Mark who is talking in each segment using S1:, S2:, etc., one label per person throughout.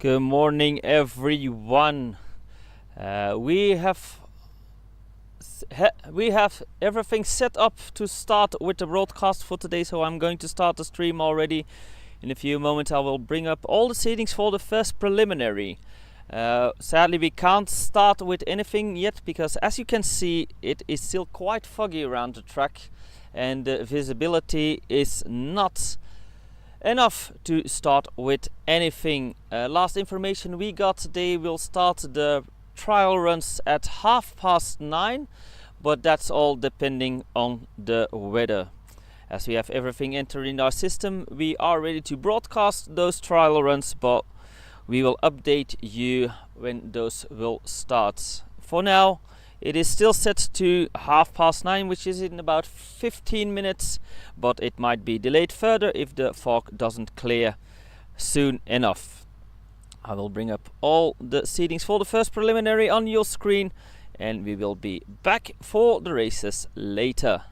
S1: Good morning, everyone. We have everything set up to start with the broadcast for today, so I'm going to start the stream already. In a few moments I will bring up all the settings for the first preliminary. Sadly we can't start with anything yet because, as you can see, it is still quite foggy around the track and the visibility is not enough to start with anything. Last information we got today, will start the trial runs at 9:30, but that's all depending on the weather. As we have everything entered in our system, we are ready to broadcast those trial runs, but we will update you when those will start. For now, it is still set to 9:30, which is in about 15 minutes, but it might be delayed further if the fog doesn't clear soon enough. I will bring up all the seatings for the first preliminary on your screen, and we will be back for the races later.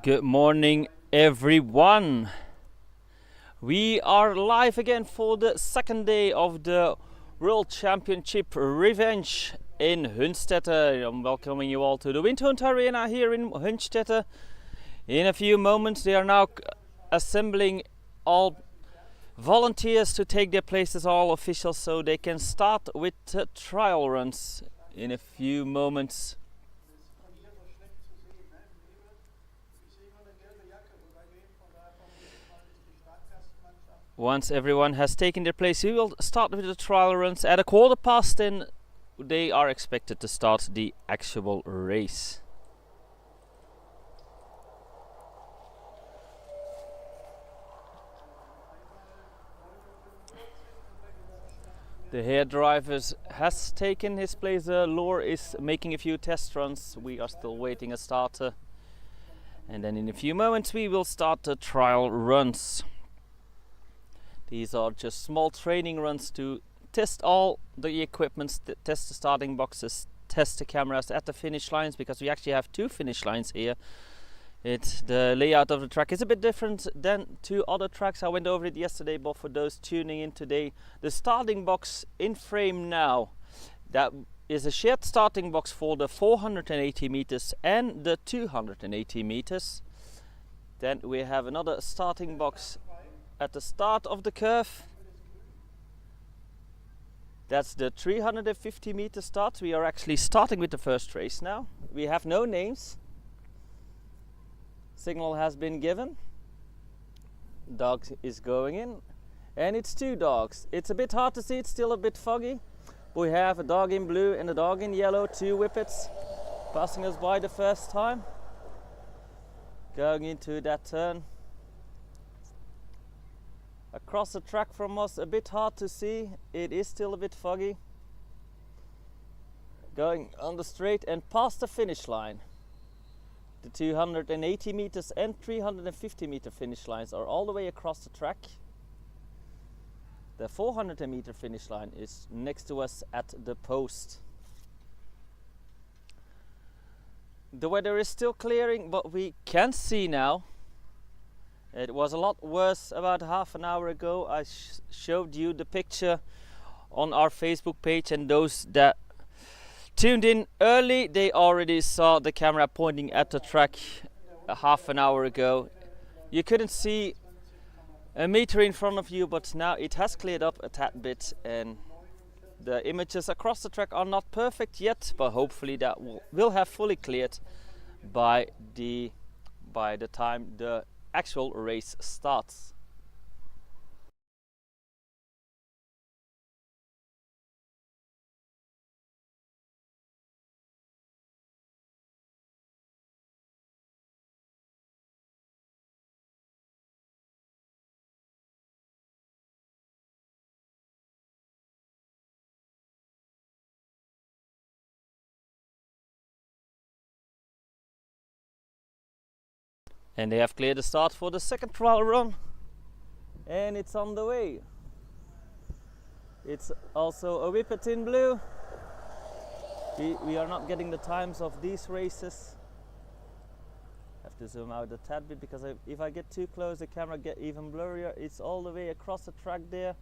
S1: Good morning, everyone. We are live again for the second day of the World Championship Revanche in Hünstetten. I'm welcoming you all to the Windhund-Arena here in Hünstetten. In a few moments they are now assembling all volunteers to take their places, all officials, so they can start with trial runs in a few moments. Once everyone has taken their place, we will start with the trial runs. At 10:15, they are expected to start the actual race. The hair driver has taken his place. Lore is making a few test runs. We are still waiting a starter. And then in a few moments we will start the trial runs. These are just small training runs to test all the equipment, test the starting boxes, test the cameras at the finish lines, because we actually have two finish lines here. The layout of the track is a bit different than two other tracks. I went over it yesterday, but for those tuning in today, the starting box in frame now, that is a shared starting box for the 480 meters and the 280 meters. Then we have another starting box at the start of the curve. That's the 350 meter start. We are actually starting with the first race now. We have no names. Signal has been given. Dog is going in, and it's two dogs. It's a bit hard to see, it's still a bit foggy. We have a dog in blue and a dog in yellow, two whippets passing us by the first time. Going into that turn. Across the track from us, a bit hard to see, it is still a bit foggy. Going on the straight and past the finish line. The 280 meters and 350 meter finish lines are all the way across the track. The 400 meter finish line is next to us at the post. The weather is still clearing, but we can see now. It was a lot worse about half an hour ago. I showed you the picture on our Facebook page, and those that tuned in early, they already saw the camera pointing at the track a half an hour ago. You couldn't see a meter in front of you, but now it has cleared up a tad bit, and the images across the track are not perfect yet, but hopefully that will have fully cleared by the time the actual race starts. And they have cleared the start for the second trial run, and it's on the way. It's also a whippet in blue. We are not getting the times of these races. Have to zoom out a tad bit, because if I get too close the camera get even blurrier. It's all the way across the track there.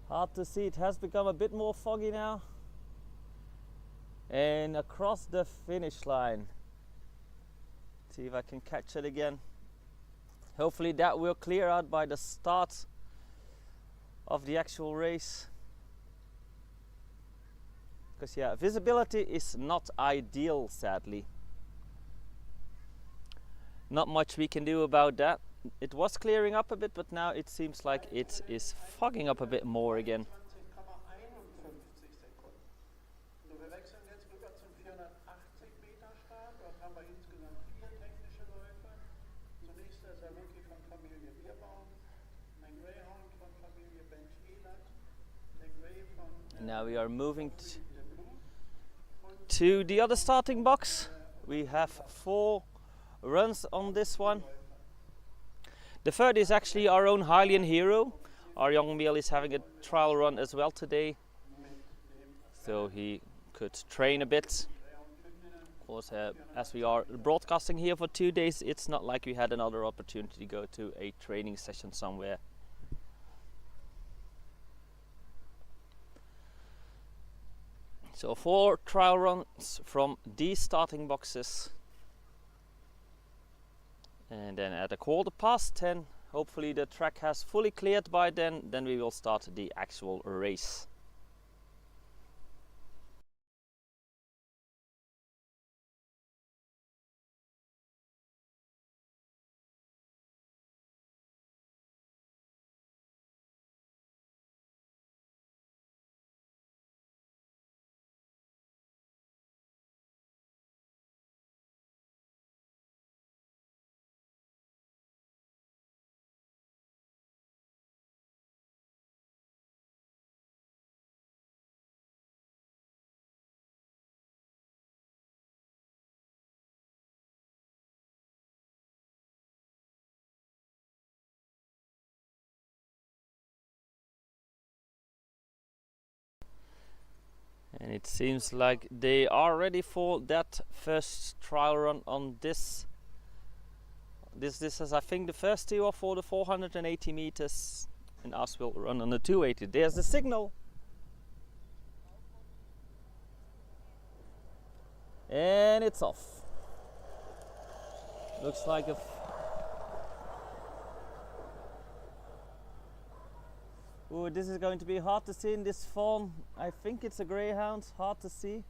S1: Hard to see, it has become a bit more foggy now. And across the finish line. See if I can catch it again. Hopefully that will clear out by the start of the actual race. Because yeah, visibility is not ideal, sadly. Not much we can do about that. It was clearing up a bit, but now it seems like it is fogging up a bit more again. Now we are moving to the other starting box. We have 4 runs on this one. The third is actually our own Hylian hero. Our young male is having a trial run as well today, so he could train a bit. course, as we are broadcasting here for 2 days, it's not like we had another opportunity to go to a training session somewhere. So 4 trial runs from these starting boxes, and then at 10:15, hopefully the track has fully cleared by then we will start the actual race. And it seems like they are ready for that first trial run on this. This is, I think, the first 2 are for the 480 meters, and us will run on the 280. There's the signal. And it's off. Looks like a Ooh, this is going to be hard to see in this phone. I think it's a Greyhound, hard to see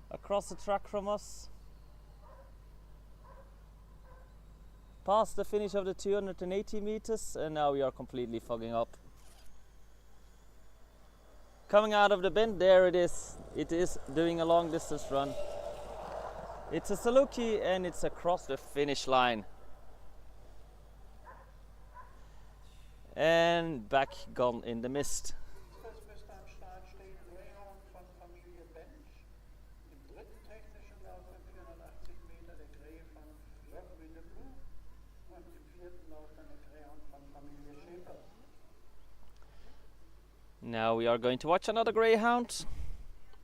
S1: across the track from us. Past the finish of the 280 meters, and now we are completely fogging up. Coming out of the bend, there it is. It is doing a long distance run. It's a Saluki and it's across the finish line. And back gone in the mist. Now we are going to watch another Greyhound.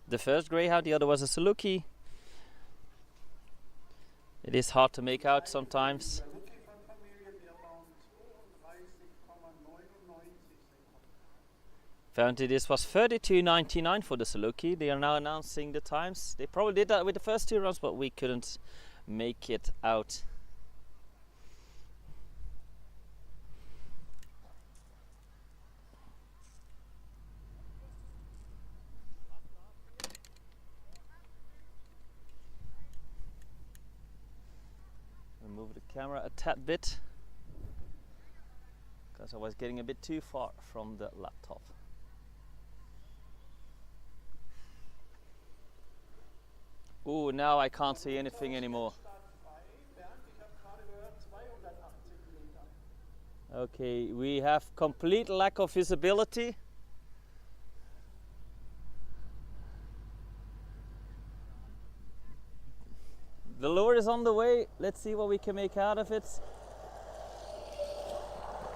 S1: The first Greyhound, the other was a Saluki. It is hard to make out sometimes. Apparently this was 32.99 for the Saluki. They are now announcing the times. They probably did that with the first 2 runs, but we couldn't make it out. Move the camera a tad bit, because I was getting a bit too far from the laptop. Ooh, now I can't see anything anymore. Okay, we have complete lack of visibility. The lure is on the way. Let's see what we can make out of it.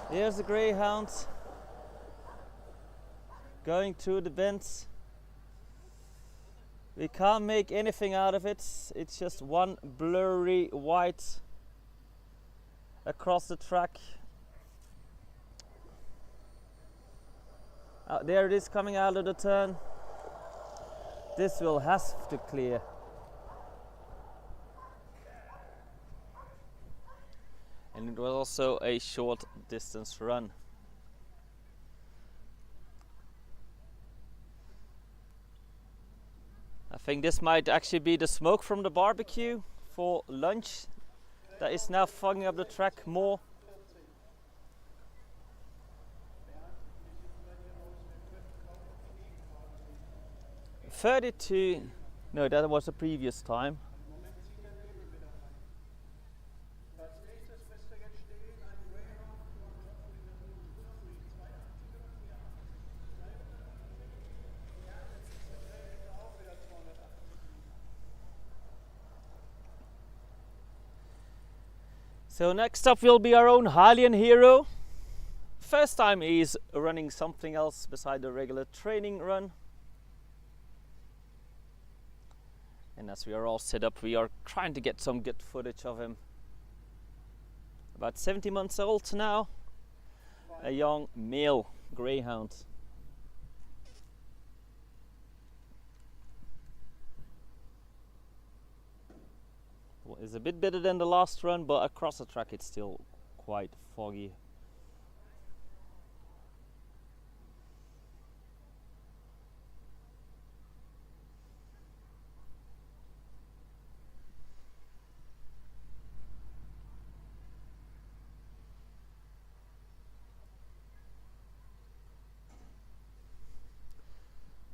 S1: There's the Greyhound going through the bends. We can't make anything out of it. It's just one blurry white across the track. There it is coming out of the turn. This will have to clear. And it was also a short distance run. I think this might actually be the smoke from the barbecue for lunch that is now fogging up the track more. $32, no, that was the previous time. So next up will be our own Hylian hero. First time he's running something else beside the regular training run. And as we are all set up, we are trying to get some good footage of him. About 70 months old now. A young male greyhound. Well, it's a bit better than the last run, but across the track it's still quite foggy.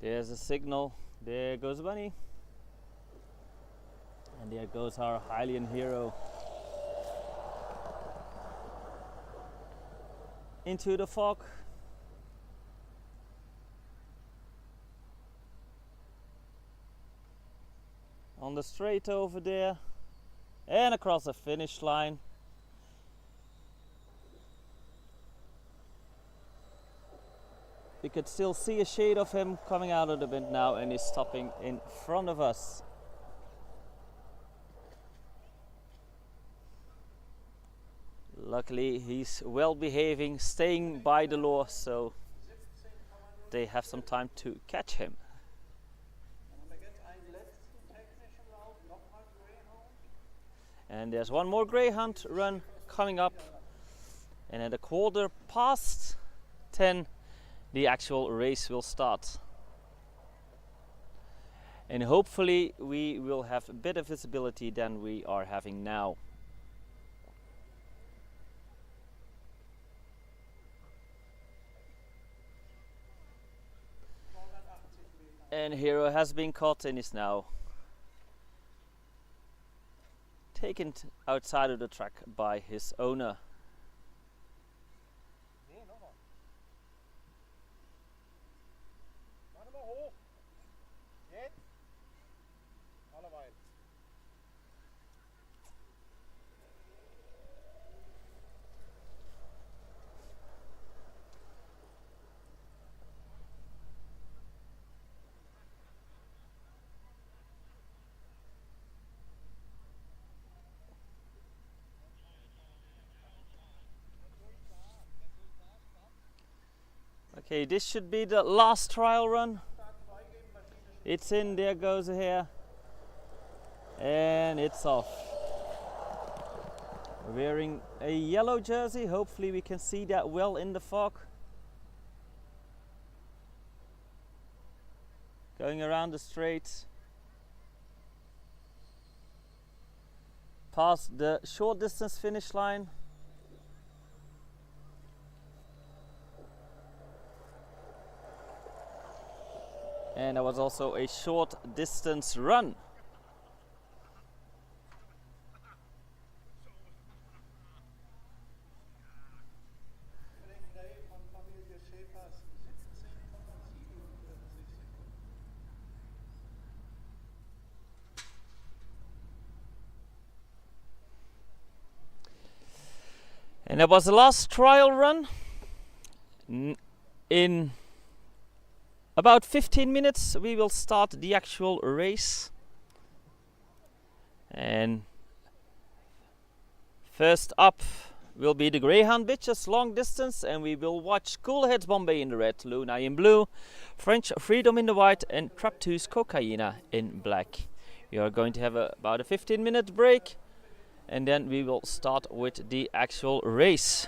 S1: There's a signal. There goes Bunny. And there goes our Hylian hero. Into the fog. On the straight over there. And across the finish line. You could still see a shade of him coming out of the wind now, and he's stopping in front of us. Luckily he's well behaving, staying by the law, so they have some time to catch him. And there's one more greyhound run coming up, and at 10:15 the actual race will start. And hopefully we will have better visibility than we are having now. And Hero has been caught and is now taken outside of the track by his owner. Okay, this should be the last trial run. It's in, there goes the hare. And it's off. Wearing a yellow jersey, hopefully we can see that well in the fog. Going around the straight. Past the short distance finish line. And there was also a short distance run. And that was the last trial run. In about 15 minutes we will start the actual race. And first up will be the Greyhound bitches long distance, and we will watch Coolheads Bombay in the red, Luna in blue, French Freedom in the white, and Traptoos Cocaina in black. We are going to have about a 15-minute break, and then we will start with the actual race.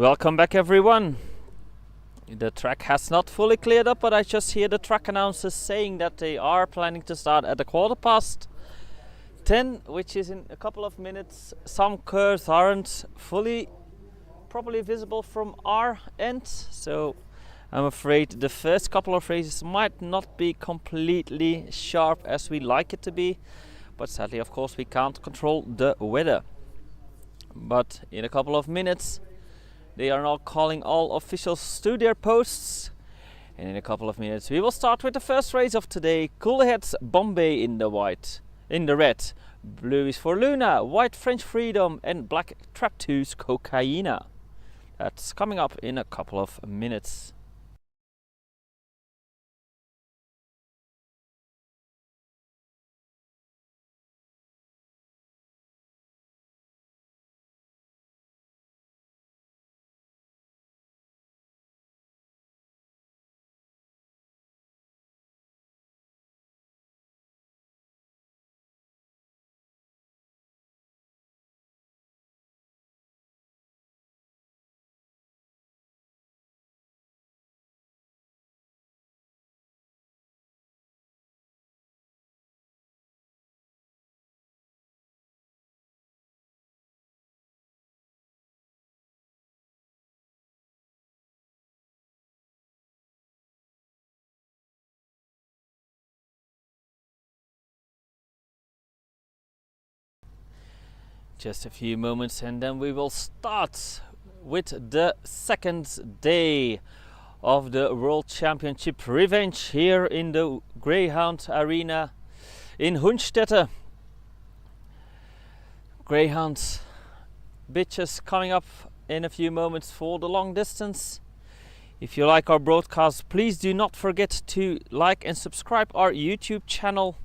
S1: Welcome back, everyone. The track has not fully cleared up, but I just hear the track announcers saying that they are planning to start at 10:15, which is in a couple of minutes. Some curves aren't fully properly visible from our end, so I'm afraid the first couple of races might not be completely sharp as we like it to be, but sadly, of course, we can't control the weather. But in a couple of minutes they are now calling all officials to their posts, and in a couple of minutes we will start with the first race of today. Cool Heads Bombay in the red, blue is for Luna, white French Freedom, and black Traptoos Cocaina. That's coming up in a couple of minutes. Just a few moments and then we will start with the second day of the World Championship Revanche here in the Greyhound-Arena in Hünstetten. Greyhounds bitches coming up in a few moments for the long distance. If you like our broadcast, please do not forget to like and subscribe our YouTube channel.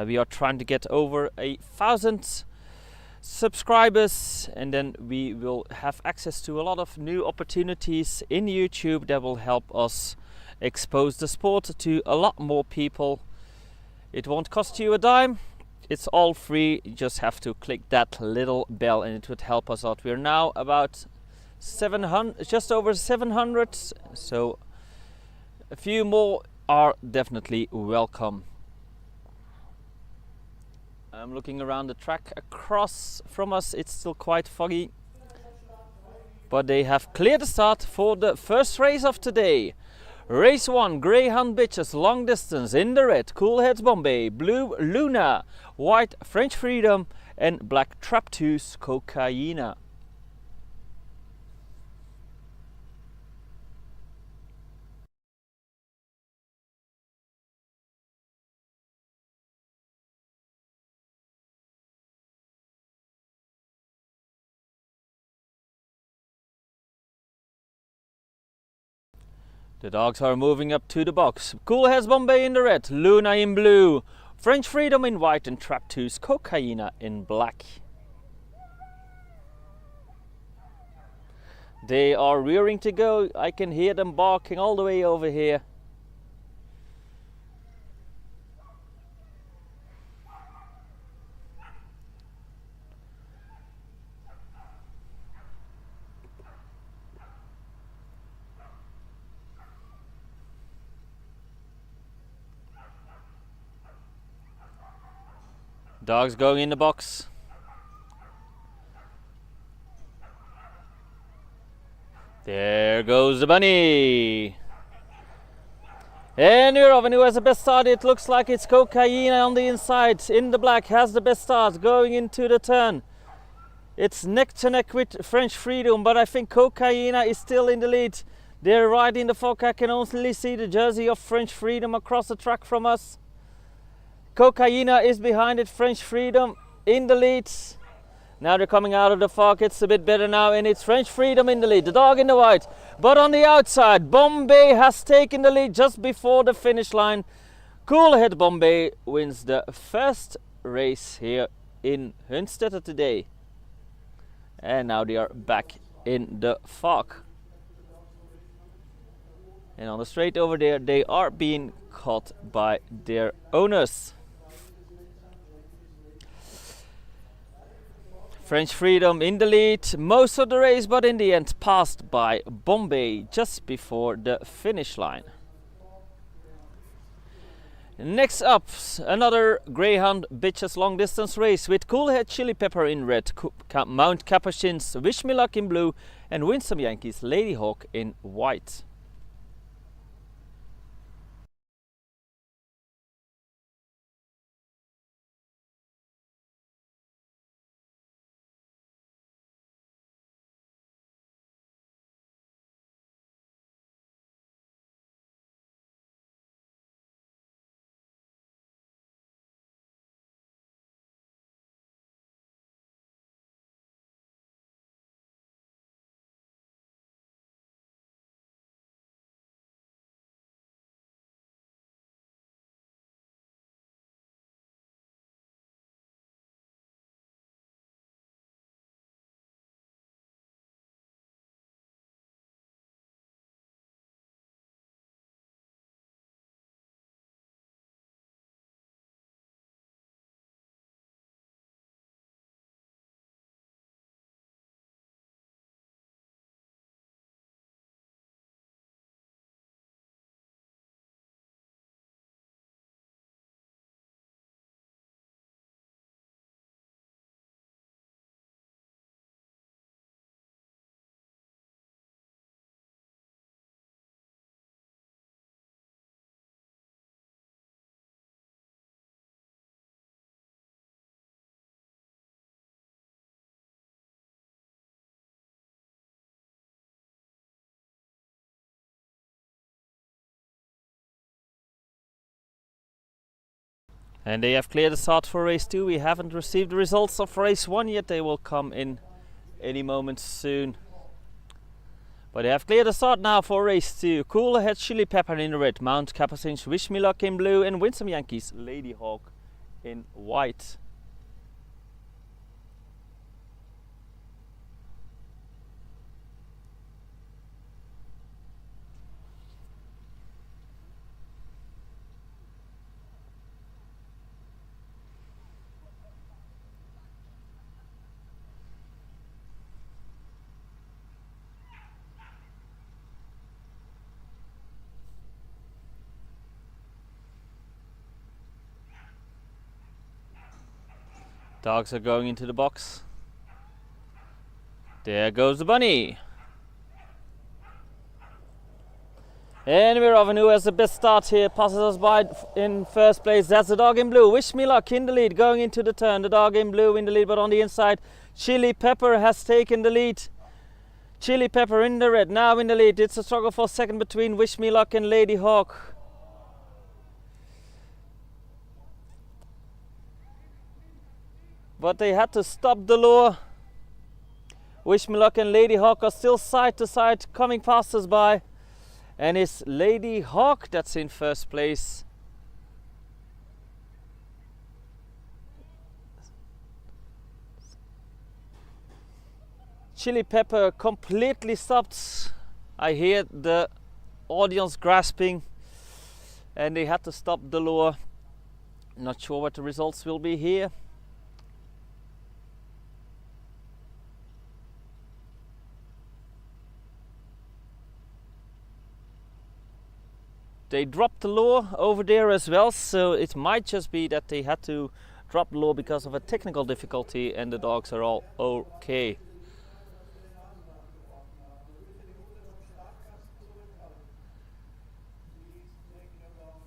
S1: We are trying to get over 1,000 subscribers, and then we will have access to a lot of new opportunities in YouTube that will help us expose the sport to a lot more people. It won't cost you a dime, it's all free. You just have to click that little bell and it would help us out. We're now about 700, just over 700, so a few more are definitely welcome. I'm looking around the track across from us. It's still quite foggy, but they have cleared the start for the first race of today. Race 1, Greyhound Bitches long distance in the red, Cool Heads Bombay, blue Luna, white French Freedom, and black Traptoos Cocaina. The dogs are moving up to the box. Cool Heads Bombay in the red, Luna in blue, French Freedom in white, and Traptoos Cocaina in black. They are rearing to go. I can hear them barking all the way over here. Dogs going in the box. There goes the bunny. And we're off, and who has the best start? It looks like it's Cocaina on the inside. In the black has the best start going into the turn. It's neck to neck with French Freedom, but I think Cocaina is still in the lead. They're right in the fog. I can only see the jersey of French Freedom across the track from us. Cocaina is behind it, French Freedom in the lead. Now they're coming out of the fog. It's a bit better now, and it's French Freedom in the lead, the dog in the white. But on the outside, Bombay has taken the lead just before the finish line. Cool Head Bombay wins the first race here in Hünstetten today. And now they are back in the fog. And on the straight over there, they are being caught by their owners. French Freedom in the lead most of the race, but in the end passed by Bombay just before the finish line. Next up, another Greyhound bitches long distance race with Coolhead Chili Pepper in red, Mount Capuchin's Wish Me Luck in blue, and Winsome Yankees Lady Hawk in white. And they have cleared the start for race 2. We haven't received the results of race 1 yet. They will come in any moment soon. But they have cleared the start now for race 2. Coolhead Chili Pepper in red, Mount Capuchin's Wish Me Luck in blue, and Winsome Yankees Lady Hawk in white. Dogs are going into the box. There goes the bunny. And we're off, and who has the best start here? Passes us by in first place. That's the dog in blue. Wish Me Luck in the lead, going into the turn. The dog in blue in the lead, but on the inside, Chili Pepper has taken the lead. Chili Pepper in the red, now in the lead. It's a struggle for second between Wish Me Luck and Lady Hawk. But they had to stop the lure. Wish Me Luck and Lady Hawk are still side to side, coming past us by. And it's Lady Hawk that's in first place. Chili Pepper completely stopped. I hear the audience grasping, and they had to stop the lure. Not sure what the results will be here. They dropped the lure over there as well, so it might just be that they had to drop the lure because of a technical difficulty, and the dogs are all okay.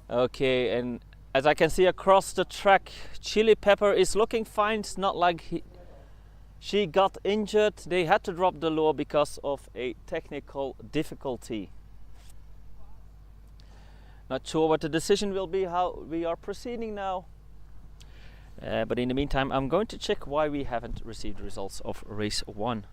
S1: Okay, and as I can see across the track, Chili Pepper is looking fine. It's not like she got injured. They had to drop the lure because of a technical difficulty. Not sure what the decision will be, how we are proceeding now. But in the meantime, I'm going to check why we haven't received the results of race 1.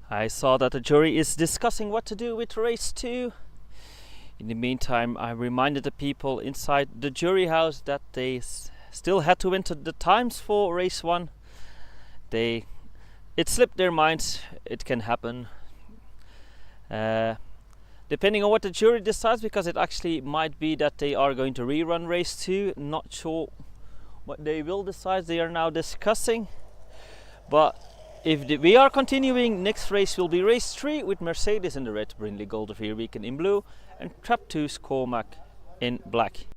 S1: I saw that the jury is discussing what to do with race 2. In the meantime, I reminded the people inside the jury house that they still had to enter the times for race 1. It slipped their minds. It can happen. Depending on what the jury decides, because it actually might be that they are going to rerun race 2. Not sure what they will decide. They are now discussing. But if we are continuing, next race will be race 3 with Mercedes in the red, Brindley Gold of Weekend in blue, and Traptoos Cormac in black.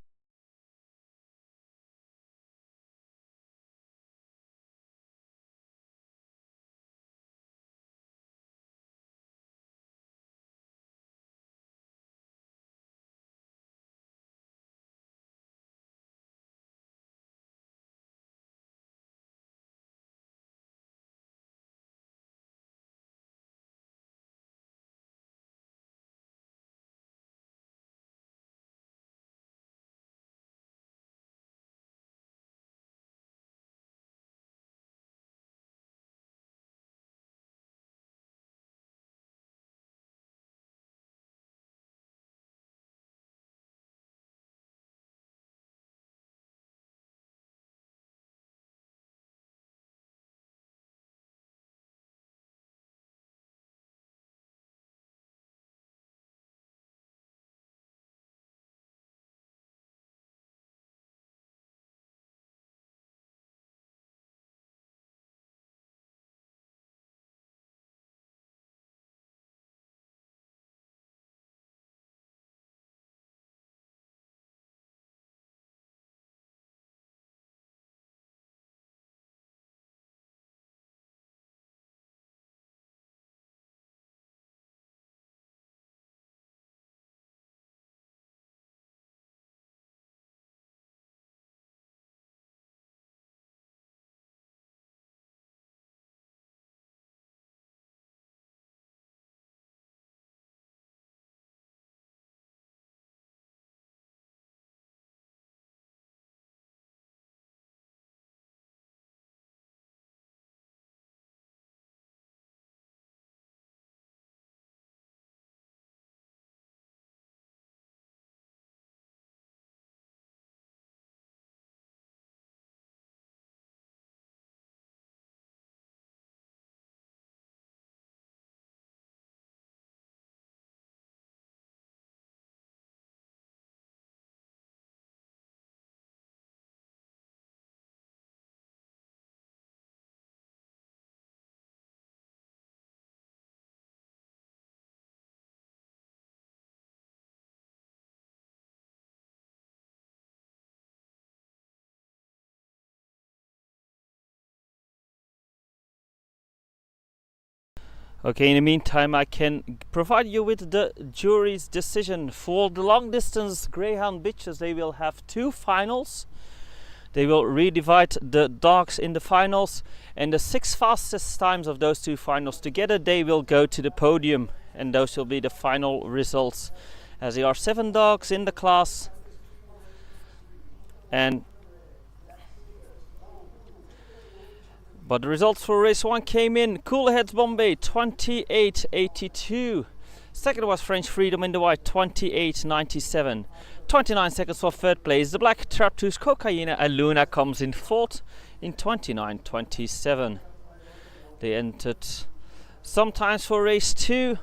S1: Okay, in the meantime, I can provide you with the jury's decision. For the long distance Greyhound bitches, they will have 2 finals. They will redivide the dogs in the finals, and the 6 fastest times of those 2 finals together, they will go to the podium, and those will be the final results, as there are 7 dogs in the class. But the results for race 1 came in. Cool Heads Bombay 28.82. Second was French Freedom in the white 28.97. 29 seconds for third place. The black Traptoos Cocaine and Luna comes in fourth in 29.27. They entered sometimes for race 2.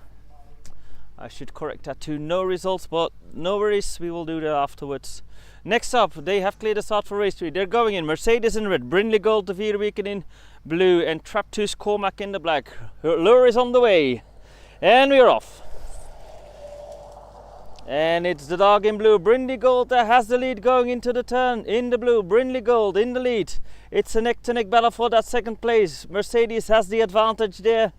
S1: I should correct that to no results, but no worries, we will do that afterwards. Next up, they have cleared the start for race 3. They're going in Mercedes in red, Brindley Gold of Weekend in blue, and Traptoos Cormac in the black. Her lure is on the way, and we're off. And it's the dog in blue, Brindley Gold, that has the lead going into the turn. In the blue, Brindley Gold in the lead. It's a neck-to-neck battle for that second place. Mercedes has the advantage there.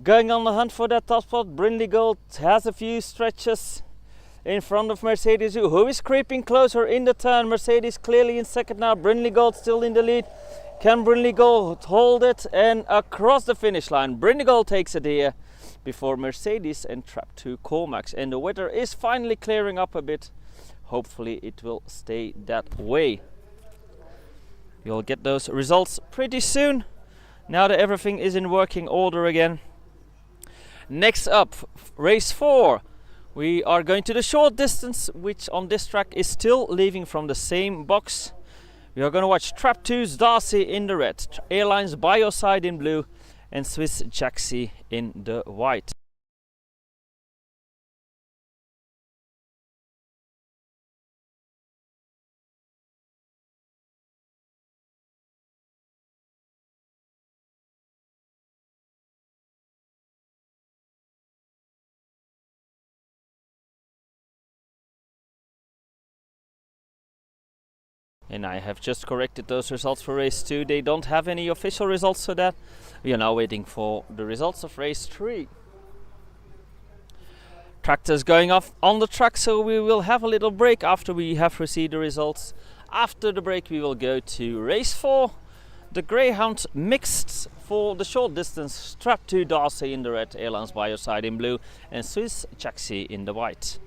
S1: Going on the hunt for that top spot, Brindley Gold has a few stretches in front of Mercedes, who is creeping closer in the turn. Mercedes clearly in second now, Brindley Gold still in the lead. Can Brindley Gold hold it? And across the finish line, Brindley Gold takes it here before Mercedes and Traptoos Cormac. And the weather is finally clearing up a bit. Hopefully it will stay that way. You'll get those results pretty soon, now that everything is in working order again. Next up, race 4. We are going to the short distance, which on this track is still leaving from the same box. We are going to watch Trap 2's Dessy in the red, Airlines by your side in blue, and Swiss Jaxi in the white. And I have just corrected those results for race 2. They don't have any official results, so that we are now waiting for the results of race 3. Tractors going off on the track, so we will have a little break after we have received the results. After the break we will go to race 4, the Greyhound mixed for the short distance, Trap 2 Dessy in the red, Airlines by your side in blue, and Swiss Jaxi in the white.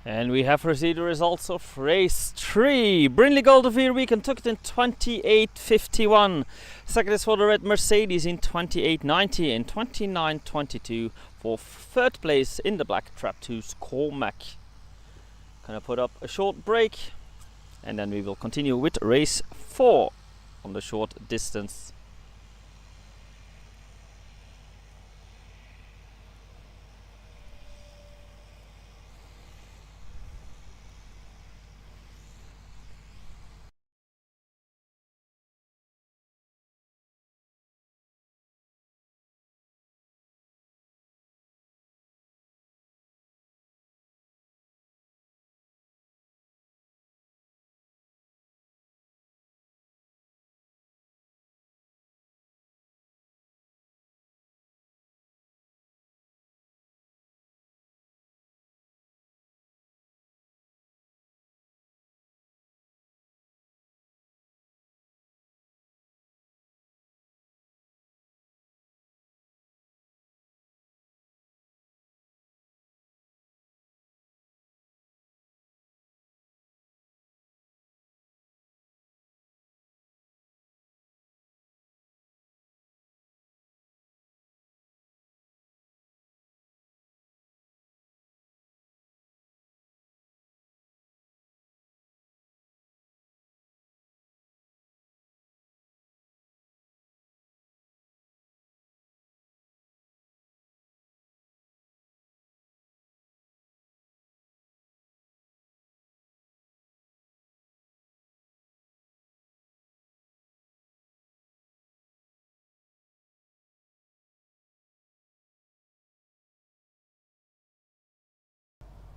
S1: And we have received the results of race 3. Brindley Golden Weekend took it in 28.51. Second is for the red Mercedes in 28.90 and 29.22 for third place in the black Trap 2's Cormac. Gonna put up a short break and then we will continue with race 4 on the short distance.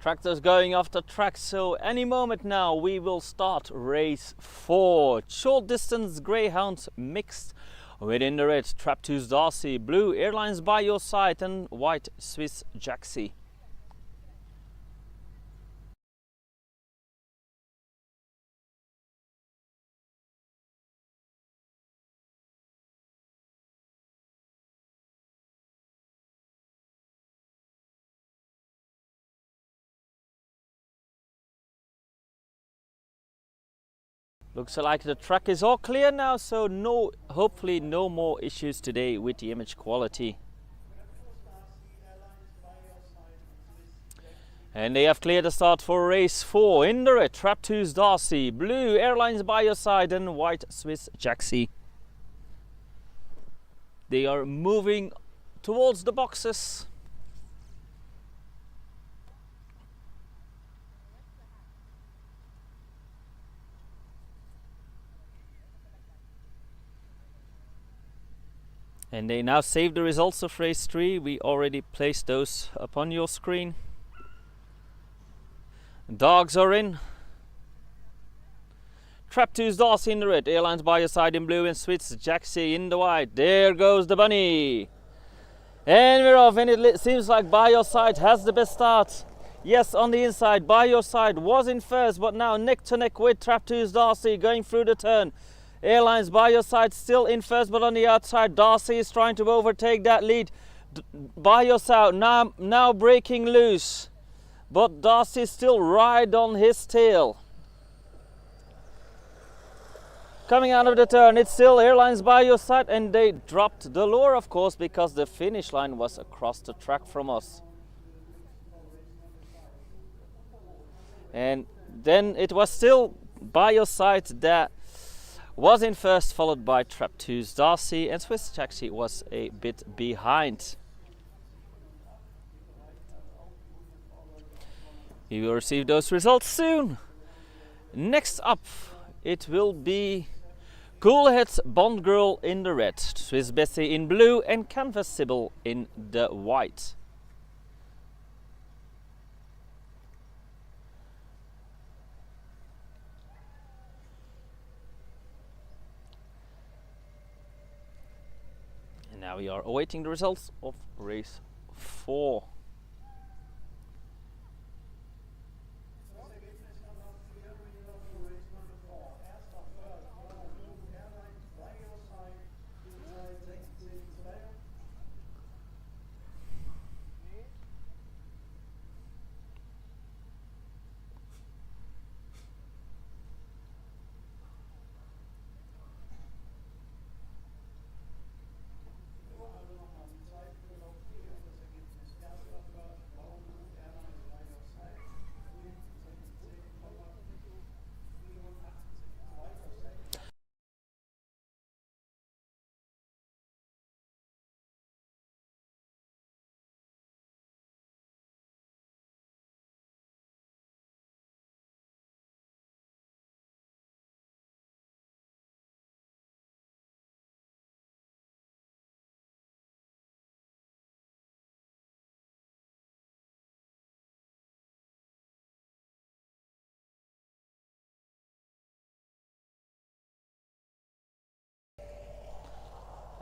S1: Tractors going off the track, so any moment now we will start race 4. Short distance greyhound mixed. Within the red, Traptooth Darcy, blue Airlines by your side, and white Swiss Jaxie. Looks like the track is all clear now, so hopefully no more issues today with the image quality. And they have cleared the start for race 4. In the red, Traptooth Darcy, blue Airlines by your side, and white Swiss Jaxie. They are moving towards the boxes. And they now save the results of race 3. We already placed those upon your screen. Dogs are in. Traptooth Darcy in the red, Airlines by your side in blue, and Swiss Jaxie in the white. There goes the bunny. And we're off, and it seems like By Your Side has the best start. Yes, on the inside, By Your Side was in first, but now neck to neck with Traptooth Darcy going through the turn. Airlines by your side still in first, but on the outside Darcy is trying to overtake that lead. By your side now breaking loose, but Darcy is still right on his tail. Coming out of the turn, it's still Airlines by your side, and they dropped the lure, of course, because the finish line was across the track from us. And then it was still By Your Side that was in first, followed by Traptooth Darcy, and Swiss Jaxie was a bit behind. We will receive those results soon. Next up, it will be Coolhead's Bond Girl in the red, Swiss Bessie in blue, and Canvas Sybil in the white. Now we are awaiting the results of race 4.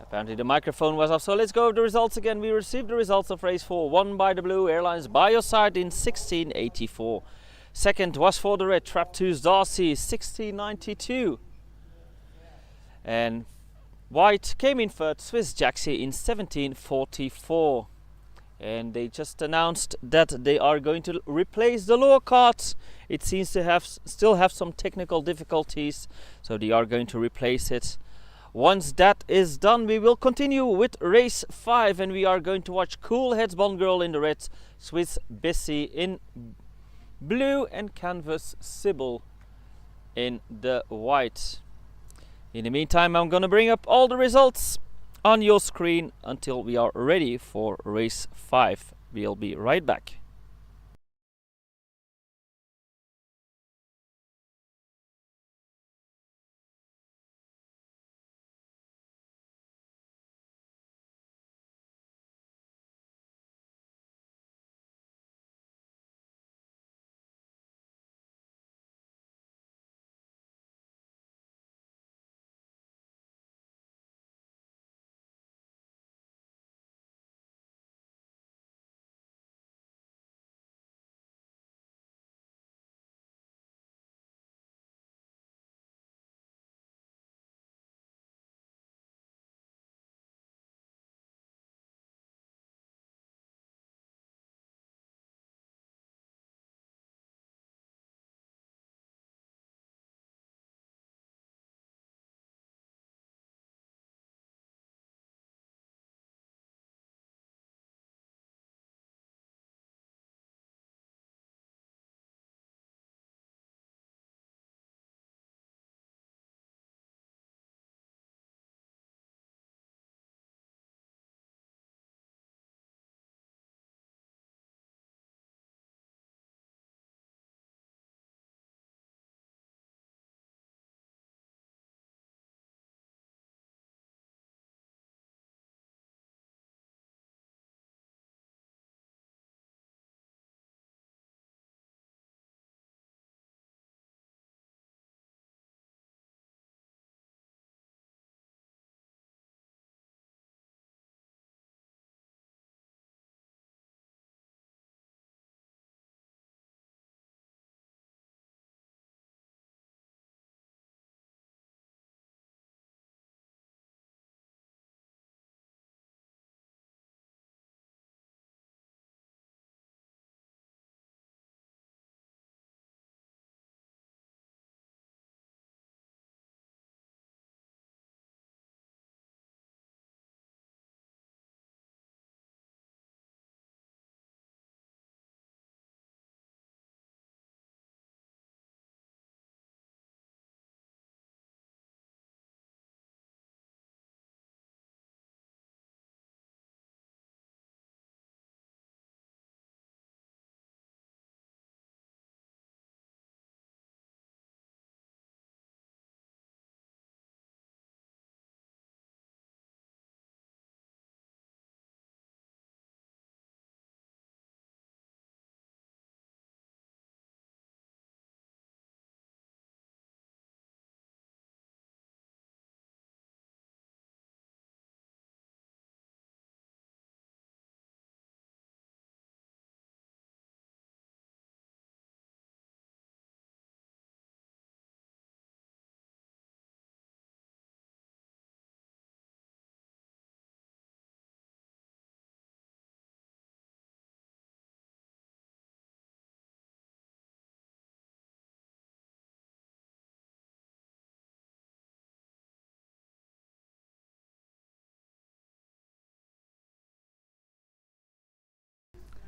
S1: Apparently the microphone was off, so let's go over the results again. We received the results of race 4, won by the blue Airlines by your side in 1684. Second was for the red Traptooth Darcy, 1692. And white came in third, Swiss Jaxie in 1744. And they just announced that they are going to replace the lower cards. It seems to still have some technical difficulties, so they are going to replace it. Once that is done, we will continue with race 5, and we are going to watch Coolhead's Bond Girl in the red, Swiss Bessie in blue, and Canvas Sybil in the white. In the meantime, I'm going to bring up all the results on your screen until we are ready for race 5. We'll be right back.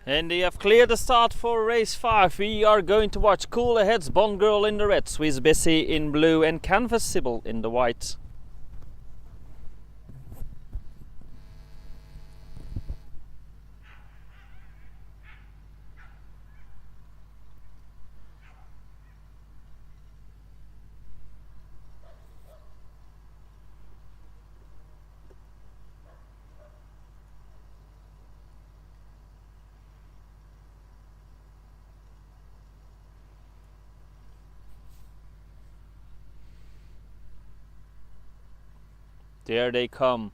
S1: And they have cleared the start for race 5. We are going to watch Cool Ahead's Bond Girl in the red, Swiss Bessie in blue and Canvas Sybil in the white. There they come.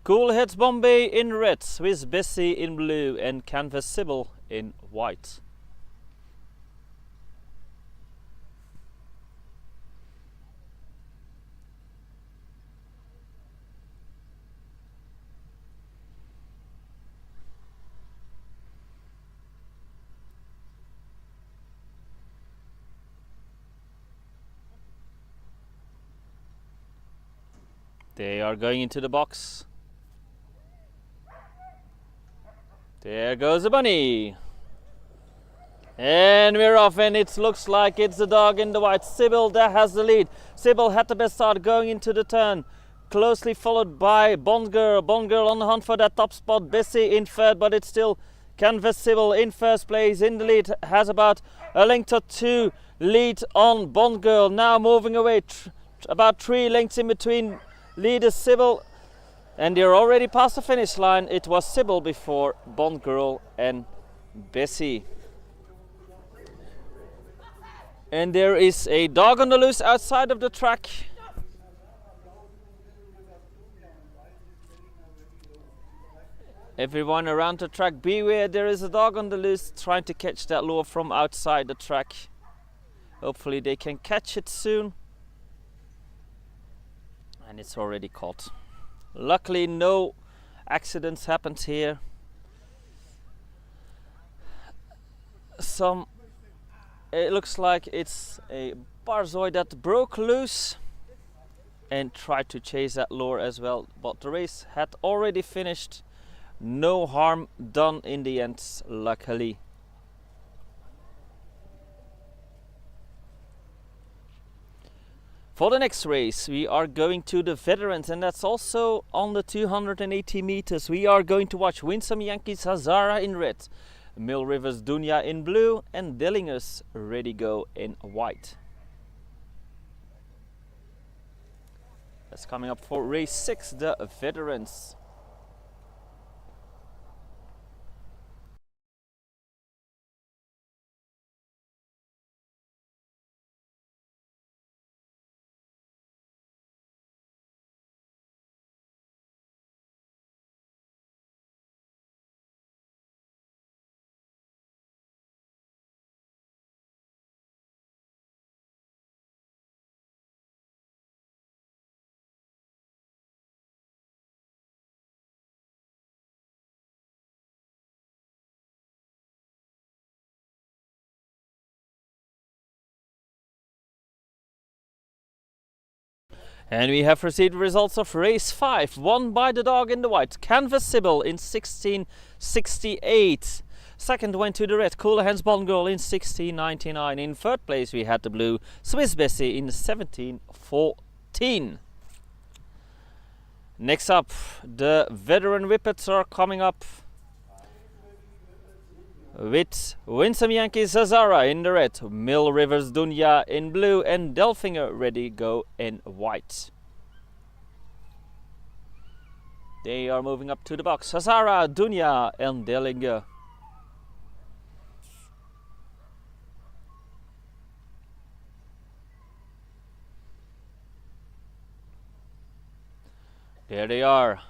S1: Cool Heads Bombay in red, Swiss Bessie in blue and Canvas Sybil in white. They are going into the box. There goes the bunny. And we're off, and it looks like it's the dog in the white. Sybil that has the lead. Sybil had the best start going into the turn. Closely followed by Bond Girl. Bond Girl on the hunt for that top spot. Bessie in third, but it's still Canvas Sybil in first place. In the lead, has about a length or two lead on Bond Girl. Now moving away, about 3 lengths in between leader Sybil, and they're already past the finish line. It was Sybil before Bond Girl and Bessie. And there is a dog on the loose outside of the track. Everyone around the track, beware, there is a dog on the loose trying to catch that lure from outside the track. Hopefully they can catch it soon. And it's already caught. Luckily no accidents happened here. It looks like it's a Barzoi that broke loose and tried to chase that lure as well, but the race had already finished. No harm done in the end, luckily. For the next race, we are going to the veterans, and that's also on the 280 meters. We are going to watch Winsome Yankees Hazara in red, Mill Rivers Dunya in blue, and Dillinger's Ready Go in white. That's coming up for race 6, the veterans. And we have received results of race 5, won by the dog in the white, Canvas Sybil in 1668. Second went to the red, Cooler Hands Bond Girl in 1699. In third place we had the blue, Swiss Bessie in 1714. Next up, the veteran Whippets are coming up with Winsome Yankees Hazara in the red, Mill Rivers Dunya in blue, and Delfinger Ready Go in white. They are moving up to the box. Hazara, Dunya and Delfinger. There they are.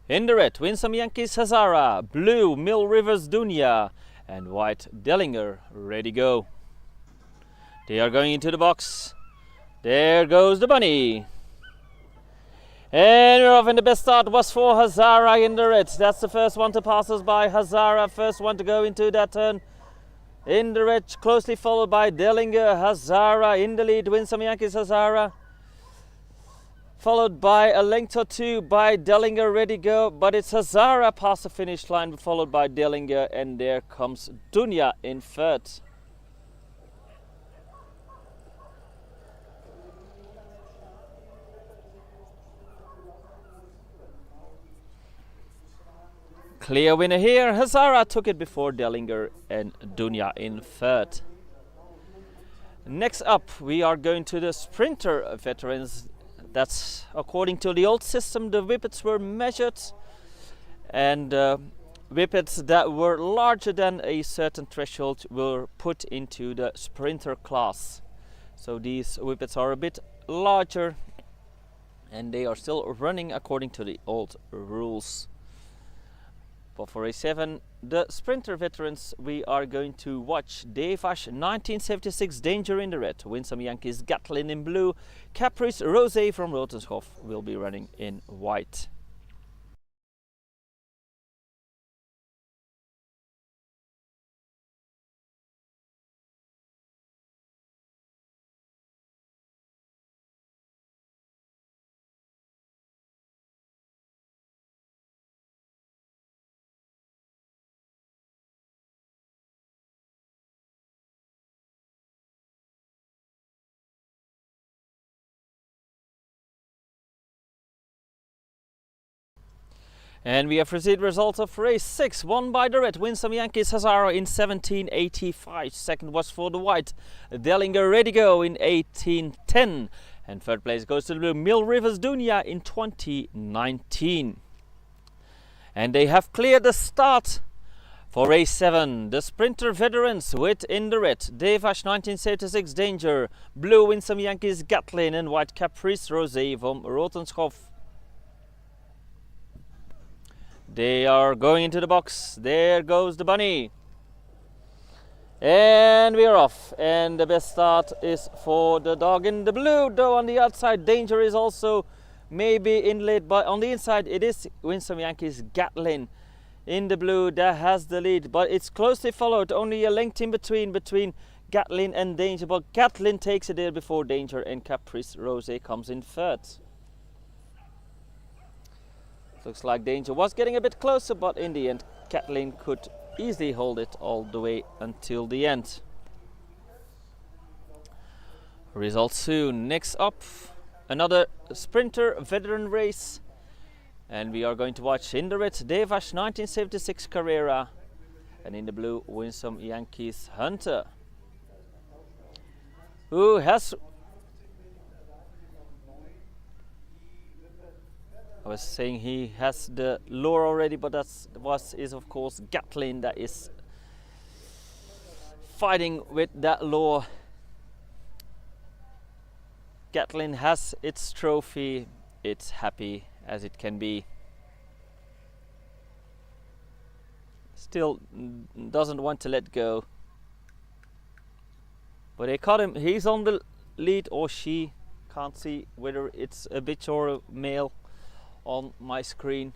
S1: In the red, Winsome Yankees Hazara, blue Mill Rivers Dunya, and white Dellinger Ready Go. They are going into the box. There goes the bunny. And we're off, and the best start was for Hazara in the red. That's the first one to pass us by. Hazara, first one to go into that turn. In the red, closely followed by Dellinger. Hazara in the lead, Winsome Yankees Hazara. followed by a length or two by Dellinger, ready go, but it's Hazara past the finish line, followed by Dellinger, and there comes Dunya in third. Clear winner here. Hazara took it before Dellinger and Dunya in third. Next up, we are going to the sprinter veterans. That's according to the old system. The Whippets were measured, and Whippets that were larger than a certain threshold were put into the sprinter class. So these Whippets are a bit larger, and they are still running according to the old rules. But for race 7, the sprinter veterans, we are going to watch Revanche 1976 Danger in the red, Winsome Yankees Gatlin in blue, Caprice Rosé from Rotenschhoff will be running in white. And we have received results of race 6, won by the red, Winsome Yankees Hazara in 1785. Second was for the white, Dellinger Ready Go in 1810. And third place goes to the blue, Mill Rivers Dunya in 2019. And they have cleared the start for race 7. The sprinter veterans with in the red, Revanche 1976 Danger, blue Winsome Yankees Gatlin, and white Caprice Rosé from Rotenschhoff. They are going into the box. There goes the bunny. And we are off. And the best start is for the dog in the blue, though on the outside Danger is also maybe in late, but on the inside it is Winsome Yankees Gatlin in the blue that has the lead, but it's closely followed, only a length in between Gatlin and Danger, but Gatlin takes it there before Danger, and Caprice Rosé comes in third. Looks like Danger was getting a bit closer, but in the end Gatlin could easily hold it all the way until the end. Results soon. Next up, another sprinter veteran race, and we are going to watch in the red Revanche 1976 Carrera, and in the blue Winsome Yankees Hunter, who has, I was saying he has the lure already, but is of course Gatlin that is fighting with that lure. Gatlin has its trophy, it's happy as it can be. Still doesn't want to let go. But they caught him, he's on the lead, or she, can't see whether it's a bitch or a male on my screen.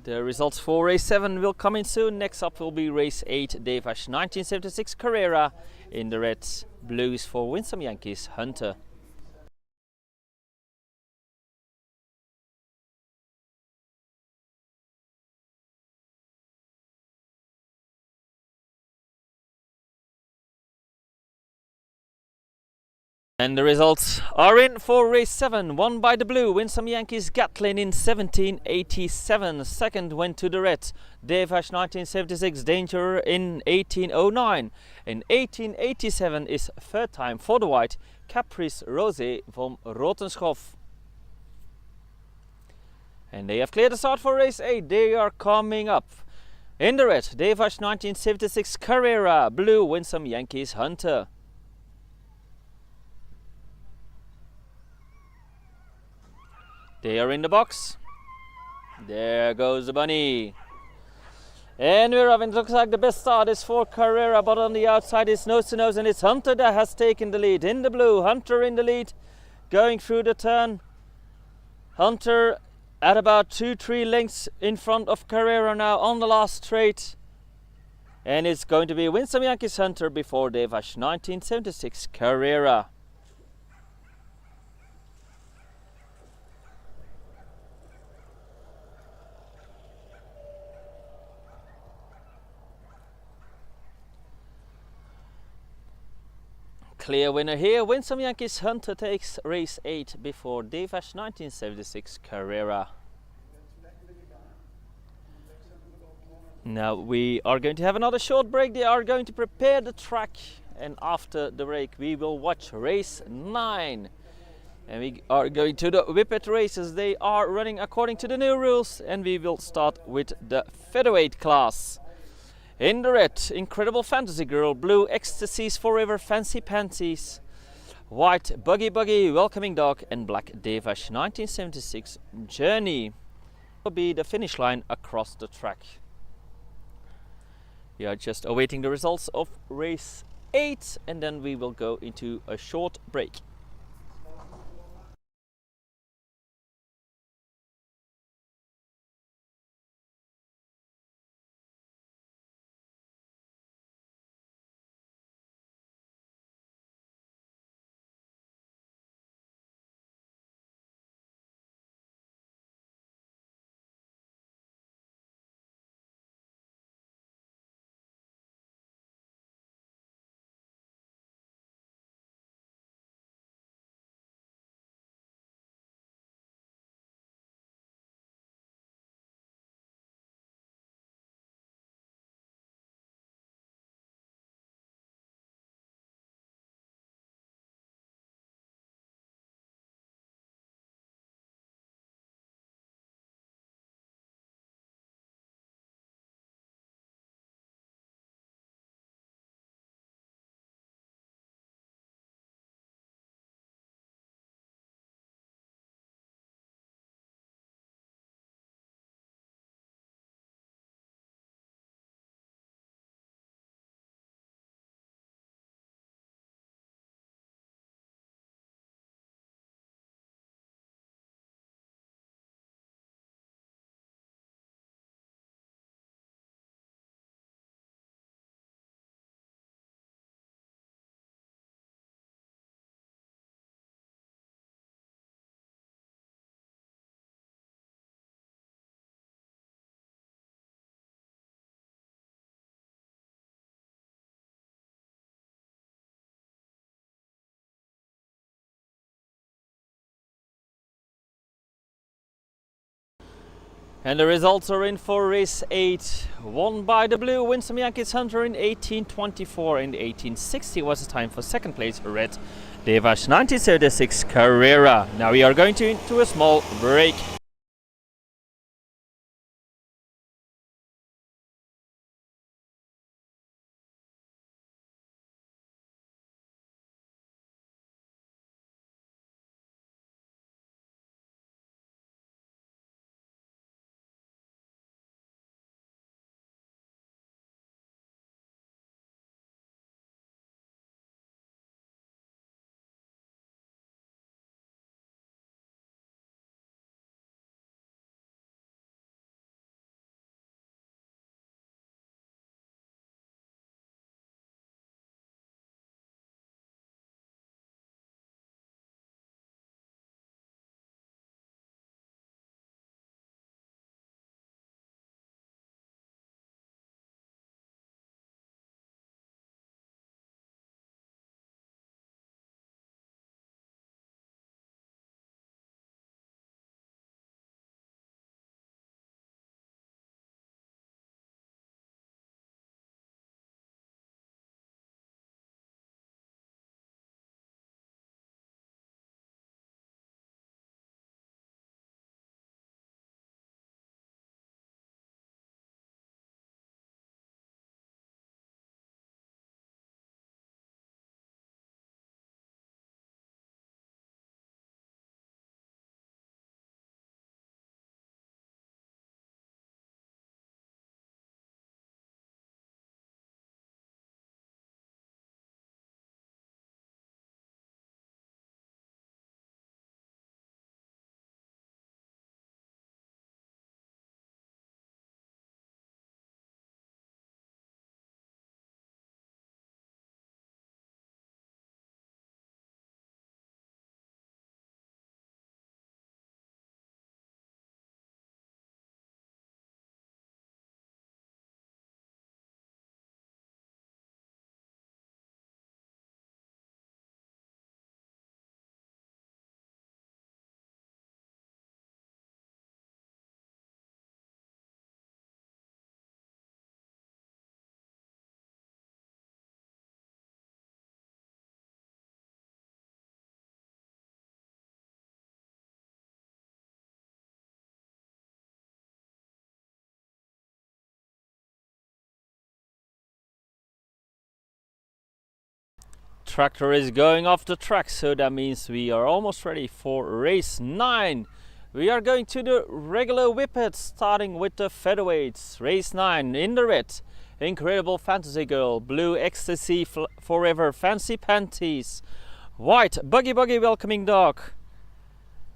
S1: The results for race 7 will come in soon. Next up will be race 8, Revanche 1976 Carrera in the red, blues for Winsome Yankees Hunter. And the results are in for race 7, won by the blue, Winsome Yankees Gatlin in 1787. Second went to the red, Revanche 1976 Danger in 1809. In 1887 is third time for the white, Caprice Rosé from Rotenschhoff. And they have cleared the start for race 8, they are coming up. In the red, Revanche 1976 Carrera, blue Winsome Yankees Hunter. They are in the box. There goes the bunny. And we're off. It looks like the best start is for Carrera, but on the outside is nose to nose, and it's Hunter that has taken the lead. In the blue, Hunter in the lead, going through the turn. Hunter at about 2-3 lengths in front of Carrera now on the last straight. And it's going to be Winsome Yankees Hunter before Revanche 1976 Carrera. clear winner here. Win some Yankees Hunter takes race 8 before Revanche 1976 Carrera. Now we are going to have another short break. They are going to prepare the track, and after the break we will watch race 9. And we are going to the Whippet races. They are running according to the new rules, and we will start with the featherweight class. In the red, Incredible Fantasy Girl, blue, Ecstasies Forever, Fancy Panties, white, Buggy Buggy, Welcoming Dog, and black, Revanche 1976 Journey. Will be the finish line across the track. We are just awaiting the results of race 8, and then we will go into a short break. And the results are in for race 8, won by the blue Winsome Yankees Hunter in 1824. In 1860 was the time for second place, red Revanche 1976 Carrera. Now we are going into a small break. tractor is going off the track, so that means we are almost ready for race 9. We are going to the regular whippets, starting with the featherweights. Race 9 in the red, Incredible Fantasy Girl, blue Ecstasy Forever Fancy Panties, white Buggy Buggy Welcoming Dog,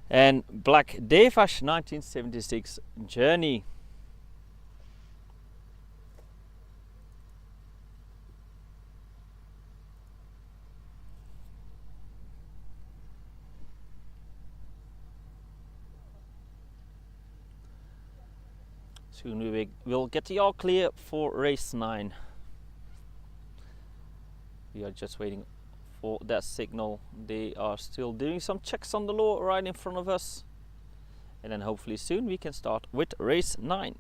S1: and black Revanche 1976 Journey. Soon we will get the all clear for race 9. We are just waiting for that signal. They are still doing some checks on the law right in front of us. And then hopefully soon we can start with race 9.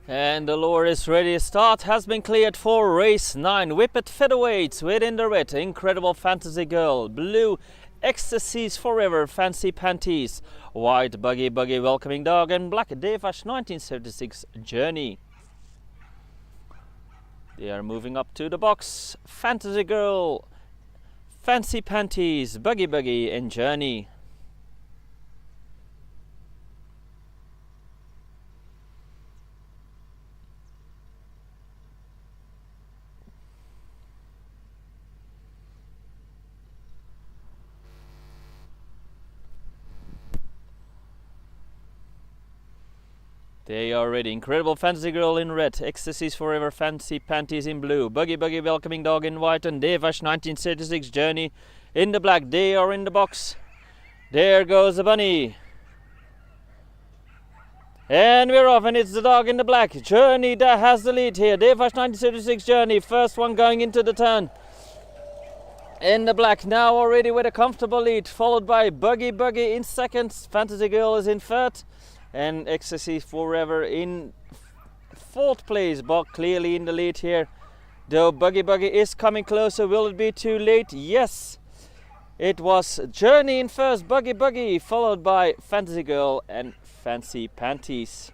S1: And the lure is ready. Start has been cleared for race 9. Whippet featherweights within the red, Incredible Fantasy Girl, blue Ecstasies Forever Fancy Panties, white Buggy Buggy Welcoming Dog, and black Revanche 1976 Journey. They are moving up to the box. Fantasy Girl, Fancy Panties, Buggy Buggy, and Journey. They are ready. Incredible Fantasy Girl in red, Ecstasies Forever Fancy Panties in blue, Buggy Buggy Welcoming Dog in white, and Revanche 1936 Journey in the black. They are in the box. There goes the bunny. And we're off, and it's the dog in the black. Journey that has the lead here. Revanche 1936 Journey, first one going into the turn. In the black now already with a comfortable lead, followed by Buggy Buggy in second. Fantasy Girl is in third. And Ecstasy Forever in fourth place, but clearly in the lead here. Though Buggy Buggy is coming closer, will it be too late? Yes, it was. Journey in first, Buggy Buggy, followed by Fantasy Girl and Fancy Panties.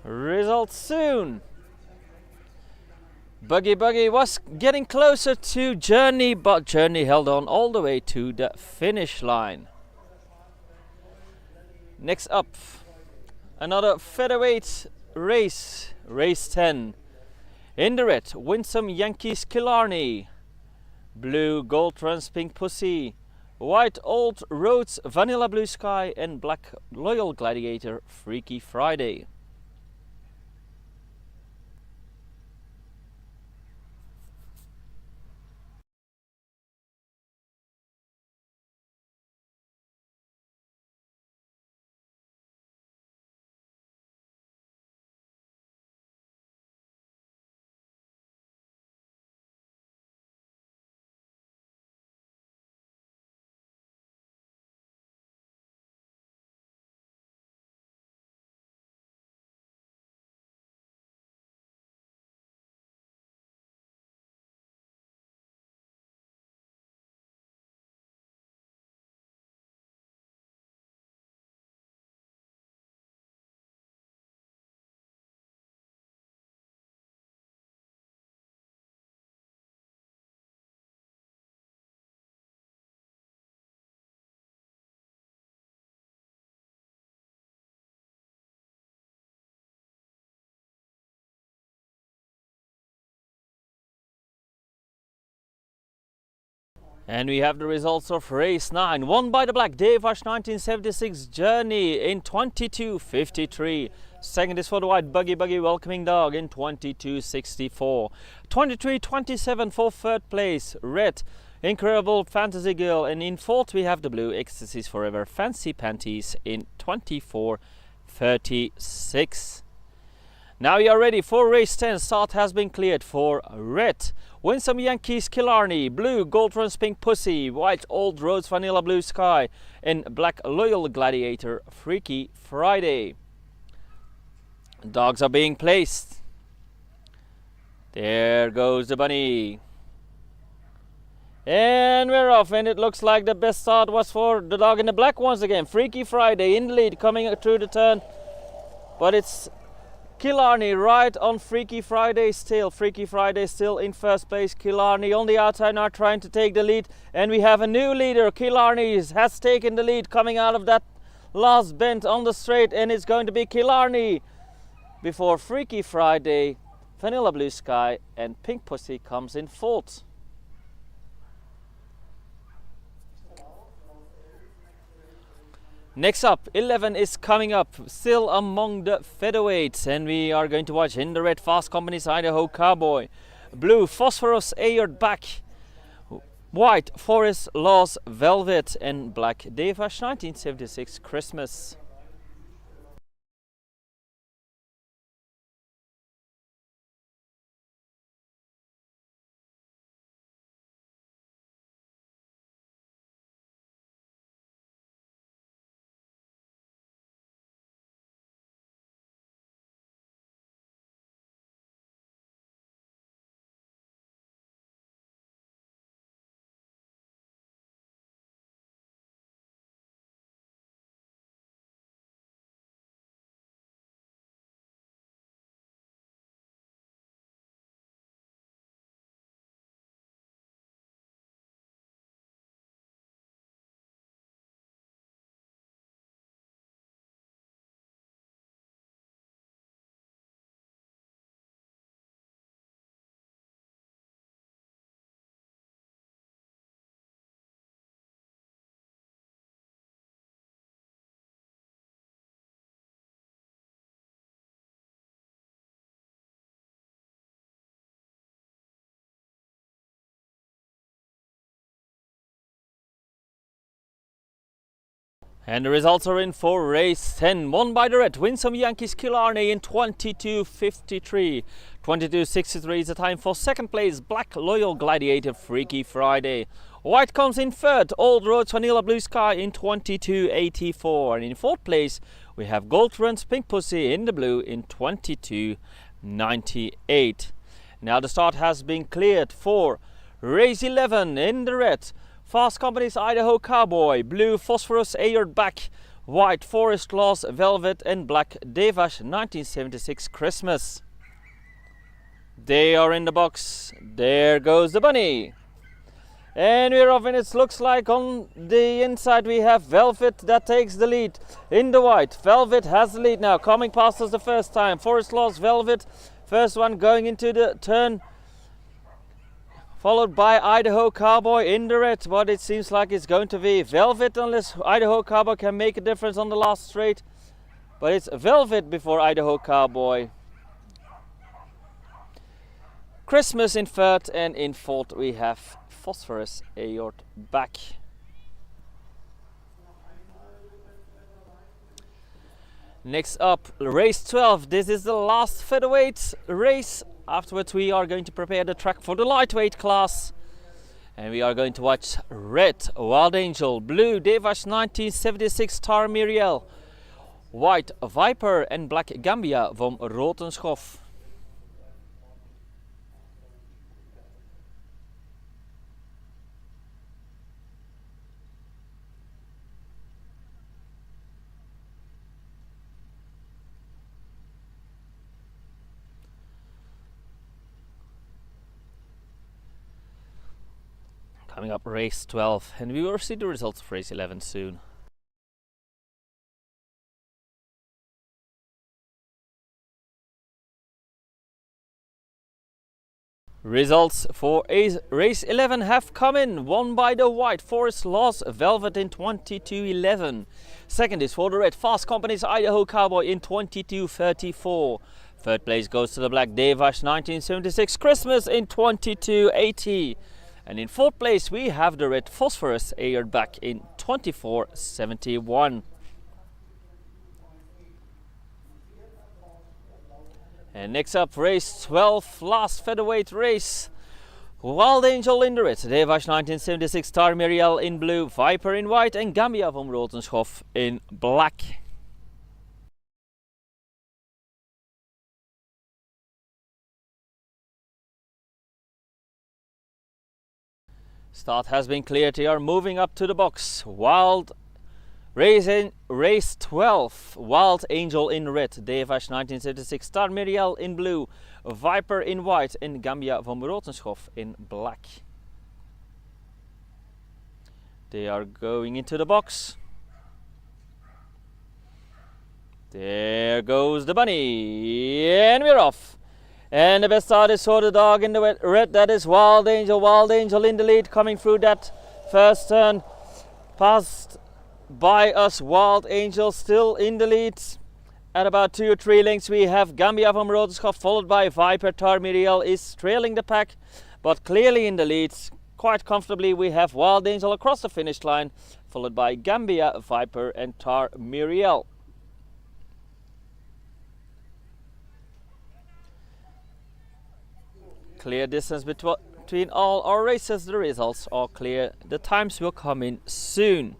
S1: Results soon. Buggy Buggy was getting closer to Journey, but Journey held on all the way to the finish line. Next up, another featherweight race, race 10. In the red, Winsome Yankees Killarney, blue Gold Trans Pink Pussy, white Old Roads Vanilla Blue Sky, and black Loyal Gladiator Freaky Friday. And we have the results of race 9, won by the black Revanche 1976 Journey in 22:53. Second is for the white Buggy Welcoming Dog in 22:64. 23:27 for third place, red Incredible Fantasy Girl, and in fourth we have the blue Ecstasies Forever Fancy Panties in 24:36. Now we are ready for race 10. Start has been cleared for red Winsome Yankees Killarney, blue Gold Runs Pink Pussy, white Old Roads Vanilla Blue Sky, and black Loyal Gladiator Freaky Friday. Dogs are being placed. There goes the bunny. And we're off, and it looks like the best start was for the dog in the black once again. Freaky Friday in the lead, coming through the turn, but it's Killarney right on Freaky Friday still. Freaky Friday still in first place. Killarney on the outside now trying to take the lead, and we have a new leader. Killarney has taken the lead coming out of that last bend on the straight, and it's going to be Killarney before Freaky Friday, Vanilla Blue Sky, and Pink Pussy comes in fourth. Next up, 11 is coming up, still among the featherweights, and we are going to watch in the red Fast Company's Idaho Cowboy, blue Phosphorus Ayard Back, white Forest Laws Velvet, and black Revanche 1976 Christmas. And the results are in for race 10, won by the red Winsome Yankees Killarney in 22:53. 22:63 is the time for second place, black Loyal Gladiator Freaky Friday. White comes in third, Old Roads Vanilla Blue Sky in 22:84. And in fourth place we have Gold Runs Pink Pussy in the blue in 22:98. Now the start has been cleared for race 11 in the red Fast Company's Idaho Cowboy, blue Phosphorus Ayard Back, white Forest Laws Velvet, and black Revanche 1976 Christmas. They are in the box. There goes the bunny. And we're off, and it looks like on the inside we have Velvet that takes the lead in the white. Velvet has the lead now, coming past us the first time. Forest Laws Velvet, first one going into the turn, followed by Idaho Cowboy in the red, but it seems like it's going to be Velvet unless Idaho Cowboy can make a difference on the last straight. But it's Velvet before Idaho Cowboy. Christmas in third, and in fourth we have Phosphorus Ayard Back. Next up, race 12. This is the last featherweight race. Afterwards we are going to prepare the track for the lightweight class, and we are going to watch red Wild Angel, blue Revanche 1976 Tar Miriel, white Viper, and black Gambia from Rotenschoff. Coming up race 12, and we will see the results of race 11 soon. Results for race 11 have come in. Won by the white Forest Lost Velvet in 22:11. Second is for the red Fast Company's Idaho Cowboy in 22:34. Third place goes to the black Revanche 1976 Christmas in 22:80. And in fourth place we have the red Phosphorus aired back in 24:71. And next up, race 12, last featherweight race. Wild Angel in the red, Revanche 1976 Star Miriel in blue, Viper in white and Gambia van Rotenschoff in black. Start has been cleared. They are moving up to the box. Race 12, Wild Angel in red, Revanche 1976 Star Miriel in blue, Viper in white and Gambia van Rotenschoff in black. They are going into the box. There goes the bunny, and we're off. And the best start is for the dog in the red, that is Wild Angel. Wild Angel in the lead, coming through that first turn. Passed by us, Wild Angel still in the lead. At about 2 or 3 lengths we have Gambia van Rotenschoff, followed by Viper. Tar Miriel is trailing the pack, but clearly in the lead. Quite comfortably we have Wild Angel across the finish line, followed by Gambia, Viper and Tar Miriel. Clear distance between all our races. The results are clear. The times will come in soon.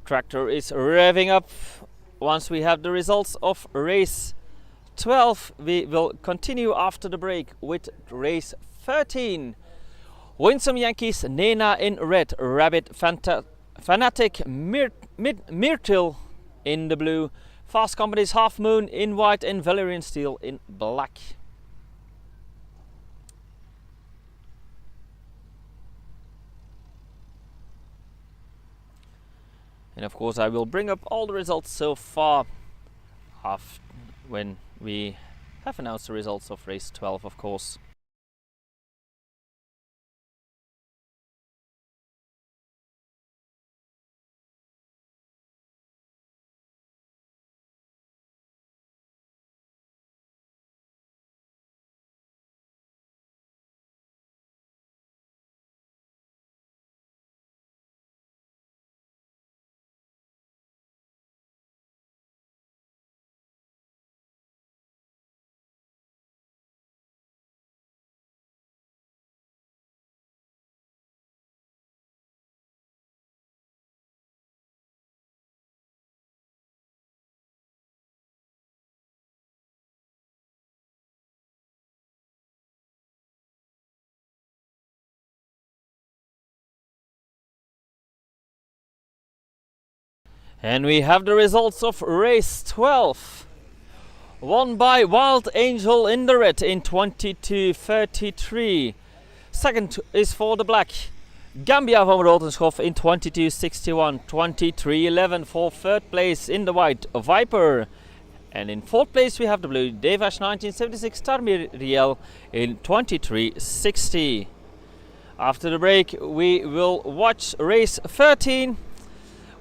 S1: Tractor is revving up. Once we have the results of race 12, we will continue after the break with race 13. Winsome Yankees, Nena in red, Rabbit Fanatic Myrtle in the blue, Fast Company's Half Moon in white and Valerian Steel in black. And of course I will bring up all the results so far when we have announced the results of race 12, of course. And we have the results of race 12. Won by Wild Angel in the red in 22:33. Second is for the black Gambia van Rotenschoff in 22:61. 23:11 for third place in the white Viper. And in fourth place we have the blue Revanche 1976 Star Miriel in 23:60. After the break we will watch race 13.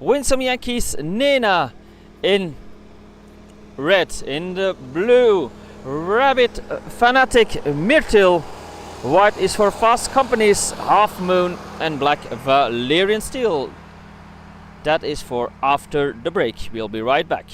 S1: Winsome Yankees, Nena in red. In the blue, Rabbit Fanatic Myrtle. White is for Fast Company's Half Moon and black Valerian Steel. That is for after the break. We'll be right back.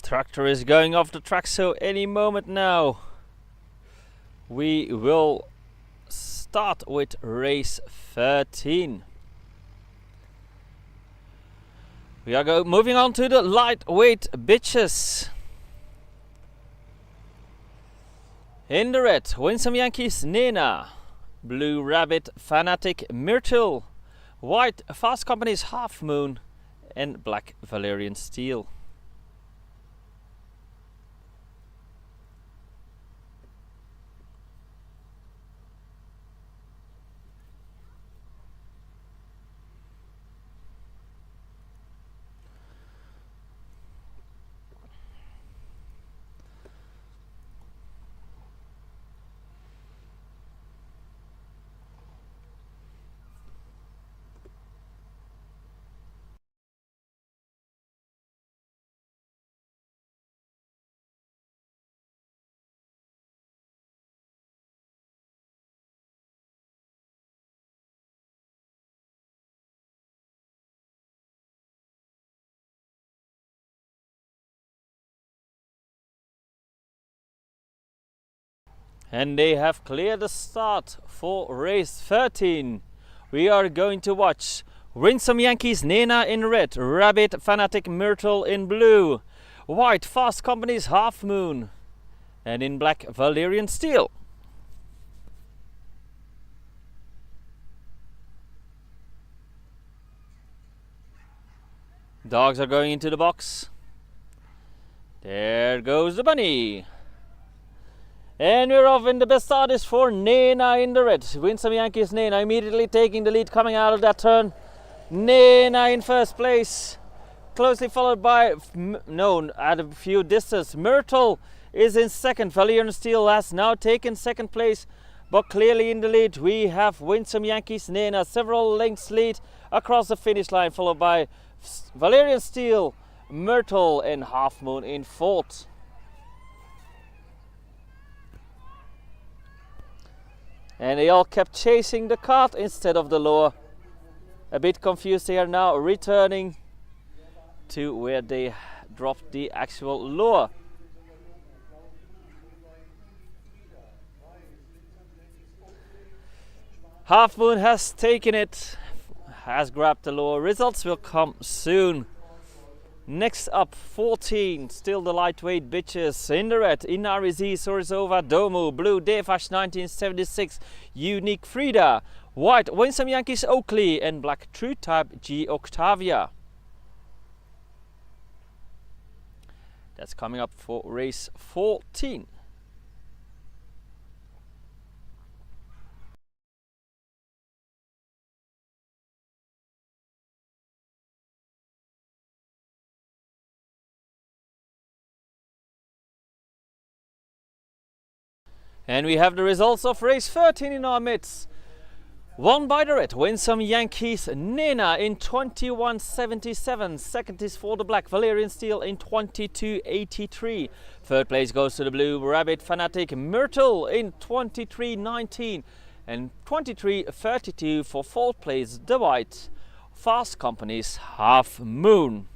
S1: Tractor is going off the track, so any moment now we will start with race 13. We are moving on to the lightweight bitches. In the red, Winsome Yankees Nena, blue Rabbit Fanatic Myrtle, white Fast Company's Half Moon, and black Valerian Steel. And they have cleared the start for race 13. We are going to watch Winsome Yankees Nena in red, Rabbit Fanatic Myrtle in blue, white Fast Company's Half Moon, and in black Valerian Steel. Dogs are going into the box. There goes the bunny. And we're off, and the best start is for Nena in the red. Winsome Yankees Nena immediately taking the lead coming out of that turn. Nena in first place, closely followed by, at a few distance, Myrtle is in second. Valerian Steel has now taken second place, but clearly in the lead we have Winsome Yankees Nena, several lengths lead across the finish line, followed by Valerian Steel, Myrtle and Half Moon in fourth. And they all kept chasing the cart instead of the lure. A bit confused, they are now returning to where they dropped the actual lure. Half Moon has taken it, has grabbed the lure. Results will come soon. Next up, 14, still the lightweight bitches. In the red, Inarizi Sorizova Domu, blue Revanche 1976, Unique Frida, white Winsome Yankees Oakley, and black True Type G Octavia. That's coming up for race 14. And we have the results of race 13 in our midst. Won by the red, Winsome Yankees Nena in 21.77. Second is for the black, Valerian Steel in 22.83. Third place goes to the blue, Rabbit Fanatic Myrtle in 23.19. And 23.32 for fourth place, the white Fast Company's Half Moon.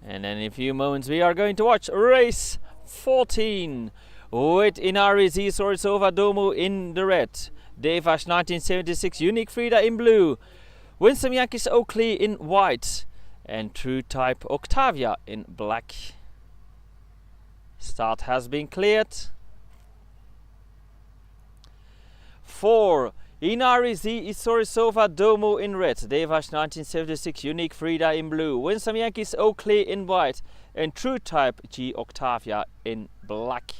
S1: And then in a few moments we are going to watch race 14 with Inarizi Sorizova Domu in the red, Revanche 1976 Unique Frida in blue, Winsome Yankees Oakley in white, and True Type Octavia in black. Start has been cleared. 4. Inarizi Sorizova Domu in red, Revanche 1976 Unique Frida in blue, Winsome Yankees Oakley in white, and True Type G Octavia in black.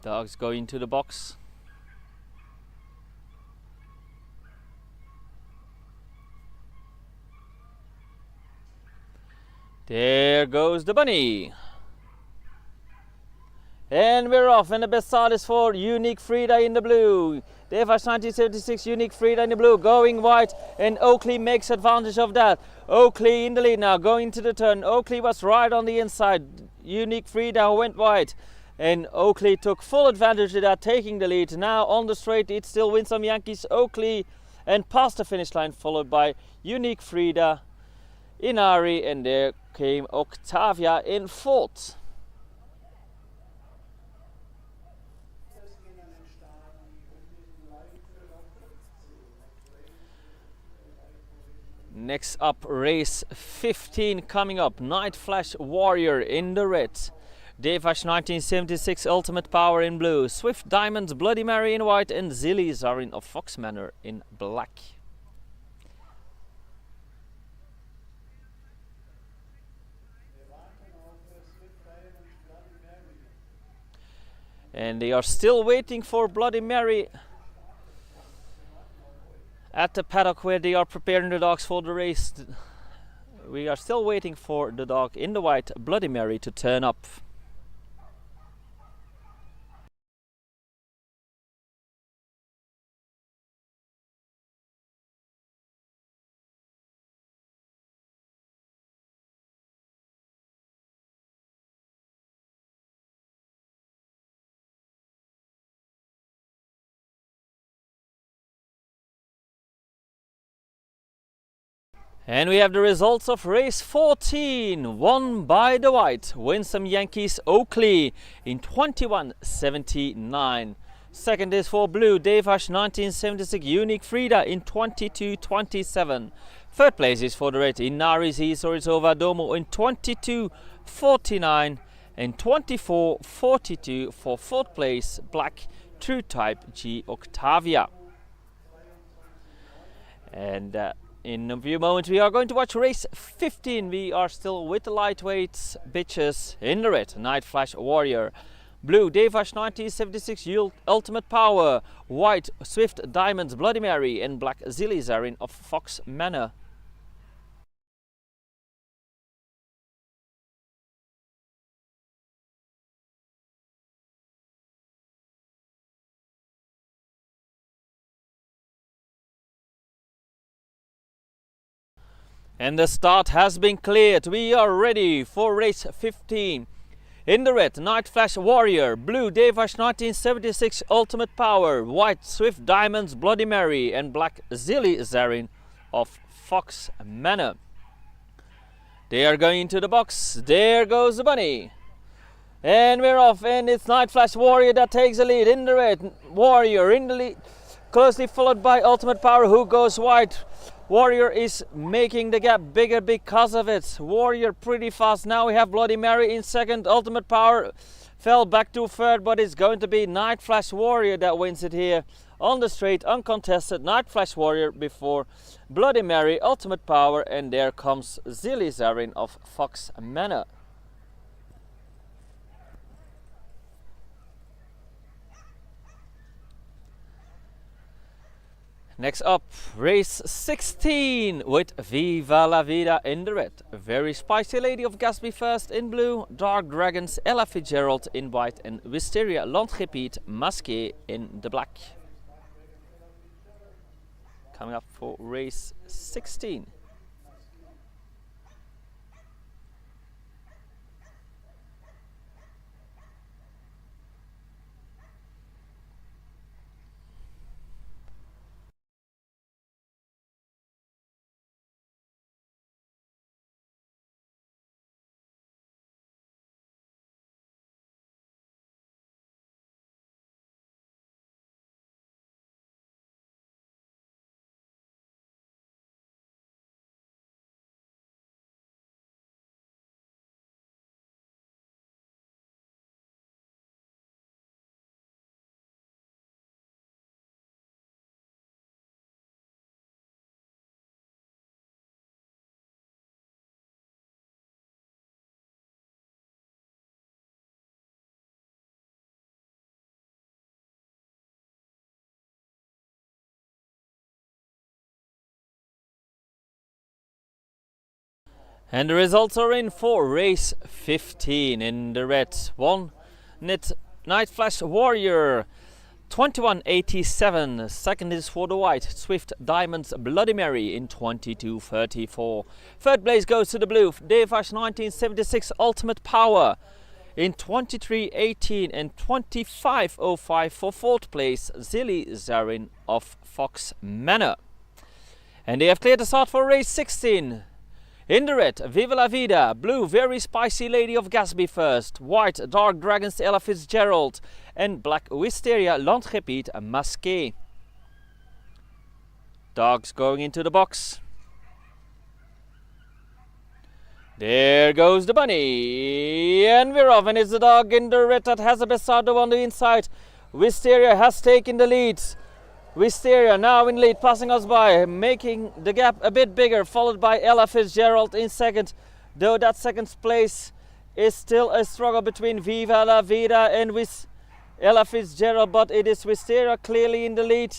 S1: Dogs go into the box. There goes the bunny. And we're off, and the best start is for Unique Frida in the blue. The Revanche 1976 Unique Frida in the blue, going wide, and Oakley makes advantage of that. Oakley in the lead now, going to the turn. Oakley was right on the inside. Unique Frida went wide, and Oakley took full advantage of that, taking the lead. Now on the straight, it still wins some Yankees. Oakley, and past the finish line, followed by Unique Frida, Inari, and there came Octavia in fourth. Next up, race 15 coming up. Night Flash Warrior in the red. Revanche 1976 Ultimate Power in blue. Swift Diamonds Bloody Mary in white, and Zilly Zarin of Fox Manor in black. And they are still waiting for Bloody Mary at the paddock where they are preparing the dogs for the race. We are still waiting for the dog in the white, Bloody Mary, to turn up. And we have the results of race 14, won by the white, Winsome Yankees Oakley in 21:79. Second is for blue, Revanche 1976 Unique Frida in 22:27. Third place is for the red, Inari Zorizova Domo in 22:49, and 24:42 for fourth place, black True Type G Octavia. And in a few moments we are going to watch race 15. We are still with the lightweights bitches in the red, Night Flash Warrior. Blue, Revanche 1976 Ultimate Power. White, Swift Diamonds Bloody Mary. And black, Zilly Zarin of Fox Manor. And the start has been cleared. We are ready for race 15. In the red, Night Flash Warrior. Blue, Revanche 1976 Ultimate Power. White, Swift Diamonds Bloody Mary. And black, Zilly Zarin of Fox Manor. They are going into the box. There goes the bunny. And we're off, and it's Night Flash Warrior that takes the lead. In the red, Warrior in the lead, closely followed by Ultimate Power, who goes wide. Warrior is making the gap bigger because of it. Warrior pretty fast. Now we have Bloody Mary in second. Ultimate Power fell back to third, but it's going to be Night Flash Warrior that wins it here on the straight, uncontested. Night Flash Warrior before Bloody Mary, Ultimate Power, and there comes Zilly Zarin of Fox Manor. Next up, race 16 with Viva La Vida in the red. Very Spicy Lady of Gatsby first in blue. Dark Dragons Ella Fitzgerald in white. And Wisteria Landgebied Masqué in the black. Coming up for race 16. And the results are in for race 15. In the red, 1 Night Flash Warrior 2187. Second is for the white Swift Diamonds Bloody Mary in 2234. Third place goes to the blue Revanche 1976 Ultimate Power in 2318 and 2505 for fourth place Zilly Zarin of Fox Manor. And they have cleared the start for race 16. In the red, Viva la Vida, blue, Very Spicy Lady of Gatsby first, white, Dark Dragons Ella Fitzgerald, and black, Wisteria Landgebied Masqué. Dogs going into the box. There goes the bunny, and we're off, and it's the dog in the red that has a Besardo on the inside. Wisteria has taken the lead. Wisteria now in lead, passing us by, making the gap a bit bigger, followed by Ella Fitzgerald in second. Though that second place is still a struggle between Viva la Vida and Ella Fitzgerald, but it is Wisteria clearly in the lead.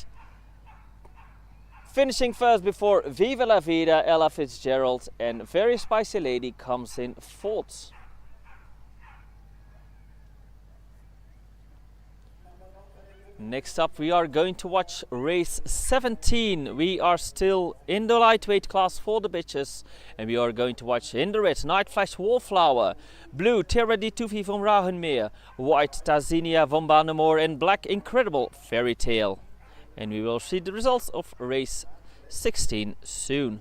S1: Finishing first before Viva la Vida, Ella Fitzgerald, and Very Spicy Lady comes in fourth. Next up we are going to watch race 17. We are still in the lightweight class for the bitches, and we are going to watch in the red Night Flash Wallflower, blue Terra di Tufi from Ragenmeer, white Tazinia von Banemore, and black Incredible Fairy Tale. And we will see the results of race 16 soon.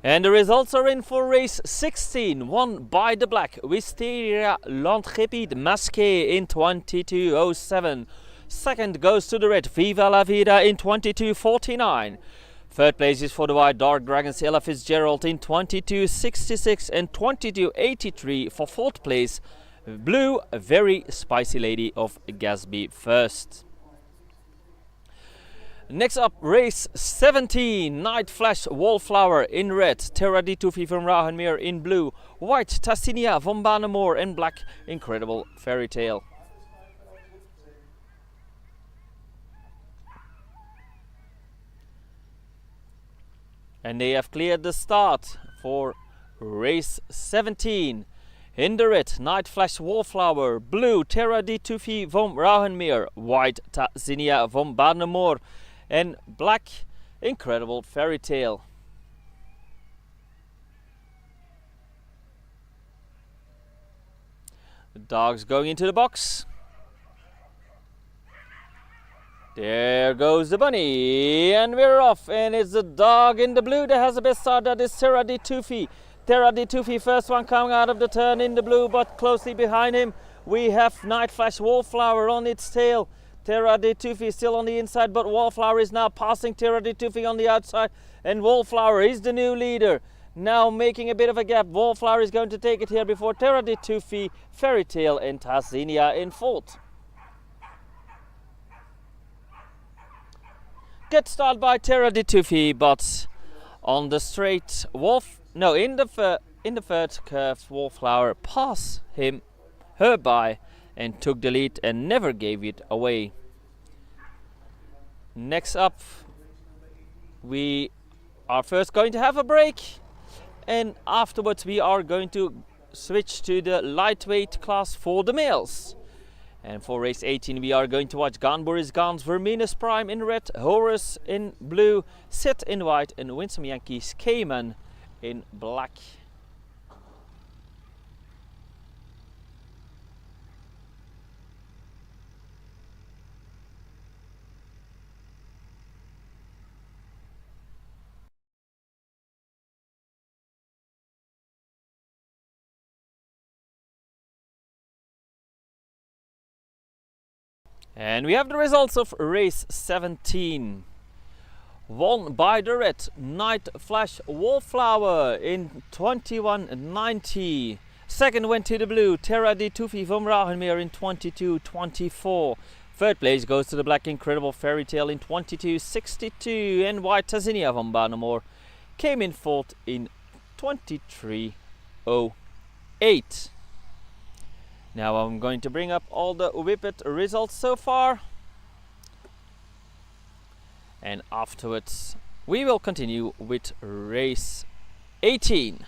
S1: And the results are in for race 16, won by the black Wisteria Landgebied Masqué in 2207. Second goes to the red Viva la Vida in 2249. Third place is for the white Dark Dragons Ella Fitzgerald in 2266 and 2283 for fourth place blue Very Spicy Lady of Gatsby first. Next up, race 17, Night Flash Wallflower in red, Terra di Tufi from Ragenmeer in blue, white Tassinia von Banemore, and black Incredible Fairy Tale. And they have cleared the start for race 17. In the red, Night Flash Wallflower, blue Terra di Tufi von Ragenmeer, white Tassinia von Banemore, and black Incredible Fairy Tale. The dogs going into the box. There goes the bunny, and we're off, and it's the dog in the blue that has the best start. That is Terra di Tufi. Terra di Tufi, first one coming out of the turn in the blue, but closely behind him we have Night Flash Wallflower on its tail. Terra di Tufi is still on the inside, but Wallflower is now passing Terra di Tufi on the outside, and Wallflower is the new leader. Now making a bit of a gap, Wallflower is going to take it here before Terra di Tufi, Fairy Tale, and Tazinia in fourth. Good start by Terra di Tufi, but on the straight, in the third curve, Wallflower passed her by and took the lead and never gave it away. Next up, we are first going to have a break, and afterwards we are going to switch to the lightweight class for the males. And for race 18 we are going to watch Ganboris Gans Verminus Prime in red, Horus in blue, Sid in white, and Winsome Yankees Cayman in black. And we have the results of race 17. Won by the red Night Flash Wallflower in 21.90. Second went to the blue Terra di Tufi from Rahenmeer in 22.24. Third place goes to the black Incredible Fairy Tale in 22.62. And white Tazinia van Barnemore came in fourth in 23.08. Now I'm going to bring up all the Whippet results so far, and afterwards we will continue with race 18.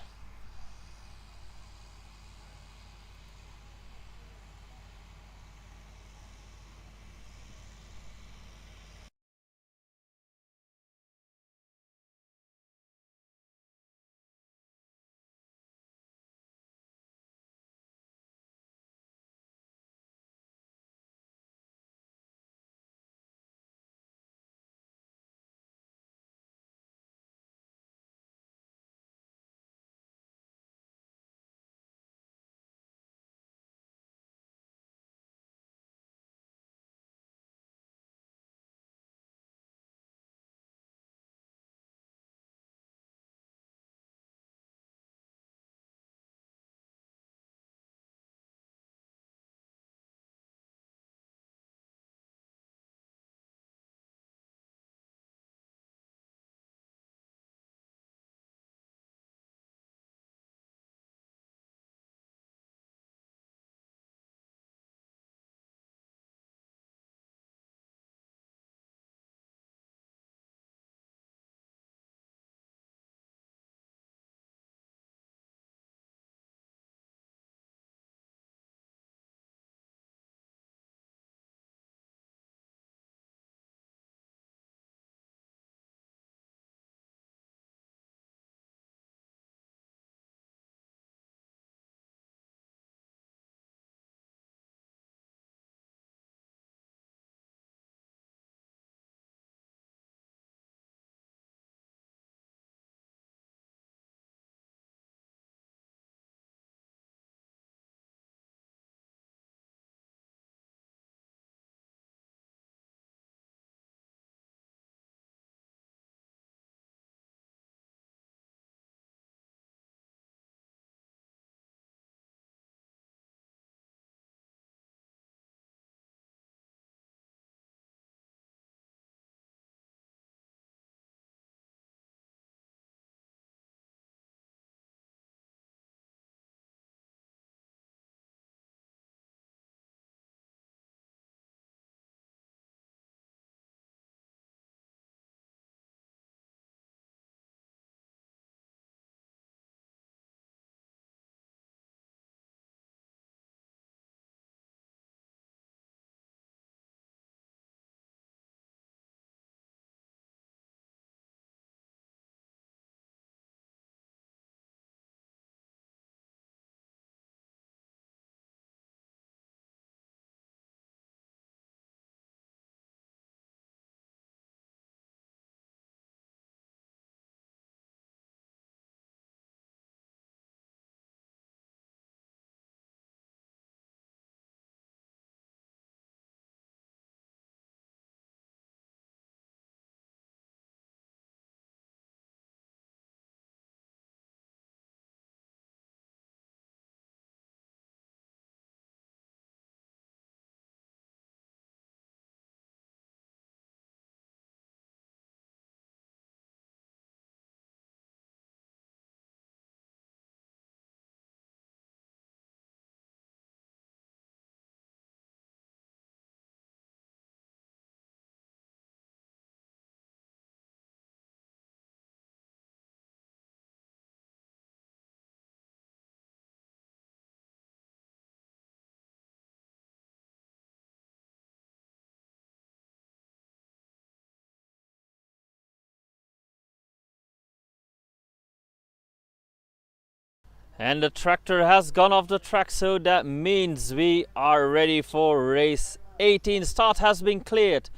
S1: And the tractor has gone off the track, so that means we are ready for race 18. Start has been cleared.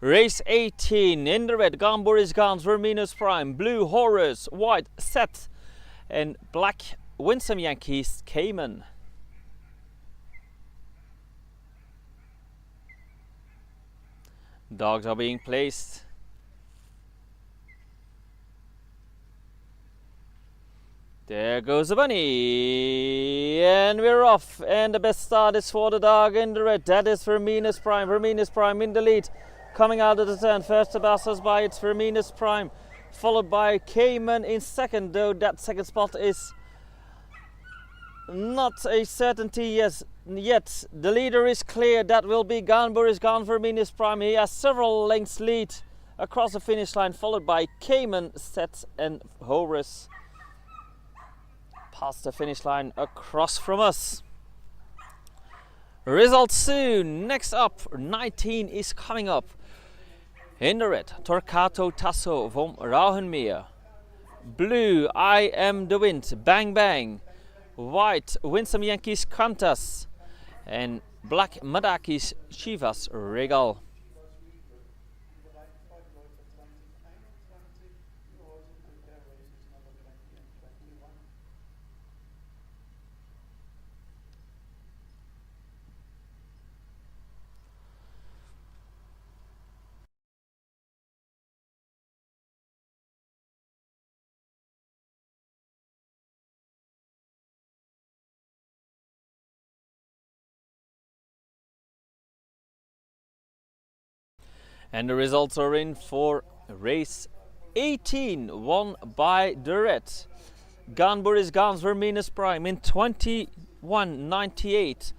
S1: Race 18, in the red, Gaan, Boris, Gans, Verminus Prime, blue, Horus, white, Set, and black, Winsome Yankees, Cayman. Dogs are being placed. There goes the bunny, and we're off, and the best start is for the dog in the red. That is Vermenis Prime. Vermenis Prime in the lead, coming out of the turn. First to pass us by, it's Vermenis Prime, followed by Cayman in second, though that second spot is not a certainty yet. The leader is clear, that will be gaan, voor, eerst, gaan, Vermenis Prime. He has several lengths lead across the finish line, followed by Cayman, Set and Horus. Past the finish line across from us. Results soon. Next up, 19 is coming up. In the red, Torquato Tasso from Rauhenmeer. Blue, I Am the Wind, Bang Bang. White, Winsome Yankees Qantas. And black, Madakis Chivas Regal. And the results are in for race 18, won by the red. Gaan, voor, eerst, gaan, Vermenis Prime in 21.98.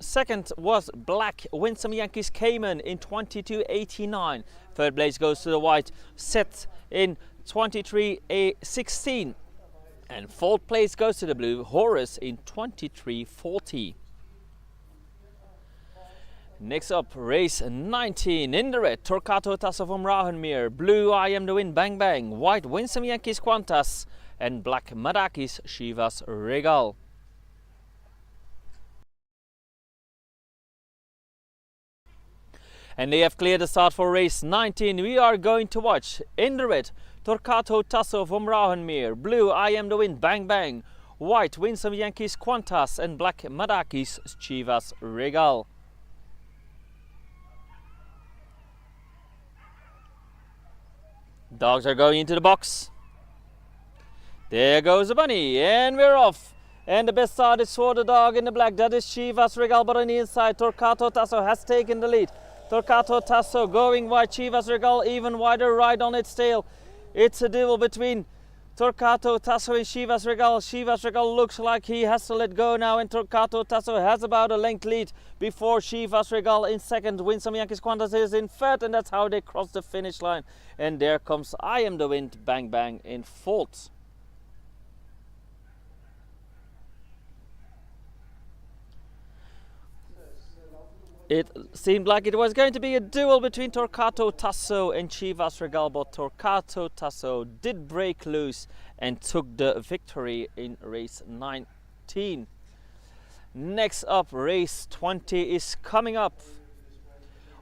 S1: Second was black, Winsome Yankees Cayman in 22.89. Third place goes to the white, Set in 23.16. And fourth place goes to the blue, Horus in 23.40. Next up, race 19 in the red, Torquato Tasso from Rauhenmeer. Blue, I Am the Wind, Bang Bang. White, Winsome Yankees Qantas. And black, Madakis Chivas Regal. And they have cleared the start for race 19. We are going to watch in the red, Torquato Tasso from Rauhenmeer. Blue, I Am the Wind, Bang Bang. White, Winsome Yankees Qantas. And black, Madakis Chivas Regal. Dogs are going into the box. There goes the bunny, and we're off. And the best start is for the dog in the black. That is Chivas Regal, but on the inside, Torquato Tasso has taken the lead. Torquato Tasso going wide, Chivas Regal even wider right on its tail. It's a duel between Torquato Tasso and Chivas Regal. Chivas Regal looks like he has to let go now, and Torquato Tasso has about a length lead before Chivas Regal in second. Winsome Yankees Qantas is in third, and that's how they cross the finish line. And there comes I Am the Wind, Bang Bang in fourth. It seemed like it was going to be a duel between Torquato Tasso and Chivas Regal, but Torquato Tasso did break loose and took the victory in race 19. Next up, race 20 is coming up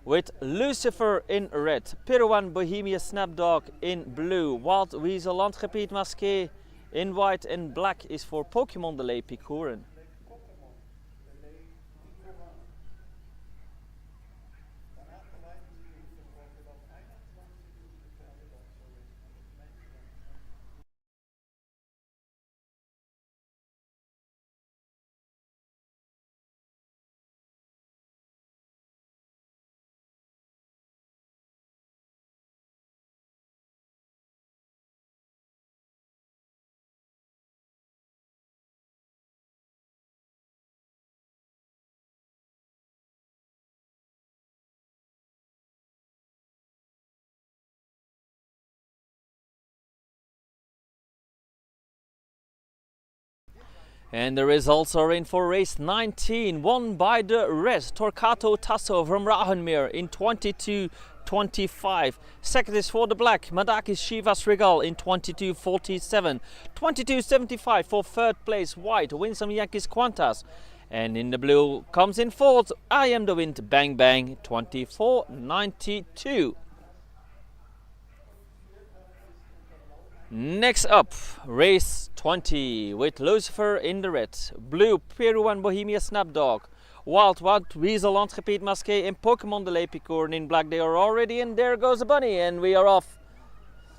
S1: with Lucifer in red, Peruan Bohemia Snapdog in blue, Wild Weasel Landgebied Masqué in white, and black is for Pokémon Delay Picoren. And the results are in for race 19, won by the red, Torquato Tasso from Rauhenmeer in 22.25. Second is for the black, Madakis Chivas Regal in 22.47. 22.75 for third place, white, Winsome Yankees Qantas. And in the blue comes in fourth, I Am the Wind, Bang Bang, 24.92. Next up, race 20 with Lucifer in the red, blue Peruan Bohemia Snapdog, Wild Weasel, Landgebied Masqué and Pokemon de Lepicorn in black. They are already in. There goes the bunny and we are off.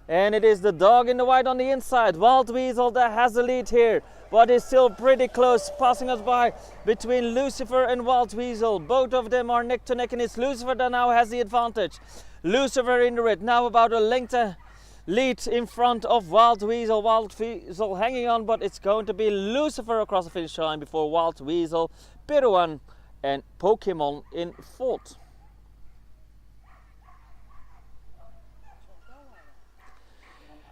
S1: And it is the dog in the white on the inside. Wild Weasel that has the lead here, but is still pretty close, passing us by between Lucifer and Wild Weasel. Both of them are neck to neck, and it's Lucifer that now has the advantage. Lucifer in the red, now about a length lead in front of Wild Weasel. Wild Weasel hanging on, but it's going to be Lucifer across the finish line before Wild Weasel, Pirouan and Pokemon in fourth.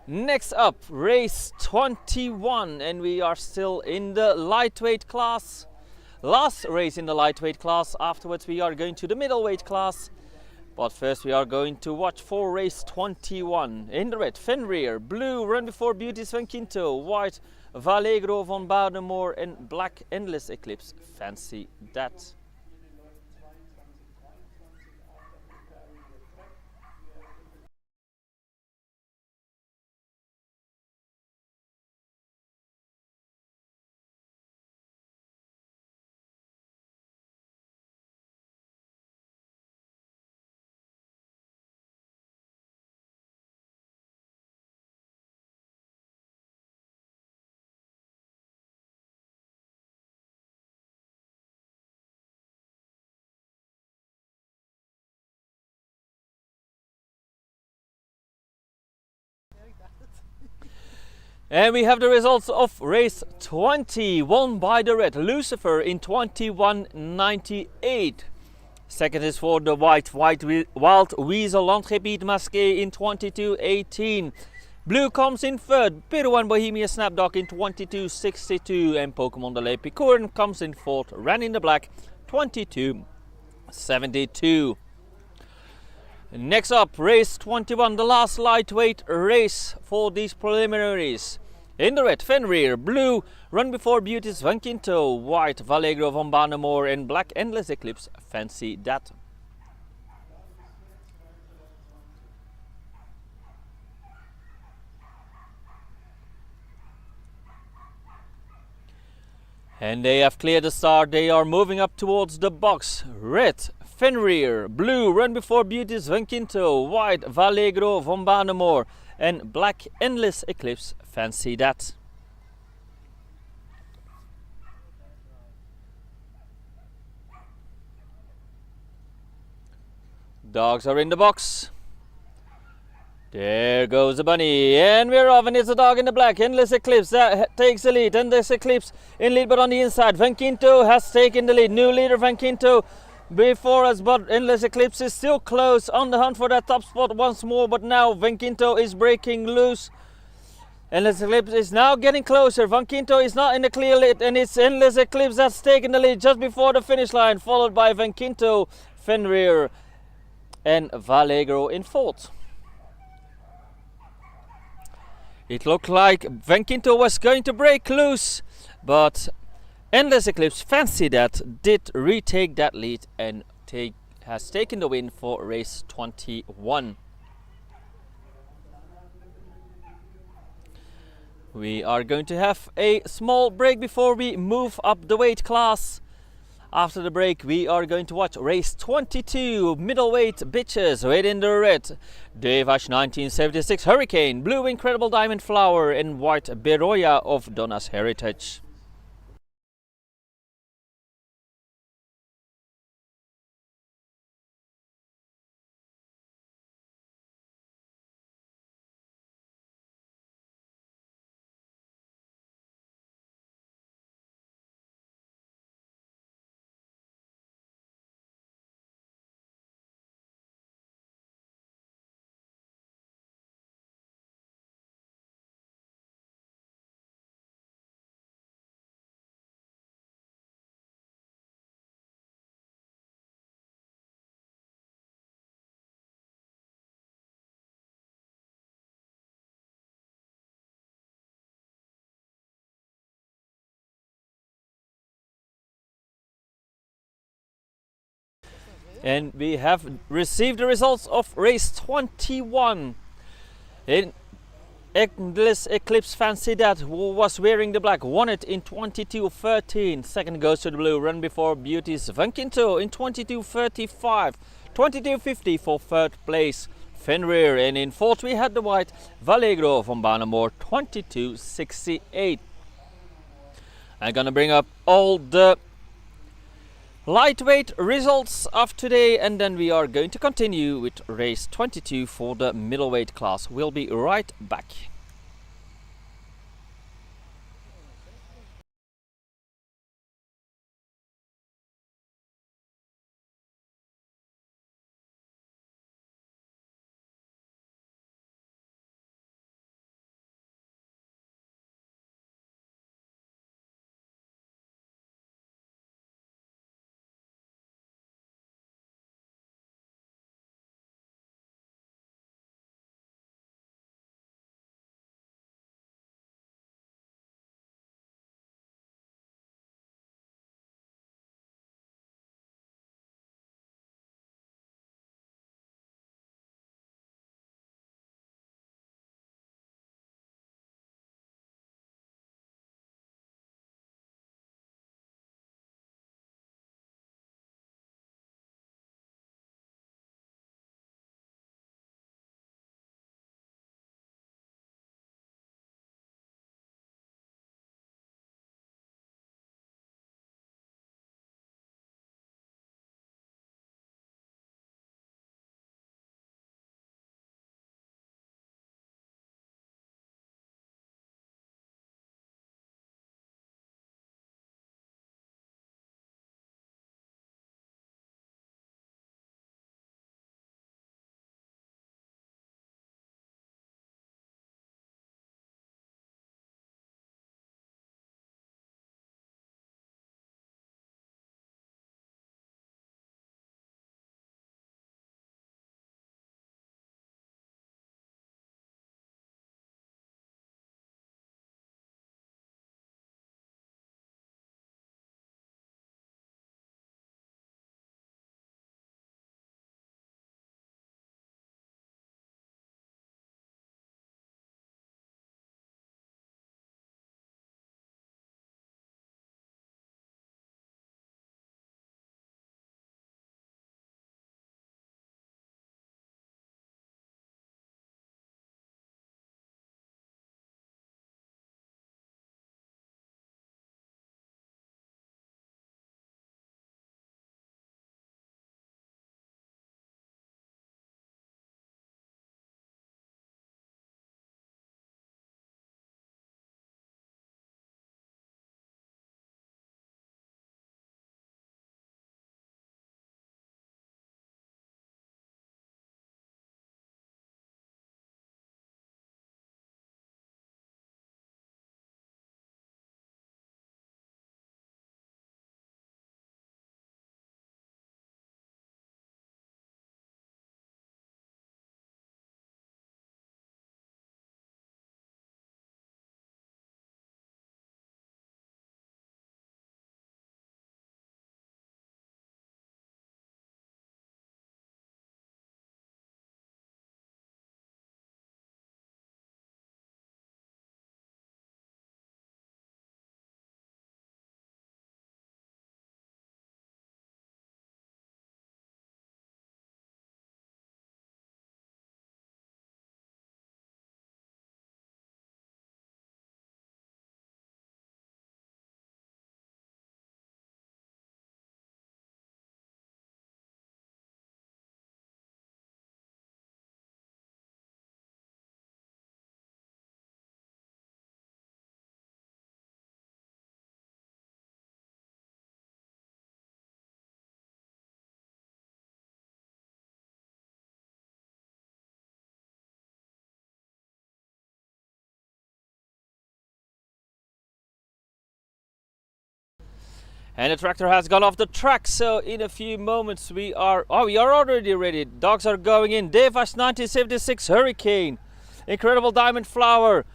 S1: Next up, race 21, and we are still in the lightweight class. Last race in the lightweight class. Afterwards we are going to the middleweight class. But first we are going to watch for race 21. In the red, Fenrir, blue, Run Before Beauty, Sven Quinto, white, Vallegro von Baudemore, and black, Endless Eclipse. Fancy that. And we have the results of race 20, won by the red, Lucifer in 21.98. Second is for the white, Wild Weasel, Landgebied Masqué in 22.18. Blue comes in third, Pirouan Bohemia Snapdog in 22.62. And Pokemon de Lepicorn comes in fourth, Ran in the Black, 22.72. Next up, race 21, the last lightweight race for these preliminaries. In the red, Fenrir, blue, Run Before Beauty, Sven Quinto, white, Vallegro von Baudemore, and black, Endless Eclipse. Fancy that. And they have cleared the start. They are moving up towards the box. Red, Fenrir, blue, Run Before Beauty, Sven Quinto, white, Vallegro von Baudemore, and black, Endless Eclipse. Fancy that. Dogs are in the box. There goes the bunny, and we're off, and it's the dog in the black, Endless Eclipse, that takes the lead. Endless Eclipse in lead, but on the inside, Van Quinto has taken the lead. New leader Van Quinto before us, but Endless Eclipse is still close, on the hunt for that top spot once more, but now Van Quinto is breaking loose. Endless Eclipse is now getting closer. Van Quinto is not in the clear lead, and it's Endless Eclipse that's taken the lead just before the finish line, followed by Van Quinto, Fenrir, and Vallegro in fourth. It looked like Van Quinto was going to break loose, but Endless Eclipse, fancy that, did retake that lead and has taken the win for race 21. We are going to have a small break before we move up the weight class. After the break we are going to watch race 22, middleweight bitches, red in the red, Revanche 1976 Hurricane, blue Incredible Diamond Flower, and white Beroya of Donna's Heritage. And we have received the results of race 21. And Endless Eclipse Fancy That, who was wearing the black, won it in 22.13. Second goes to the blue, Run Before Beauty's Vankinto in 22.35. 22.50 for third place, Fenrir. And in fourth we had the white, Vallegro from Banamore, 22.68. I'm gonna bring up all the lightweight results of today, and then we are going to continue with race 22 for the middleweight class. We'll be right back. And the tractor has gone off the track, so in a few moments we are already ready. Dogs are going in. Devash 1976 Hurricane, Incredible Diamond Flower,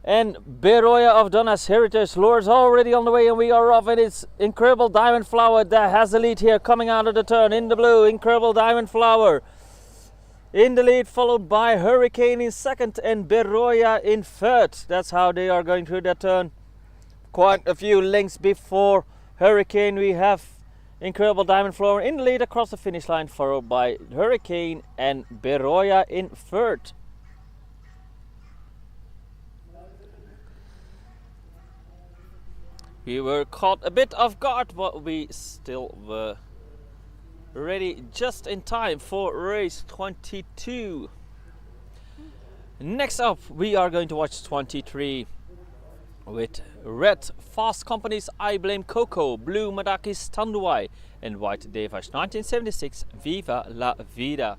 S1: and Beroya of Donna's Heritage Lures already on the way, and we are off. And it's Incredible Diamond Flower that has the lead here, coming out of the turn in the blue. Incredible Diamond Flower in the lead, followed by Hurricane in second and Beroya in third. That's how they are going through that turn. Quite a few lengths before Hurricane, we have Incredible Diamond Flower in the lead across the finish line, followed by Hurricane and Beroya in third. We were caught a bit off guard, but we still were ready just in time for race 22. Next up, we are going to watch 23 with red Fast Company's I Blame Coco, blue Madaki's Tanduai, and white Revanche 1976 Viva la Vida.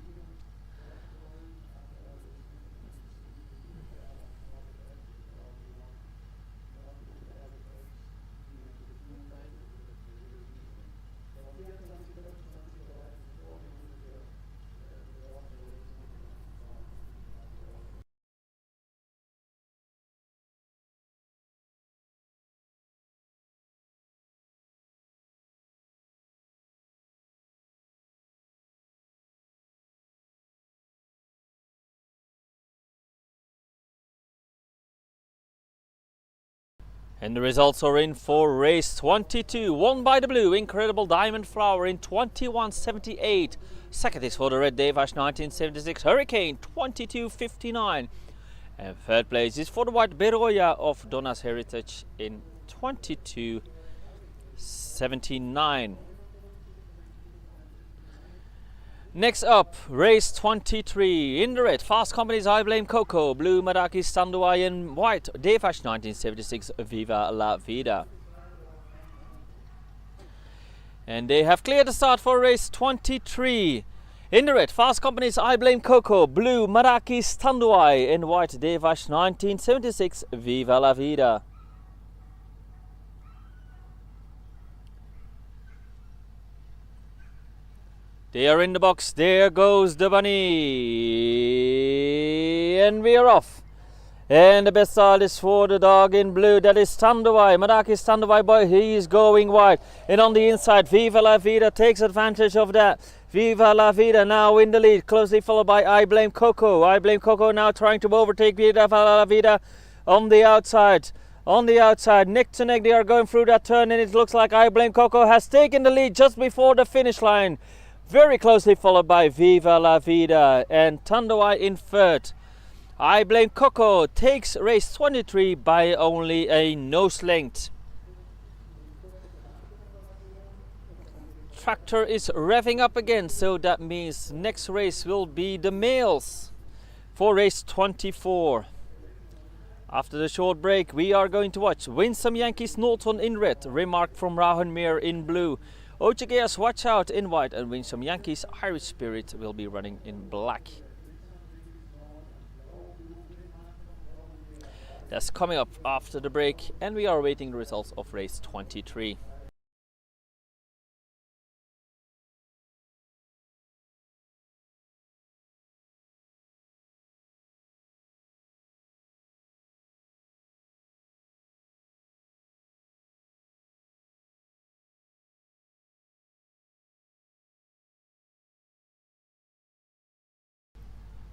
S1: And the results are in for race 22, won by the blue Incredible Diamond Flower in 21.78. Second is for the red Revanche 1976 Hurricane 22.59. And third place is for the white Beroya of Donna's Heritage in 22.79. Next up, race 23. In the red, Fast Company's I Blame Coco, blue Madaki's Tanduai, and white Revanche 1976 Viva la Vida. And they have cleared the start for race 23. In the red, Fast Company's I Blame Coco, blue Madaki's Tanduai, and white Revanche 1976 Viva la Vida. They are in the box, there goes the bunny, and we are off. And the best start is for the dog in blue, that is Tanduai, Madaki's Tanduai, but he is going wide. And on the inside, Viva la Vida takes advantage of that. Viva la Vida now in the lead, closely followed by I Blame Coco. I Blame Coco now trying to overtake Viva la Vida on the outside. On the outside, neck to neck, they are going through that turn, and it looks like I Blame Coco has taken the lead just before the finish line. Very closely followed by Viva la Vida and Tanduai in third. I Blame Coco takes race 23 by only a nose length. Tractor is revving up again, so that means next race will be the males for race 24. After the short break, we are going to watch Winsome Yankees Norton in red, Remark from Rauhenmeer in blue, Ochigea's Watch Out in white, and Winsome Yankees Irish Spirit will be running in black. That's coming up after the break, and we are awaiting the results of race 23.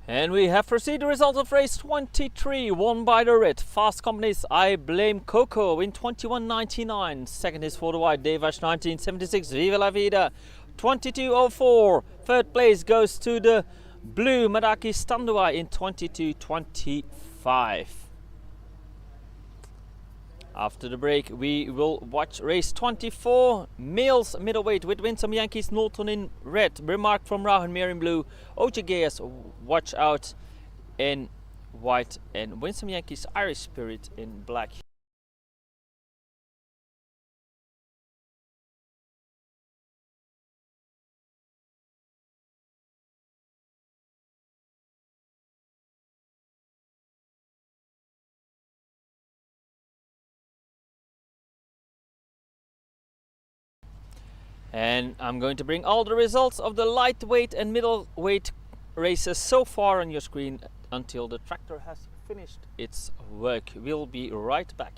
S1: And we have received the result of race 23, won by the red Fast Company's I Blame Coco in 21.99. Second is for the white Revanche 1976 Viva la Vida 22.04. Third place goes to the blue Madaki's Tanduai in 22.25. After the break, we will watch race 24, males middleweight, with Winsome Yankees Norton in red, Remark from Rauhenmeer in blue, Ochigea's Watch Out in white, and Winsome Yankees Irish Spirit in black. And I'm going to bring all the results of the lightweight and middleweight races so far on your screen until the tractor has finished its work. We'll be right back.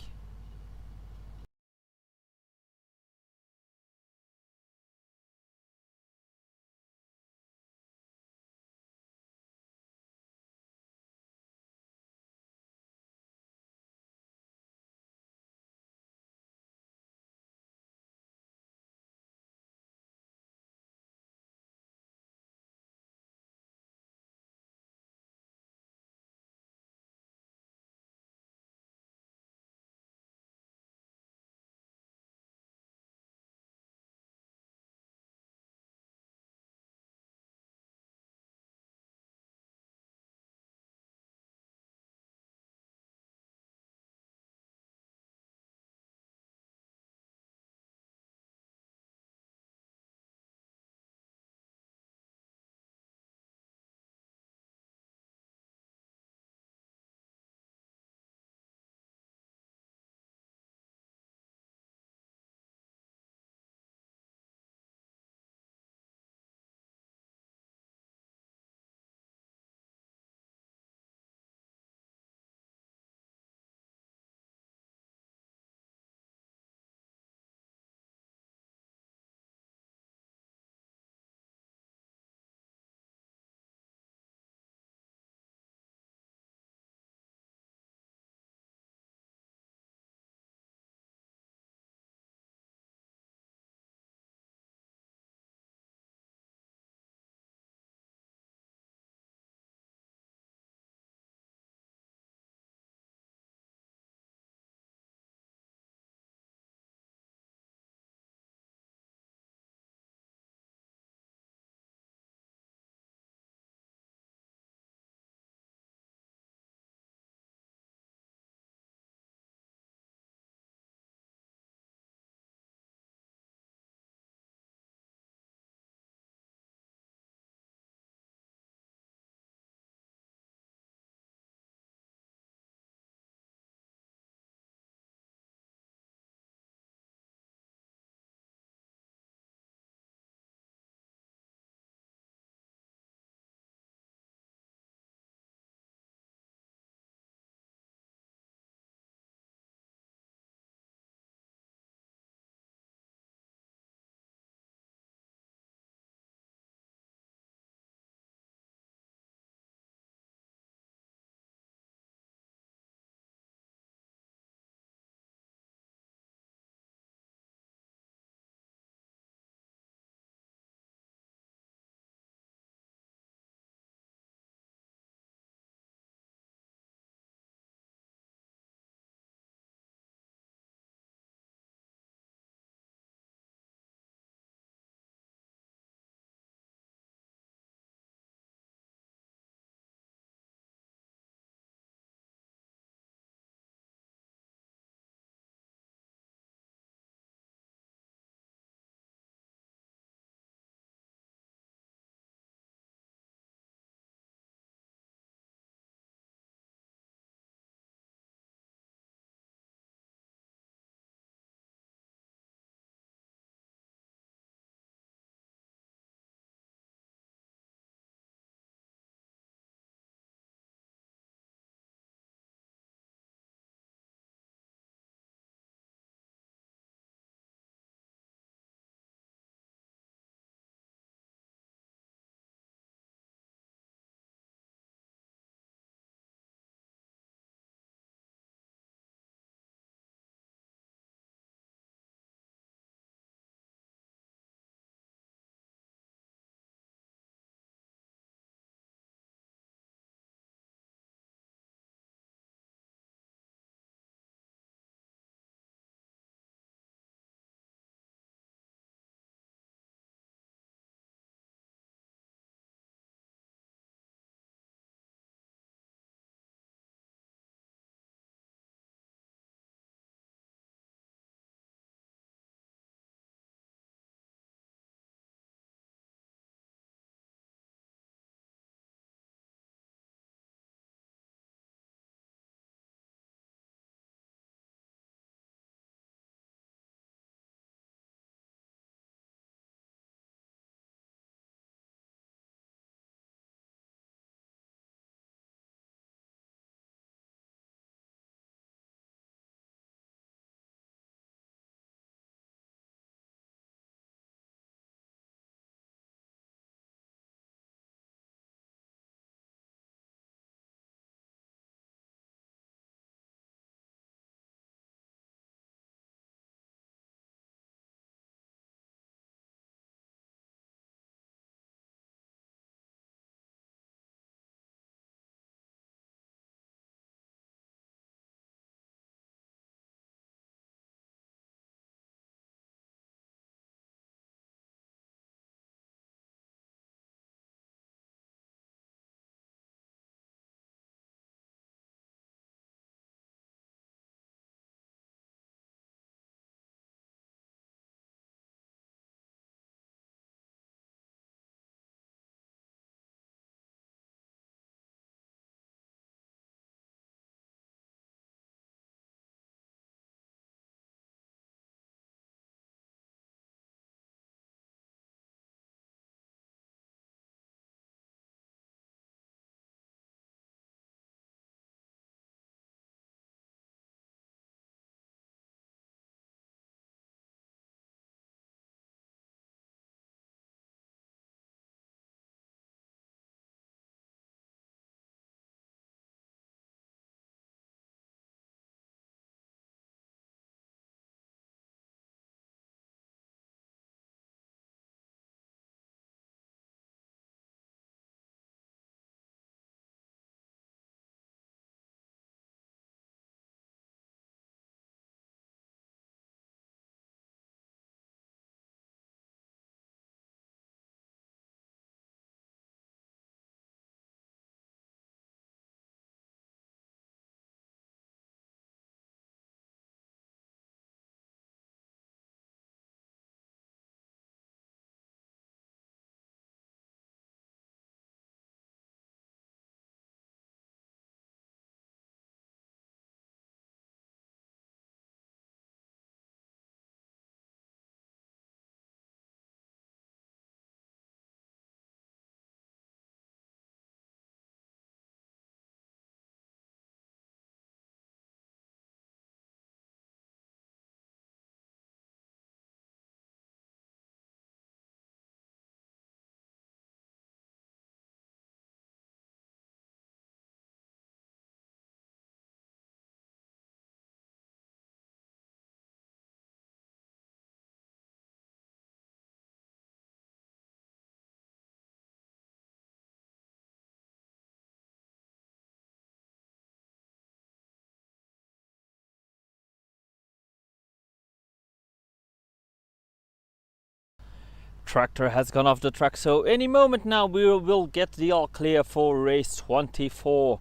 S1: Tractor has gone off the track, so any moment now we will get the all clear for race 24.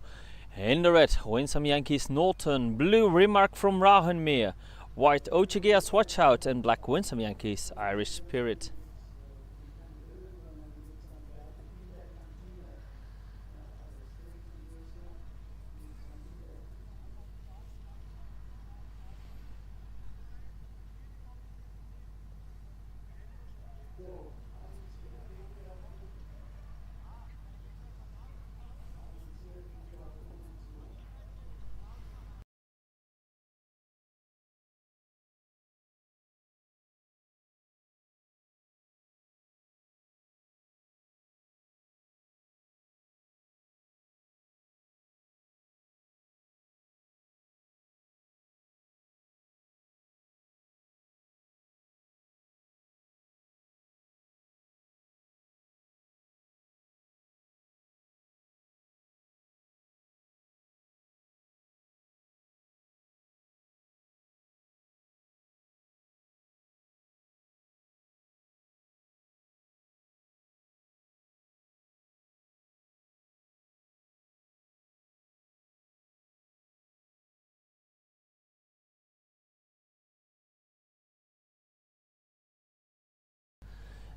S1: In the red, Winsome Yankees Norton, blue Remark from Rahenmeer, white Ochigeas Watch Out, and black Winsome Yankees Irish Spirit.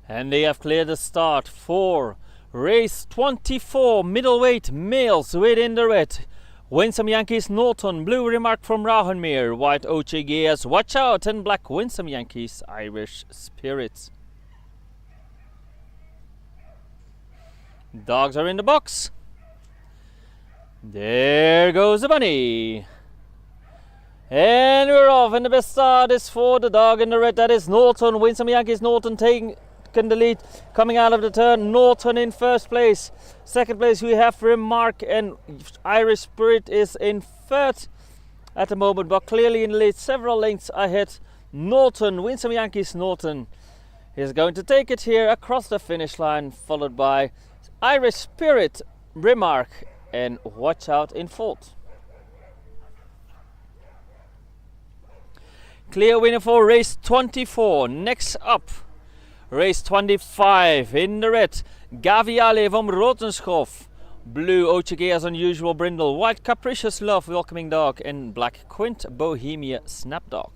S1: And they have cleared the start for race 24, middleweight males within the red. Winsome Yankees Norton, blue Remark from Rahenmeer, white Ochigeas Watch Out, and black Winsome Yankees Irish Spirit. Dogs are in the box. There goes the bunny. And we're off, and the best start is for the dog in the red, that is Norton. Winsome Yankees Norton taking the lead, coming out of the turn. Norton in first place. Second place we have Remark, and Irish Spirit is in third at the moment, but clearly in the lead, several lengths ahead. Norton, Winsome Yankees Norton, is going to take it here across the finish line, followed by Irish Spirit, Remark, and Watch Out in fourth. Clear winner for race 24. Next up, race 25 in the red, Gaviale from Rotenschoof, blue Ochigeas Unusual Brindle, white Capricious Love Welcoming Dog, and black Quint Bohemia Snapdog.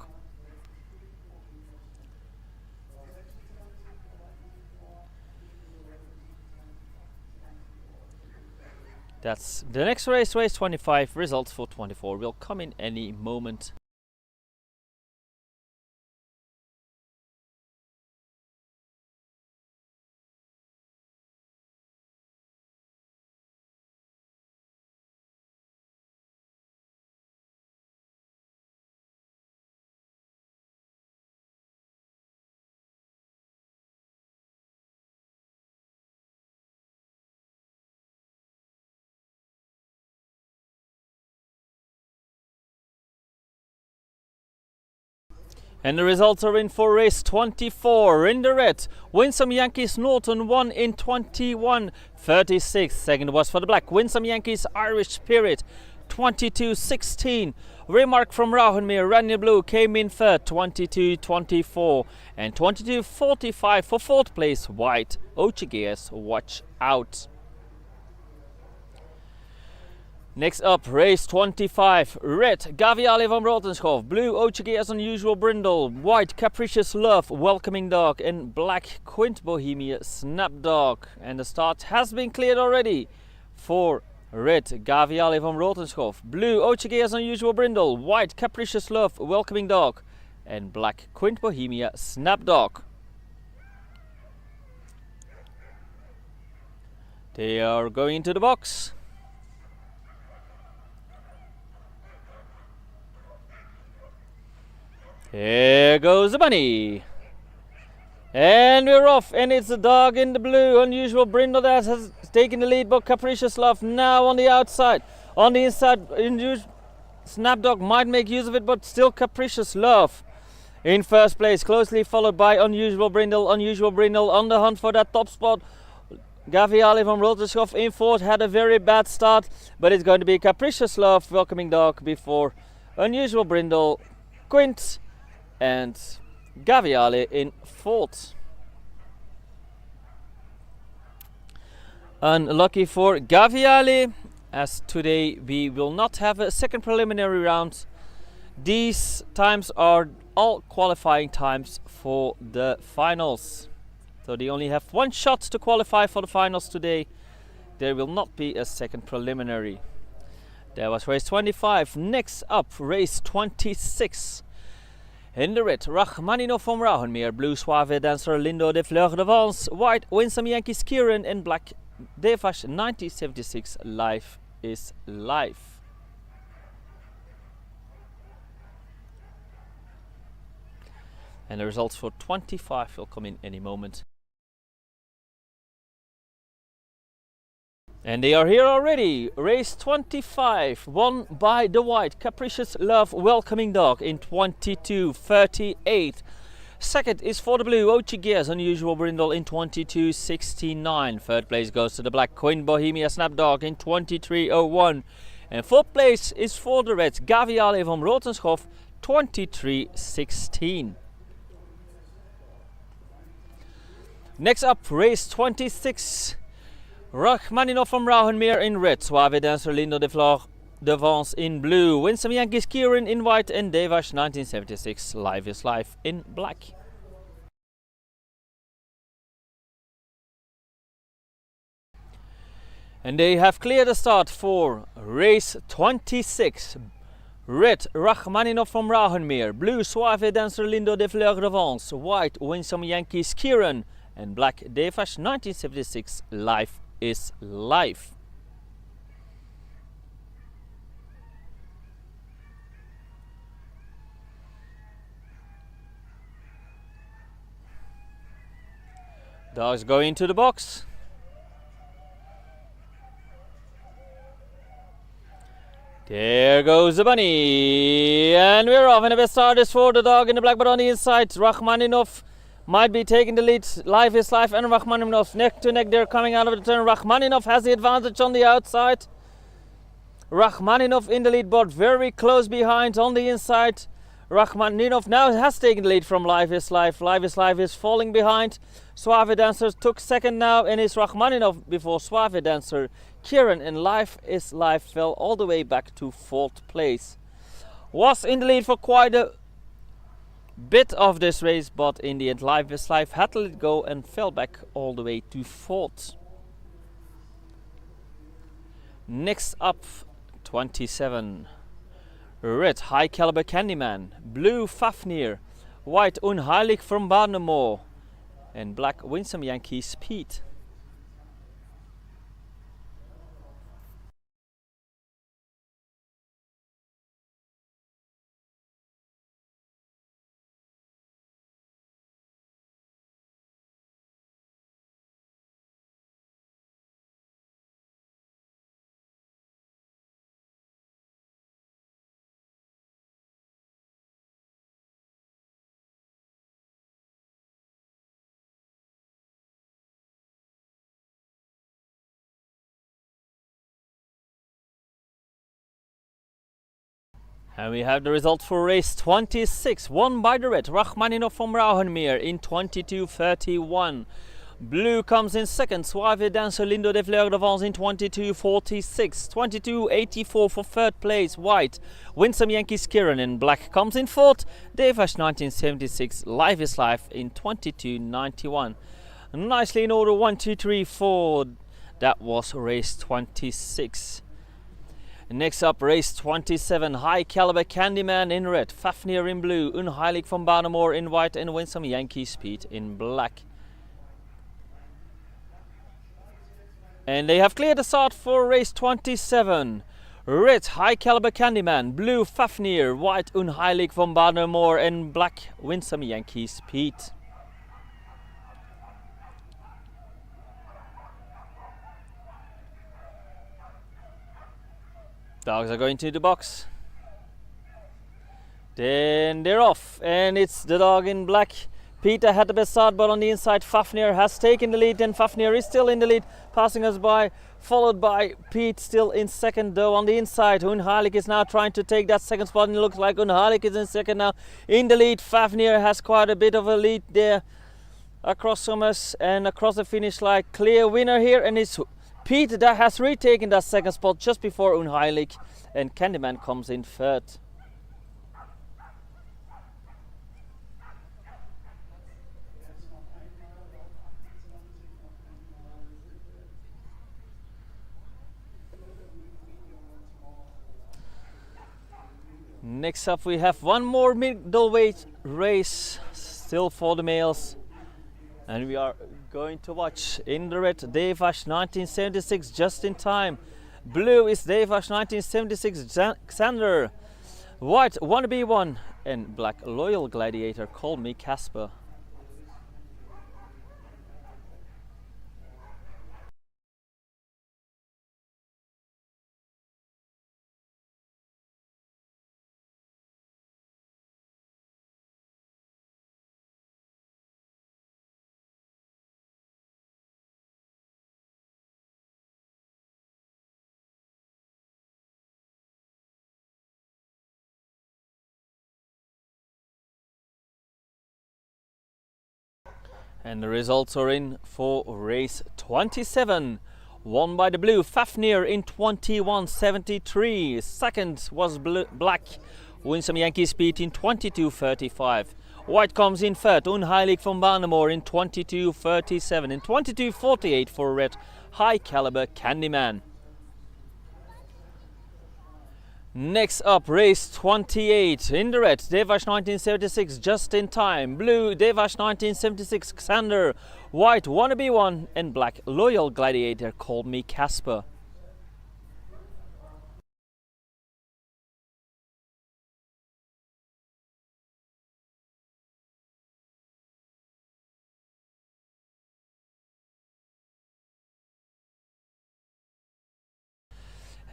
S1: That's the next race, race 25. Results for 24 will come in any moment. And the results are in for race 24. In the red, Winsome Yankees Norton won in 21:36. Second was for the black Winsome Yankees Irish Spirit, 22:16. Remark from Rahenmeer, Rania Blue, came in third, 22:24. And 22:45 for fourth place, white Ochigeas Watch Out. Next up, race 25, red Gaviale van Rotenschoof, blue Ochigeas Unusual Brindle, white Capricious Love Welcoming Dog, and black Quint Bohemia Snapdog. And the start has been cleared already for red Gaviale van Rotenschoof, blue Ochigeas Unusual Brindle, white Capricious Love Welcoming Dog, and black Quint Bohemia Snapdog. They are going into the box. Here goes the bunny. And we're off, and it's the dog in the blue Unusual Brindle that has taken the lead, but Capricious Love now on the outside. On the inside, Snapdog might make use of it, but still Capricious Love in first place, closely followed by Unusual Brindle. Unusual Brindle on the hunt for that top spot. Gaviale van Rotenschoof in fourth, had a very bad start, but it's going to be Capricious Love Welcoming Dog before Unusual Brindle, Quint, and Gaviale in fourth. Unlucky for Gaviali, as today we will not have a second preliminary round. These times are all qualifying times for the finals. So they only have one shot to qualify for the finals today. There will not be a second preliminary. That was race 25. Next up, race 26. In the red, Rachmaninoff from Rauhenmeer, blue Suave Dancer Lindo de Fleur de Vance, white Winsome Yankee Skiren, and black Revanche 1976 Life is Life. And the results for 25 will come in any moment. And they are here already. Race 25, won by the white Capricious Love Welcoming Dog in 22:38. Second is for the blue Ochigears Unusual Brindle in 22:69. Third place goes to the black Queen Bohemia Snapdog in 23:01. And fourth place is for the red Gaviale van Rotenschhoff 23:16. Next up, race 26. Rachmaninoff from Rauhenmeer in red, Suave Dancer Lindo de Fleur de Vance in blue, Winsome Yankee Skiren in white, and Revanche 1976 Life is Life in black. And they have cleared the start for race 26. Red, Rachmaninoff from Rauhenmeer, blue Suave Dancer Lindo de Fleur de Vance, white Winsome Yankee Skiren, and black Revanche 1976 Life is Life. Dogs go into the box. There goes the bunny, and we're off. And the best start is for the dog in the black, but on the inside, Rachmaninoff might be taking the lead. Life is Life and Rachmaninoff neck to neck. They're coming out of the turn. Rachmaninoff has the advantage on the outside. Rachmaninoff in the lead, but very close behind on the inside. Rachmaninoff now has taken the lead from Life is Life. Life is Life is falling behind. Suave Dancer took second now, and it's Rachmaninoff before Suave Dancer. Kieran and Life is Life fell all the way back to fourth place. Was in the lead for quite a bit of this race, but in the end Life is Life had to let go and fell back all the way to fourth. Next up, 27. Red High Caliber Candyman, blue Fafnir, white Unheilig from Barnemore, and black Winsome Yankee Speed. And we have the result for race 26, won by the red Rachmaninoff from Rauhenmeer in 22:31. Blue comes in second, Suave Dancer Lindo de Fleur de Vance in 22:46. 22:84 for third place, white Winsome Yankee Skiren, and black comes in fourth, Revanche 1976 Life is Life in 22:91. Nicely in order, 1, 2, 3, 4. That was race 26. Next up, race 27, High Caliber Candyman in red, Fafnir in blue, Unheilig from Barnemore in white, and Winsome Yankee Speed in black. And they have cleared the start for race 27. Red High Caliber Candyman, blue Fafnir, white Unheilig from Barnemore, and black Winsome Yankee Speed. Dogs are going to the box. Then they're off, and it's the dog in black. Peter had the best start, but on the inside Fafnir has taken the lead, and Fafnir is still in the lead, passing us by, followed by Pete, still in second though on the inside. Unheilig is now trying to take that second spot, and it looks like Unheilig is in second now. In the lead, Fafnir has quite a bit of a lead there across from us and across the finish line. Clear winner here, and it's Pete that has retaken that second spot just before Unheilig, and Candyman comes in third. Next up we have one more middleweight race, still for the males, and we are going to watch in the red Revanche 1976 just in time. Blue is Revanche 1976 Xander, white wannabe one, and black loyal gladiator call me Casper. And the results are in for race 27. Won by the blue, Fafnir in 21.73. Second was black, Winsome Yankee Speed in 22.35. White comes in third, Unheilig from Barnemore in 22.37. And 22.48 for red, High Caliber Candyman. Next up, race 28 in the red, Revanche 1976 just in time. Blue, Revanche 1976 Xander, white wannabe one, and black loyal gladiator called me Casper.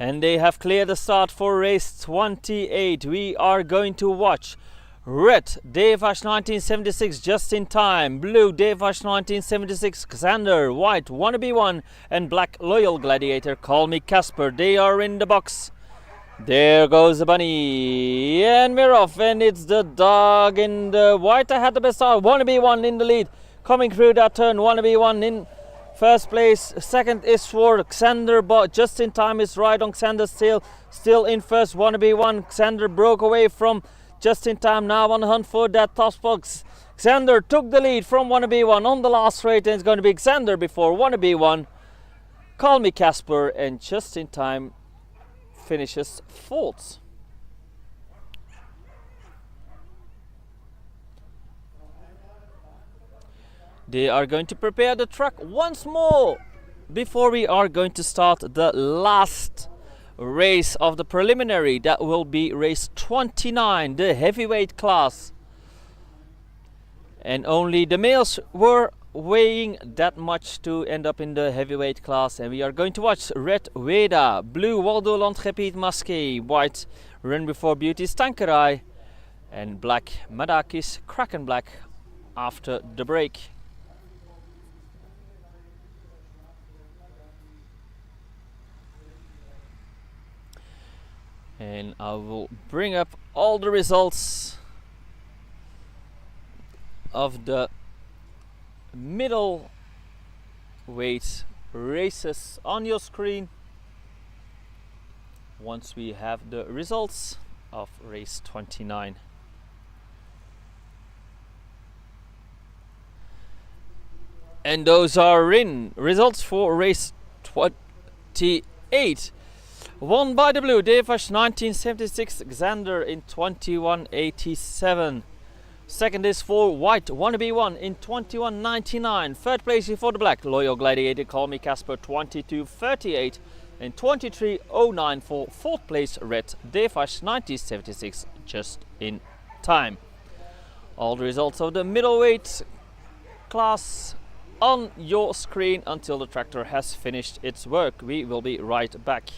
S1: And they have cleared the start for race 28. We are going to watch red Revanche 1976 just in time, blue Revanche 1976 Xander, white wannabe one, and black loyal gladiator call me Casper. They are in the box. There goes the bunny, and we're off, and it's the dog in the white. I had the best start, wannabe one in the lead, coming through that turn, wannabe one in first place. Second is for Xander, but just in time is right on Xander, still in first, wannabe one. Xander broke away from just in time, now on the hunt for that top box. Xander took the lead from wannabe one on the last straight, and it's going to be Xander before wannabe one. Call me Casper, and just in time finishes fourth. They are going to prepare the track once more before we are going to start the last race of the preliminary. That will be race 29, the heavyweight class. And only the males were weighing that much to end up in the heavyweight class. And we are going to watch red Weda, blue Waldo Landgebied Masqué, white Run Before Beauty Stankerai, and black Madakis Kraken Black after the break. And I will bring up all the results of the middle weight races on your screen once we have the results of race 29. And those are in results for race 28. Won by the blue, Revanche 1976 Xander in 21.87. Second is for white, wannabe one in 21.99. Third place is for the black, loyal gladiator call me Casper 22.38. And 23.09 for fourth place, red Revanche 1976 just in time. All the results of the middleweight class on your screen until the tractor has finished its work. We will be right back.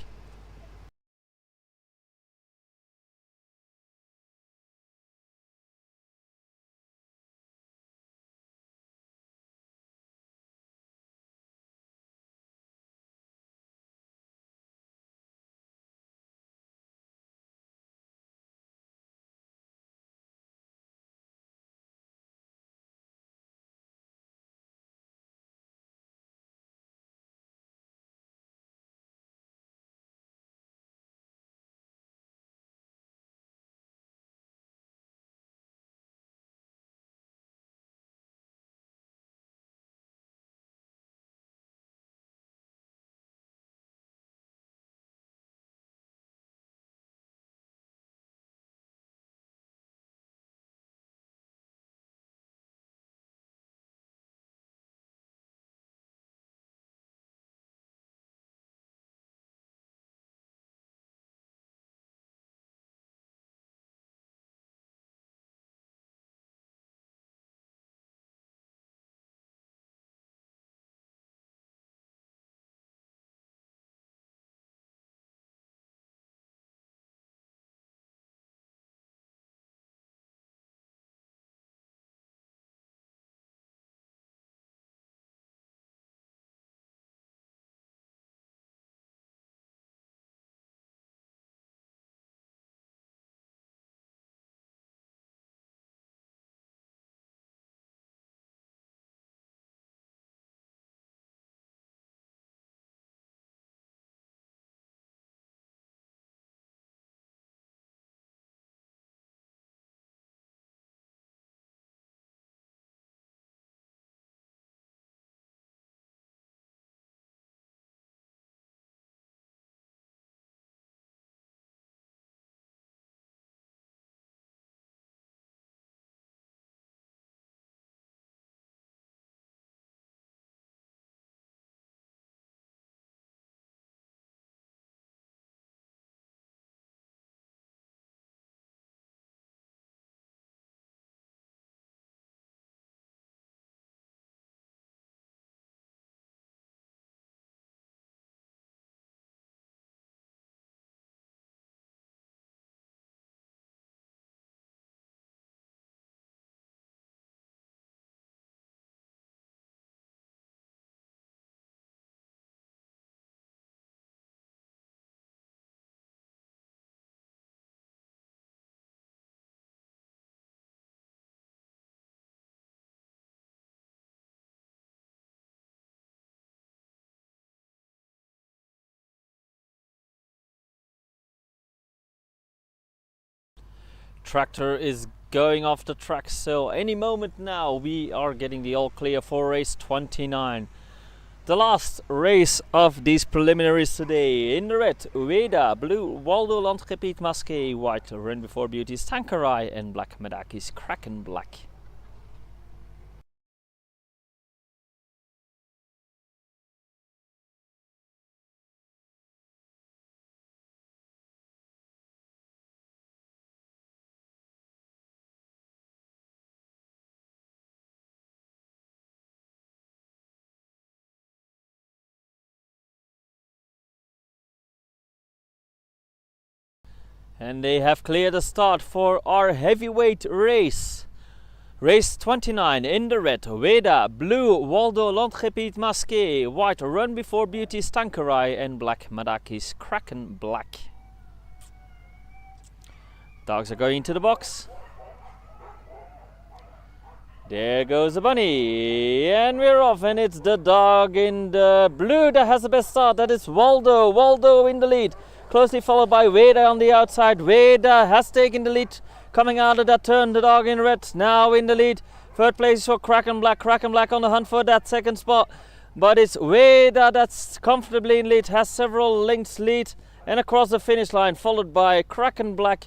S1: tractor is going off the track, so any moment now we are getting the all clear for race 29. The last race of these preliminaries today. In the red, Ueda, blue, Waldo Landgebied Masqué, white, Run Before Beauty's Tanqueray, and black, Medaki's Kraken Black. And they have cleared the start for our heavyweight race. Race 29 in the red, Ueda, blue, Waldo Landgebied Masqué, white, Run Before Beauty's Tanqueray, and black, Medaki's Kraken Black. Dogs are going into the box. There goes the bunny, and we're off, and it's the dog in the blue that has the best start. That is Waldo. Waldo in the lead, closely followed by Ueda on the outside. Ueda has taken the lead coming out of that turn. The dog in red now in the lead. Third place for Kraken Black. Kraken Black on the hunt for that second spot, but it's Ueda that's comfortably in lead, has several lengths lead, and across the finish line, followed by Kraken Black.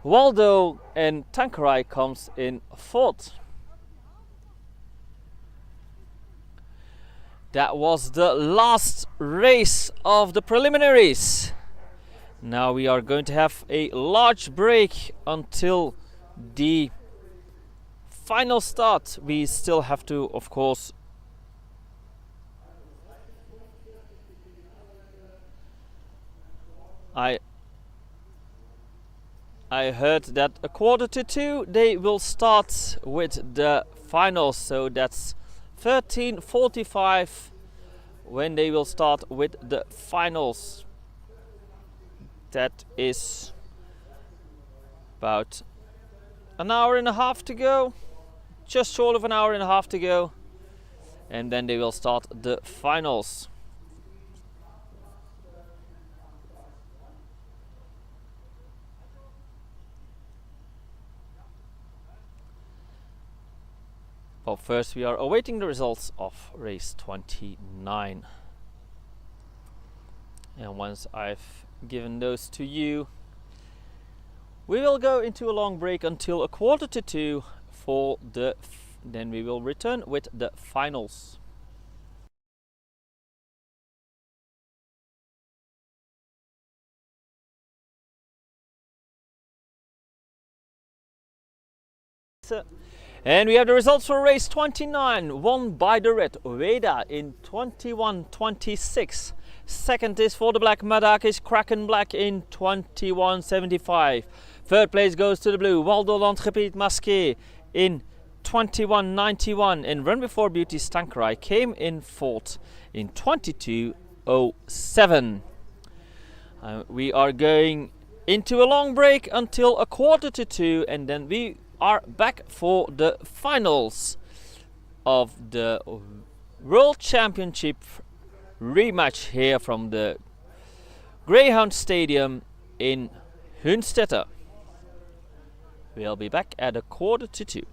S1: Waldo and Tanqueray comes in fourth. That was the last race of the preliminaries. Now we are going to have a large break until the final start. We still have to, of course, I heard that 1:45 they will start with the finals, so that's 13:45 when they will start with the finals. That is about an hour and a half to go, just short of an hour and a half to go, and then they will start the finals. But first we are awaiting the results of race 29. And once I've given those to you, we will go into a long break until 1:45 for the then we will return with the finals. And we have the results for race 29, won by the red Ueda in 21:26. Second is for the black Medaki's Kraken Black in 21:75. Third place goes to the blue Waldo Landgebied Masqué in 21:91, and Run Before Beauty's Tanqueray came in fourth in 22:07. We are going into a long break until 1:45, and then we are back for the finals of the World Championship rematch here from the Greyhound Stadium in Hünstetten. We'll be back at 1:45.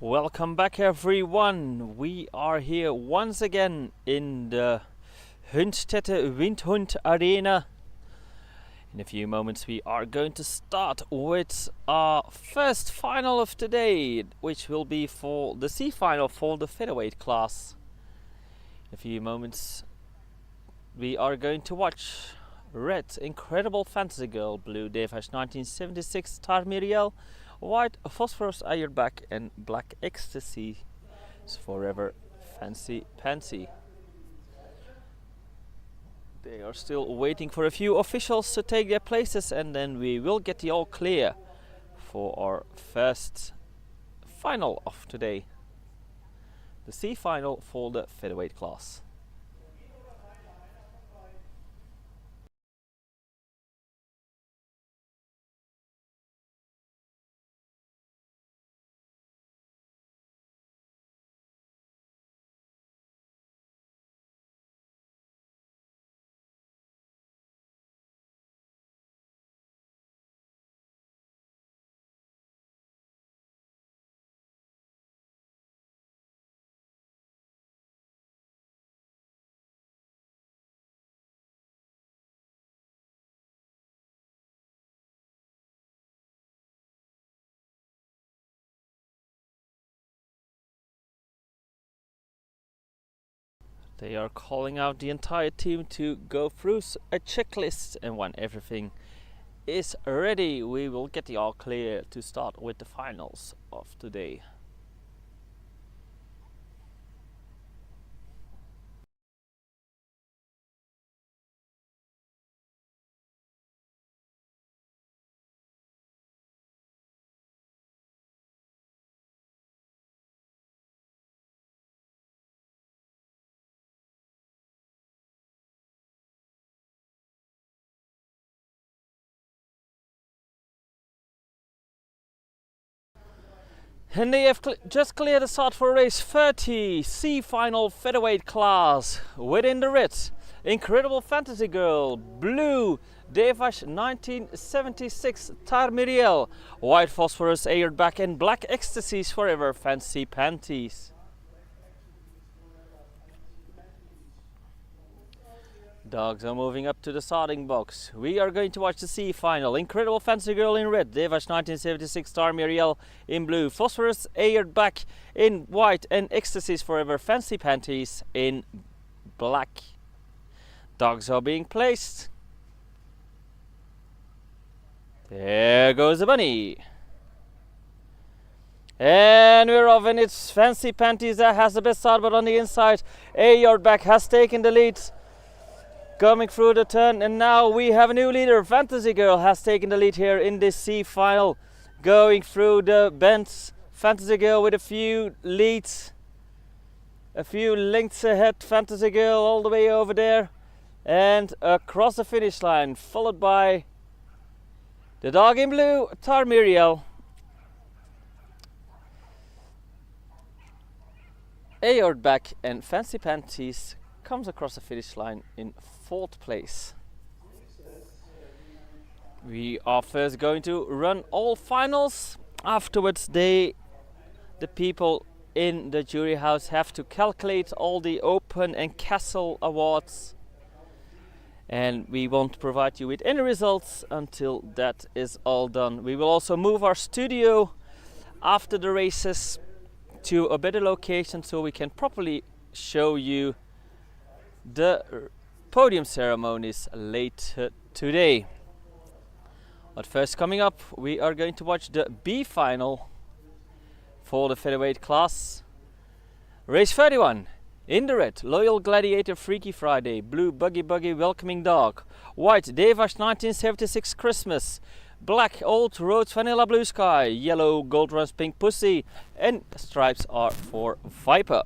S1: Welcome back, everyone. We are here once again in the Hünstetten Windhund-Arena. In a few moments we are going to start with our first final of today, which will be for the C final for the featherweight class. In a few moments we are going to watch red Incredible Fantasy Girl, blue Revanche 1976 Tarmiriel, white Phosphorus Eierback, and black Ecstasy is Forever Fancy Pansy. They are still waiting for a few officials to take their places, and then we will get the all clear for our first final of today, the C final for the featherweight class. They are calling out the entire team to go through a checklist, and when everything is ready we will get the all clear to start with the finals of today. And they have just cleared the start for race 30, C final featherweight class. Within the red, Incredible Fantasy Girl, blue Revanche 1976 Tarmiriel, white Phosphorus Eierback, and black Ecstasies Forever Fancy Panties. Dogs are moving up to the starting box. We are going to watch the C final. Incredible Fantasy Girl in red, Revanche 1976 Tarmiriel in blue, Phosphorus Eierback in white, and Ecstasies Forever Fancy Panties in black. Dogs are being placed. There goes the bunny. And we're off, and it's Fancy Panties that has the best start, but on the inside Eierback has taken the lead. Coming through the turn, and now we have a new leader. Fantasy Girl has taken the lead here in this C final. Going through the bends, Fantasy Girl with a few leads, a few lengths ahead. Fantasy Girl all the way over there and across the finish line, followed by the dog in blue, Tarmiriel. Eierback and Fancy Panties comes across the finish line in 4th place. We are first going to run all finals. Afterwards the people in the jury house have to calculate all the open and castle awards, and we won't provide you with any results until that is all done. We will also move our studio after the races to a better location so we can properly show you the podium ceremonies later today. But first, coming up, we are going to watch the B final for the featherweight class. Race 31. In the red, Loyal Gladiator Freaky Friday, blue Buggy Buggy Welcoming Dog, white Revanche 1976 Christmas, black Old Road Vanilla Blue Sky, yellow Gold Runs Pink Pussy, and stripes are for Viper.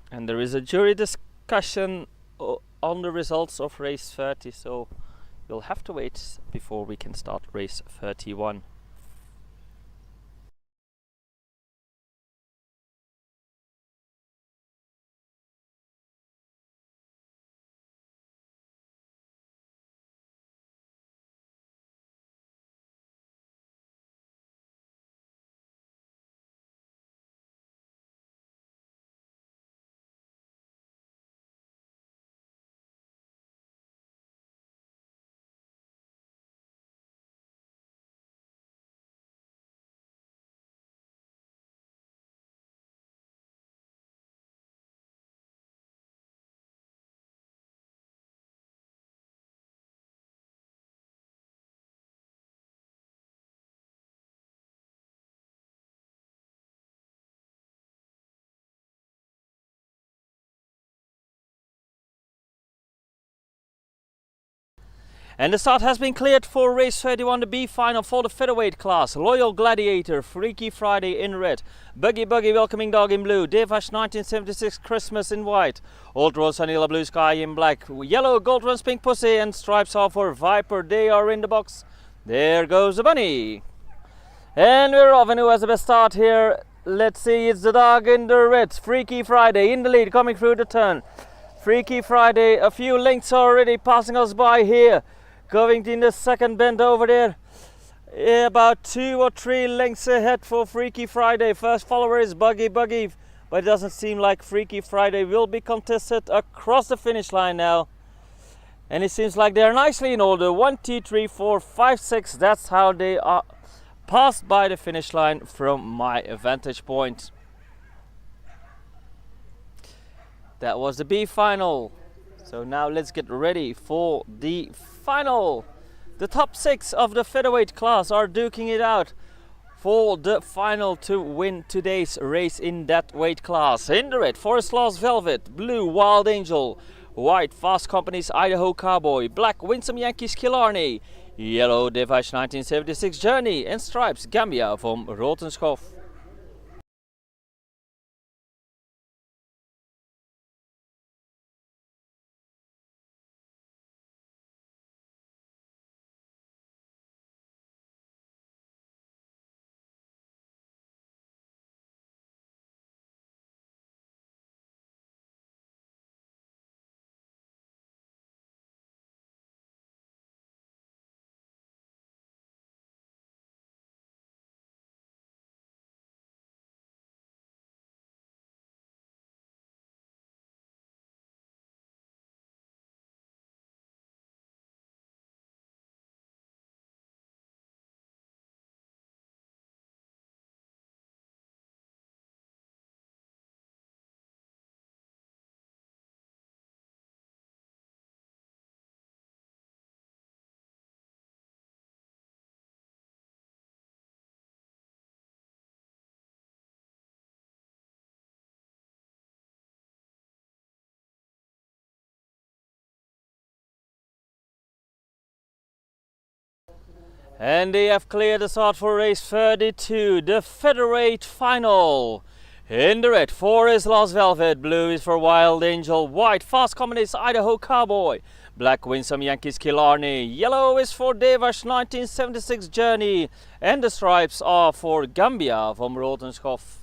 S1: And there is a jury discussion on the results of race 30, so we'll have to wait before we can start race 31. And the start has been cleared for race 31, the B final for the featherweight class. Loyal Gladiator, Freaky Friday in red, Buggy Buggy Welcoming Dog in blue, Revanche 1976 Christmas in white, Old Rose Vanilla Blue Sky in black, Yellow Gold Runs Pink Pussy, and stripes are for Viper. They are in the box. There goes the bunny. And we're off, and who has the best start here? Let's see, it's the dog in the red, Freaky Friday in the lead, coming through the turn. Freaky Friday, a few lengths already passing us by here. Going in the second bend over there, about 2 or 3 lengths ahead for Freaky Friday. First follower is Buggy Buggy, but it doesn't seem like Freaky Friday will be contested across the finish line now. And it seems like they're nicely in order. 1, 2, 3, 4, 5, 6. That's how they are passed by the finish line from my vantage point. That was the B final. So now let's get ready for the final. The top 6 of the featherweight class are duking it out for the final to win today's race in that weight class. In the red, Forest Lost Velvet, blue Wild Angel, white Fast Company's Idaho Cowboy, black Winsome Yankees Killarney, yellow Revanche 1976 Journey, and stripes Gambia from Rotenschoof. And they have cleared the start for race 32, the featherweight final. In the red, 4 is Lost Velvet, blue is for Wild Angel, white Fast Company's Idaho Cowboy, black Winsome Yankees Killarney, yellow is for Revanche 1976 Journey, and the stripes are for Gambia from Rotenschoof.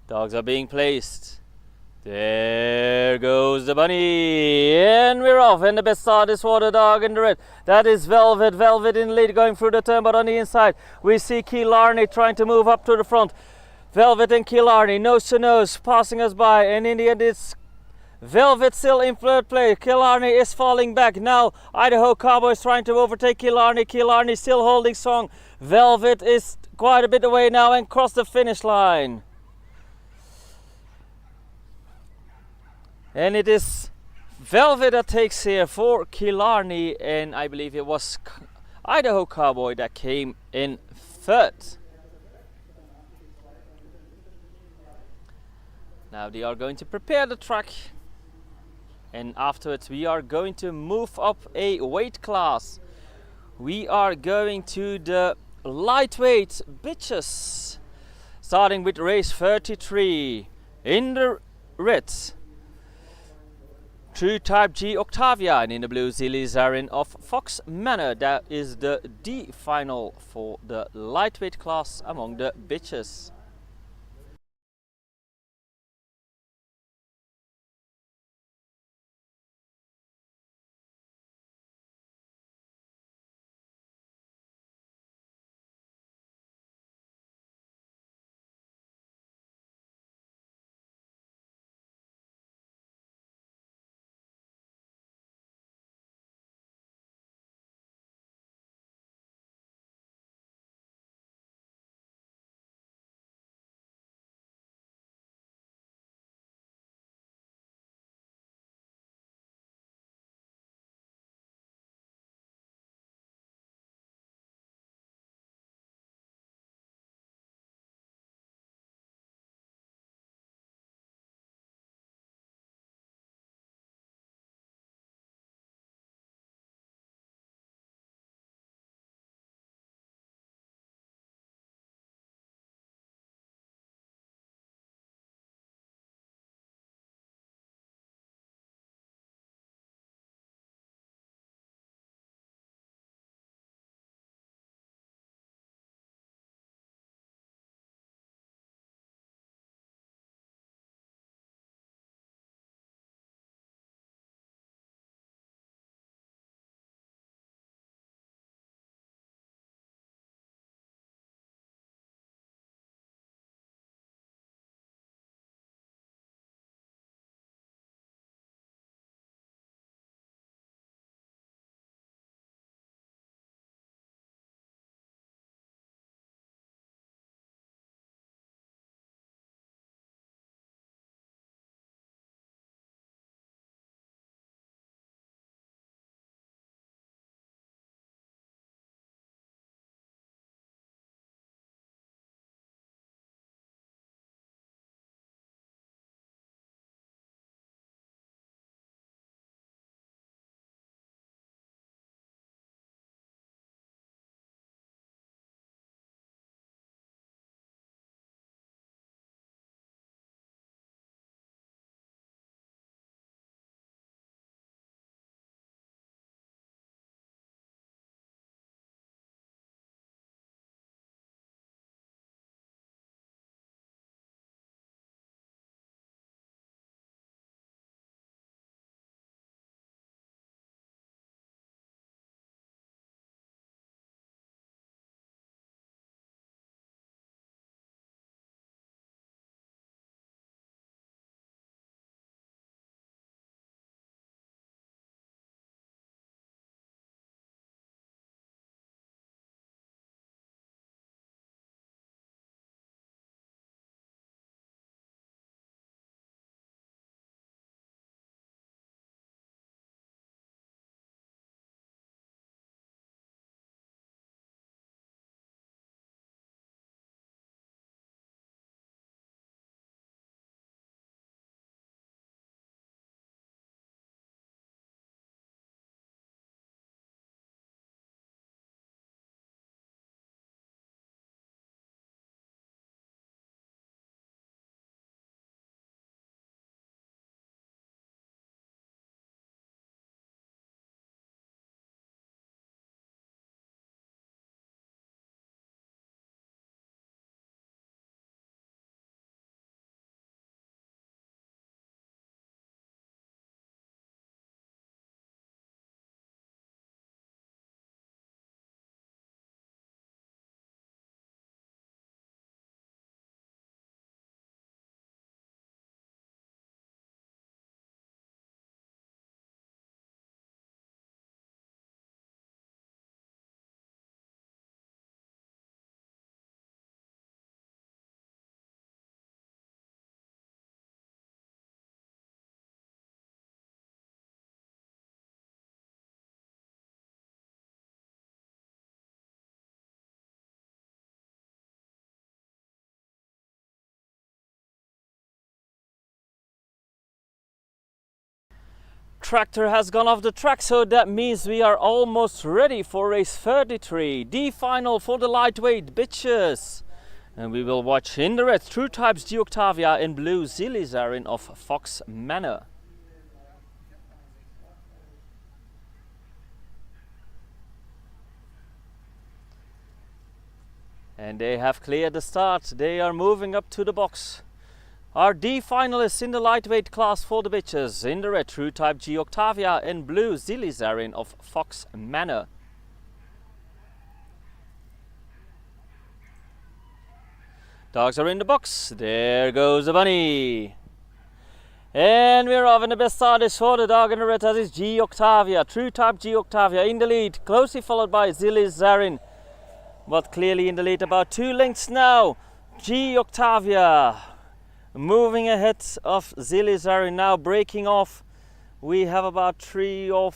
S1: Dogs are being placed. There goes the bunny, and we're off. And the best start is for the dog in the red. That is Velvet. Velvet in the lead, going through the turn, but on the inside we see Killarney trying to move up to the front. Velvet and Killarney nose to nose, passing us by, and in the end it's Velvet still in third place. Killarney is falling back now. Idaho Cowboys trying to overtake Killarney. Killarney still holding strong. Velvet is quite a bit away now and crossed the finish line. And it is Velvet that takes here for Killarney, and I believe it was Idaho Cowboy that came in third. Now they are going to prepare the track, and afterwards we are going to move up a weight class. we are going to the lightweight bitches. Starting with race 33. In the red, True Type G Octavia, and in the blue, Zilly Zarin of Fox Manor. That is the D final for the lightweight class among the bitches. tractor has gone off the track, so that means we are almost ready for race 33, the final for the lightweight bitches. And we will watch in the red True Types G Octavia, in blue Zilly Zarin of Fox Manor. And they have cleared the start. They are moving up to the box. Our D finalists in the lightweight class for the bitches. In the red True Type G Octavia, in blue Zilly Zarin of Fox Manor. Dogs are in the box. There goes the bunny. And we're off, and the best start is for the dog in the red. That is G Octavia. True Type G Octavia in the lead, closely followed by Zilly Zarin, but clearly in the lead, about 2 lengths now. G Octavia moving ahead of Zilly Zarin, now breaking off. We have about 3 or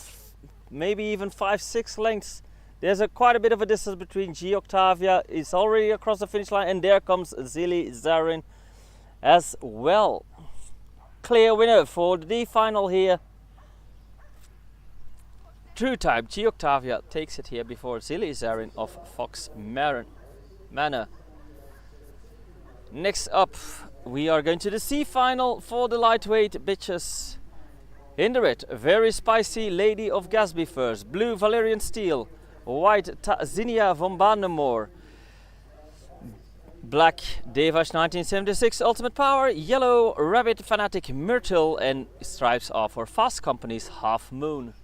S1: maybe even 5-6 lengths. There's quite a bit of a distance between G Octavia. It's already across the finish line, and there comes Zilly Zarin as well. Clear winner for the D final here. True Type G Octavia takes it here before Zilly Zarin of Fox Manor. Next up, we are going to the C final for the lightweight bitches. In the red, Very Spicy Lady of Gasby first, blue Valerian Steel, white Zinnia von Bandemoor, black Revanche 1976 Ultimate Power, yellow Rabbit Fanatic Myrtle, and stripes are for Fast Company's Half Moon.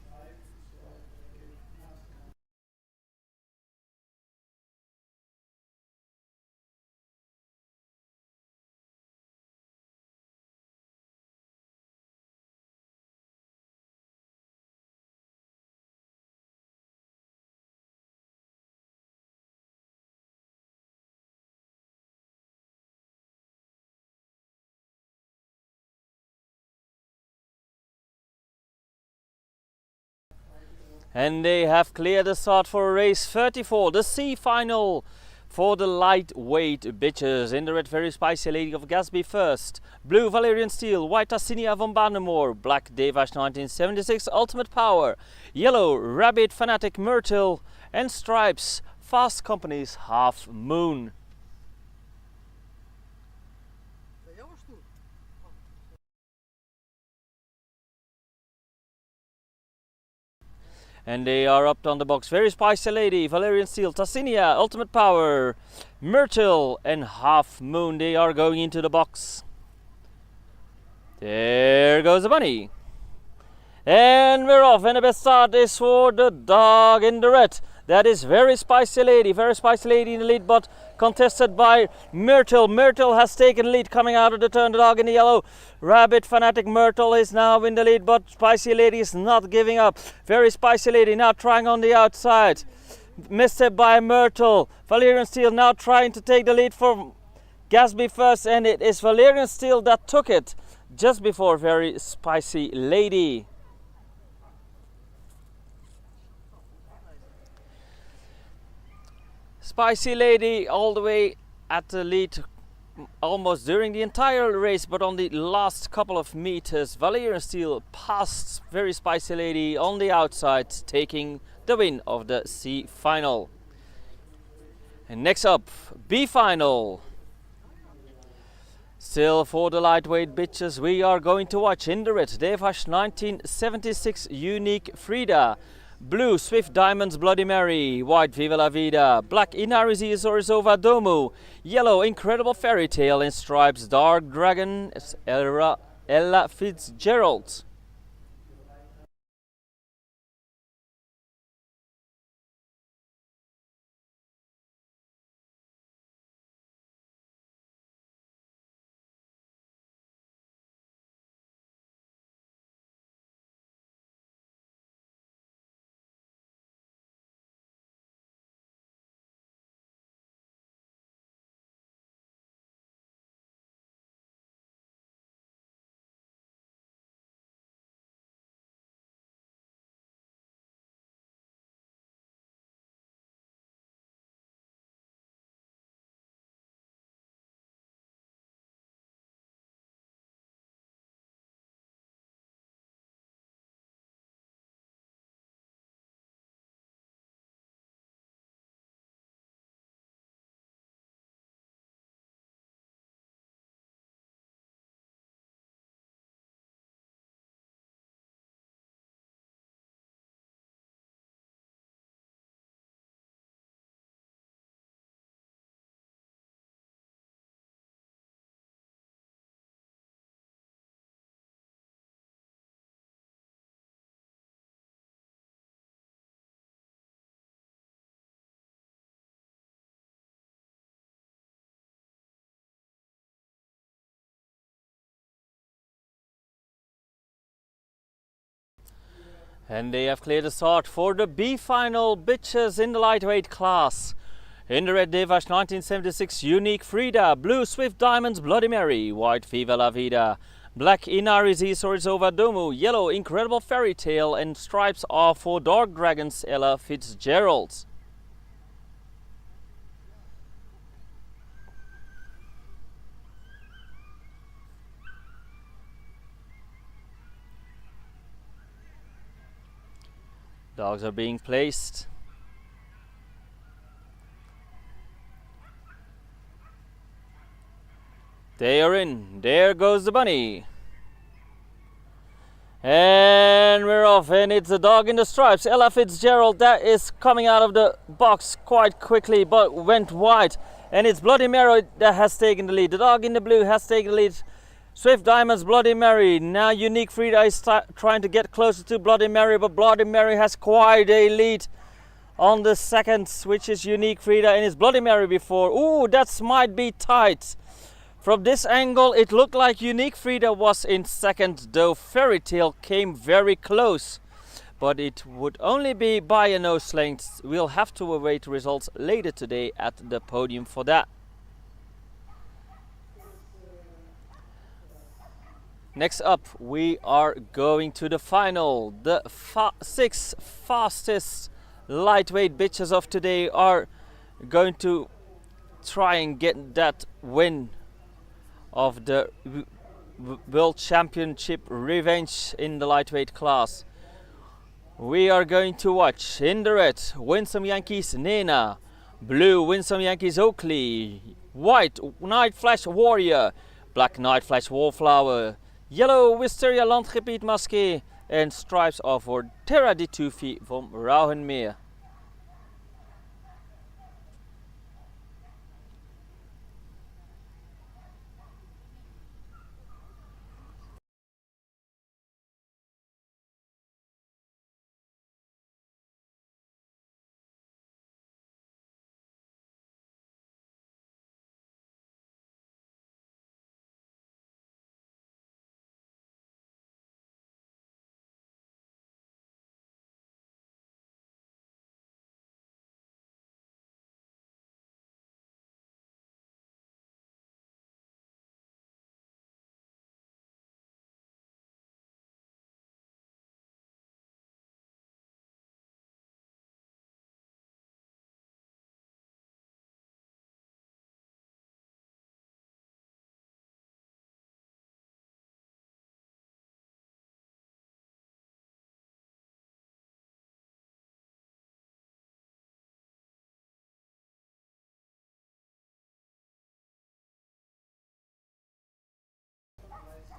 S1: And they have cleared the start for race 34, the C final for the lightweight bitches. In the red, Very Spicy Lady of Gasby first, blue Valerian Steel, white Tassinia von Bandemoor, black Revanche 1976 Ultimate Power, yellow Rabbit Fanatic Myrtle, and stripes Fast Company's Half Moon. And they are up on the box. Very Spicy Lady, Valerian Steel, Tassinia, Ultimate Power, Myrtle, and Half Moon. They are going into the box. There goes the bunny. And we're off, and the best start is for the dog in the red. That is Very Spicy Lady. Very Spicy Lady in the lead, but contested by Myrtle. Myrtle has taken the lead coming out of the turn. The dog in the yellow, Rabbit Fanatic Myrtle, is now in the lead, but Spicy Lady is not giving up. Very Spicy Lady now trying on the outside. Misstep by Myrtle. Valerian Steel now trying to take the lead from Gasby first, and it is Valerian Steel that took it just before Very Spicy Lady. Spicy Lady all the way at the lead almost during the entire race, but on the last couple of meters, Valerian Steel passed Very Spicy Lady on the outside, taking the win of the C final. And next up, B final. Still for the lightweight bitches, we are going to watch in the red, Revanche 1976 Unique Frida, blue Swift Diamonds Bloody Mary, white Viva la Vida, black Inarizi Zorizova Domu, yellow Incredible Fairy Tale, and stripes Dark Dragon Ella Fitzgerald. And they have cleared the start for the B final bitches in the lightweight class. In the red, Revanche 1976 Unique Frida, blue Swift Diamonds Bloody Mary, white Viva La Vida, black Inarizi Sorizova Domu, yellow Incredible Fairy Tale, and stripes are for Dark Dragons Ella Fitzgerald. Dogs are being placed. They are in. There goes the bunny. And we're off, and it's the dog in the stripes, Ella Fitzgerald, that is coming out of the box quite quickly but went wide. And it's Bloody Mary that has taken the lead. The dog in the blue has taken the lead. Swift Diamonds Bloody Mary. Now Unique Frida is trying to get closer to Bloody Mary, but Bloody Mary has quite a lead on the second, which is Unique Frida, and it's Bloody Mary before. Ooh, that might be tight. From this angle it looked like Unique Frida was in second, though Fairy Tale came very close. But it would only be by a nose length. We'll have to await results later today at the podium for that. Next up, we are going to the final. The 6 fastest lightweight bitches of today are going to try and get that win of the World Championship Revenge in the lightweight class. We are going to watch in the red, Winsome Yankees Nena, blue Winsome Yankees Oakley, white Night Flash Warrior, black Night Flash Wallflower, yellow Wisteria Landgebied Maske, and stripes are for Terra di Tufi from Rauhenmeer.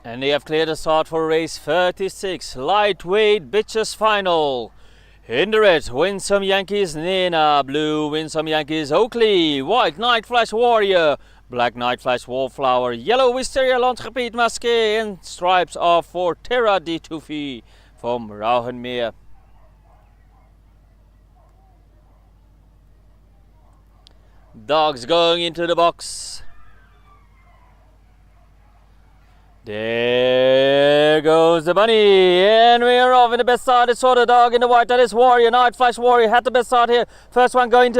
S1: And they have cleared the start for race 36, lightweight bitches final. In the red, Winsome Yankees Nena, blue Winsome Yankees Oakley, white Night Flash Warrior, black Night Flash Wallflower, yellow Wisteria Landgebied Maske, and stripes are for Terra di Tufi from Rauhenmeer. Dogs going into the box. There goes the bunny, and we are off in the best start. It's for the dog in the white, that is Warrior. Night Flash Warrior had the best start here. First one going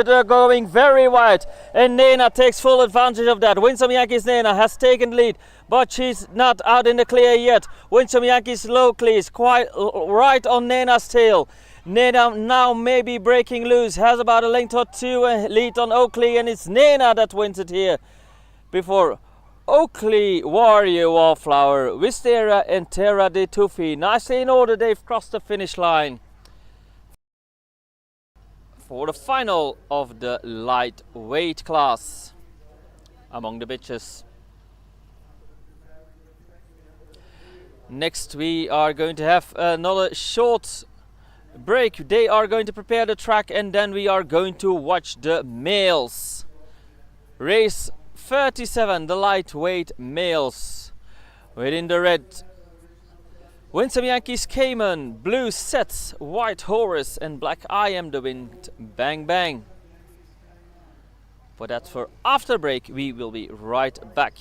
S1: very wide, and Nena takes full advantage of that. Winsome Yankees Nena has taken the lead, but she's not out in the clear yet. Winsome Yankees Oakley is quite right on Nena's tail. Nena now maybe breaking loose, has about a length or two lead on Oakley, and it's Nena that wins it here before Oakley, Warrior, Wallflower, Wisteria and Terra di Tufi. Nicely in order, they've crossed the finish line for the final of the lightweight class among the bitches. Next we are going to have another short break. They are going to prepare the track, and then we are going to watch the males. Race 37, the lightweight males. Within the red, Winsome Yankees Cayman, blue Sets, white Horus, and black I Am the Wind Bang Bang. But that's for after break. We will be right back.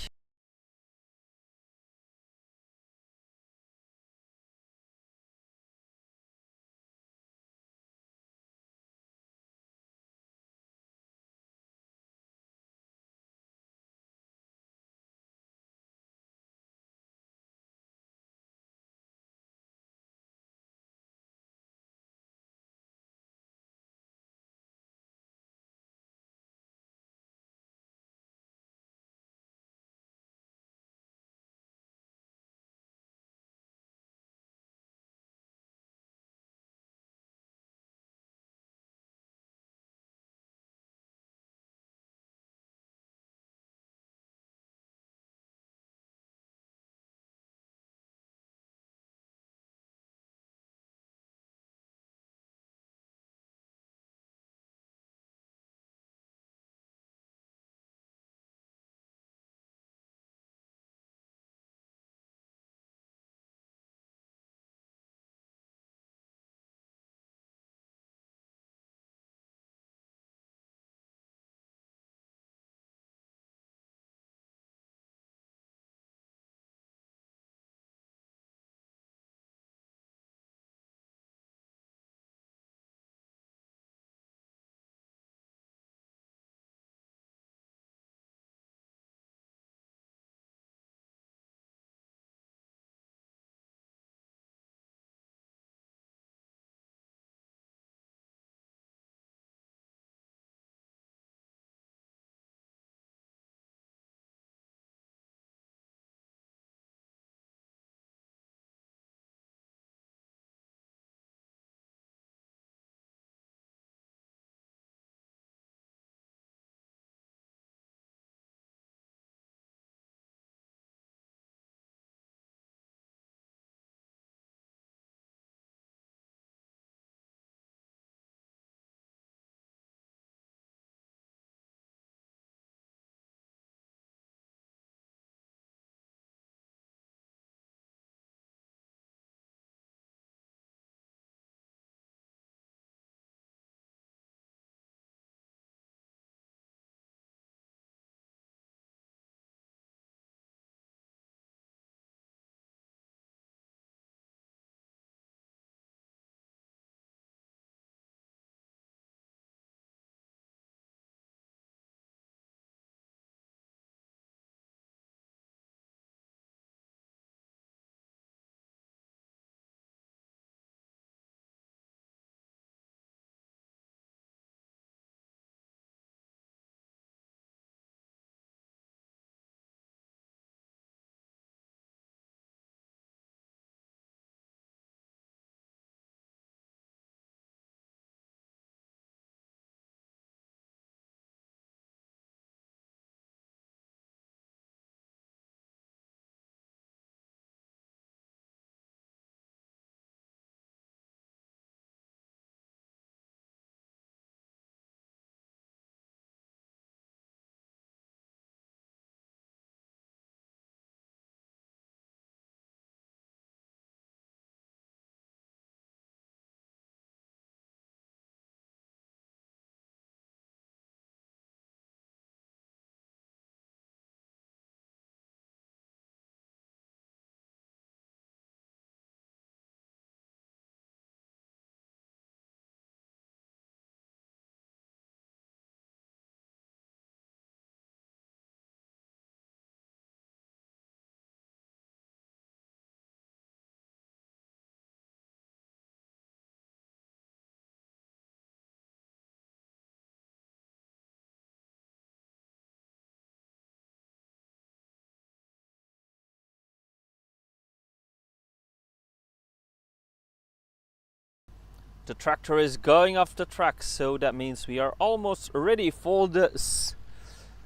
S1: The tractor is going off the track, so that means we are almost ready for the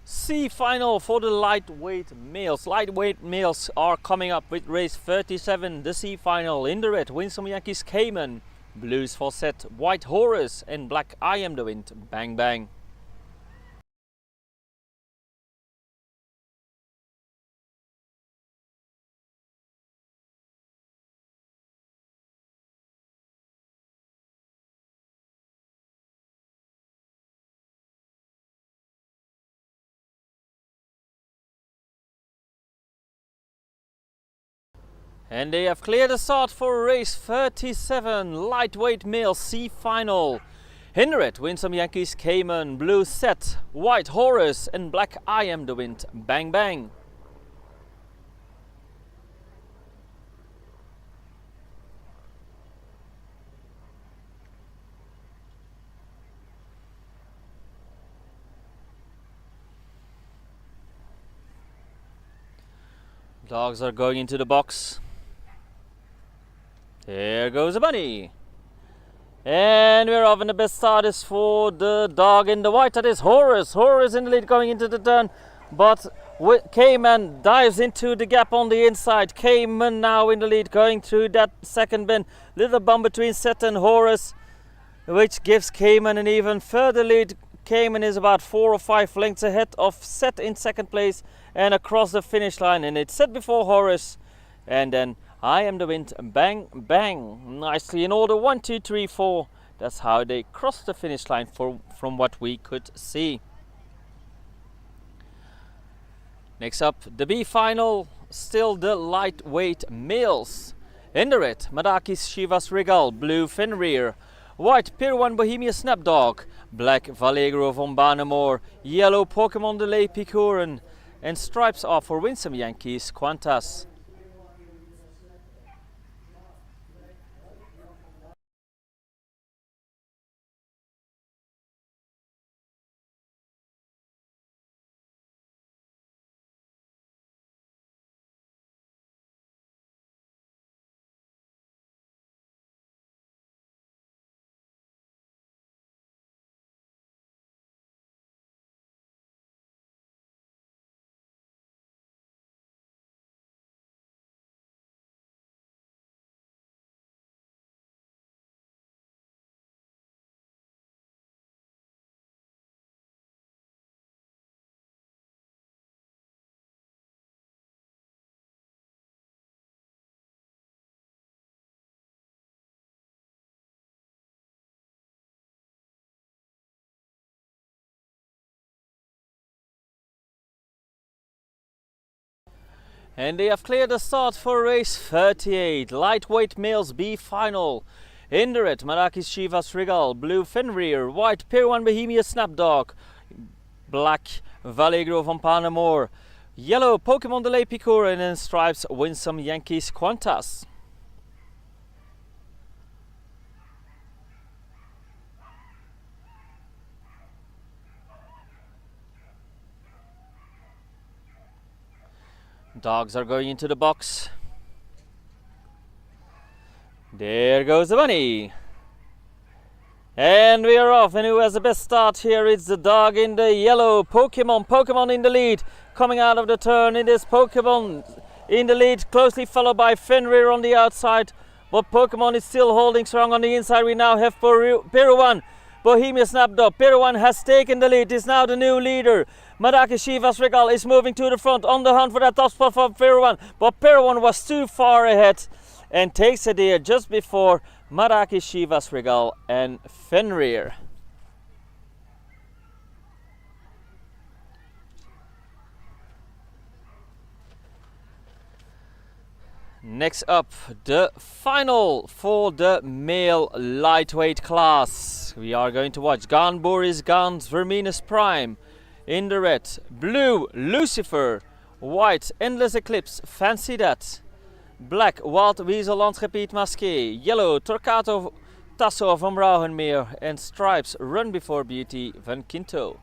S1: C final for the lightweight males. Lightweight males are coming up with race 37, the C final. In the red, Winsome Yankees Cayman, blues for set, white Horus, and black I Am the Wind, bang bang. And they have cleared the start for race 37, lightweight male C final. In the red, Winsome Yankees Cayman, blue set, white Horus, and black I Am the Wind, bang bang. Dogs are going into the box. There goes a bunny. And we're off, and the best start is for the dog in the white. That is Horus. Horus in the lead going into the turn. But Cayman dives into the gap on the inside. Cayman now in the lead going through that second bend. Little bump between Set and Horus, which gives Cayman an even further lead. Cayman is about 4 or 5 lengths ahead of Set in second place and across the finish line. And it's Set before Horus. And then I Am the Wind, bang, bang. Nicely in order, 1, 2, 3, 4. That's how they crossed the finish line from what we could see. Next up, the B final, still the lightweight males. In the red, Madakis Shivas Regal, blue Fenrir, white Pirwan Bohemia Snapdog, black Vallegro von Banemore, yellow Pokemon Delay Picoran, and stripes are for Winsome Yankees Qantas. And they have cleared the start for race 38, lightweight males B final. In the red, Marakis Shivas Regal, blue Fenrir, white Pirwan Bohemia Snapdog, black Vallegro von Panemore, yellow Pokemon Delay Picoran, and stripes Winsome Yankees Qantas. Dogs are going into the box. There goes the bunny. And we are off. And who has the best start here? It's the dog in the yellow. Pokemon in the lead. Coming out of the turn. It is Pokemon in the lead. Closely followed by Fenrir on the outside. But Pokemon is still holding strong on the inside. We now have Piruwan. Bohemia Snapdog. Piruwan has taken the lead. Is now the new leader. Madaki Shivas Regal is moving to the front on the hunt for that top spot for Piruwan. But Piruwan was too far ahead and takes it there just before Madaki Shivas Regal and Fenrir. Next up, the final for the male lightweight class. We are going to watch Gaan, Boris, Gaans, Verminus Prime. In the red, blue Lucifer, white Endless Eclipse, Fancy That, black Wild Weasel Landgebied Masqué, yellow Torquato Tasso van Braugenmeer, and stripes Run Before Beauty van Quinto.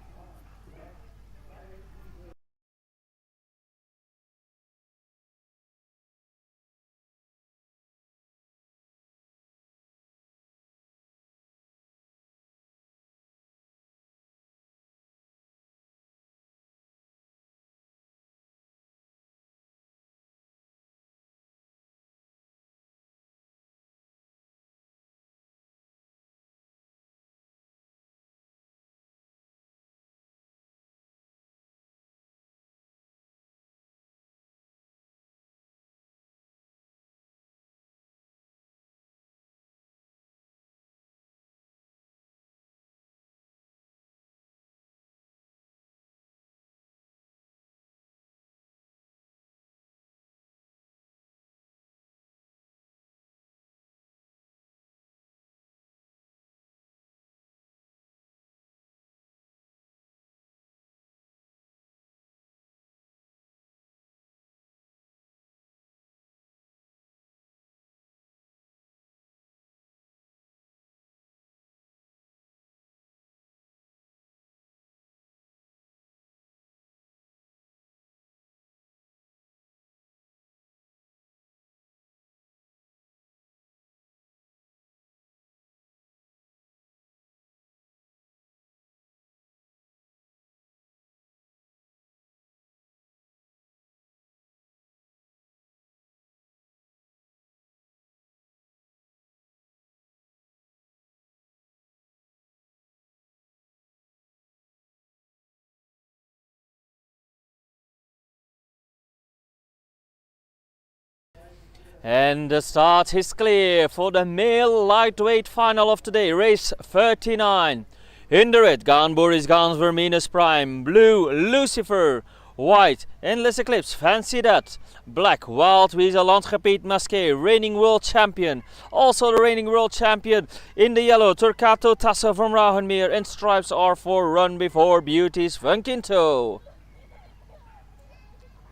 S1: And the start is clear for the male lightweight final of today, race 39. In the red, gaan voor is Gans Verminus Prime, blue Lucifer, white Endless Eclipse, Fancy That, black Wild Weasel Landgepiet Masqué, reigning world champion, also the reigning world champion. In the yellow, Turcato Tasso from Rauhenmeer, and stripes are for Run Before Beauties van Kinto.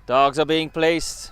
S1: Dogs are being placed.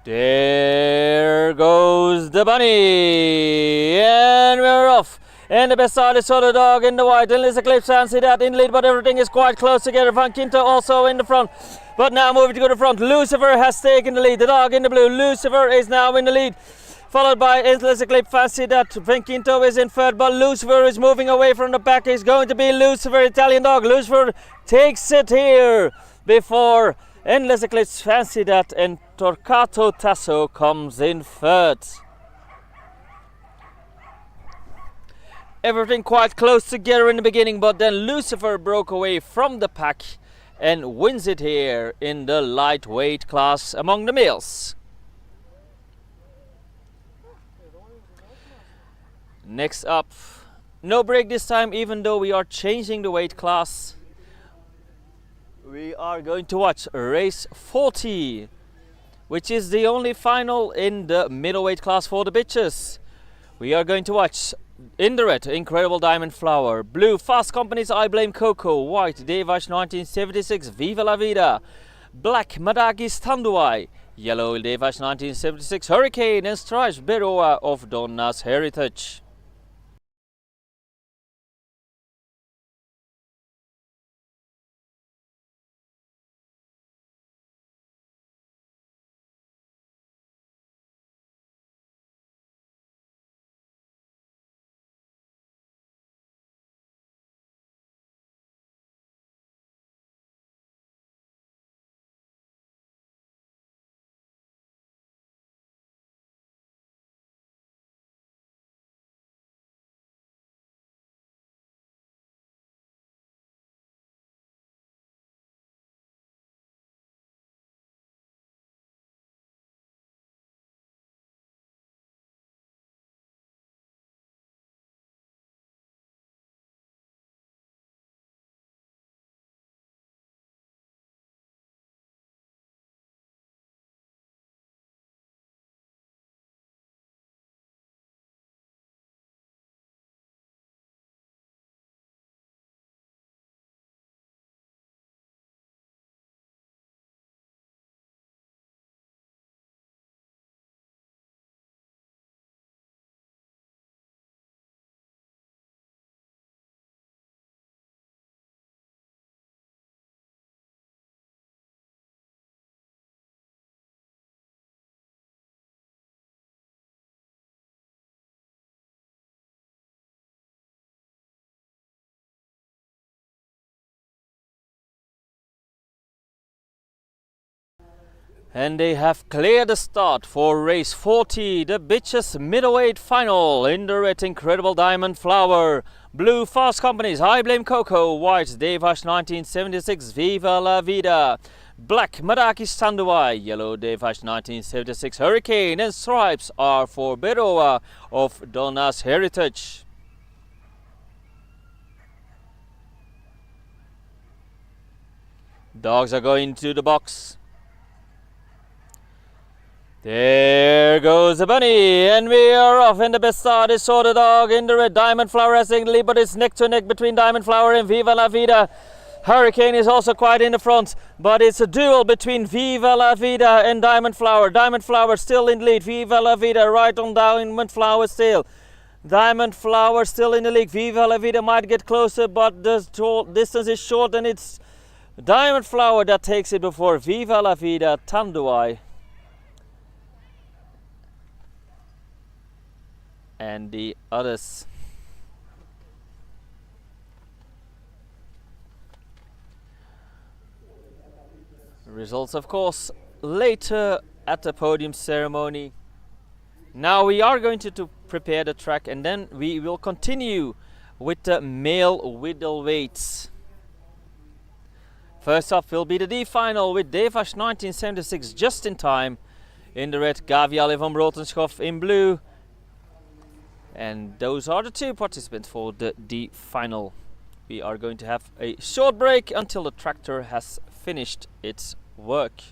S1: There goes the bunny, and we're off. And the best side is the dog in the white, Endless Eclipse, Fancy That in lead, but everything is quite close together. Van Kinto also in the front, but now moving to go to the front. Lucifer has taken the lead, the dog in the blue. Lucifer is now in the lead, followed by Endless Eclipse, Fancy That. Van Kinto is in third, but Lucifer is moving away from the back. It's going to be Lucifer, Italian dog. Lucifer takes it here before Endless Eclipse, Fancy That, and Torquato Tasso comes in third. Everything quite close together in the beginning, but then Lucifer broke away from the pack and wins it here in the lightweight class among the males. Next up, no break this time, even though we are changing the weight class. We are going to watch race 40, which is the only final in the middleweight class for the bitches. We are going to watch in the red, Incredible Diamond Flower, blue, Fast Company's I Blame Coco, white, Revanche 1976, Viva la Vida, black, Madagi's Tanduai, yellow, Revanche 1976, Hurricane, and stripes, Beroa of Donna's Heritage. And they have cleared the start for race 40, the bitches middleweight final. In the red, Incredible Diamond Flower, blue, Fast Company's I Blame Coco, white, Revanche 1976, Viva la Vida, black, Madaki's Sanduai, yellow, Revanche 1976, Hurricane, and stripes are for Beroa of Donna's Heritage. Dogs are going to the box. There goes the bunny, and we are off. And the best start is the dog in the red, Diamond Flower has taken the lead, but it's neck to neck between Diamond Flower and Viva la Vida. Hurricane is also quite in the front, but it's a duel between Viva la Vida and Diamond Flower. Diamond Flower still in the lead, Viva la Vida right on Diamond Flower's tail. Diamond Flower still in the lead, Viva la Vida might get closer, but the distance is short, and it's Diamond Flower that takes it before Viva la Vida, Tanduai and the others. Results, of course, later at the podium ceremony. Now we are going to prepare the track, and then we will continue with the male middleweights. First up will be the D final with Revanche 1976 just in time. in the red, Gaviale van Brotenschoff in blue. And those are the two participants for the D final. We are going to have a short break until the tractor has finished its work.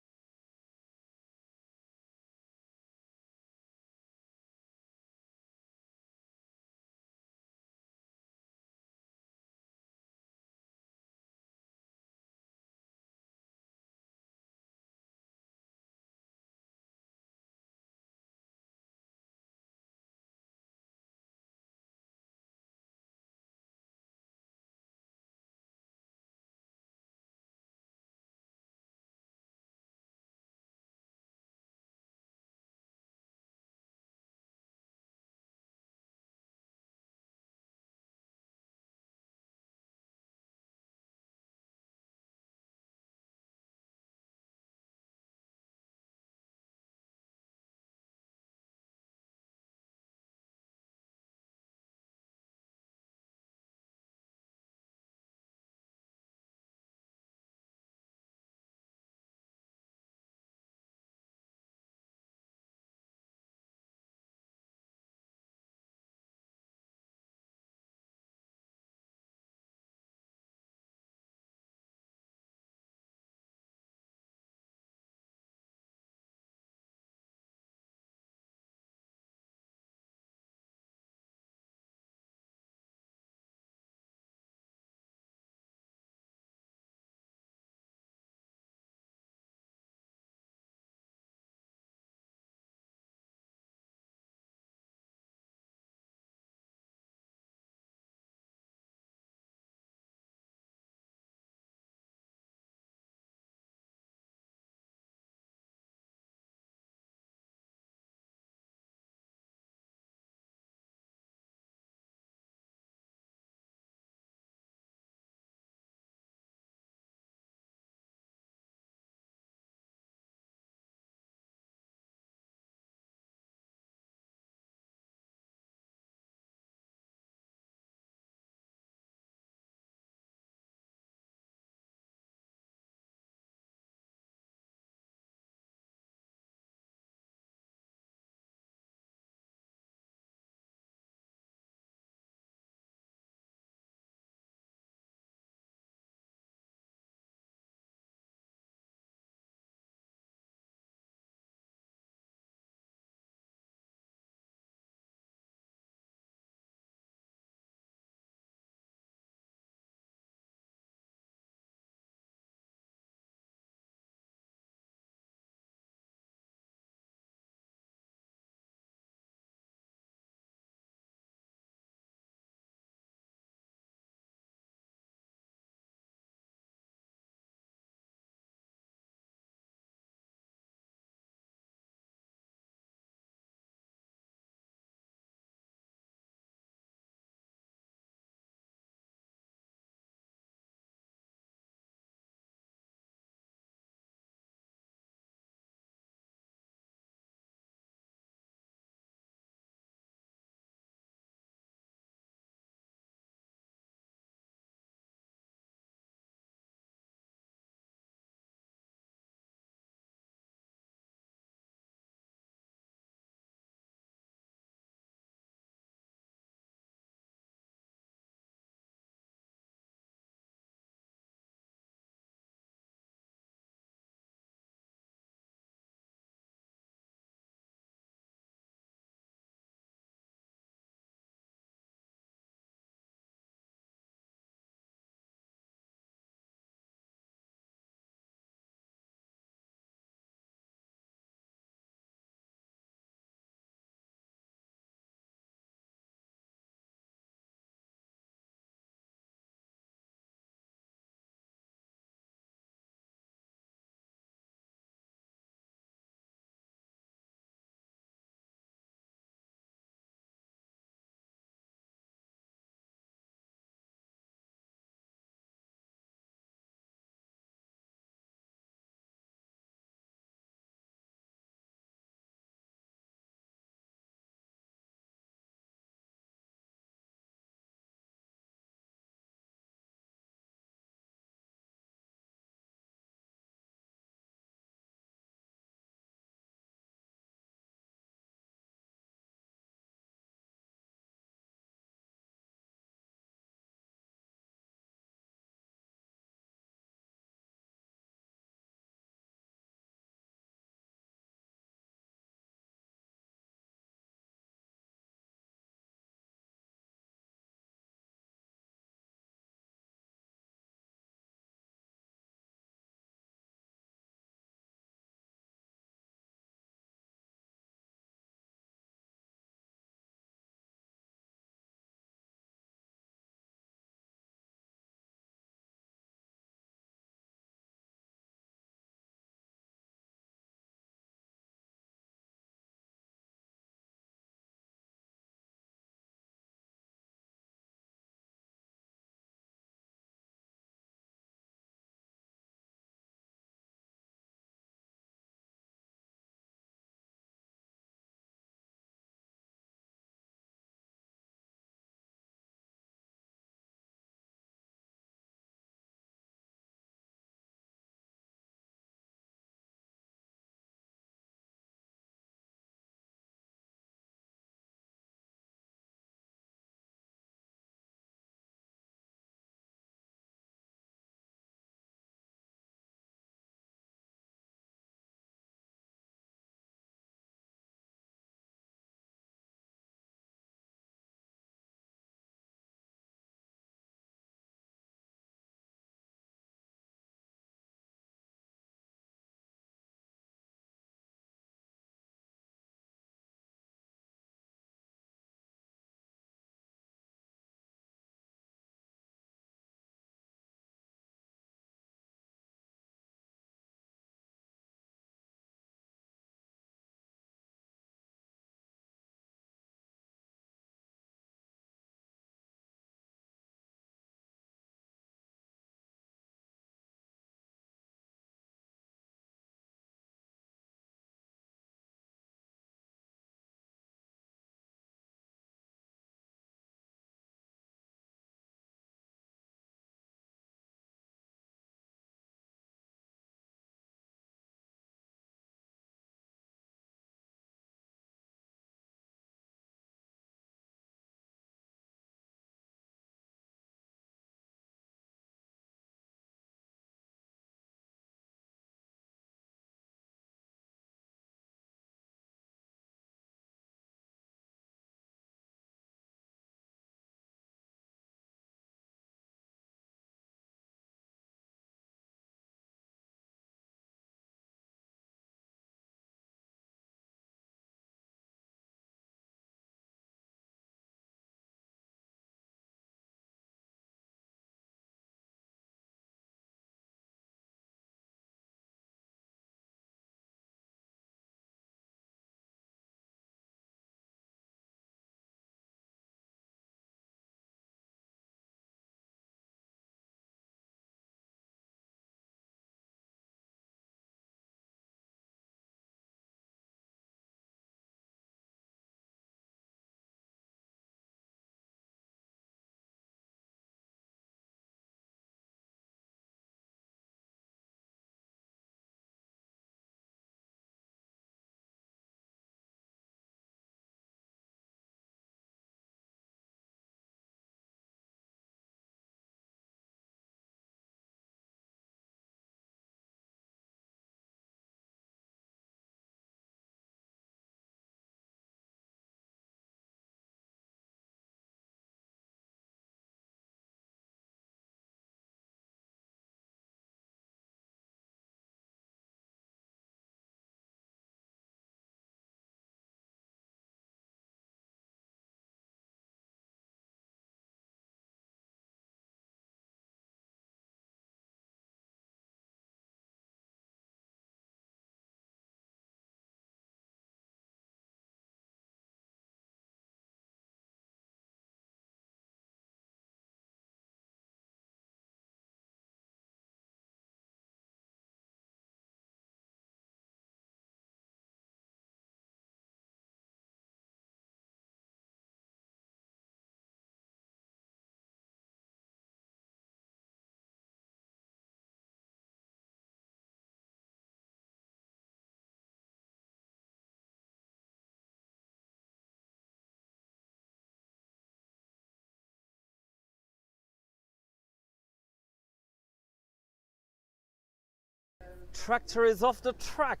S1: Tractor is off the track.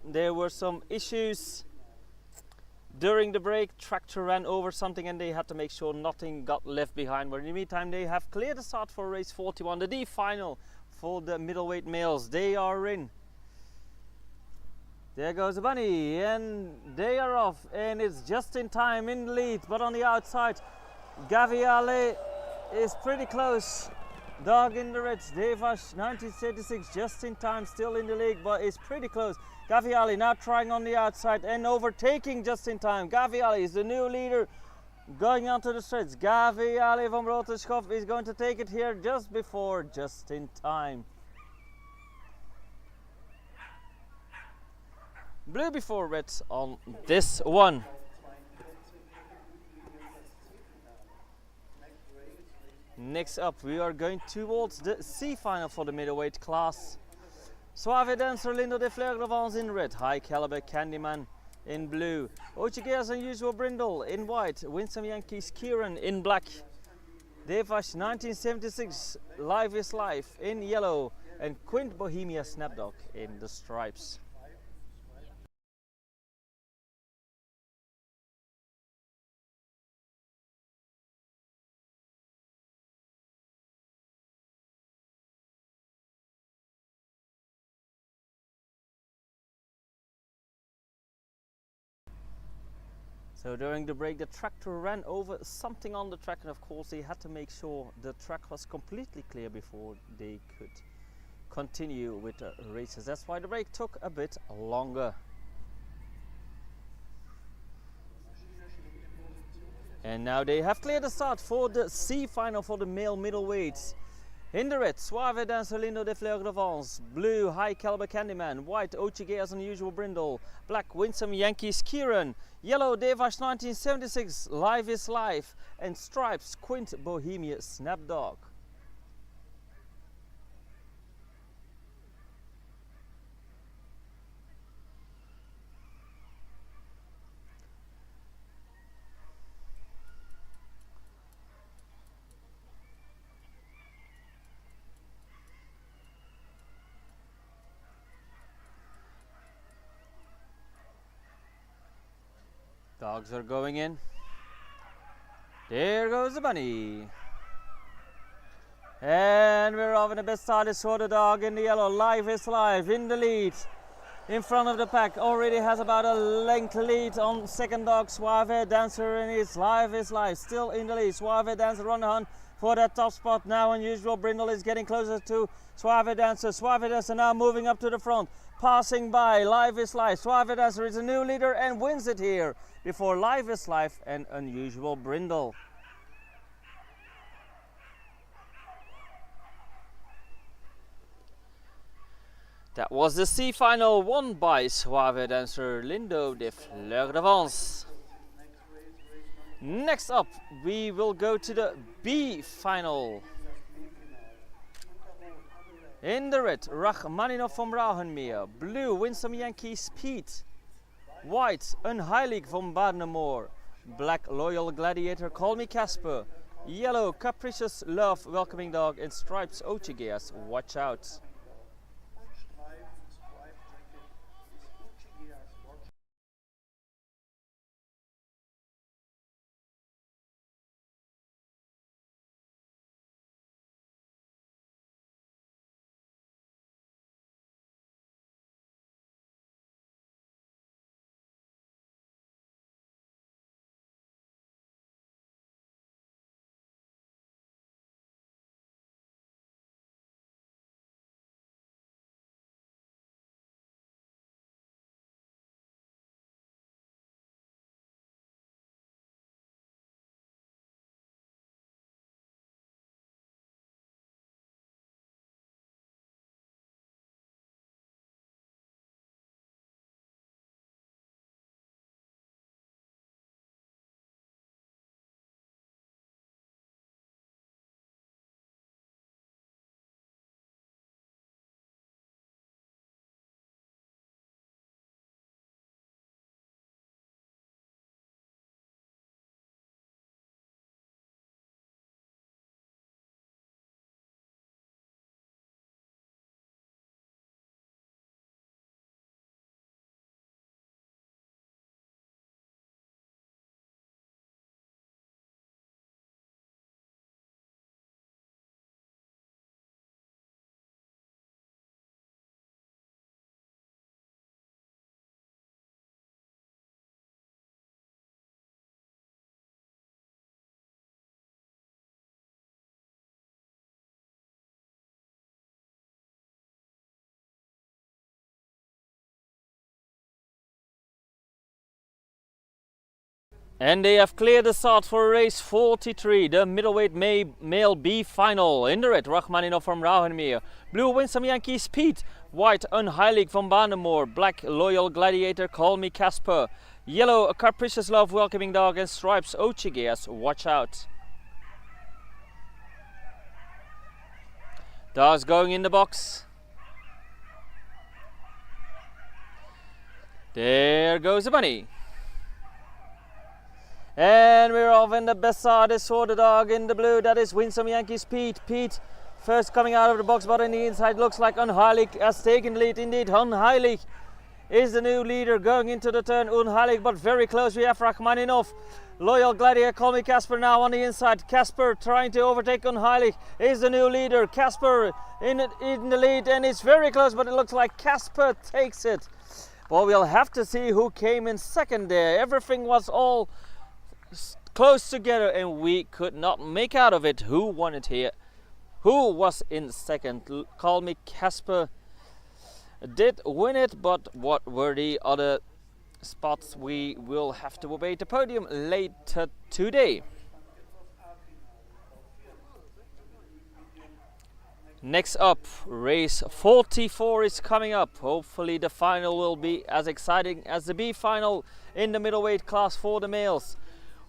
S1: There were some issues during the break. Tractor ran over something and they had to make sure nothing got left behind. But in the meantime, they have cleared the start for race 41, the D final for the middleweight males. They are in. There goes the bunny and they are off, and it's just in time in the lead, but on the outside Gaviale is pretty close. Dog in the red, Revanche 1936 just in time, still in the league, but is pretty close. Gaviale now trying on the outside and overtaking just in time. Gaviale is the new leader going onto the stretch. Gaviale van Brotenschov is going to take it here just before, just in time. Blue before red on this one. Next up, we are going towards the C final for the middleweight class. Suave Dancer Lindo de Fleur Revanche in red, High Caliber Candyman in blue, Ochigers Unusual Brindle in white, Winsome Yankees Kieran in black, Devash 1976 Life is Life in yellow, and Quint Bohemia Snapdog in the stripes. So during the break, the tractor ran over something on the track, and of course they had to make sure the track was completely clear before they could continue with the races. That's why the break took a bit longer. And now they have cleared the start for the C final for the male middleweights. In the red, Suave Dancer Lindo de Fleur Revanche, blue High Caliber Candyman, white Ochigers Unusual Brindle, black Winsome Yankees Kieran, yellow Devash 1976 Life is Life, and stripes Quint Bohemia Snapdog. Dogs are going in. There goes the bunny. And we're off, and the best start is for the dog in the yellow. Life is Life in the lead. In front of the pack, already has about a length lead on second dog Suave Dancer, and his Life is Life still in the lead. Suave Dancer on the hunt for that top spot now. Unusual Brindle is getting closer to Suave Dancer. Suave Dancer now moving up to the front, passing by Life is Life. Suave Dancer is a new leader and wins it here before Life is Life and Unusual Brindle. That was the C final, won by Suave Dancer Lindo de Fleur Revanche. Next up, we will go to the B final. In the red, Rachmaninov from Rauhenmeer, blue Winsome Yankee Speed, white Unheilig from Badenemoor, black Loyal Gladiator Call Me Casper, yellow Capricious Love Welcoming Dog, and stripes Ochigers Watch Out. And they have cleared the start for race 43, the middleweight male B final. In the red, Rachmaninov from Rauhenmeer. Blue, Winsome Yankee Speed. White, Unheilig from Banemoor. Black, Loyal Gladiator, Call Me Casper. Yellow, A Capricious Love, Welcoming Dog. And stripes, Ochigeas, Watch Out. Dogs going in the box. There goes the bunny. And we're off, and the best start is for the dog in the blue. That is Winsome Yankee Speed. Pete first coming out of the box, but on the inside looks like Unheilig has taken the lead. Indeed, Unheilig is the new leader going into the turn. Unheilig, but very close. We have Rachmaninov. Loyal Gladiator, Call Me Casper now on the inside. Casper trying to overtake Unheilig is the new leader. Casper in the lead, and it's very close, but it looks like Casper takes it. Well, we'll have to see who came in second there. Everything was all close together and we could not make out of it who won it here. Who was in second? Call Me Casper did win it, but what were the other spots? We will have to await the podium later today. Next up, race 44 is coming up. Hopefully the final will be as exciting as the B final in the middleweight class for the males.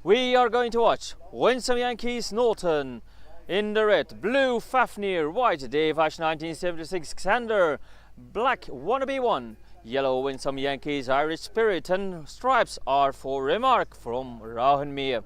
S1: We are going to watch Winsome Yankees Norton in the red, blue Fafnir, white Revanche 1976 Xander, black Wannabe One, yellow Winsome Yankees Irish Spirit, and stripes are for Remark from Rauhenmeer.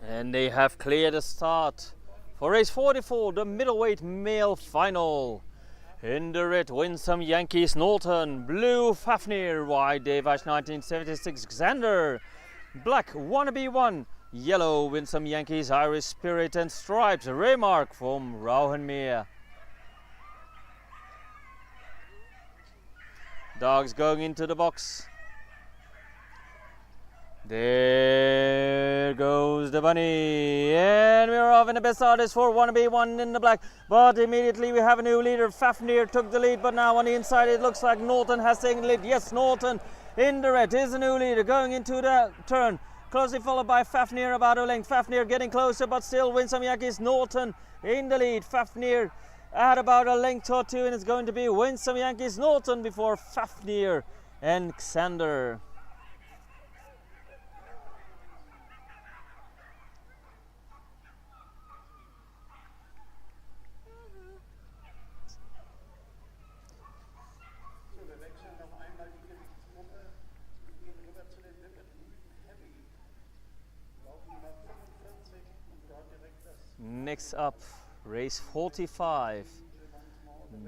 S1: And they have cleared the start for race 44, the middleweight male final. In the red, Winsome Yankees Norton, blue Fafnir, white Revanche 1976 Xander, black Wannabe One, yellow Winsome Yankees Irish Spirit, and stripes Remark from Rauhenmeer. Dogs going into the box. There goes the bunny, and we're off, and the best start is for Wannabe, one in the black, but immediately we have a new leader. Fafnir took the lead, but now on the inside it looks like Norton has taken the lead. Yes, Norton in the red is the new leader going into the turn, closely followed by Fafnir about a length. Fafnir getting closer, but still Winsome Yankees. Norton in the lead. Fafnir at about a length or two, and it's going to be Winsome Yankees Norton before Fafnir and Xander. Next up, race 45,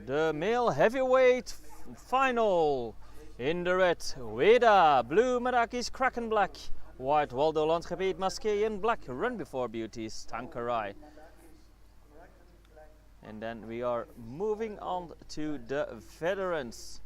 S1: the male heavyweight final. In the red, Weda, blue Merakis Kraken black, white Waldo Landgebied Masqué in black, Run Before Beauties Tankerai. And then we are moving on to the veterans.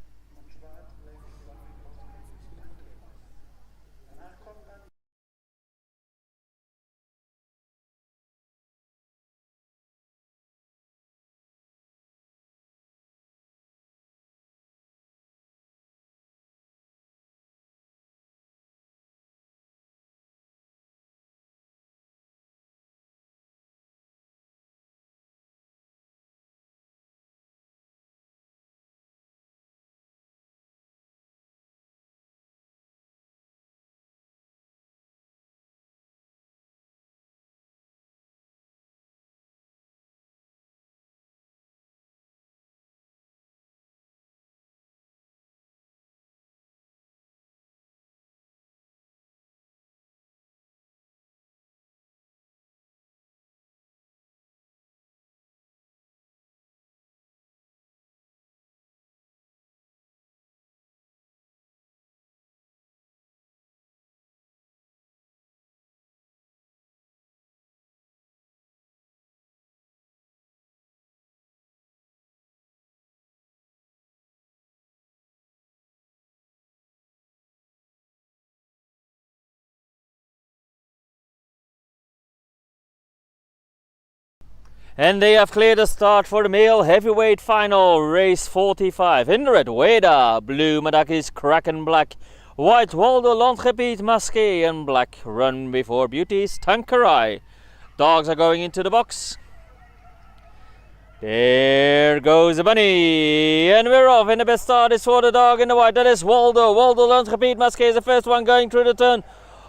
S1: And they have cleared the start for the male heavyweight final, race 45. In the red, Weda, blue Madakis Kraken black, white Waldo Landgebied Masqué and black, Run Before Beauties Tankerai. Dogs are going into the box. There goes the bunny, and we're off, and the best start is for the dog in the white. That is Waldo Landgebied Masqué is the first one going through the turn.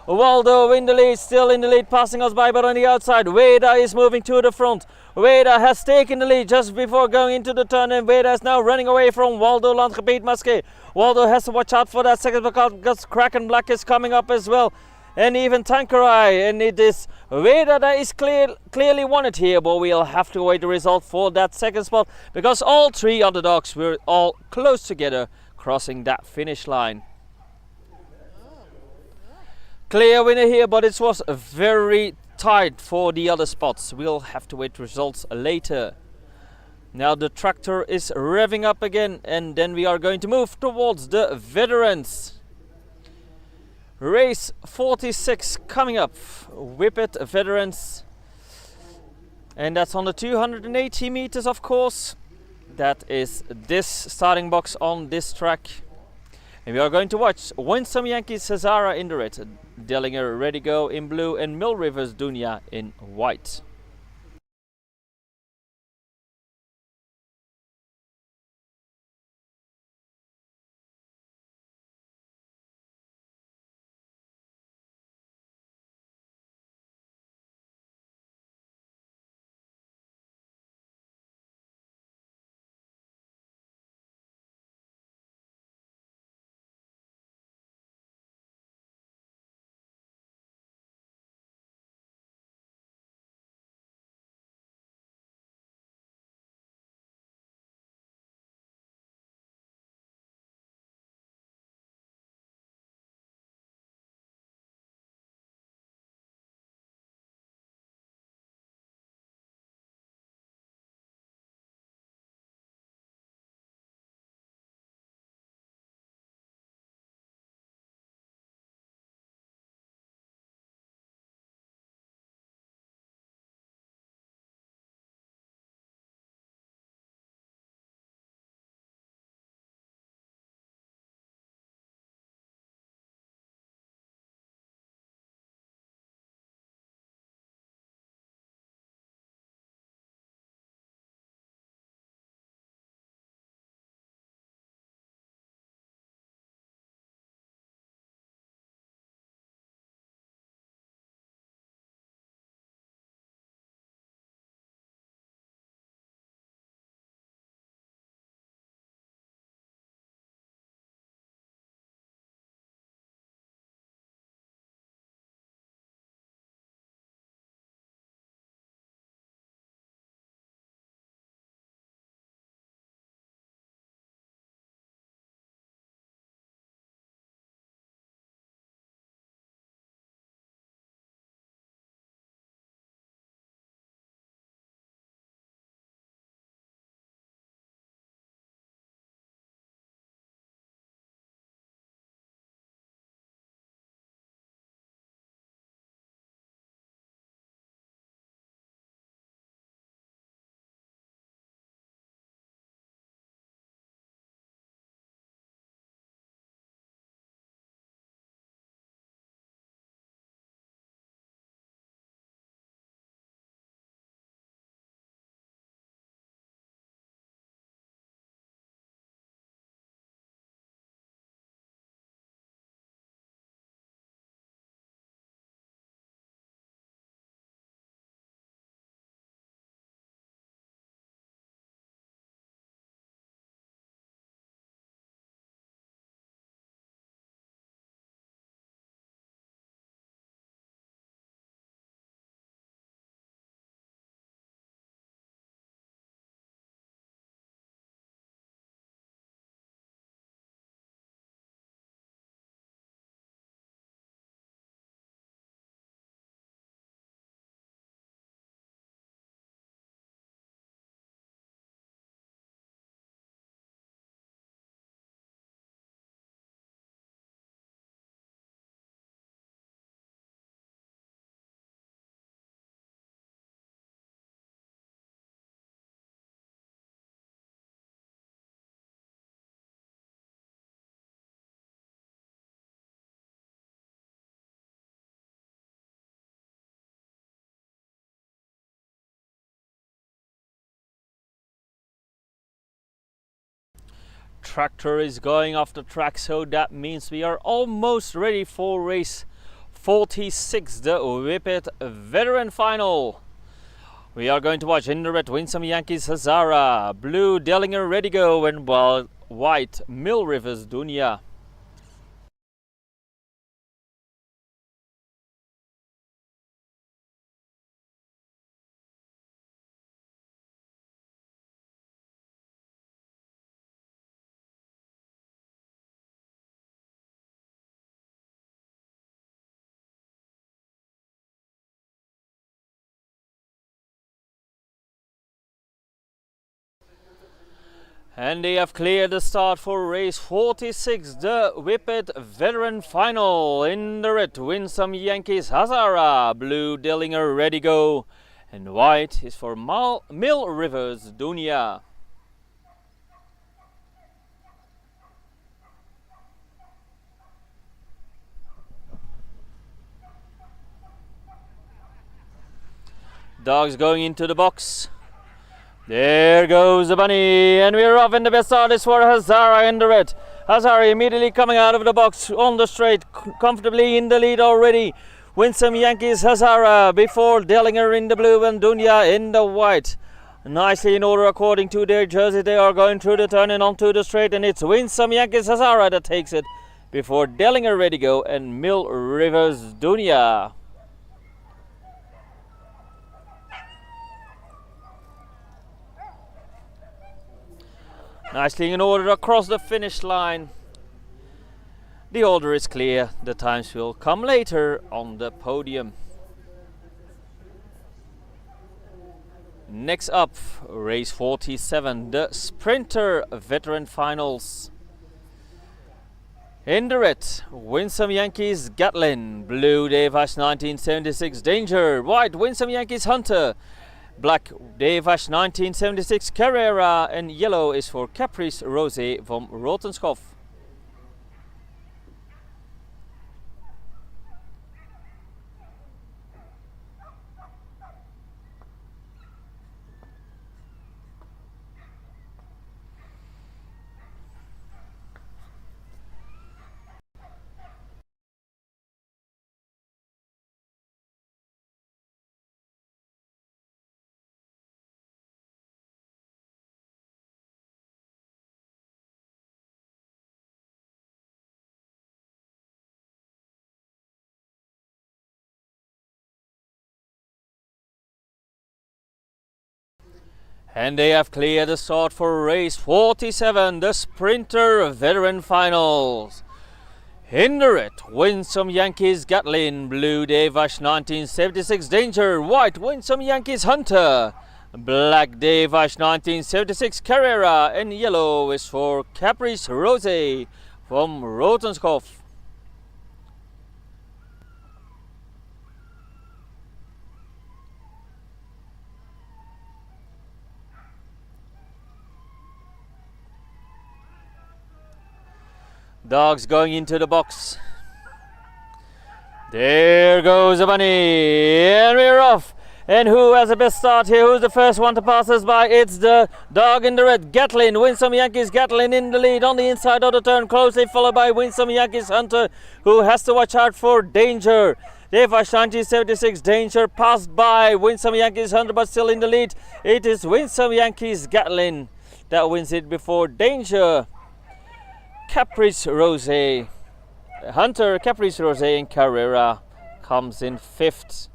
S1: Waldo in the lead, still in the lead, passing us by, but on the outside, Weda is moving to the front. Weda has taken the lead just before going into the turn, and Weda is now running away from Waldo Landgebied Masqué. Waldo has to watch out for that second because Kraken Black is coming up as well, and even Tankerai, and it is Weda that is clearly won it here, but we'll have to wait the result for that second spot because all three other dogs were all close together, crossing that finish line. Clear winner here, but it was very tight for the other spots. We'll have to wait results later. Now the tractor is revving up again, and then we are going to move towards the veterans. Race 46 coming up, Whippet veterans, and that's on the 280 meters, of course. That is this starting box on this track. And we are going to watch Winsome Yankees Cesara in the red, Dellinger Ready Go in blue, and Mill Rivers Dunya in white. tractor is going off the track, so that means we are almost ready for race 46, the Whippet Veteran Final. We are going to watch in the red Winsome Yankees Hazara, blue Dellinger Ready Go, and white Mill Rivers Dunya. And they have cleared the start for race 46, the Whippet Veteran Final. In the red, Winsome Yankees Hazara, blue Dellinger Ready Go, and white is for Mill Rivers Dunya. Dogs going into the box. There goes the bunny, and we're off, and the best start is for Hazara in the red. Hazara immediately coming out of the box on the straight, comfortably in the lead already. Winsome Yankees Hazara before Dellinger in the blue and Dunya in the white. Nicely in order according to their jersey. They are going through the turn and onto the straight, and it's Winsome Yankees Hazara that takes it before Dellinger Ready Go and Mill Rivers Dunya. Nicely in order across the finish line. The order is clear. The times will come later on the podium. Next up, race 47, the Sprinter Veteran Finals. In the red, Winsome Yankees Gatlin, blue Revanche 1976 Danger, white Winsome Yankees Hunter, black Revanche 1976 Carrera, and yellow is for Caprice Rosé from Rotenskopf. And they have cleared the start for race 47, the Sprinter Veteran Finals. In the red, Winsome Yankees Gatlin, blue Revanche 1976 Danger, white Winsome Yankees Hunter, black Revanche 1976 Carrera, and yellow is for Caprice Rosé from Rotenskopf. Dogs going into the box. There goes the bunny, and we're off. And who has the best start here? Who's the first one to pass us by? It's the dog in the red, Gatlin. Winsome Yankees Gatlin in the lead on the inside of the turn, closely followed by Winsome Yankees Hunter, who has to watch out for Danger. Revanche 1976 Danger passed by Winsome Yankees Hunter, but still in the lead. It is Winsome Yankees Gatlin that wins it before Danger. Caprice Rosé, Hunter, Caprice Rosé, and Carrera comes in fifth.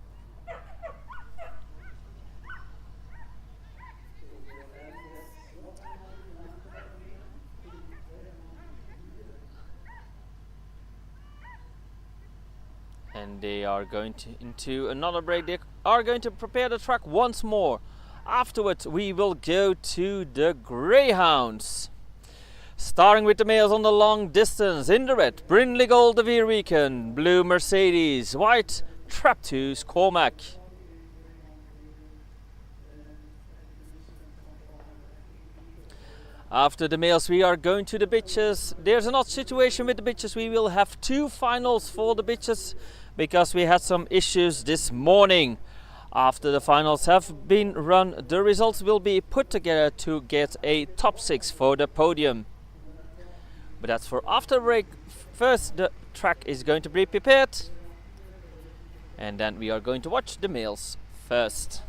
S1: And they are going into another break. They are going to prepare the track once more. Afterwards, we will go to the Greyhounds. Starting with the males on the long distance. In the red, Brindley Gold de Vierweken, blue Mercedes, white Traptoos Cormac. After the males, we are going to the bitches. There's an odd situation with the bitches. We will have two finals for the bitches because we had some issues this morning. After the finals have been run, the results will be put together to get a top 6 for the podium. but that's for after break. First the track is going to be prepared, and then we are going to watch the males first.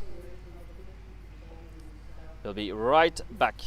S1: We'll be right back.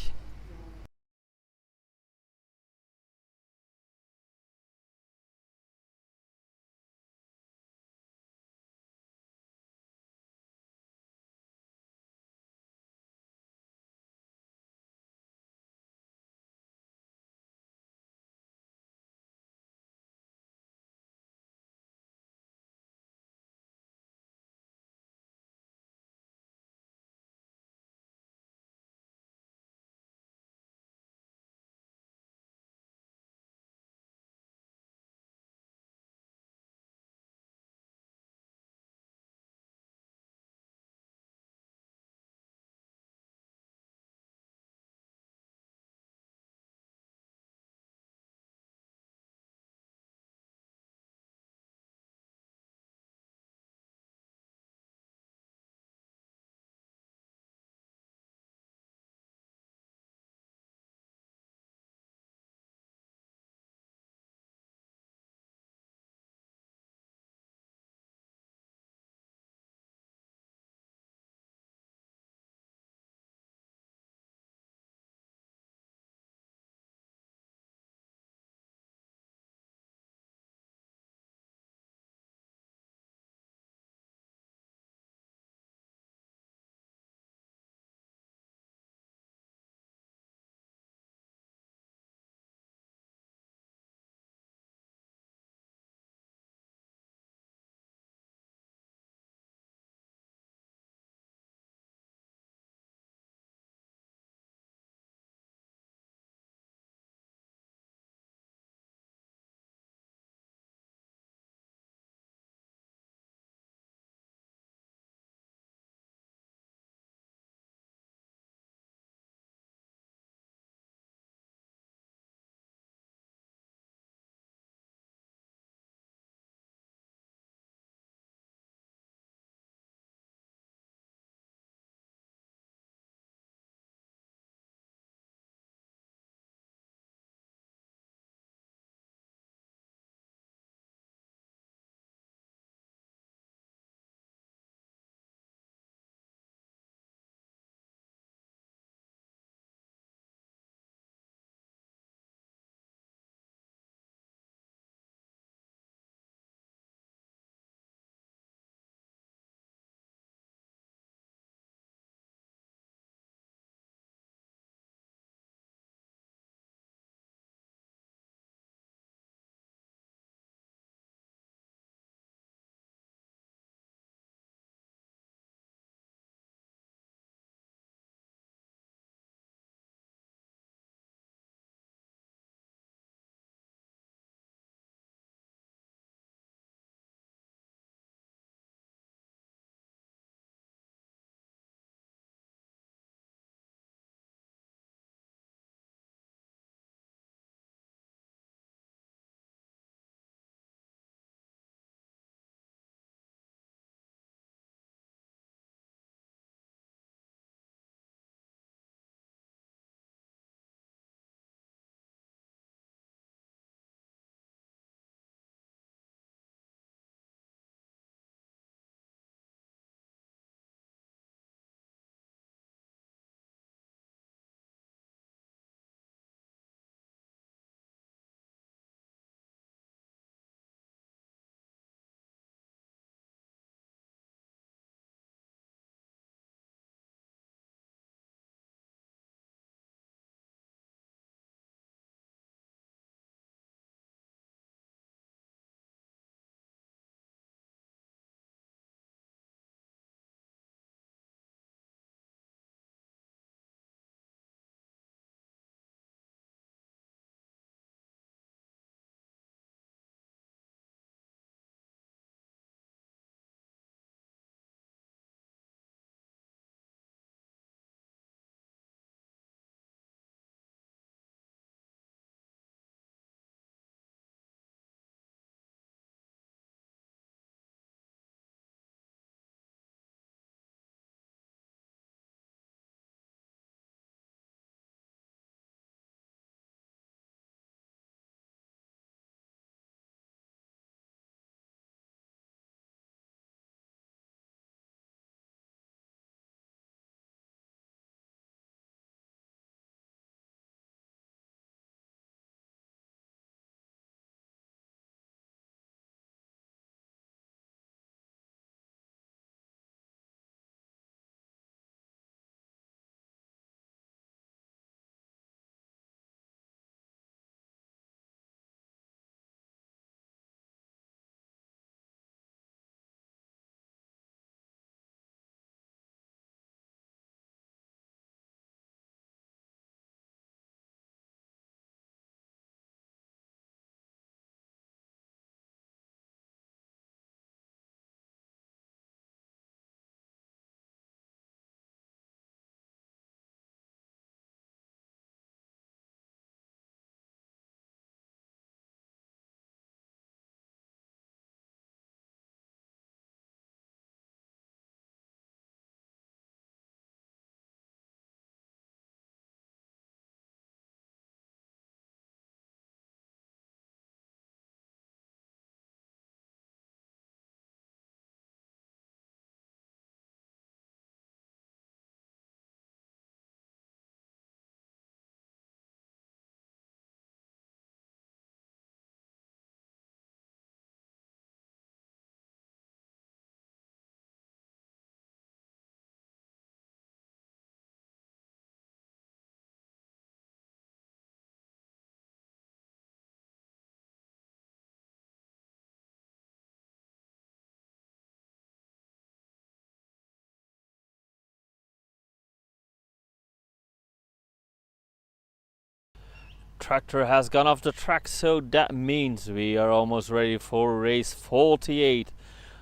S1: tractor has gone off the track, so that means we are almost ready for race 48.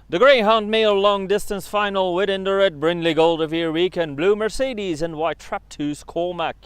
S1: The Greyhound male long distance final within the red Brindley Gold of Year Weekend Blue Mercedes and white Traptoos Cormac.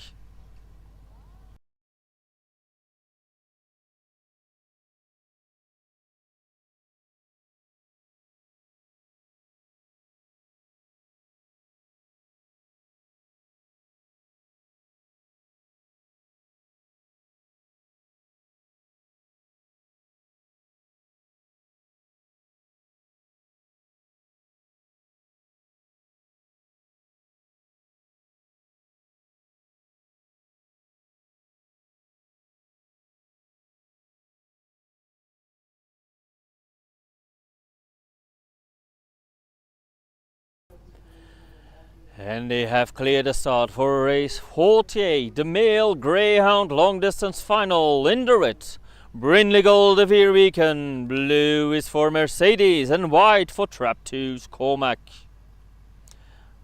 S1: And they have cleared the start for race 48, the male Greyhound long distance final in the red Brindley Gold of Year Weekend. Blue is for Mercedes and white for Traptoos Cormac.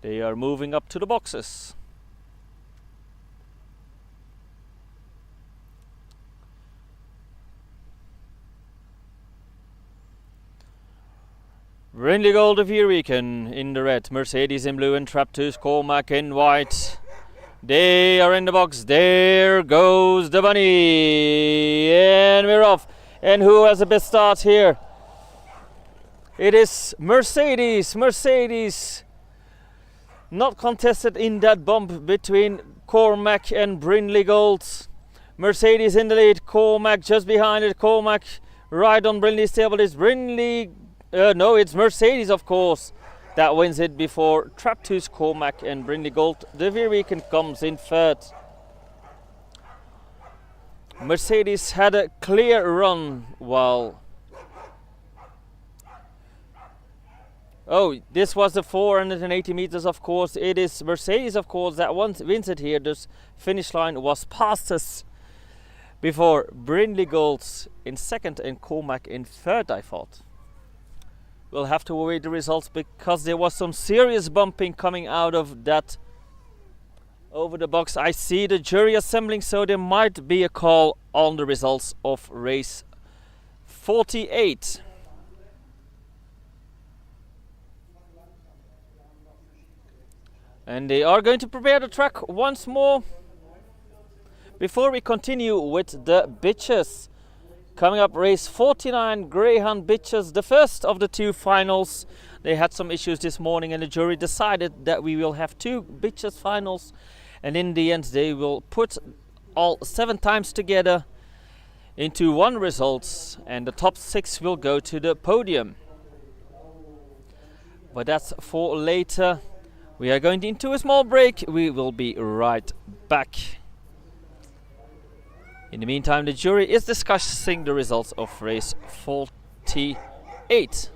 S1: They are moving up to the boxes. Brindley Gold of Year Weekend in the red, Mercedes in blue and Traptoos Cormac in white. They are in the box. There goes the bunny. And we're off. And who has the best start here? It is Mercedes. Mercedes not contested in that bump between Cormac and Brindley Gold. Mercedes in the lead. Cormac just behind it. Cormac right on Brindley's tail, but it's Brindley. No, it's Mercedes, of course, that wins it before Traptoos Cormac and Brindley Gold. The Year Weekend comes in third. Mercedes had a clear run while... Oh, this was the 480 meters, of course. It is Mercedes, of course, that wins it here. This finish line was past us before Brindley Gold in second and Cormac in third, I thought. We'll have to await the results because there was some serious bumping coming out of that over the box. I see the jury assembling, so there might be a call on the results of race 48. And they are going to prepare the track once more before we continue with the bitches. Coming up, race 49, Greyhound bitches, the first of the two finals. They had some issues this morning and the jury decided that we will have two bitches finals, and in the end they will put all 7 times together into one result, and the top 6 will go to the podium. But that's for later. We are going into a small break. We will be right back. In the meantime, the jury is discussing the results of race 48.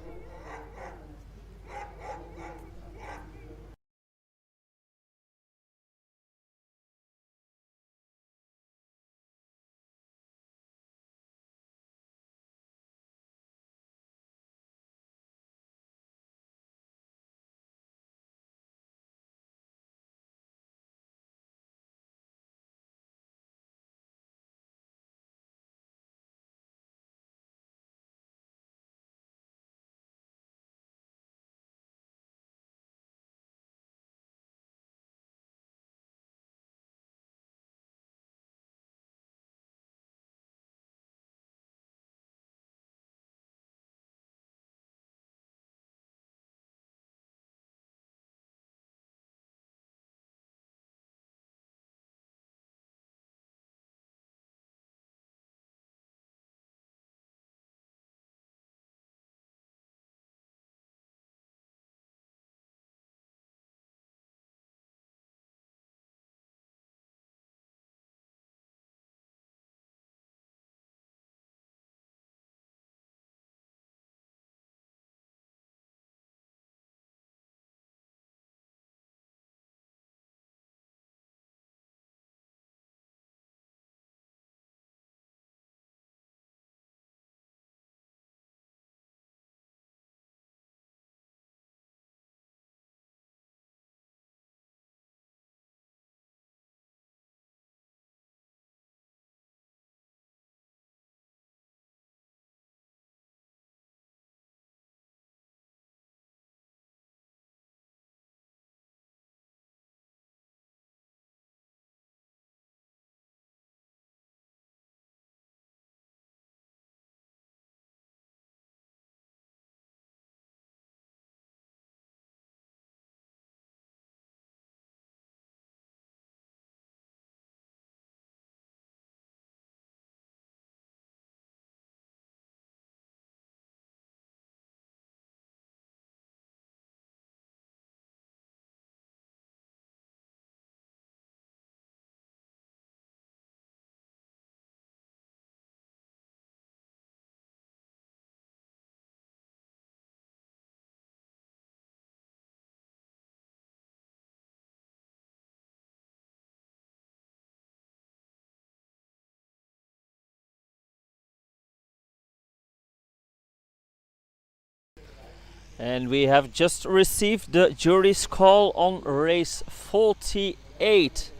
S1: And we have just received the jury's call on race 48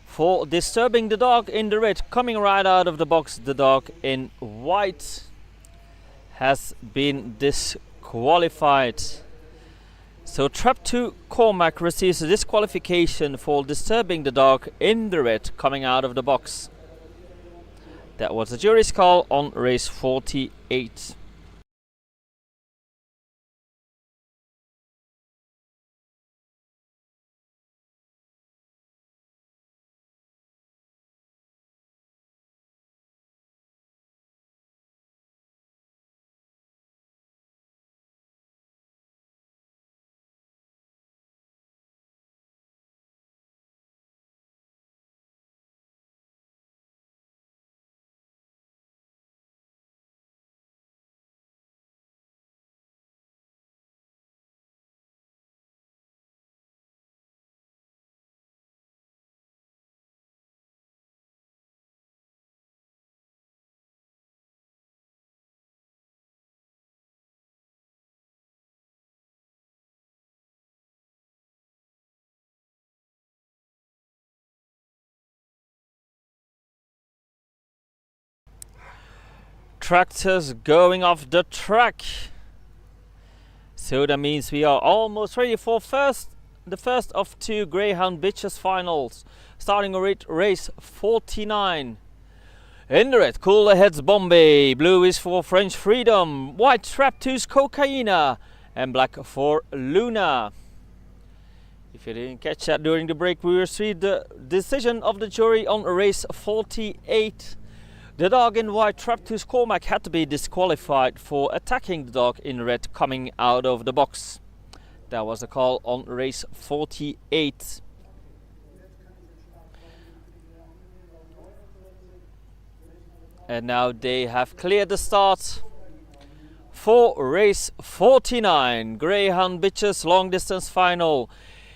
S1: for disturbing the dog in the red. Coming right out of the box, the dog in white has been disqualified. So trap 2 Cormac receives a disqualification for disturbing the dog in the red coming out of the box. That was the jury's call on race 48. Tractors going off the track. So that means we are almost ready for the first of 2 Greyhound Bitches finals, starting with race 49. In the red, cooler heads Bombay, blue is for French Freedom, white trap 2's Cocaina, and black for Luna. If you didn't catch that during the break, we received the decision of the jury on race 48. The dog in white trap 2's Cormac had to be disqualified for attacking the dog in red coming out of the box. That was the call on race 48. And now they have cleared the start for race 49, Greyhound Bitches long distance final.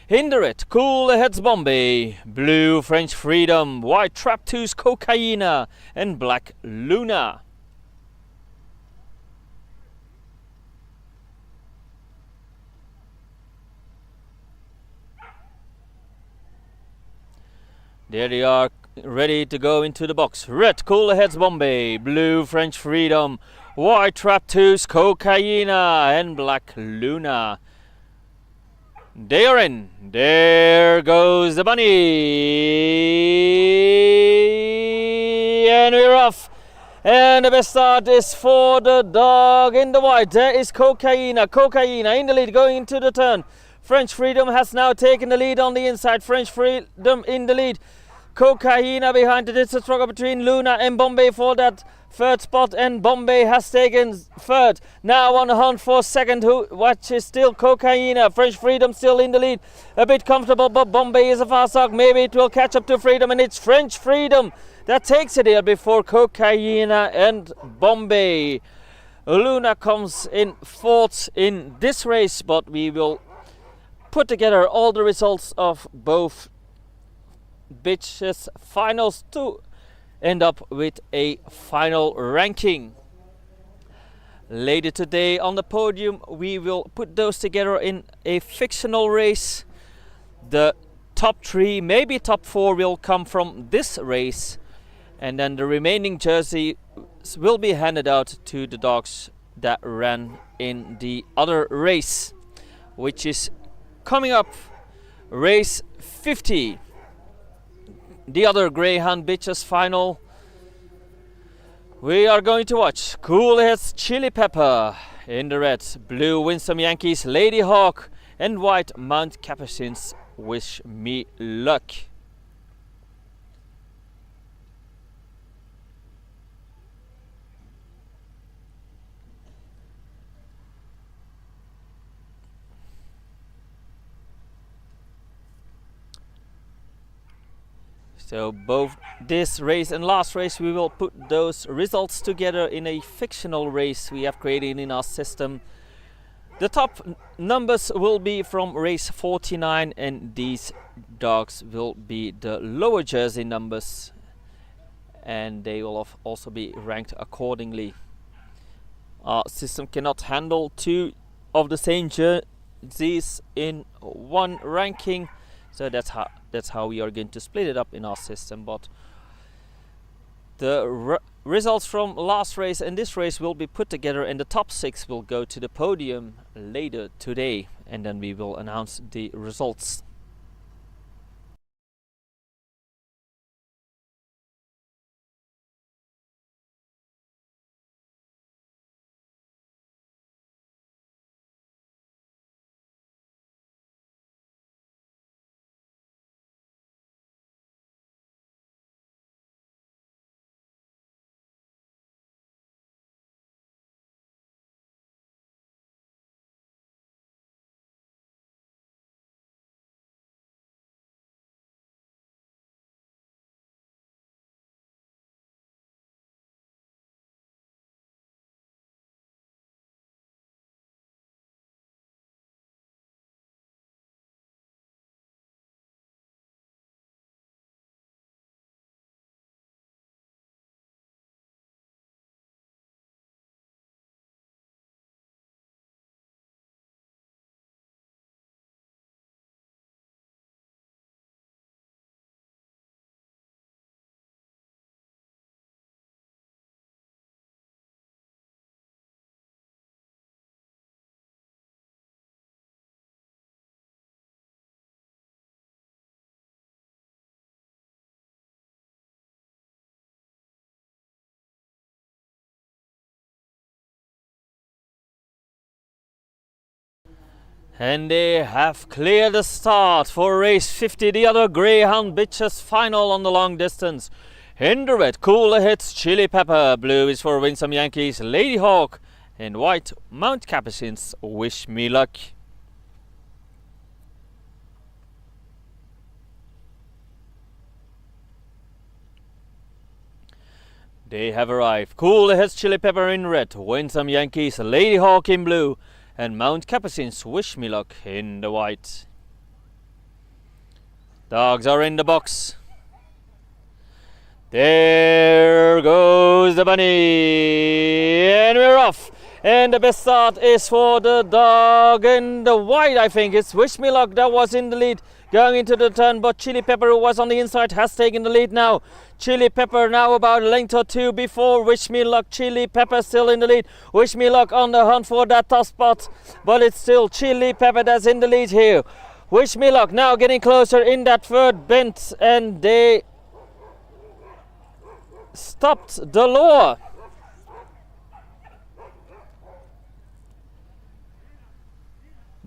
S1: In the red, cool heads Bombay, blue French Freedom, white trap 2's Cocaina, and black Luna. There they are, ready to go into the box. Red, cooler heads Bombay, blue French Freedom, white trap 2's Cocaina, and black Luna. They are in. There goes the bunny. And we're off. And the best start is for the dog in the white. There is Cocaina. Cocaina in the lead going into the turn. French Freedom has now taken the lead on the inside. French Freedom in the lead. Cocaina behind it. It's a struggle between Luna and Bombay for that third spot, and Bombay has taken third. Now on the hunt for second, which is still Cocaina. French Freedom still in the lead, a bit comfortable, but Bombay is a fast dog. Maybe it will catch up to Freedom, and it's French Freedom that takes it here before Cocaina and Bombay. Luna comes in fourth in this race, but we will put together all the results of both bitches finals to end up with a final ranking. Later today on the podium we will put those together in a fictional race. The top 3, maybe top 4 will come from this race, and then the remaining jerseys will be handed out to the dogs that ran in the other race, which is coming up, race 50. The other Greyhound Bitches final. We are going to watch Cool Heads Chili Pepper in the red, blue Winston Yankees Lady Hawk, and white Mount Capucins Wish Me Luck. So both this race and last race we will put those results together in a fictional race we have created in our system. The top numbers will be from race 49, and these dogs will be the lower jersey numbers, and they will also be ranked accordingly. Our system cannot handle 2 of the same jerseys in one ranking. So that's how we are going to split it up in our system. But the results from last race and this race will be put together, and the top 6 will go to the podium later today, and then we will announce the results. And they have cleared the start for race 50, the other Greyhound bitches final on the long distance. In the red, Cool Hits, Chili Pepper. Blue is for Win Some Yankees, Lady Hawk. And white, Mount Capucines, Wish Me Luck. They have arrived. Cool Hits, Chili Pepper in red, Win Some Yankees, Lady Hawk in blue, and Mount Capucines, Wish Me Luck in the white. Dogs are in the box. There goes the bunny, and we're off. And the best start is for the dog in the white, I think. It's Wish Me Luck that was in the lead going into the turn, but Chili Pepper, who was on the inside, has taken the lead now. Chili Pepper now about a length or two before Wish Me Luck. Chili Pepper still in the lead. Wish Me Luck on the hunt for that top spot, but it's still Chili Pepper that's in the lead here. Wish Me Luck now getting closer in that third bend, and they stopped the lure.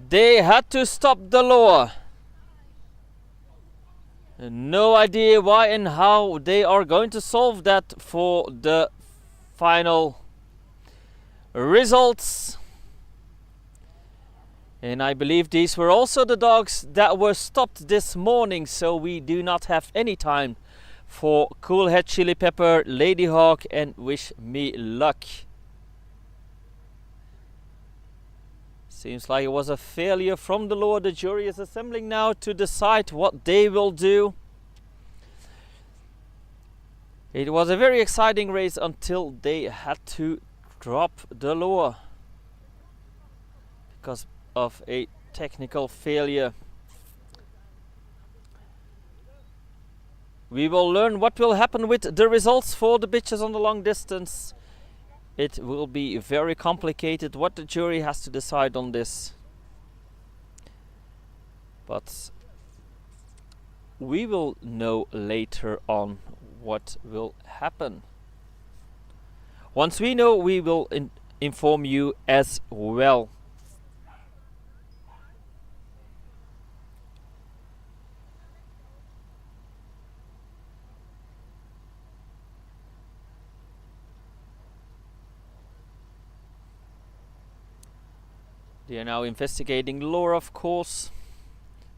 S1: They had to stop the lure. No idea why and how they are going to solve that for the final results. And I believe these were also the dogs that were stopped this morning, so we do not have any time for Cool Head, Chili Pepper, Lady Hawk and Wish Me Luck. Seems like it was a failure from the lure. The jury is assembling now to decide what they will do. It was a very exciting race until they had to drop the lure because of a technical failure. We will learn what will happen with the results for the bitches on the long distance. It will be very complicated what the jury has to decide on this. But we will know later on what will happen. Once we know, we will inform you as well. They are now investigating the lure, of course,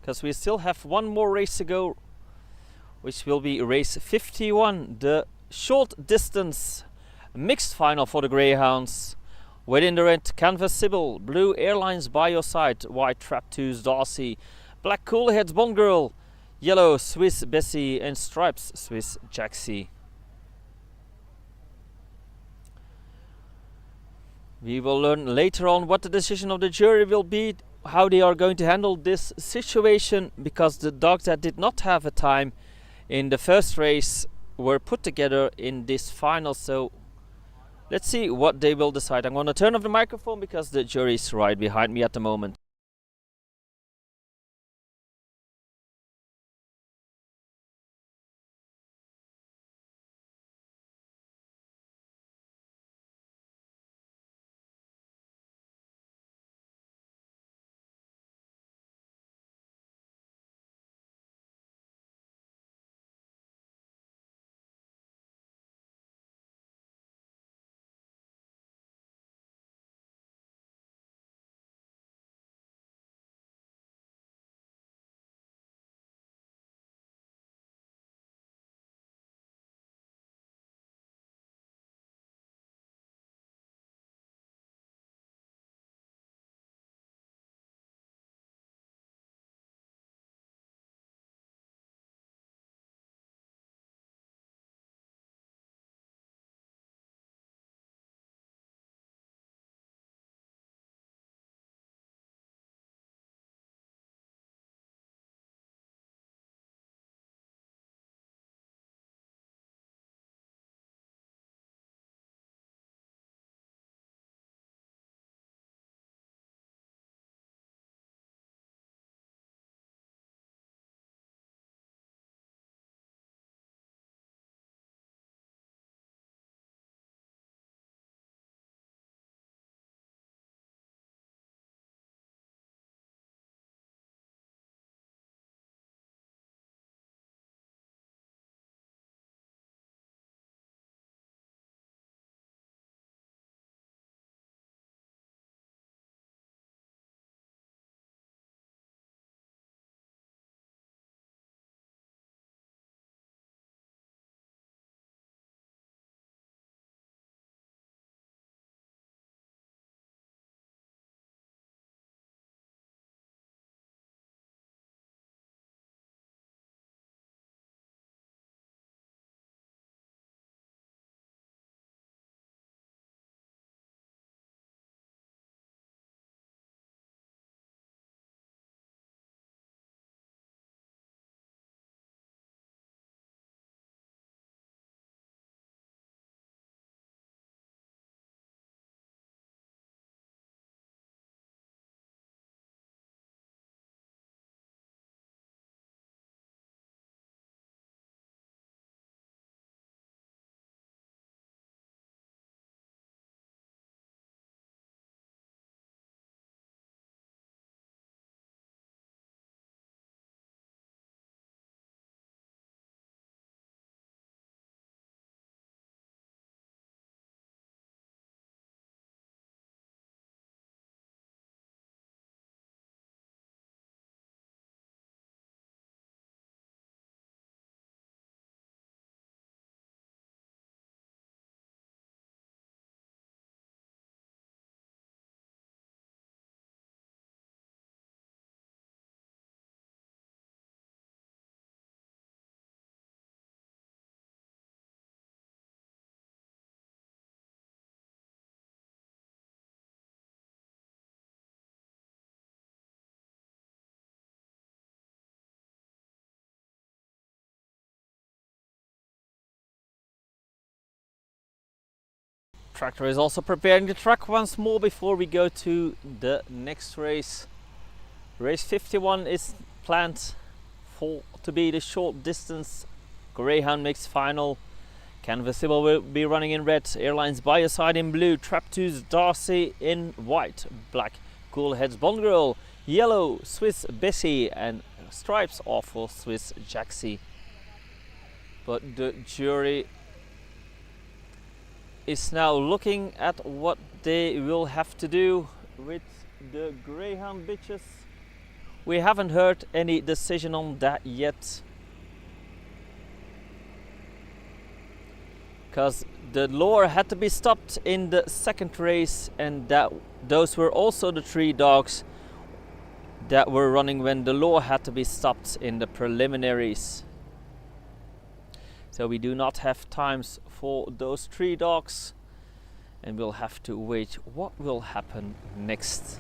S1: because we still have one more race to go, which will be race 51, the short distance mixed final for the Greyhounds. Within the red, Canvas Sybil, blue Airlines by your side, white Traptoos Darcy, black Cool Heads Bond Girl, yellow Swiss Bessie and stripes Swiss Jaxie. We will learn later on what the decision of the jury will be, how they are going to handle this situation, because the dogs that did not have a time in the first race were put together in this final. So let's see what they will decide. I'm going to turn off the microphone because the jury is right behind me at the moment. Tractor is also preparing the track once more before we go to the next race. Race 51 is planned to be the short distance Greyhound mix final. Canvas Sybil will be running in red, Airlines by your side in blue, Traptoos Darcy in white, black Cool Heads Bond Girl, yellow Swiss Bessie, and stripes are for Swiss Jaxie. But the jury is now looking at what they will have to do with the Greyhound bitches. We haven't heard any decision on that yet, because the lure had to be stopped in the second race, and those were also the 3 dogs that were running when the lure had to be stopped in the preliminaries. So we do not have times for those 3 dogs, and we'll have to wait what will happen next.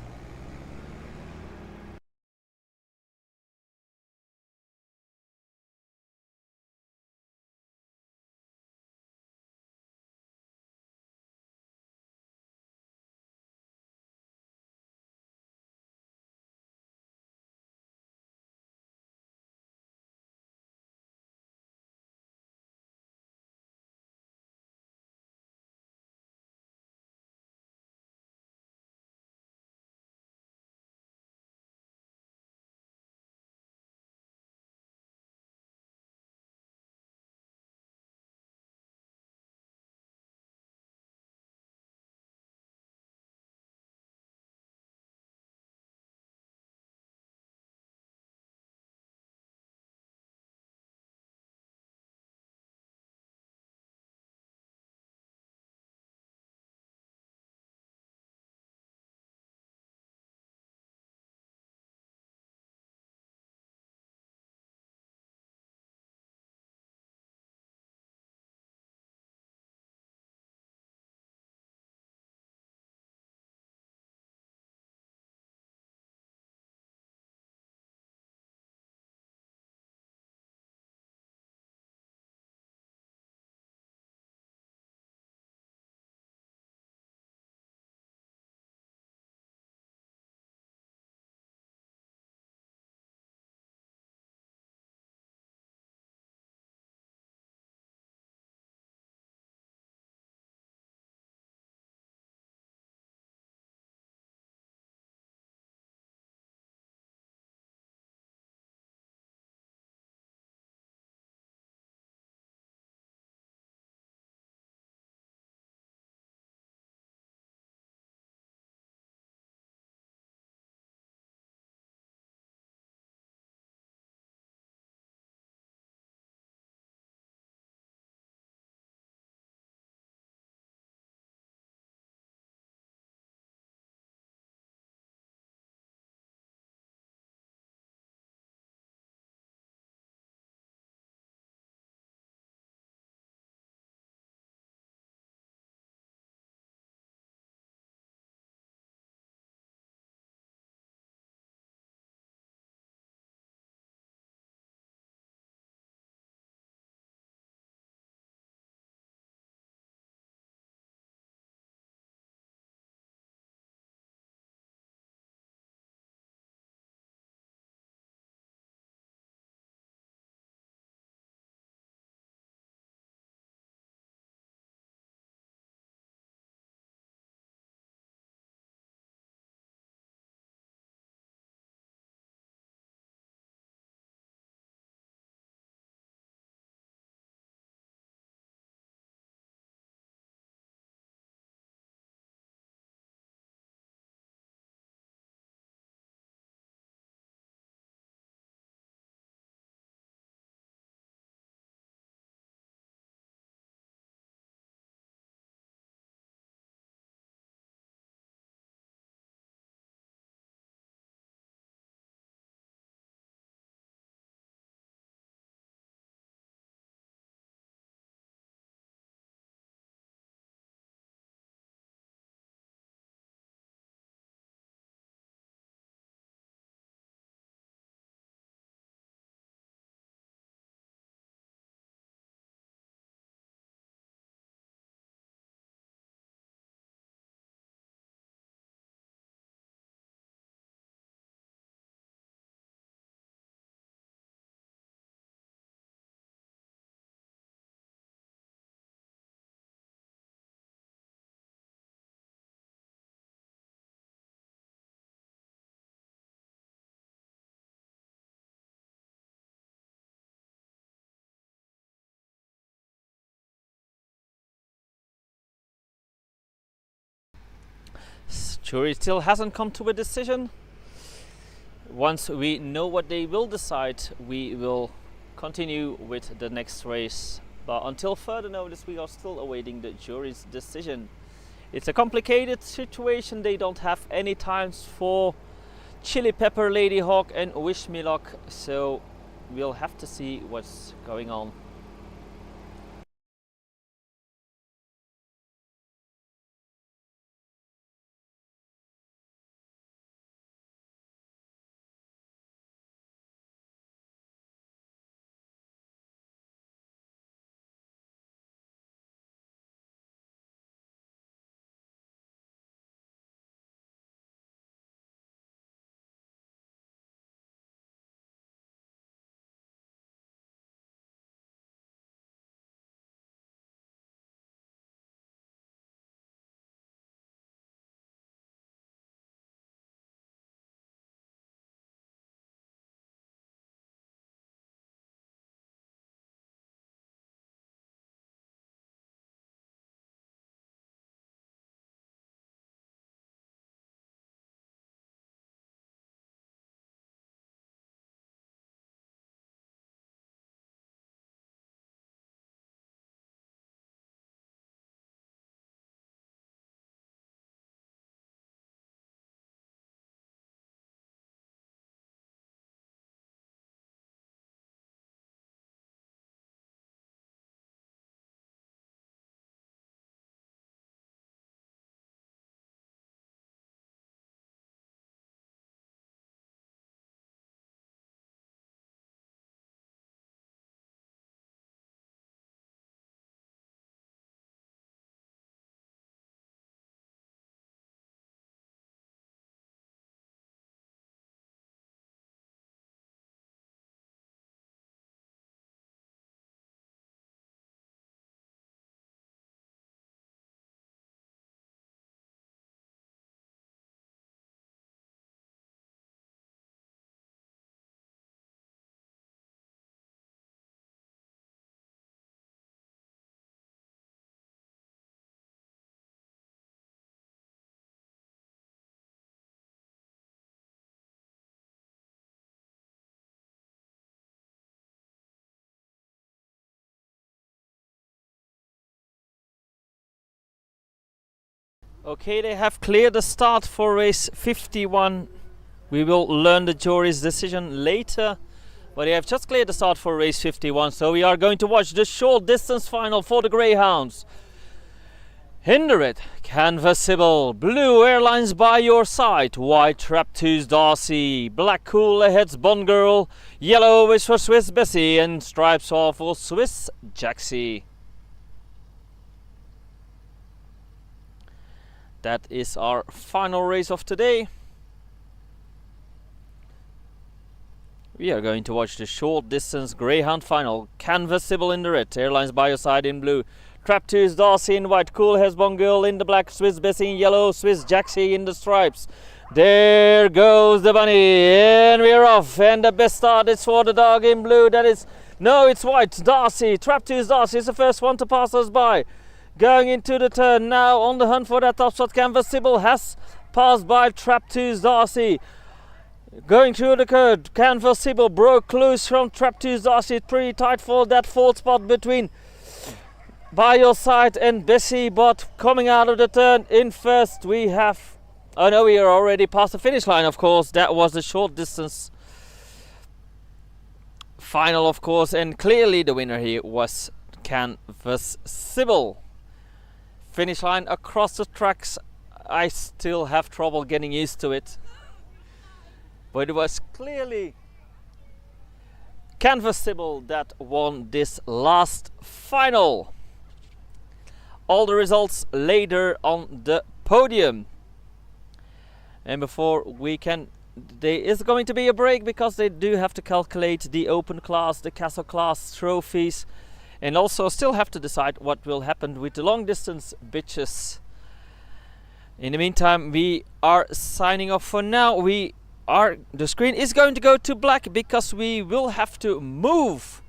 S1: Jury still hasn't come to a decision. Once we know what they will decide, we will continue with the next race. But until further notice, we are still awaiting the jury's decision. It's a complicated situation. They don't have any times for Chili Pepper, Lady Hawk and Wish Me Luck, so we'll have to see what's going on. Okay, they have cleared the start for race 51. We will learn the jury's decision later. But they have just cleared the start for race 51. So we are going to watch the short distance final for the Greyhounds. Hinder it, canvas Sybil, blue airlines by your side, white Traptoos Darcy, black cool ahead's Bond Girl, yellow is for Swiss Bessie and stripes are for Swiss Jaxie. That is our final race of today. We are going to watch the short distance Greyhound final. Canvas Sybil in the red, airlines by your side in blue. Traptoos Darcy in white, cool Hesbon Girl in the black, Swiss Bessie in yellow, Swiss Jaxie in the stripes. There goes the bunny, and we're off. And the best start is for the dog in blue. That is, no, it's white. Darcy, Traptoos Darcy is the first one to pass us by. Going into the turn now on the hunt for that top shot. Canvas Sybil has passed by Traptoos Darcy. Going through the curve, Canvas Sybil broke loose from Traptoos Darcy. Pretty tight for that fourth spot between By Your Side and Bessie, but coming out of the turn in first we have, oh no, we are already past the finish line, of course. That was the short distance final, of course, and clearly the winner here was Canvas Sybil. Finish line across the tracks, I still have trouble getting used to it, but it was clearly Canvas Sybil that won this last final. All the results later on the podium. And before we can, there is going to be a break because they do have to calculate the open class, the castle class trophies, and also still have to decide what will happen with the long distance bitches. In the meantime, we are signing off for now. The screen is going to go to black because we will have to move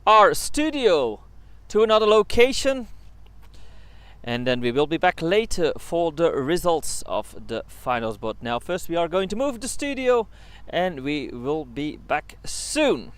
S1: our studio to another location. And then we will be back later for the results of the finals. But now first we are going to move the studio and we will be back soon.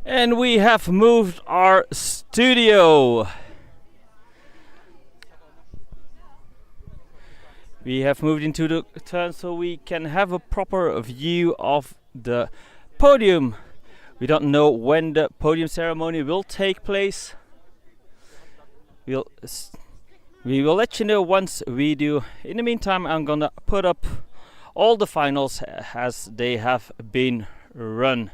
S1: And we have moved our studio. We have moved into the turn so we can have a proper view of the podium. We don't know when the podium ceremony will take place. We will let you know once we do. In the meantime, I'm gonna put up all the finals as they have been run.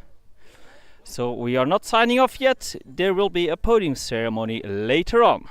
S1: So we are not signing off yet. There will be a podium ceremony later on.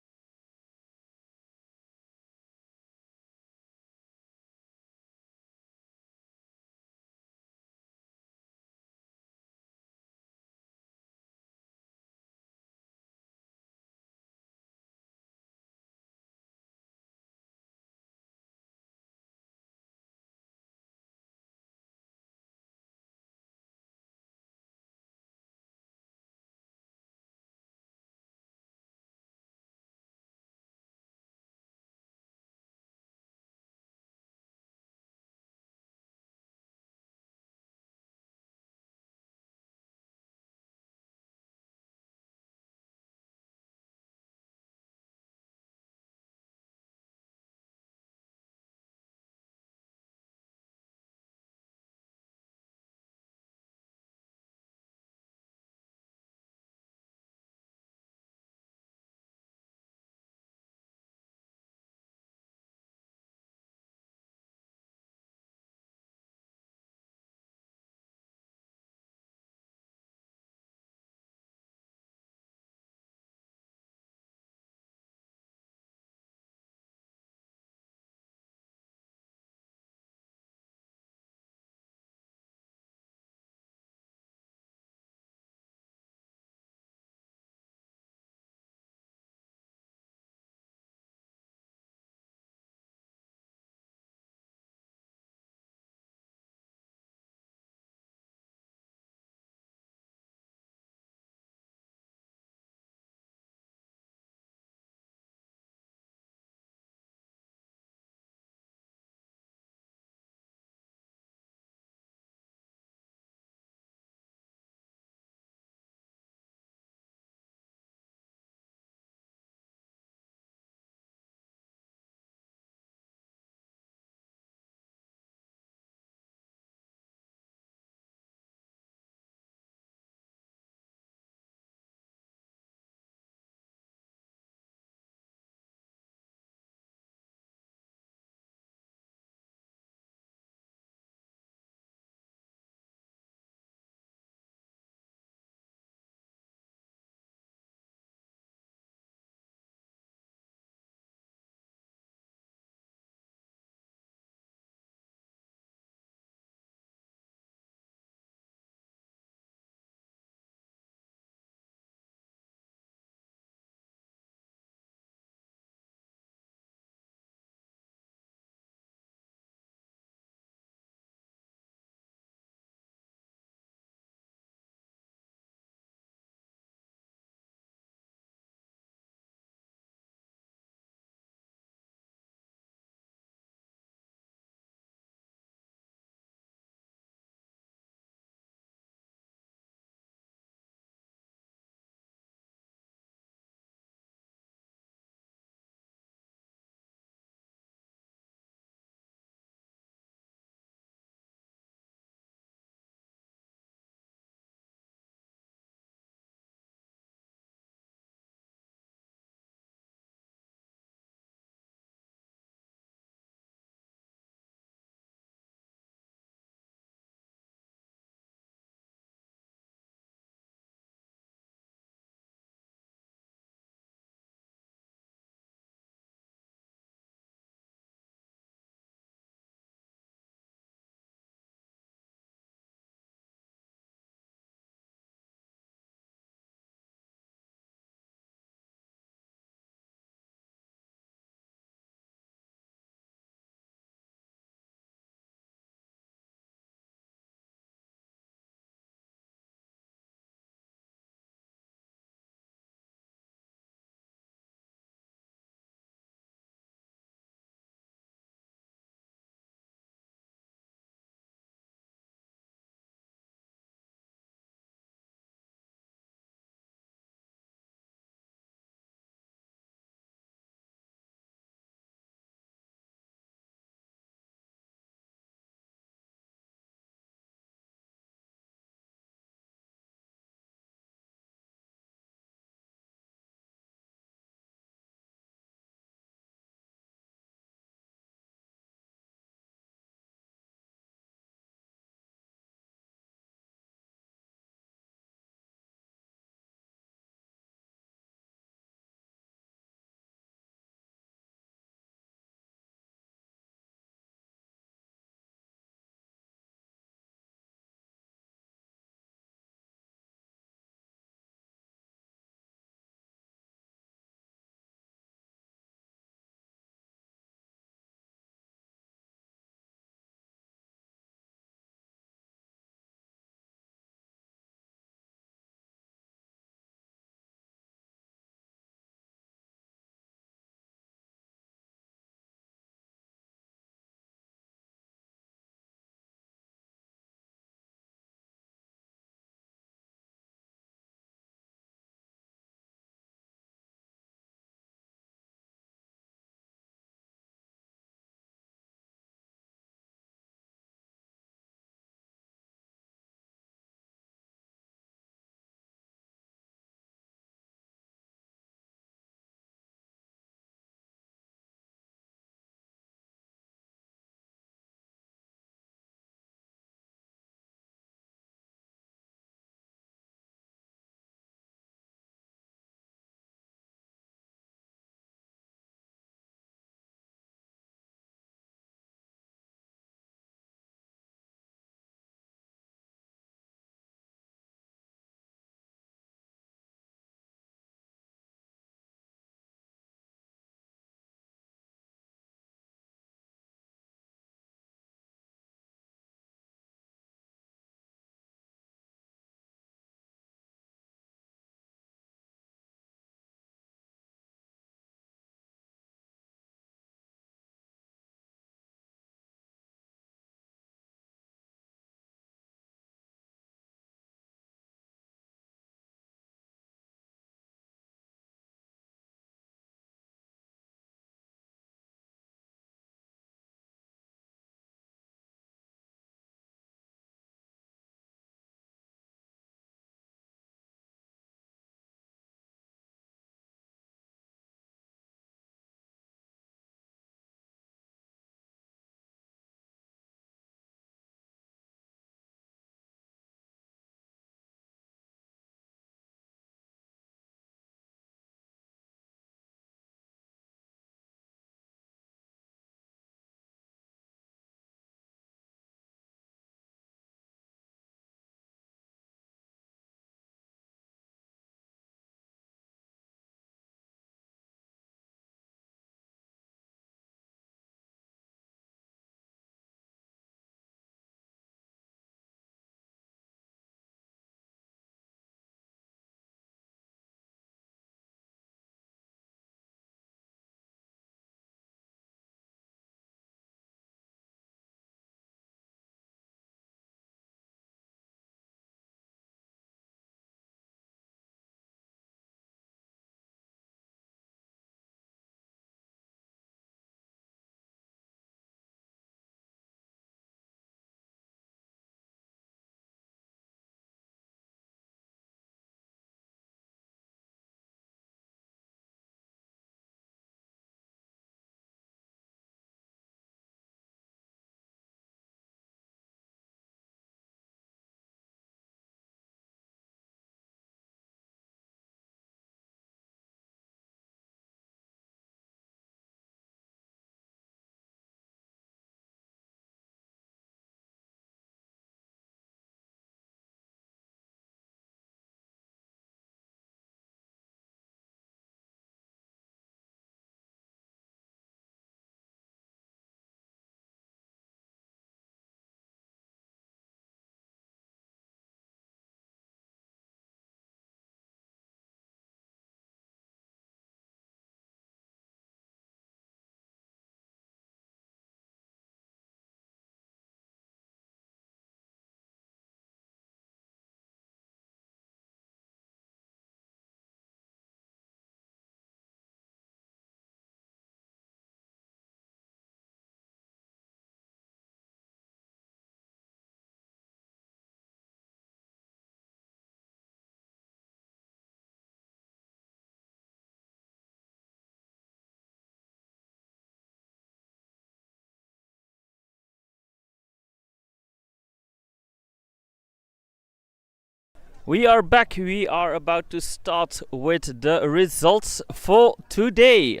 S1: We are back. We are about to start with the results for today.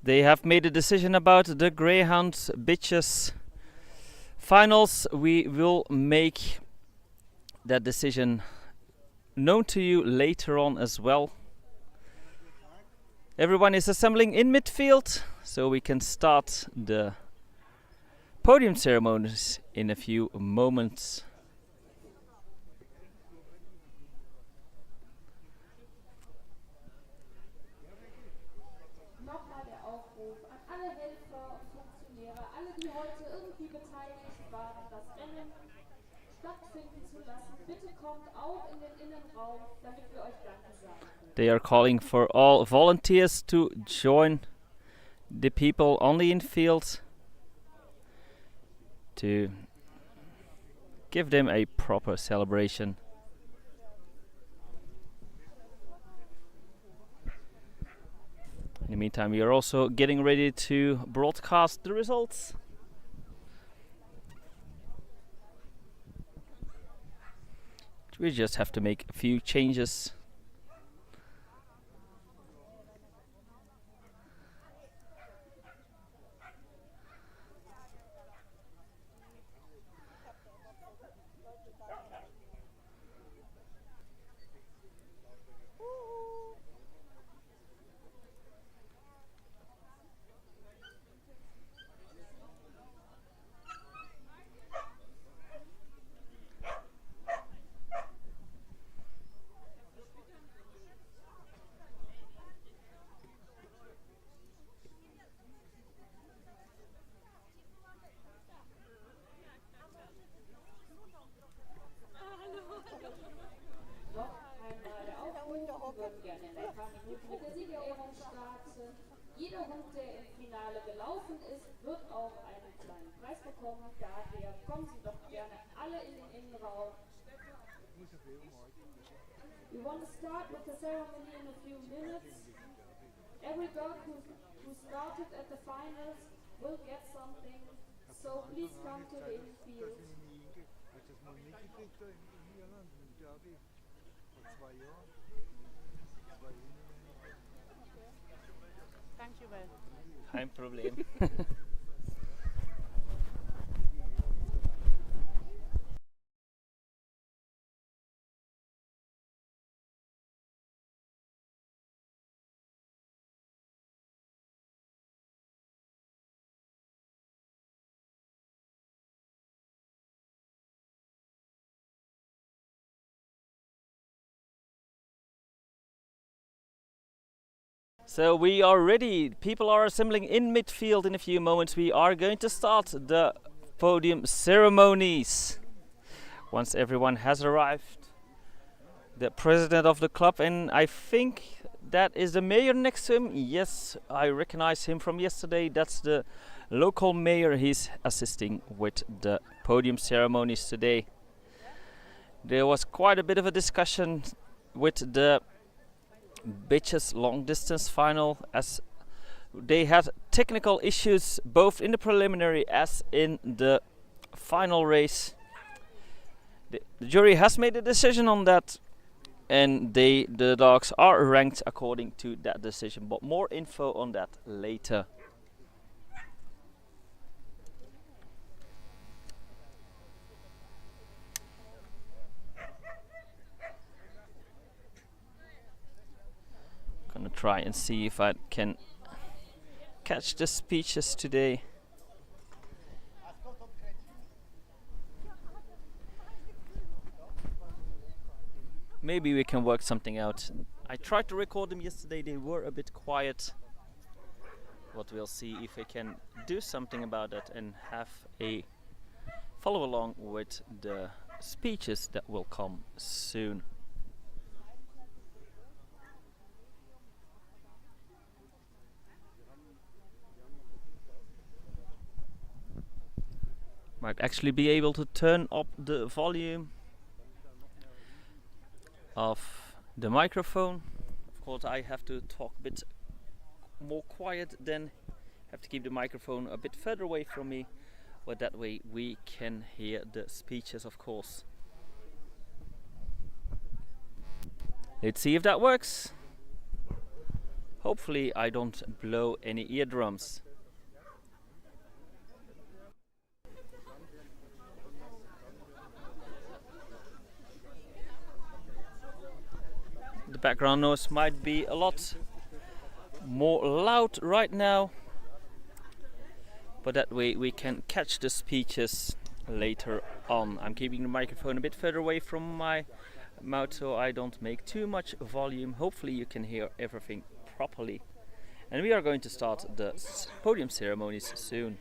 S1: They have made a decision about the Greyhound bitches finals. We will make that decision known to you later on as well. Everyone is assembling in midfield, so we can start the podium ceremonies in a few moments.
S2: Nochmal der Aufruf an alle Helfer und Funktionäre, alle, die heute irgendwie beteiligt waren, das Rennen stattfinden zu lassen. Bitte kommt auch in den Innenraum, damit wir euch Danke sagen können.
S1: They are calling for all volunteers to join the people on the infield to give them a proper celebration. In the meantime, we are also getting ready to broadcast the results. We just have to make a few changes.
S2: Jeder Hund, der im Finale gelaufen ist, wird auch einen kleinen Preis bekommen. Daher kommen Sie doch gerne alle in den Innenraum. We want to start with the ceremony in a few minutes. Every dog who started at the finals will get something, so please come to the infield.
S3: Dankjewel.
S1: Geen probleem. So we are ready. People are assembling in midfield in a few moments. We are going to start the podium ceremonies. Once everyone has arrived, the president of the club, and I think that is the mayor next to him. Yes, I recognize him from yesterday. That's the local mayor. He's assisting with the podium ceremonies today. There was quite a bit of a discussion with the bitches long distance final, as they had technical issues both in the preliminary as in the final race. The jury has made a decision on that, and the dogs are ranked according to that decision, but more info on that later. Gonna try and see if I can catch the speeches today. Maybe we can work something out. I tried to record them yesterday, they were a bit quiet. But we'll see if we can do something about that and have a follow along with the speeches that will come soon. Might actually be able to turn up the volume of the microphone. Of course, I have to talk a bit more quiet, then have to keep the microphone a bit further away from me. but that way we can hear the speeches, of course. Let's see if that works. Hopefully I don't blow any eardrums. The background noise might be a lot more loud right now, but that way we can catch the speeches later on. I'm keeping the microphone a bit further away from my mouth so I don't make too much volume. Hopefully you can hear everything properly. And we are going to start the podium ceremonies soon.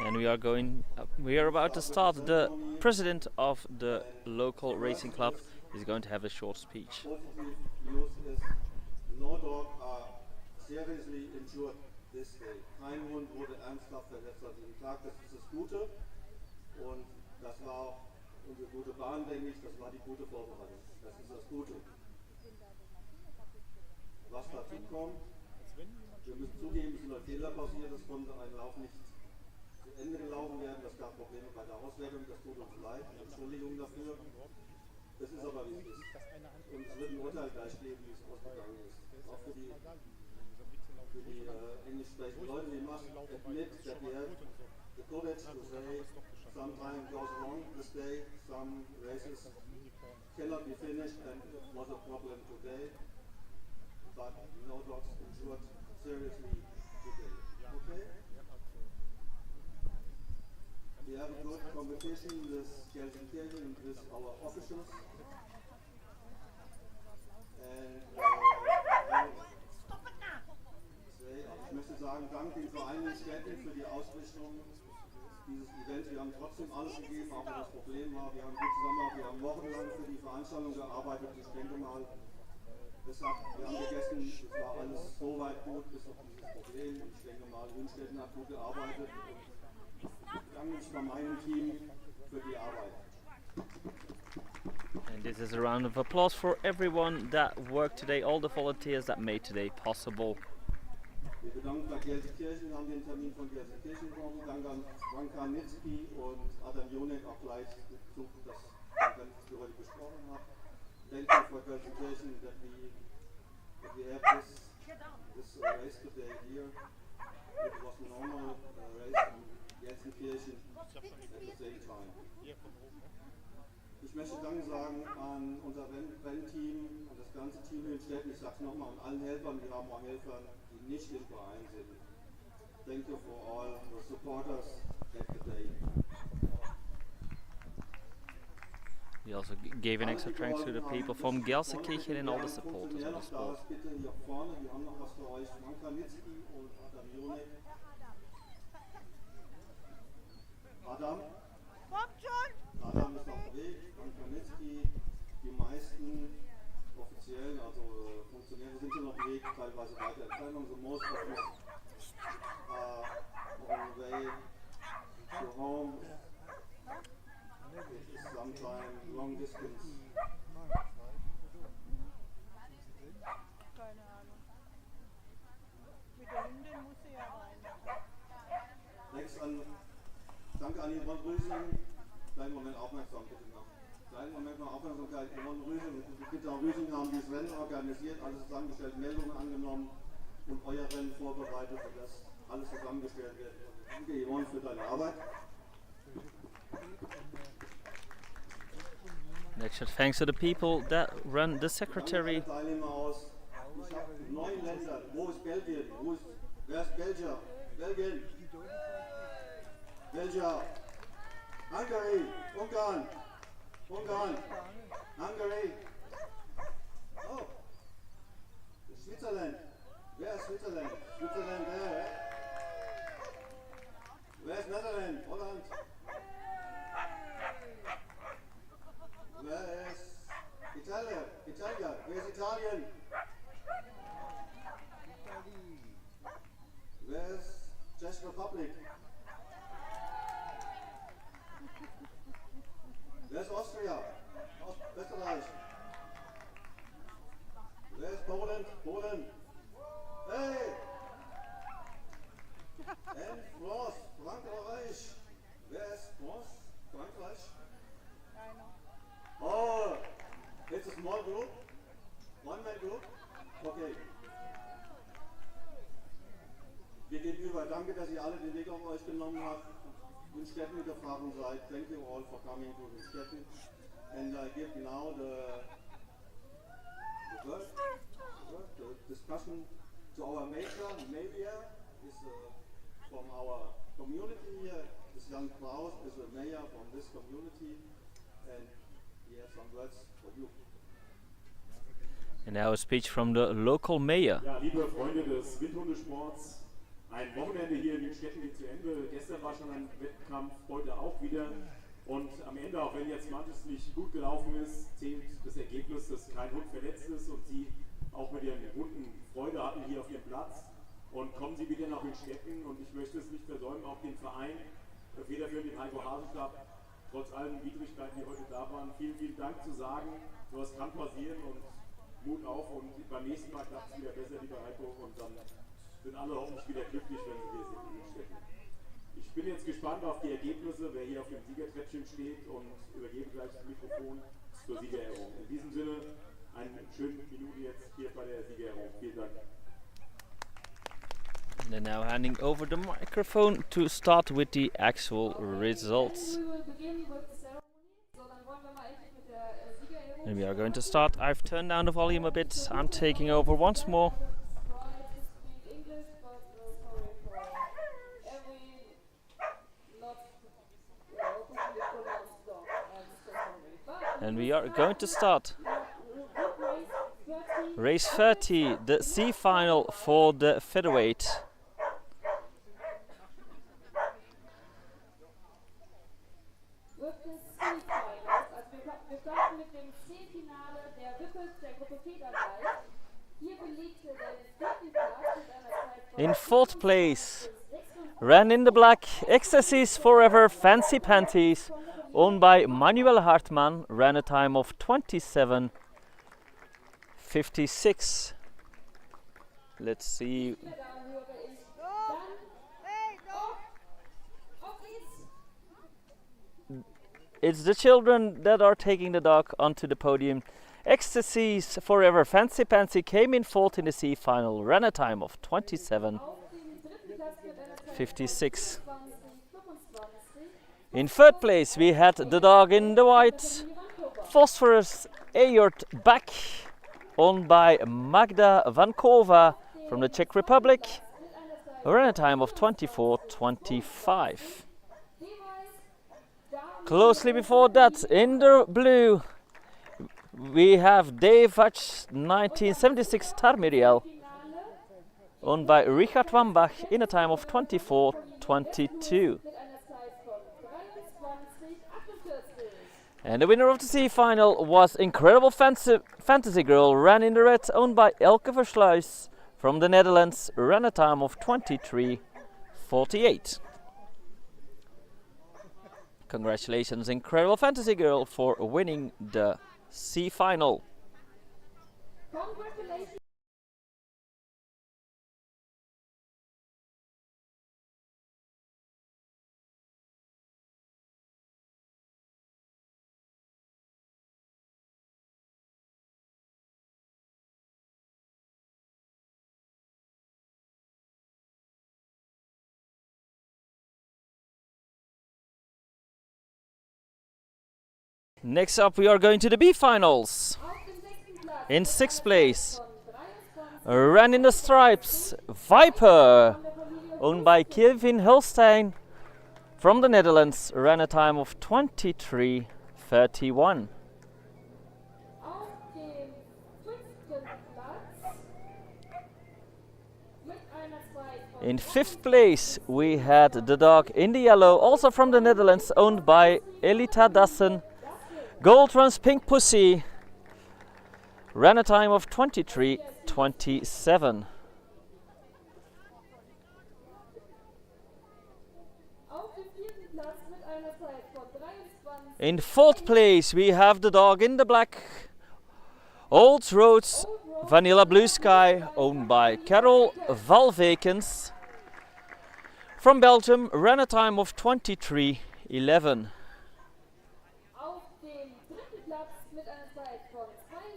S1: And we are about to start. The president of the local racing club is going to have a short speech.
S4: No dog are seriously injured this day. Kein Hund wurde ernsthaft verletzt an diesem Tag. Das ist das Gute. Und das war auch unsere gute Bahn, denke ich. Das war die gute Vorbereitung. Das ist das Gute. Was dazu kommt, wir müssen zugeben, es sind ein Fehler passiert. Es konnte ein Lauf nicht zu Ende gelaufen werden. Das gab Probleme bei der Auswertung. Das tut uns leid. Entschuldigung dafür. Das ist aber wie es ist. Und es wird ein Urteil gleich geben, wie es ausgegangen ist. Auch für die englisch sprechenden Leute, die must admit that we have the courage to say sometimes goes wrong this day, some races cannot be finished and it was a problem today, but no dogs injured seriously today. Okay? We have a good competition with Gelsenkirchen and with our officials. And ich möchte sagen, danke den Vereinen Städten für die Ausrichtung dieses Events. Wir haben trotzdem alles gegeben, auch wenn das Problem war. Wir haben gut zusammengearbeitet, wir haben wochenlang für die Veranstaltung gearbeitet. Ich denke mal, wir haben gegessen, es war alles so weit gut, bis auf dieses Problem. Und ich denke mal, Hünstetten hat gut gearbeitet. Und ich bedanke mich bei meinem Team für die Arbeit.
S1: And this is a round of applause for everyone that worked today, all the volunteers that made today possible.
S4: Wir bedanken bei Gelsenkirchen, haben den Termin von Gelsenkirchen bekommen. Danke an Franka Nitzki und Adam Jonek auch gleich mit Bezug, dass wir heute besprochen haben. Thank you for Gelsenkirchen that we have this race today here. It was a normal race in Gelsenkirchen at the same time. Ich möchte Dank sagen an unser Rennteam, an das ganze Team in Städten. Ich sage es nochmal, an allen Helfern. Wir haben auch Helfer, die nicht im Verein sind. Thank you for all the supporters at the day.
S1: We also gave an extra thanks to the people from Gelsenkirchen and all the supporters of the sport.
S4: Bitte hier vorne, wir haben noch was für euch. Franka Nitzki und Adam Jonek. Adam?
S3: Kommt schon!
S4: Adam ist auf dem Weg, Franka Nitzki, die meisten offiziellen, also Funktionäre sind schon auf dem Weg, teilweise weiter Entfernung, so most of us are on the way to home. It is sometimes long distance.
S3: Keine Ahnung. Mit der Hündin muss sie ja rein.
S4: Danke an Yvonne Rüsing. Kleinen Moment aufmerksam bitte noch. Kleinen Moment noch Aufmerksamkeit. Yvonne Rüsing, bitte auch Rüsing haben dieses Rennen organisiert, alles zusammengestellt, Meldungen angenommen und euer Rennen vorbereitet, sodass alles zusammengestellt wird. Danke Yvonne für deine Arbeit.
S1: An extra thanks to the people that run the secretary.
S4: Teilnehmer aus. Ich habe 9 Länder. Wo ist Belgien? Wer ist Belgier? Belgien. Belgier. Hungary. Ungarn. Hungary. Oh. Switzerland. Wer ist Switzerland? Switzerland, wer? Wer ist Netherlands? Holland. Wer ist Italien? Wer ist Italien? Wer ist Czech Republic? Wer ist Austria? Österreich? Wer ist Polen? Hey! And France, Frankreich. Wer ist France? Frankreich? Oh, it's a small group? One-man group? Okay. Wir gehen über. Danke, dass ihr alle den Weg auf euch genommen habt. Hünstetten gefahren seid. Thank you all for coming to Hünstetten. And I give now the discussion to our major. Mayor is from our community here. This young Klaus is a mayor from this community. And he has some words for you.
S1: And now a speech from the local mayor.
S5: Ja, liebe Freunde des Windhundesports, Ein Wochenende hier in Hünstetten geht zu Ende. Gestern war schon ein Wettkampf, heute auch wieder. Und am Ende, auch wenn jetzt manches nicht gut gelaufen ist, zählt das Ergebnis, dass kein Hund verletzt ist und Sie auch mit Ihren Hunden Freude hatten hier auf Ihrem Platz. Und kommen Sie wieder nach Hünstetten und ich möchte es nicht versäumen, auch den Verein, federführend den Heiko-Hasen-Stab, trotz allen Widrigkeiten, die heute da waren, vielen, vielen Dank zu sagen. Sowas kann passieren und Mut auf und beim nächsten Mal klappt es wieder besser, lieber Heiko, und dann sind alle hoffentlich wieder glücklich, wenn Sie hier sind in Hünstetten. Ich bin jetzt gespannt auf die Ergebnisse, wer hier auf dem Siegertreppchen steht, und übergebe gleich das Mikrofon zur Siegerehrung. In diesem Sinne, eine schöne Minute jetzt hier bei der Siegerehrung. Vielen Dank.
S1: And then now handing over the microphone to start with the actual results.
S2: We will begin with the ceremony. So, dann wollen wir mal endlich mit der Siegerehrung.
S1: And we are going to start. I've turned down the volume a bit. I'm taking over once more. And we are going to start. Race 30, the C final for the featherweight.
S2: Wird das C-Finals, also wir starten mit dem C-Finale der Whippets der Gruppe Federleicht. Hier belegte der 4. Platz mit einer Zeit von
S1: In 4th place, ran in the black, Ecstasies Forever Fancy Panties, owned by Manuel Hartmann, ran a time of 27:56. Let's see. It's the children that are taking the dog onto the podium. Ecstasies Forever Fancy Pansy came in 4th in the C final, ran a time of 27:56. In 3rd place we had the dog in the white, Phosphorus Ayurt Back, owned by Magda Vankova from the Czech Republic, ran a time of 24:25. Closely before that, in the blue, we have Revanche 1976 Tarmiriel, owned by Richard Wambach, in a time of 24:22. And the winner of the C final was Incredible Fantasy Girl, ran in the red, owned by Elke Versluis from the Netherlands, ran a time of 23:48. Congratulations, Incredible Fantasy Girl, for winning the C final.
S2: Congratulations.
S1: Next up we are going to the B finals. In 6th place, ran in the stripes, Viper, owned by Kevin Hulstein from the Netherlands, ran a time of 23:31. In 5th place we had the dog in the yellow, also from the Netherlands, owned by Elita Dassen, Gold Runs Pink Pussy, ran a time of 23:27. In 4th place we have the dog in the black, Old Roads Vanilla Blue Sky, owned by Carol Valvekens from Belgium, ran a time of 23:11.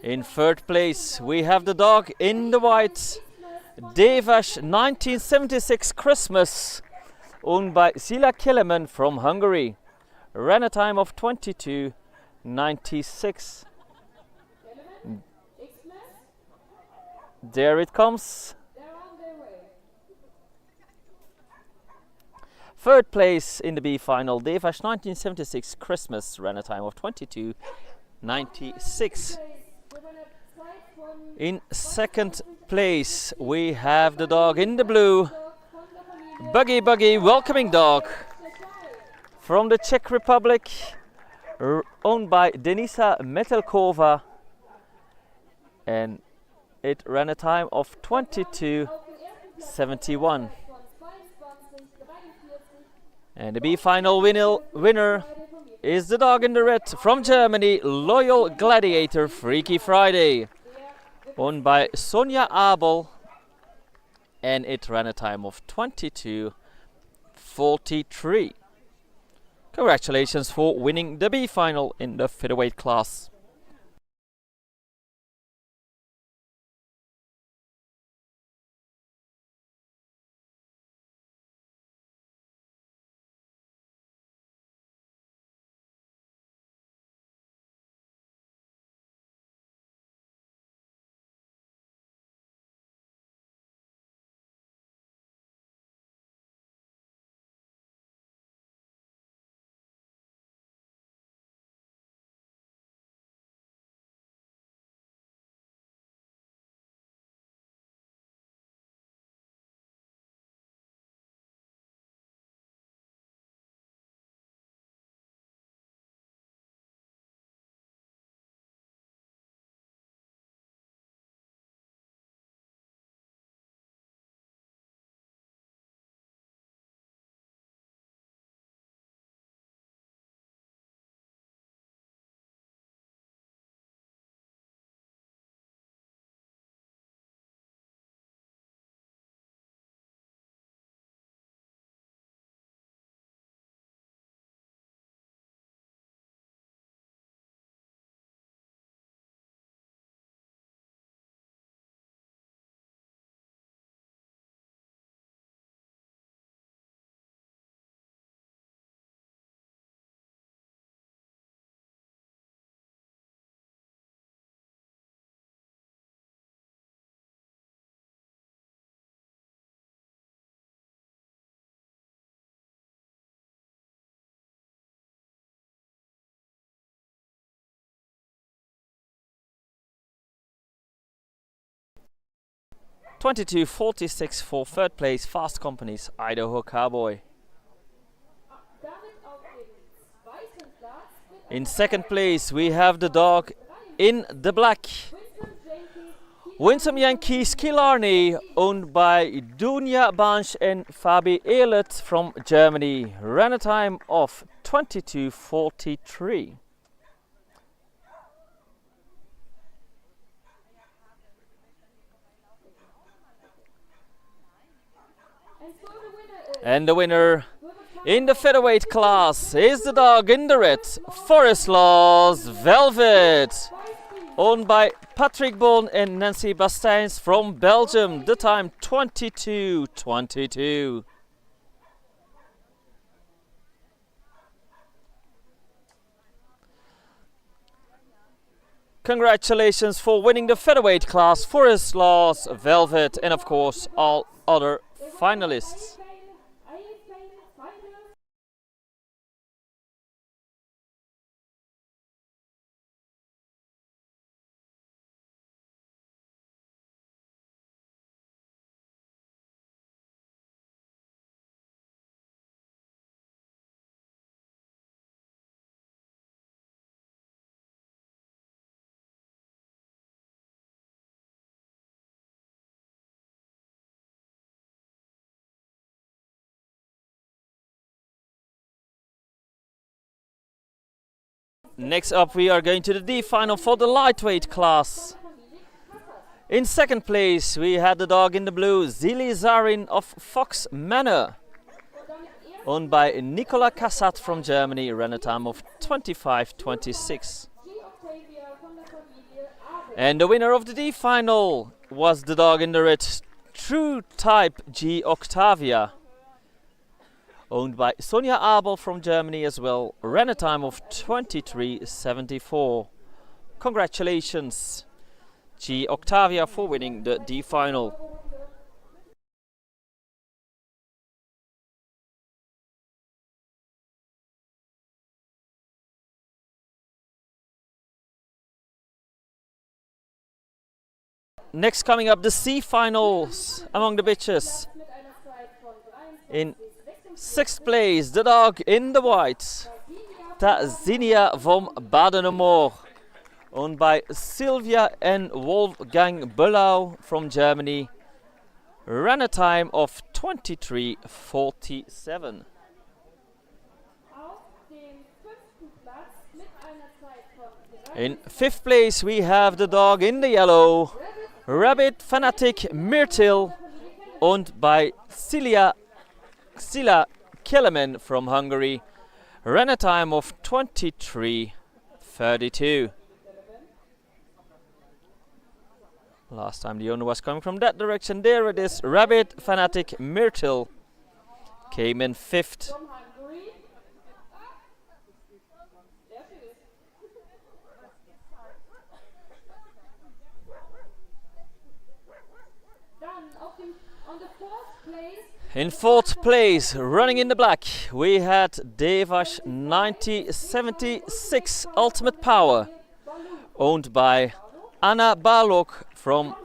S1: In 3rd place we have the dog in the white, Revanche 1976 Christmas, owned by Sila Kelemen from Hungary, ran a time of 22:96. There it comes. 3rd place in the B final, Revanche 1976 Christmas, ran a time of 22:96. In 2nd place we have the dog in the blue, Buggy Buggy welcoming dog from the Czech Republic, owned by Denisa Metelkova, and it ran a time of 22:71. And the B final winner is the dog in the red from Germany, Loyal Gladiator Freaky Friday, owned by Sonja Abel, and it ran a time of 22:43. Congratulations for winning the B final in the featherweight class. (22:46) for third place, Fast Company's Idaho Cowboy. In second place we have the dog in the black, Winsome Yankees Killarney, owned by Dunja Bansch and Fabi Ehlert from Germany, ran a time of 22:43. And the winner in the featherweight class is the dog in the red, Forest Laws Velvet, owned by Patrick Bon and Nancy Bastijns from Belgium, the time 22:22. Congratulations for winning the featherweight class, Forest Laws Velvet, and of course all other finalists. Next up we are going to the D final for the lightweight class. In second place we had the dog in the blue, Zili Zarin of Fox Manor, owned by Nicola Kassat from Germany, ran a time of 25:26. And the winner of the D final was the dog in the red, True Type G Octavia, owned by Sonja Abel from Germany as well, ran a time of 23:74. Congratulations, G Octavia, for winning the D final. Next coming up, the C finals among the bitches. In sixth place, the dog in the white, Tazinia from Baden-Moor, owned by Sylvia and Wolfgang Böllau from Germany. Ran a time of 23:47. In fifth place we have the dog in the yellow, Rabbit Fanatic Myrtil, owned by Sila Kelemen from Hungary. Ran a time of 23:32. Last time the owner was coming from that direction. There it is, Rabbit Fanatic Myrtil came in fifth. In fourth place, running in the black, we had Devash 9076 Ultimate Power, owned by Anna Balog from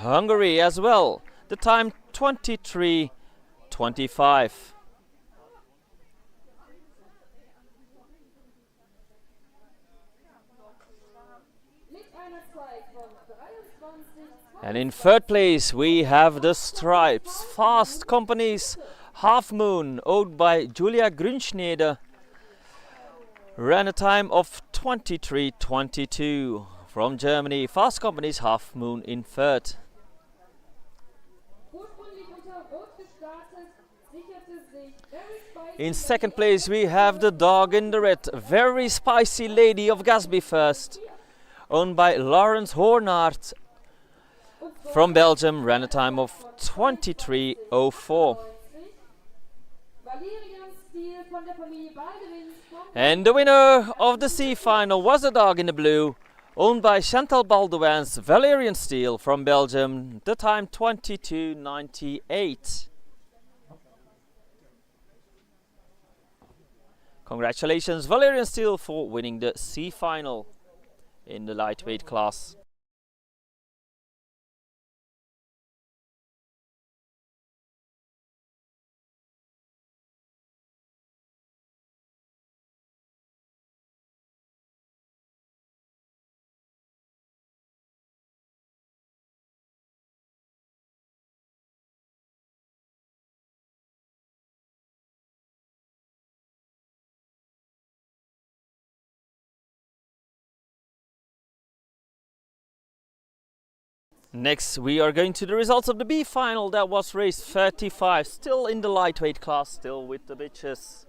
S1: Hungary as well. The time 23:25. And in third place we have the Stripes Fast Company's Half Moon, owned by Julia Grünschneider. Ran a time of 23:22. From Germany, Fast Company's Half Moon in third. In second place we have the dog in the red, Very Spicy Lady of Gasby first, owned by Lawrence Hornaert from Belgium. Ran a time of 23:04. And the winner of the C final was the dog in the blue, owned by Chantal Baldouin's Valerian Steel from Belgium. The time 22:98. Congratulations Valerian Steel for winning the C final in the lightweight class. Next we are going to the results of the B final. That was race 35, still in the lightweight class, still with the bitches.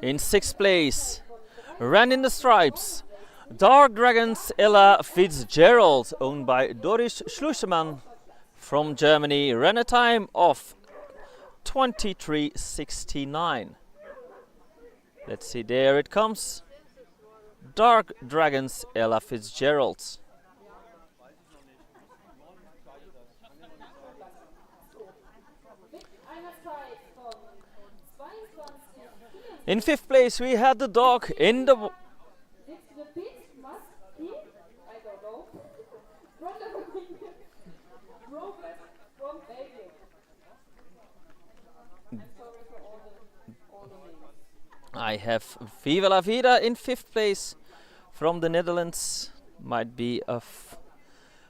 S1: In sixth place, ran in the stripes, Dark Dragons Ella Fitzgerald, owned by Doris Schlussemann from Germany. Ran a time of 23:69. Let's see, there it comes. Dark Dragons Ella Fitzgerald. In fifth place we had the dog in the I have Viva la Vida in fifth place from the Netherlands. Might be a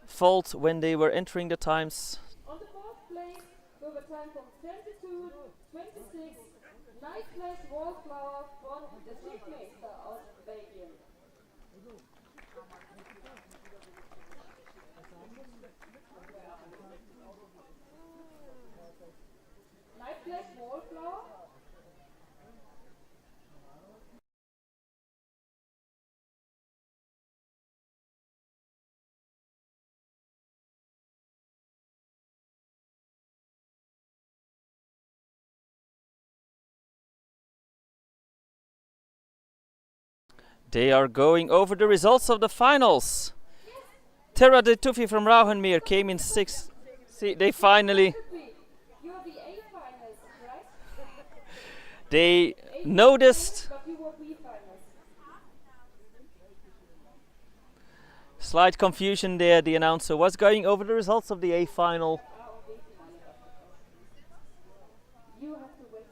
S1: fault when they were entering the times.
S2: On the fourth place, with a time from 22:26, Night Flash Wallflower from the Schiffmeister aus Belgien. Night Flash Wallflower.
S1: They are going over the results of the finals. Terra de Tuffy from Rauhenmeer came in sixth. See, they finally...
S2: You're the A finalist, right?
S1: They noticed...
S2: But you were B finalist.
S1: Slight confusion there. The announcer was going over the results of the A final.
S2: You have to wait.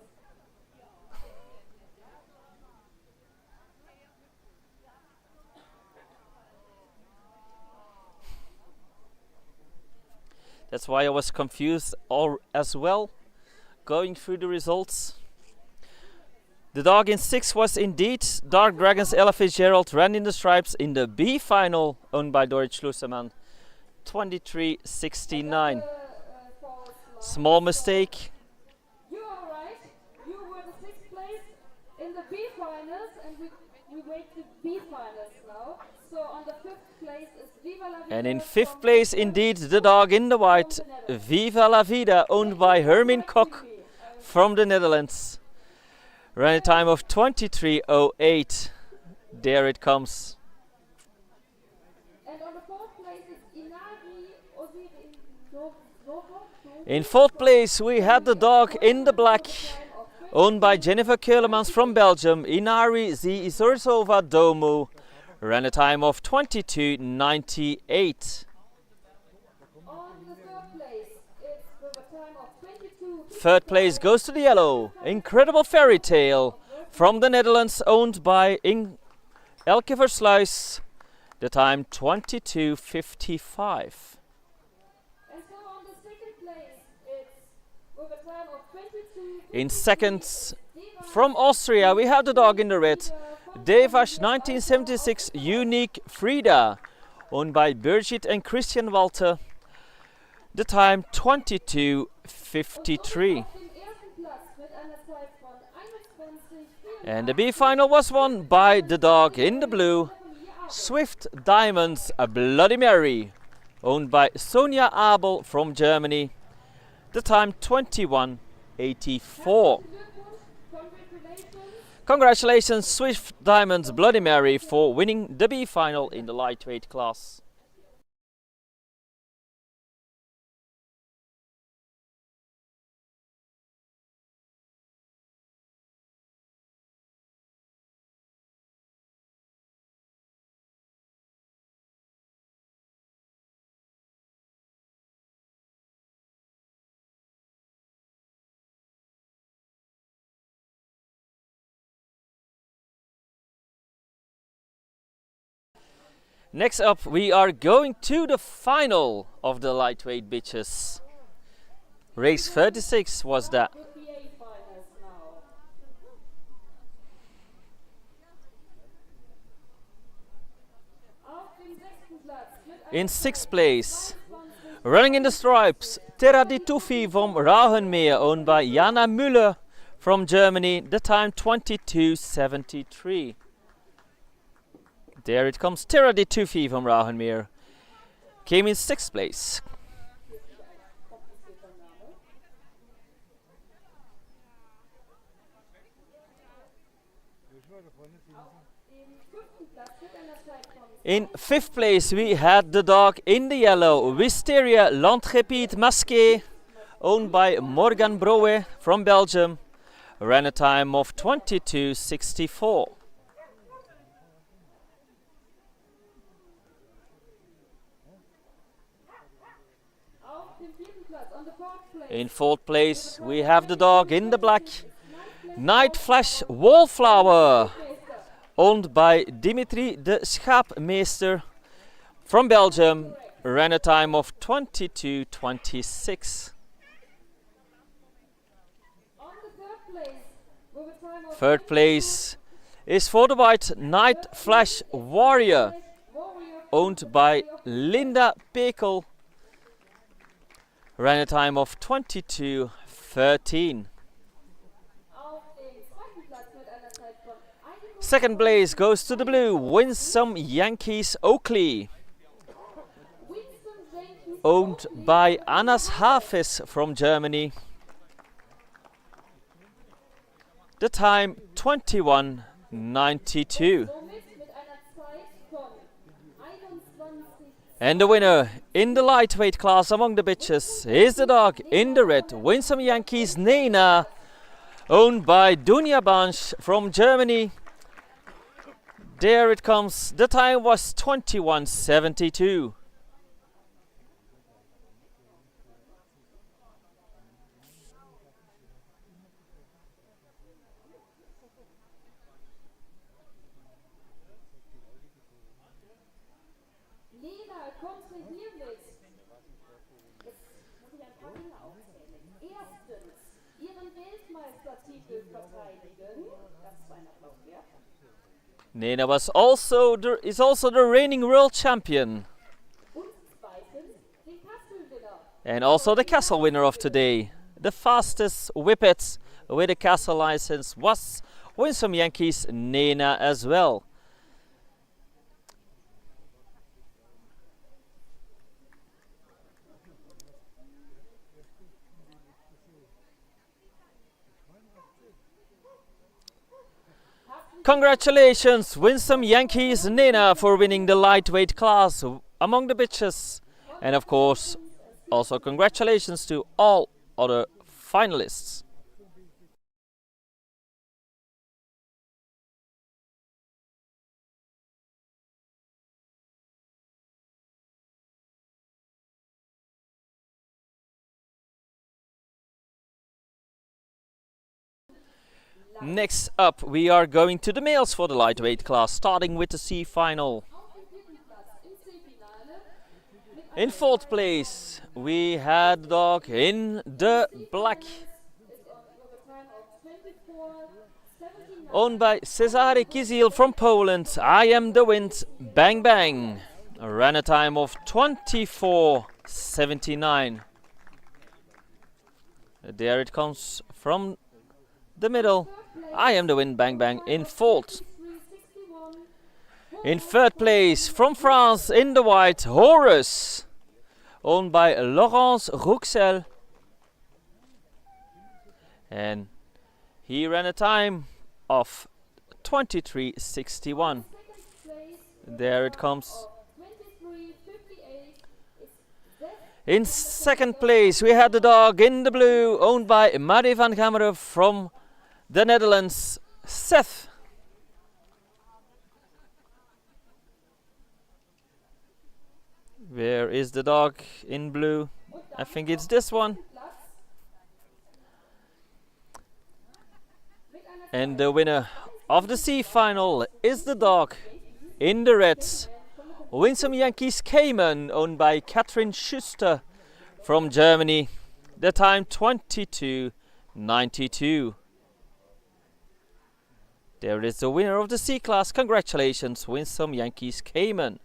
S1: That's why I was confused as well, going through the results. The dog in 6 was indeed Dark Dragons Ella Fitzgerald, ran in the stripes in the B final, owned by Dorrit Schlussermann, 23.69. Small mistake.
S2: You are right. You were the 6th place in the B finals, and we wait the B finals now. So on the 5th place is Viva la Vida.
S1: And in 5th place, indeed, the dog in the white, Viva la Vida, owned by Hermin Kok from the Netherlands. Ran a time of 23.08. There it comes.
S2: And on the 4th place is Inari Ozir in
S1: In 4th place, we had the dog in the black, owned by Jennifer Keulemans from Belgium, Inari Zizorzova Domu. Ran a time of 22.98.
S2: On the 3rd place, it's with a time of 22.
S1: 3rd place goes to the yellow, Incredible Fairy Tale from the Netherlands, owned by Elke Versluis. The time 22.55.
S2: And so on the 2nd place, it's with a time of 22.
S1: In seconds, from Austria, we have the dog in the red, Revanche 1976 Unique Frida, owned by Birgit and Christian Walter. The time 22.53. And the B final was won by the dog in the blue, Swift Diamonds, a Bloody Mary, owned by Sonja Abel from Germany. The time 21.84. Congratulations, Swift Diamonds Bloody Mary, for winning the B final in the lightweight class. Next up, we are going to the final of the lightweight bitches. Race 36 was that. In 6th place, running in the stripes, Terra di Tuffi from Rauhenmeer, owned by Jana Müller from Germany. The time 22.73. There it comes, Terra di Tuffi from Rauhenmeer. Came in 6th place. In 5th place, we had the dog in the yellow, Wisteria Landgepied Masqué, owned by Morgan Broe from Belgium. Ran a time of 22.64. In 4th place, we have the dog in the black, Night Flash Wallflower, owned by Dimitri de Schaapmeester from Belgium. Ran a time of 22.26. 3rd place is for the white, Night Flash Warrior, owned by Linda Pekel. Ran a time of 22.13. 2nd place goes to the blue, Winsome Yankees Oakley, owned by Anas Hafez from Germany. The time 21.92. And the winner in the lightweight class among the bitches is the dog in the red, Winsome Yankees Nena, owned by Dunja Bansch from Germany. There it comes. The time was 21:72.
S2: Lena konnte hiermit, jetzt muss ich ein paar Dinge aufzählen. Erstens, ihren Weltmeistertitel verteidigen. Das ist ein Applaus wert.
S1: Nena is also the reigning world champion.
S2: Und zweitens, den Kastelwinner.
S1: And also the castle winner of today. The fastest Whippet with a castle license was Windhund-Yankees Nena as well. Congratulations, Windhund-Yankees Nena, for winning the lightweight class among the bitches. And of course, also congratulations to all other finalists. Next up, we are going to the males for the lightweight class, starting with the C final. In fourth place, we had the dog in the black, owned by Cezary Kizil from Poland. I Am the Wind, Bang Bang. Ran a time of 24:79. There it comes from the middle. I Am the Wind, Bang Bang in fourth. In third place, from France, in the white, Horus, owned by Laurence Rouxel. And he ran a time of 23:61. There it comes. In second place, we had the dog in the blue, owned by Marie van Gameren from the Netherlands, Seth. Where is the dog in blue? I think it's this one. And the winner of the C final is the dog in the red, Windhund-Yankees Cayman, owned by Katrin Schuster from Germany. The time 22:92. There is the winner of the C class. Congratulations, Windhund-Yankees Cayman.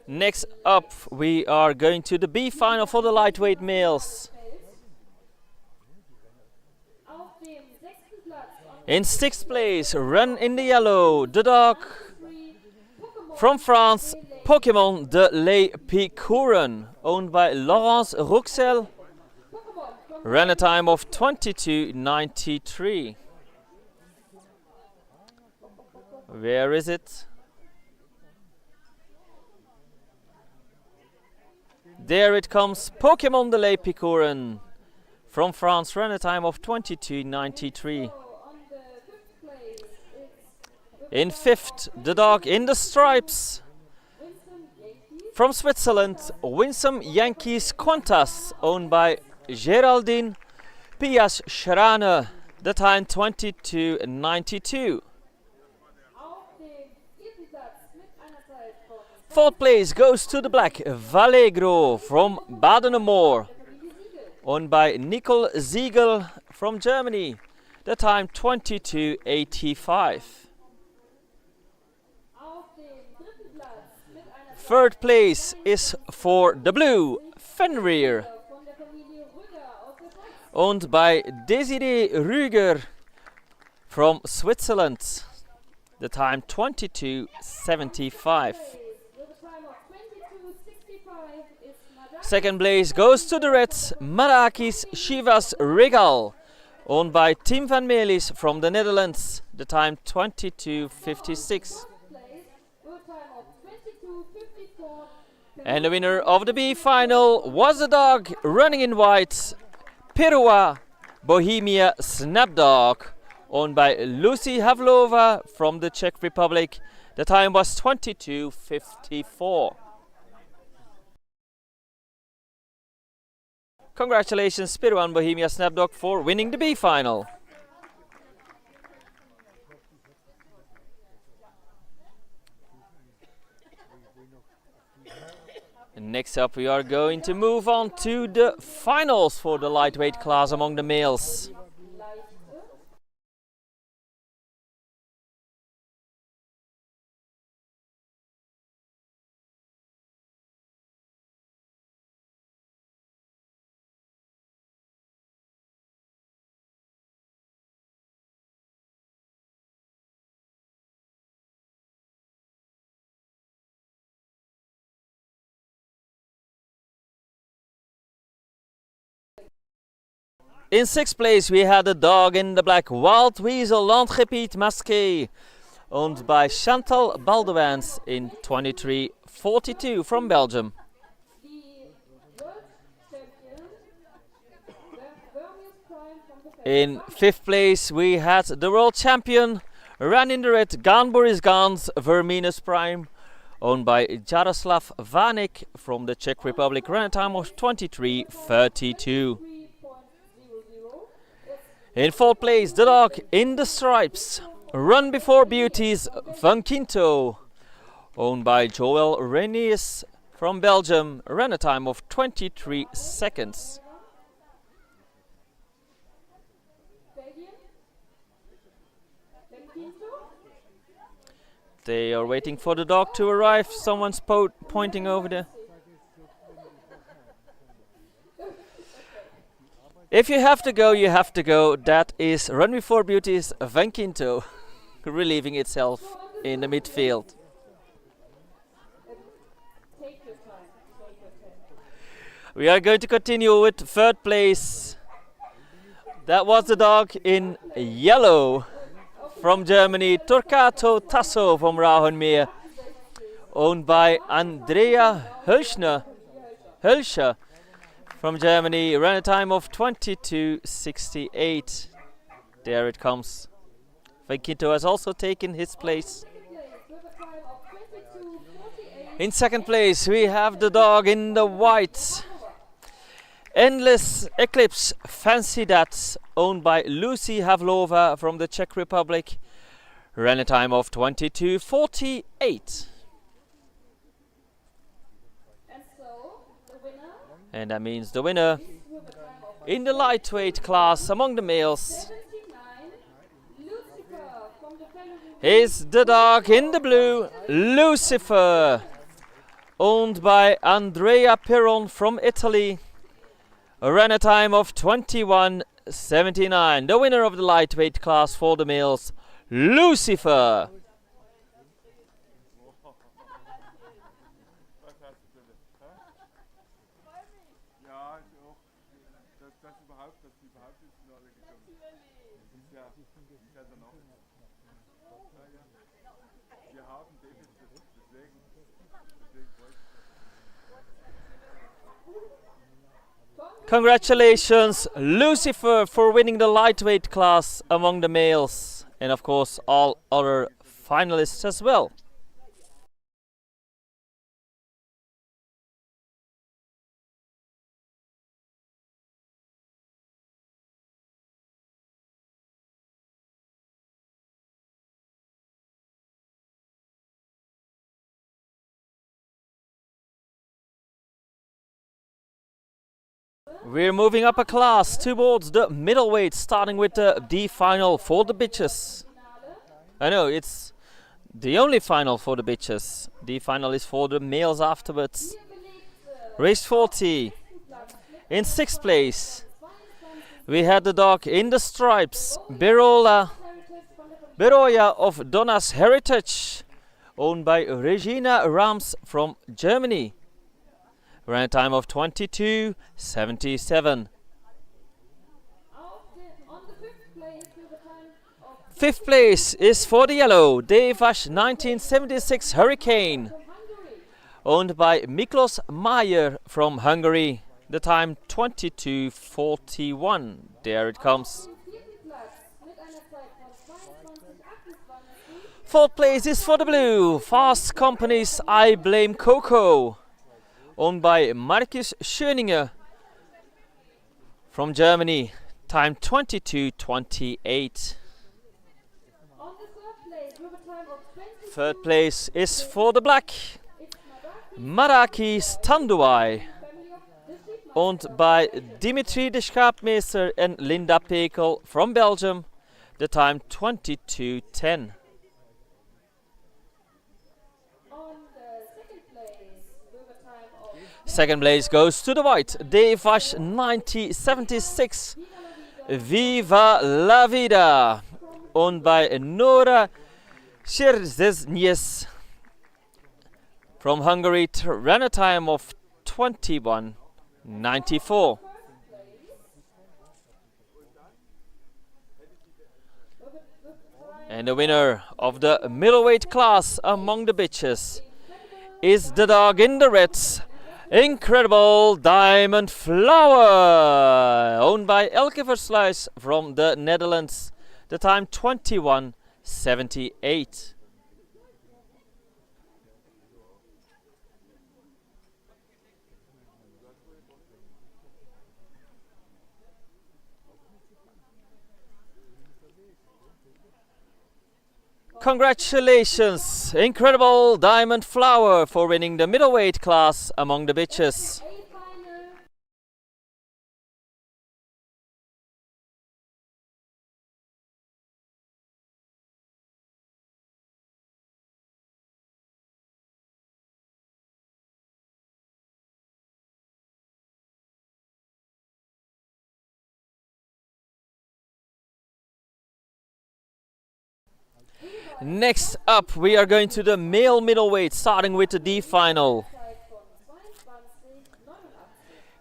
S1: Next up, we are going to the B final for the lightweight males. In sixth place, run in the yellow, the dog from France, Pokémon de l'Épicouron, owned by Laurence Rouxel. Ran a time of 22:93. Where is it? There it comes, Pokémon de l'Épicouron from France, ran a time of 22:93. In fifth, the dog in the stripes from Switzerland, Windhund-Yankees Qantas, owned by Geraldine Pias-Schraner. The time 22:92. Fourth place goes to the black, Vallegro from Baden-Moor, owned by Nicole Siegel from Germany. The time 22:85. Third place is for the blue, Fenrir, owned by Desiree Rüger from Switzerland. The time 22:75. Second place goes to the red, Marakis Shivas Regal, owned by Team van Meerlis from the Netherlands. The time 22:56. And the winner of the B final was a dog running in white, Perua Bohemia Snapdog, owned by Lucy Havlova from the Czech Republic. The time was 22:54. Congratulations, Perua and Bohemia Snapdog, for winning the B final. Next up, we are going to move on to the finals for the lightweight class among the males. In sixth place, we had a dog in the black, Wild Weasel Landgebied Masqué, owned by Chantal Baldewans in 23:42 from Belgium. In fifth place, we had the world champion, ran in the red, Gaan Boris Gaans Verminus Prime, owned by Jaroslav Vanik from the Czech Republic, ran a time of 23:32. In fourth place, the dog in the stripes, Run Before Beauties Van Quinto, owned by Joël Reniers from Belgium, ran a time of 23 seconds. They are waiting for the dog to arrive. Someone's pointing over there. If you have to go, you have to go. That is Run Before Beauty's Van Quinto, relieving itself in the midfield. We are going to continue with third place. That was the dog in yellow from Germany, Torquato Tasso from Rauhenmeer, owned by Andrea Hölscher from Germany, ran a time of 22:68. There it comes. Van Quinto has also taken his place. In second place, we have the dog in the white, Endless Eclipse Fancy That, owned by Lucy Havlova from the Czech Republic, ran a time of 22:48. And that means the winner in the lightweight class among the males is the dog in the blue, Lucifer, owned by Andrea Piron from Italy, ran a time of 21:79. The winner of the lightweight class for the males, Lucifer. Congratulations, Lucifer, for winning the lightweight class among the males, and of course all other finalists as well. We're moving up a class towards the middleweight, starting with the D final for the bitches. I know, it's the only final for the bitches. D final is for the males afterwards. Race 40. In sixth place, we had the dog in the stripes, Beroya of Donna's Heritage, owned by Regina Rams from Germany. Ran a time of 22:77. Fifth place is for the yellow Revanche 1976 Hurricane, owned by Miklos Mayer from Hungary. The time 22:41. There it comes. Fourth place is for the blue Fast Company's I Blame Coco, owned by Markus Schöninger from Germany. Time 22:28. Third place is for the black Marakis Tanduai, owned by Dimitri de Schaapmeester and Linda Pekel from Belgium. The time 22:10. Second place goes to the white Revanche 1976 Viva la Vida, owned by Nora Scherzesnies from Hungary. Ran a time of 21:94. And the winner of the middleweight class among the bitches is the dog in the reds, Incredible Diamond Flower, owned by Elke Versluis from the Netherlands. The time 21:78. Congratulations, Incredible Diamond Flower, for winning the middleweight class among the bitches. Next up, we are going to the male middleweight, starting with the D final.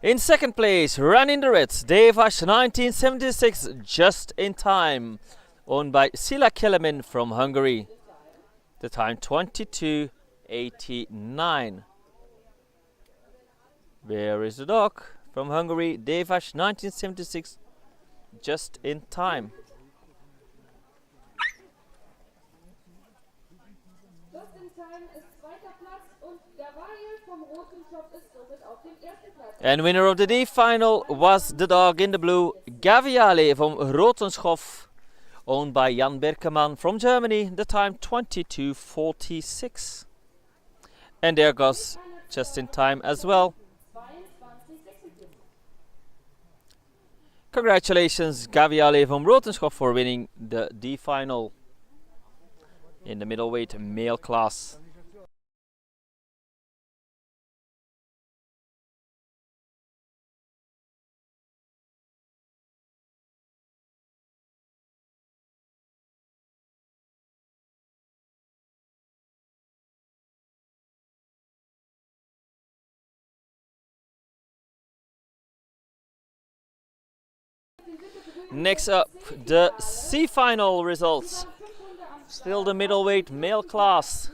S1: In second place, ran in the reds, Revanche 1976 Just in Time, owned by Sila Kelemin from Hungary. The time 22:89. Where is the dog from Hungary? Revanche 1976 Just in Time. And winner of the D final was the dog in the blue, Gaviale from Rotenschhoff, owned by Jan Berkeman from Germany. The time 22:46. And there goes Just in Time as well. Congratulations, Gaviale from Rotenschhoff, for winning the D final in the middleweight male class. Next up, the C final results. Still the middleweight male class.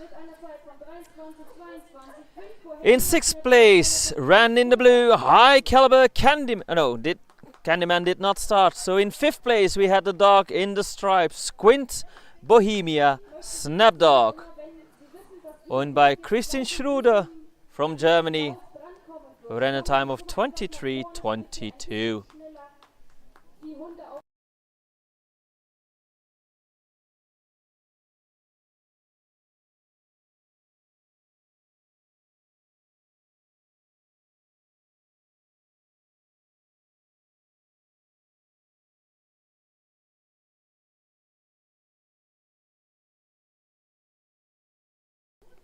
S1: In sixth place, ran in the blue, High Caliber Candyman did not start. So in fifth place, we had the dog in the stripes, Squint Bohemia Snapdog, owned by Christian Schroeder from Germany, who ran a time of 23:22.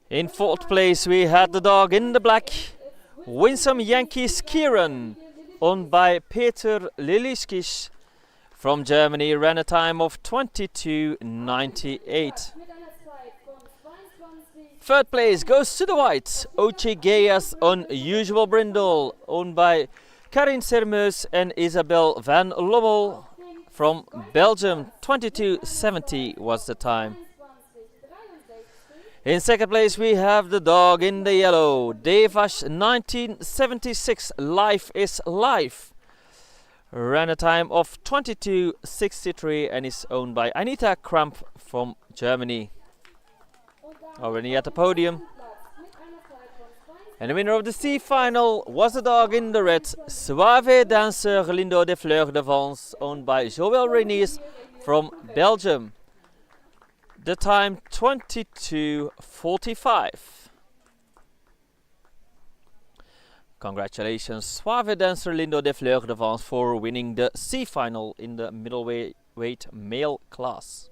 S1: In fourth place, we had the dog in the black, Winsome Yankees Kieran, owned by Peter Liliskis from Germany, ran a time of 22:98. Third place goes to the white, Ochigeas Unusual Brindle, owned by Karin Sermeus and Isabel van Lommel from Belgium, 22.70 was the time. In second place we have the dog in the yellow, Revanche 1976, Life is Life. Ran a time of 22.63 and is owned by Anita Kramp from Germany. Already at the podium. And the winner of the C final was the dog in the red, Suave Dancer Lindo de Fleur de Vence, owned by Joël Reniers from Belgium. The time 22.45. Congratulations, Suave Dancer Lindo de Fleur de Vence, for winning the C final in the middleweight male class.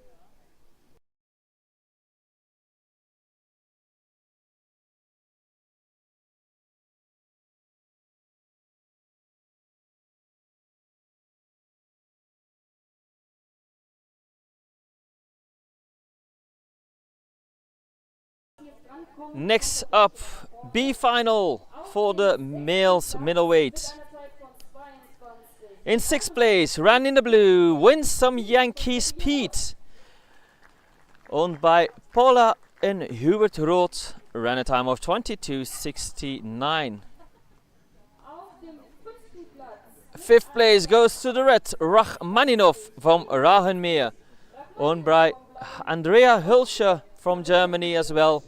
S1: Next up, B final for the males middleweight. In sixth place, ran in the blue, wins some Yankees Pete, owned by Paula and Hubert Roth, ran a time of 22.69. Fifth place goes to the red, Rachmaninov from Rahenmeer, owned by Andrea Hülscher from Germany as well.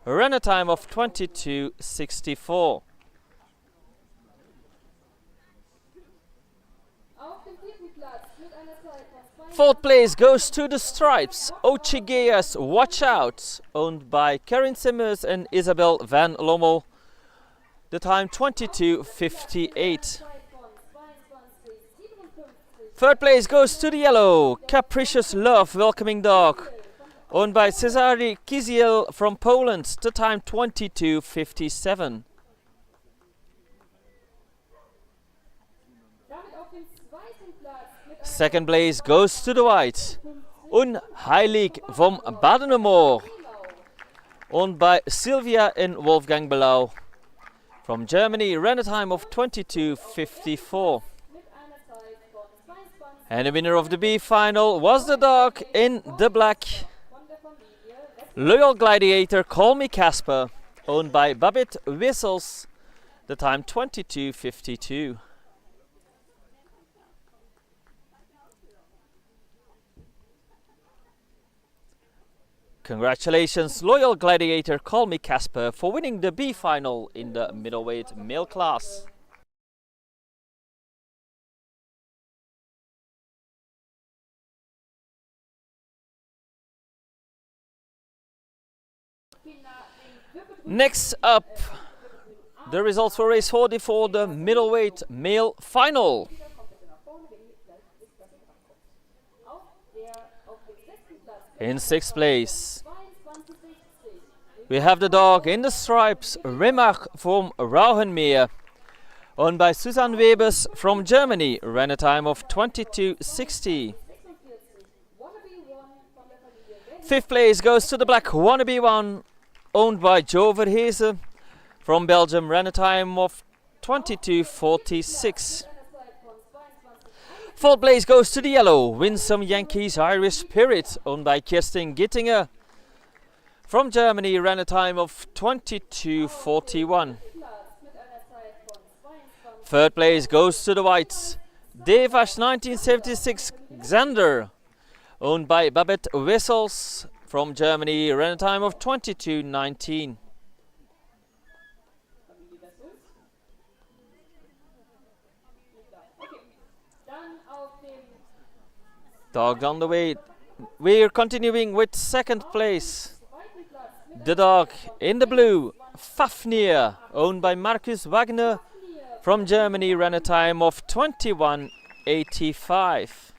S1: Ran a time of 22.64. Fourth place goes to the stripes, Ochigeas Watch Out, owned by Karin Simmers and Isabel van Lommel. The time 22.58. Third place goes to the yellow, Capricious Love Welcoming Dog, owned by Cezary Kiziel from Poland. The time 22.57. Second place goes to the white, Unheilig from Badenemoor, owned by Sylvia and Wolfgang Belau from Germany. Ran a time of 22.54. And the winner of the B final was the dog in the black, Loyal Gladiator Call Me Casper, owned by Babette Wissels. The time 22.52. Congratulations, Loyal Gladiator Call Me Casper, for winning the B final in the middleweight male class. Next up, the results for race 40 for the middleweight male final. In sixth place, we have the dog in the stripes, Remach from Rauhenmeer, owned by Susanne Webers from Germany. Ran a time of 22.60. Fifth place goes to the black Wannabe One, owned by Joe Verheese from Belgium. Ran a time of 22.46. Fourth place goes to the yellow, Winsome Yankees Irish Spirit, owned by Kirsten Gittinger from Germany. Ran a time of 22.41. Third place goes to the whites, Revanche 1976 Xander, owned by Babette Wissels from Germany. Ran a time of 22.19. Dog on the way. We're continuing with second place. The dog in the blue, Fafnir, owned by Markus Wagner from Germany. Ran a time of 21.85.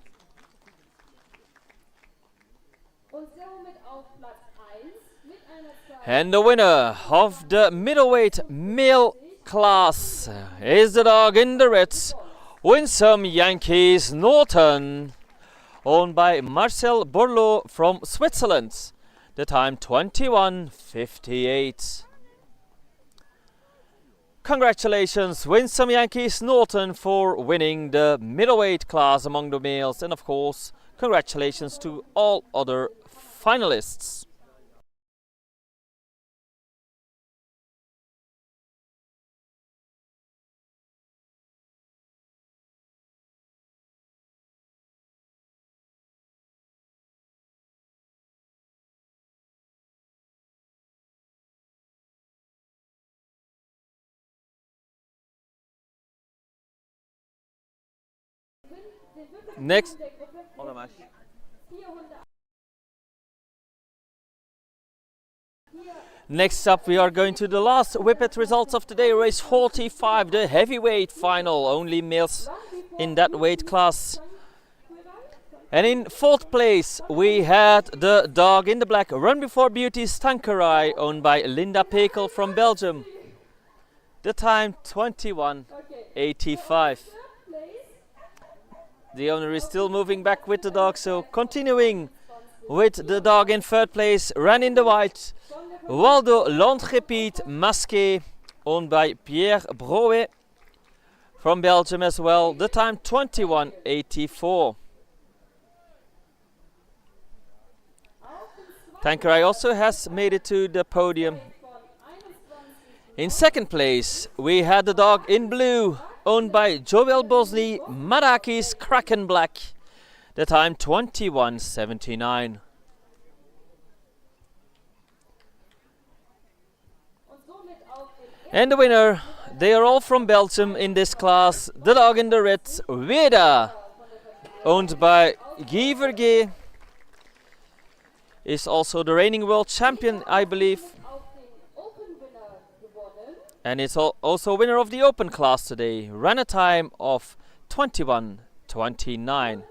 S1: And the winner of the middleweight male class is the dog in the reds, Winsome Yankees Norton, owned by Marcel Borloo from Switzerland. The time 21.58. Congratulations, Winsome Yankees Norton, for winning the middleweight class among the males, and of course, congratulations to all other finalists. Next, next up we are going to the last whippet results of the day, race 45, the heavyweight final, only males in that weight class. And in fourth place we had the dog in the black, Run Before Beauty Stankerai, owned by Linda Pekel from Belgium. The time 21:85. The owner is still moving back with the dog, so continuing with the dog in third place, ran in the white, Waldo Landgepied Masqué, owned by Pierre Broe from Belgium as well. The time 21:84. Tankerai also has made it to the podium. In second place we had the dog in blue, owned by Joel Bosley, Madakis Kraken Black. The time 21:79. And the winner, they are all from Belgium in this class. The dog in the red, Weda, owned by Guy Vergé, is also the reigning world champion, I believe. And it's also winner of the open class today. Ran a time of 21:29.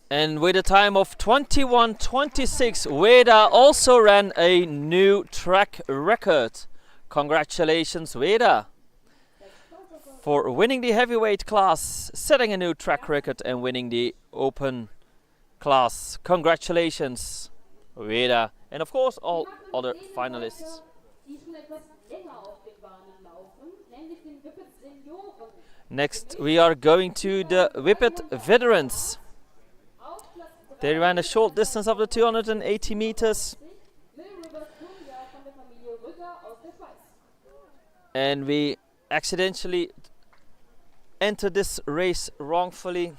S1: And with a time of 21:26, Weda also ran a new track record. Congratulations, Weda, for winning the heavyweight class, setting a new track record and winning the open class. Congratulations, Weda, and of course all other finalists. Next we are going to the Whippet Veterans. They ran a short distance of the 280 meters. And we accidentally entered this race wrongfully.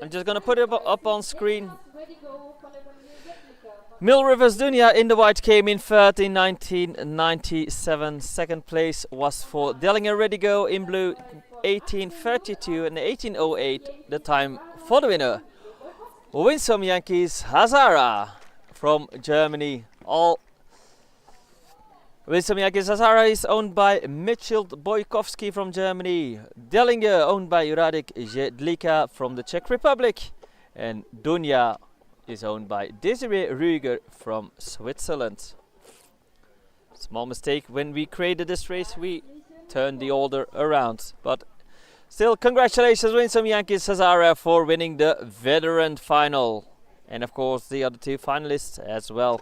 S1: I'm just gonna put it up on screen. Mill Rivers Dunia in the white came in third in 1997. Second place was for Dellinger Redigo in blue, 18:32 and 18:08. The time for the winner, Winsome Yankees Hazara from Germany. Winsome Yankees Hazara is owned by Mitchell Bojkowski from Germany. Dellinger owned by Radek Jedlika from the Czech Republic. And Dunia is owned by Desiree Rüger from Switzerland. Small mistake, when we created this race we turned the order around, but still congratulations Winsome Yankees Hazara for winning the veteran final, and of course the other two finalists as well.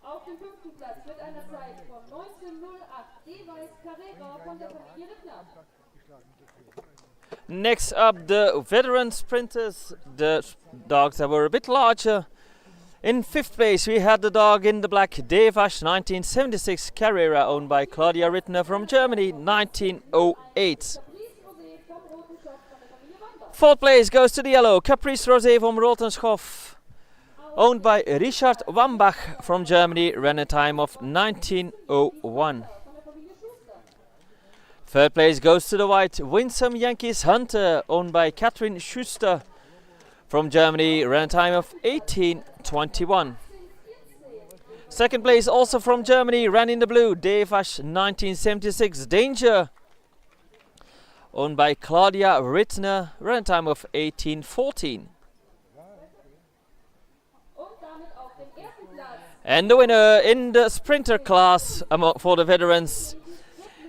S2: Auf dem fünften Platz mit einer Zeit von 19:08 Ewald Carrera von der Familie Knapp.
S1: Next up, the veteran sprinters, the dogs that were a bit larger. In fifth place we had the dog in the black, Revanche 1976 Carrera, owned by Claudia Rittner from Germany, 19:08. Fourth place goes to the yellow, Caprice Rosé from Rotenschoff, owned by Richard Wambach from Germany, ran a time of 19:01. Third place goes to the white, Winsome Yankees Hunter, owned by Catherine Schuster from Germany, ran a time of 18:21. Second place, also from Germany, ran in the blue, Revanche 1976, Danger, owned by Claudia Rittner, ran a time of 18:14. And the winner in the sprinter class for the veterans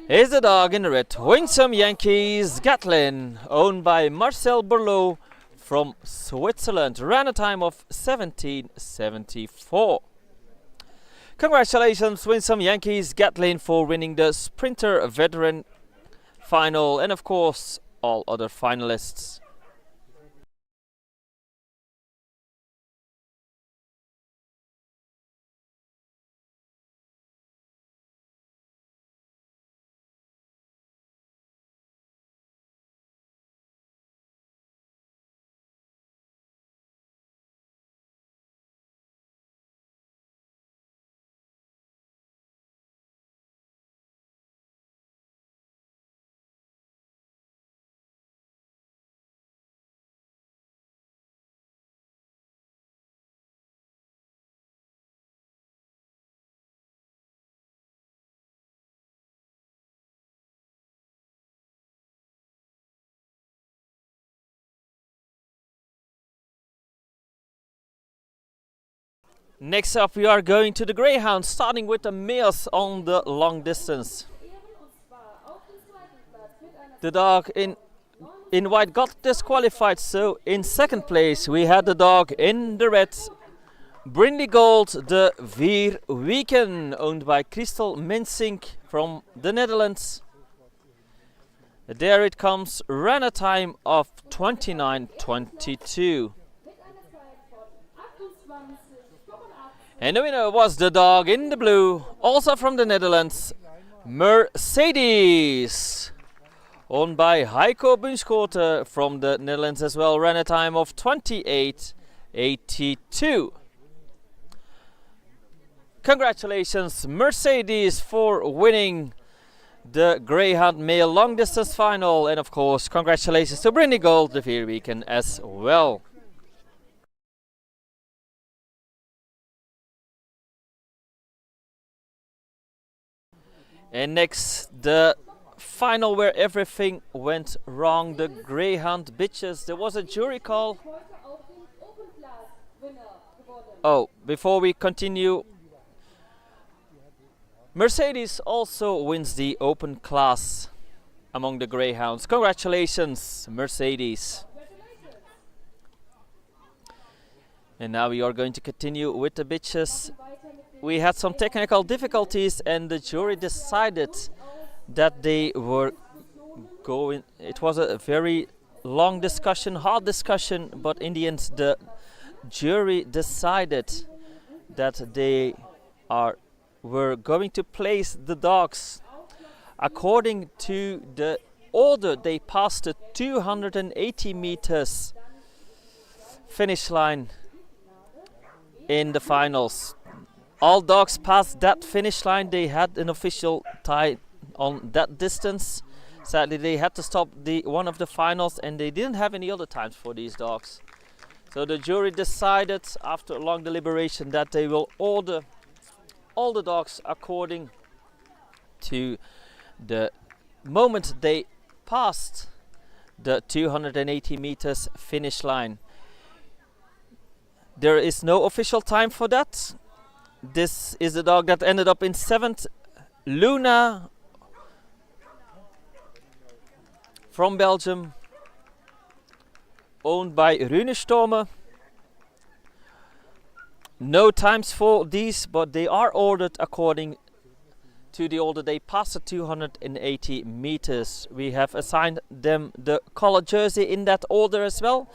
S1: is the dog in the red, Winsome Yankees Gatlin, owned by Marcel Berlot from Switzerland, ran a time of 17:74. Congratulations, Winsome Yankees Gatlin, for winning the sprinter veteran final, and of course all other finalists. Next up, we are going to the Greyhound, starting with the males on the long distance. The dog in white got disqualified, so in second place we had the dog in the red, Brindley Gold, the Vier Weken, owned by Christel Mensink from the Netherlands. There it comes, ran a time of 29:22. And the winner was the dog in the blue, also from the Netherlands, Mercedes, owned by Heiko Bunschoten from the Netherlands as well, ran a time of 28:82. Congratulations, Mercedes, for winning the Greyhound male long distance final, and of course congratulations to Brindley Gold, the Vier Weken, as well. And next, the final where everything went wrong, the Greyhound bitches. There was a jury call. Oh, before we continue, Mercedes also wins the open class among the Greyhounds. Congratulations, Mercedes. And now we are going to continue with the bitches. We had some technical difficulties and the jury decided that they were going. It was a very long discussion, hard discussion, but in the end the jury decided that they were going to place the dogs according to the order they passed the 280 meters finish line in the finals. All dogs passed that finish line. They had an official tie on that distance. Sadly, they had to stop one of the finals, and they didn't have any other times for these dogs. So the jury decided, after a long deliberation, that they will order all the dogs according to the moment they passed the 280 meters finish line. There is no official time for that. This is the dog that ended up in 7th, Luna from Belgium, owned by Runestome. No times for these, but they are ordered according to the order they passed the 280 meters. We have assigned them the color jersey in that order as well,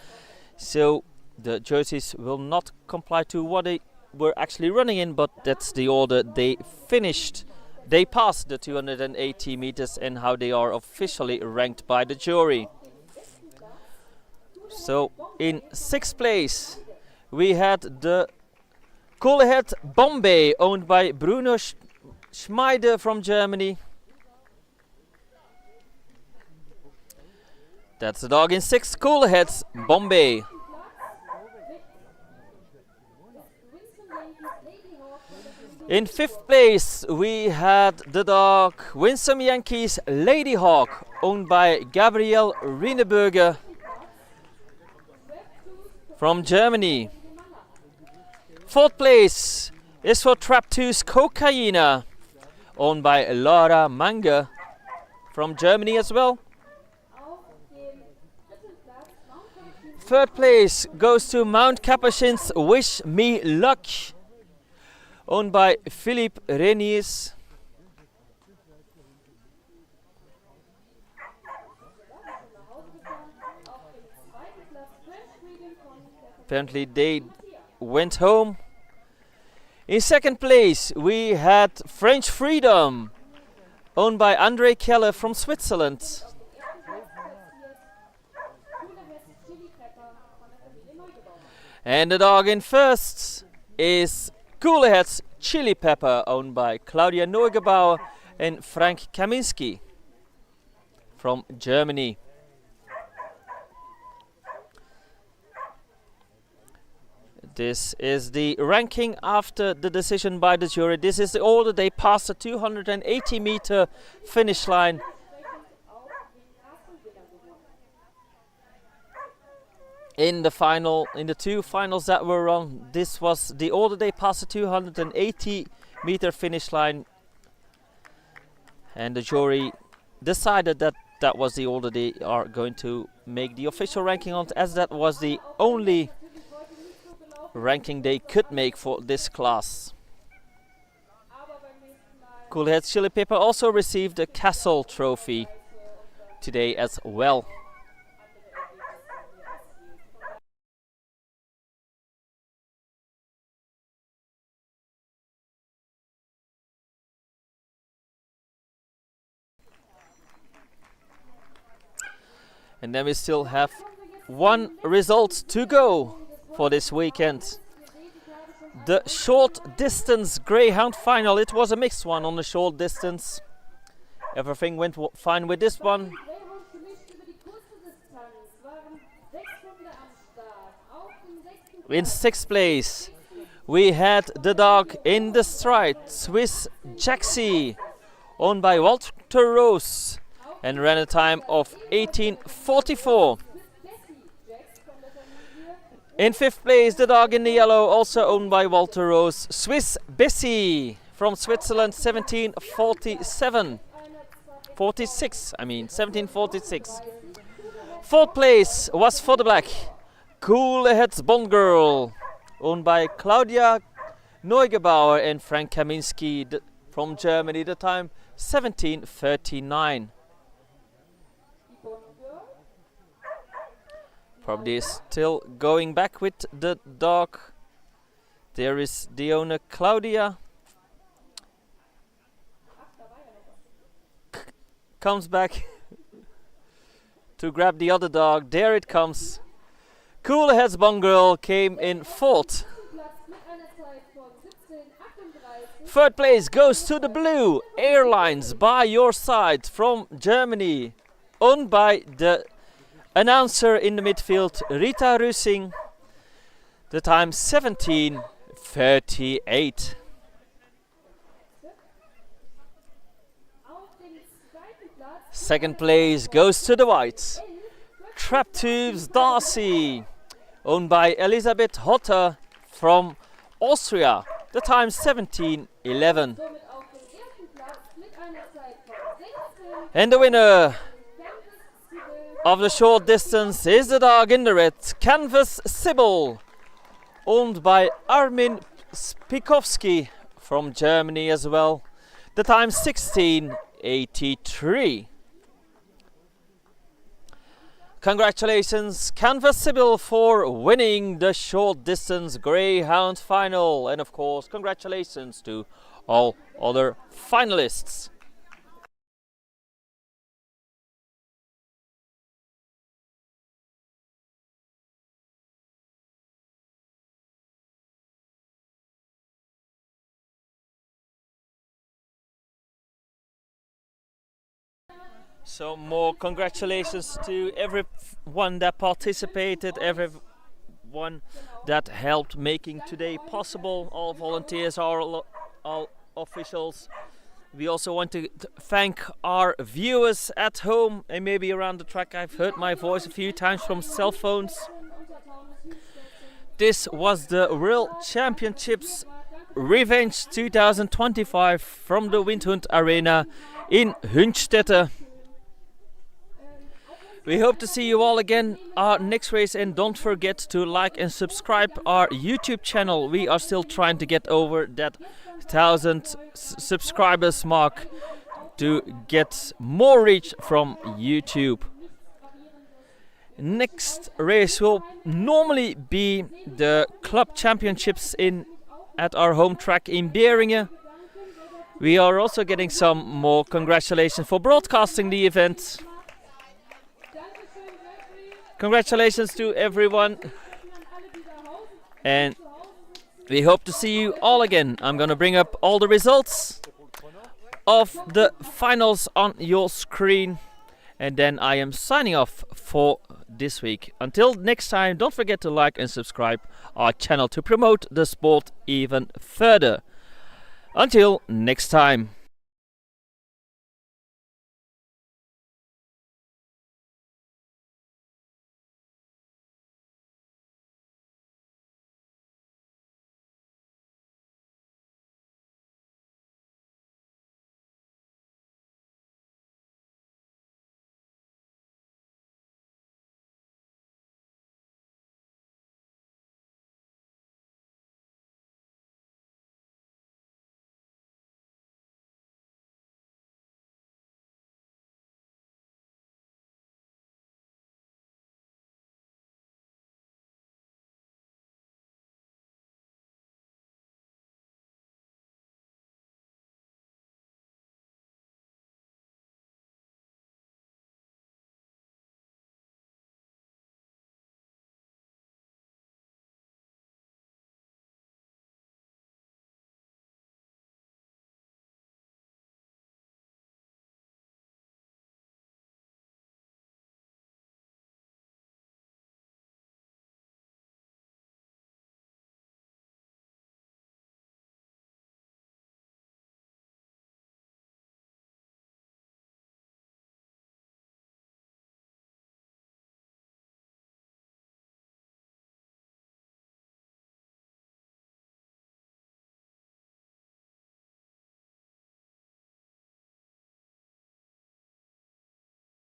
S1: so the jerseys will not comply to what they were actually running in, but that's the order they finished. They passed the 280 meters and how they are officially ranked by the jury. So in 6th place we had the Coolhead Bombay, owned by Bruno Schmeide from Germany. That's the dog in 6th, Coolhead Bombay. In 5th place we had the dog Winsome Yankees Lady Hawk, owned by Gabriel Rieneberger from Germany. 4th place is for Traptooth Cocaina, owned by Laura Mange from Germany as well. 3rd place goes to Mount Capuchin's Wish Me Luck, owned by Philippe Reniers. Apparently they went home. In 2nd place we had French Freedom, owned by Andre Keller from Switzerland. And the dog in 1st is Coolerhead's Chili Pepper, owned by Claudia Neugebauer and Frank Kaminski from Germany. This is the ranking after the decision by the jury. This is the order they passed the 280 meter finish line. In the two finals that were on, this was the order they passed the 280 meter finish line, and the jury decided that that was the order they are going to make the official ranking on, as that was the only ranking they could make for this class. Coolhead's Chili Pepper also received a Castle trophy today as well. And then we still have one result to go for this weekend. The short distance Greyhound final. It was a mixed one on the short distance. Everything went fine with this one. In 6th place we had the dog in the stride, Swiss Jaxie, owned by Walter Rose, and ran a time of 18:44. In 5th place, the dog in the yellow, also owned by Walter Rose, Swiss Bessie from Switzerland, 17:46. 4th place was for the black, Coolhead's Bond Girl, owned by Claudia Neugebauer and Frank Kaminski from Germany, the time 17:39. Probably still going back with the dog. There is the owner Claudia. Comes back to grab the other dog. There it comes. Coolhead's Bond Girl came in 4th. 3rd place goes to the blue, Airlines by Your Side from Germany, owned by the announcer in the midfield, Rita Rüssing, the time 17:38. Second place goes to the whites, Traptooth Darcy, owned by Elisabeth Hotter from Austria, the time 17:11. And the winner of the short distance is the dog in the red, Canvas Sybil, owned by Armin Spikowski from Germany as well, the time 16:83. Congratulations Canvas Sybil for winning the short distance Greyhound final, and of course congratulations to all other finalists. So more congratulations to everyone that participated, everyone that helped making today possible. All volunteers are all officials. We also want to thank our viewers at home and maybe around the track. I've heard my voice a few times from cell phones. This was the World Championships Revanche 2025 from the Windhund-Arena in Hünstetten. We hope to see you all again our next race, and don't forget to like and subscribe our YouTube channel. We are still trying to get over that 1,000 subscribers mark to get more reach from YouTube. Next race will normally be the club championships at our home track in Beringen. We are also getting some more congratulations for broadcasting the event. Congratulations to everyone, and we hope to see you all again. I'm gonna bring up all the results of the finals on your screen, and then I am signing off for this week. Until next time, don't forget to like and subscribe our channel to promote the sport even further. Until next time.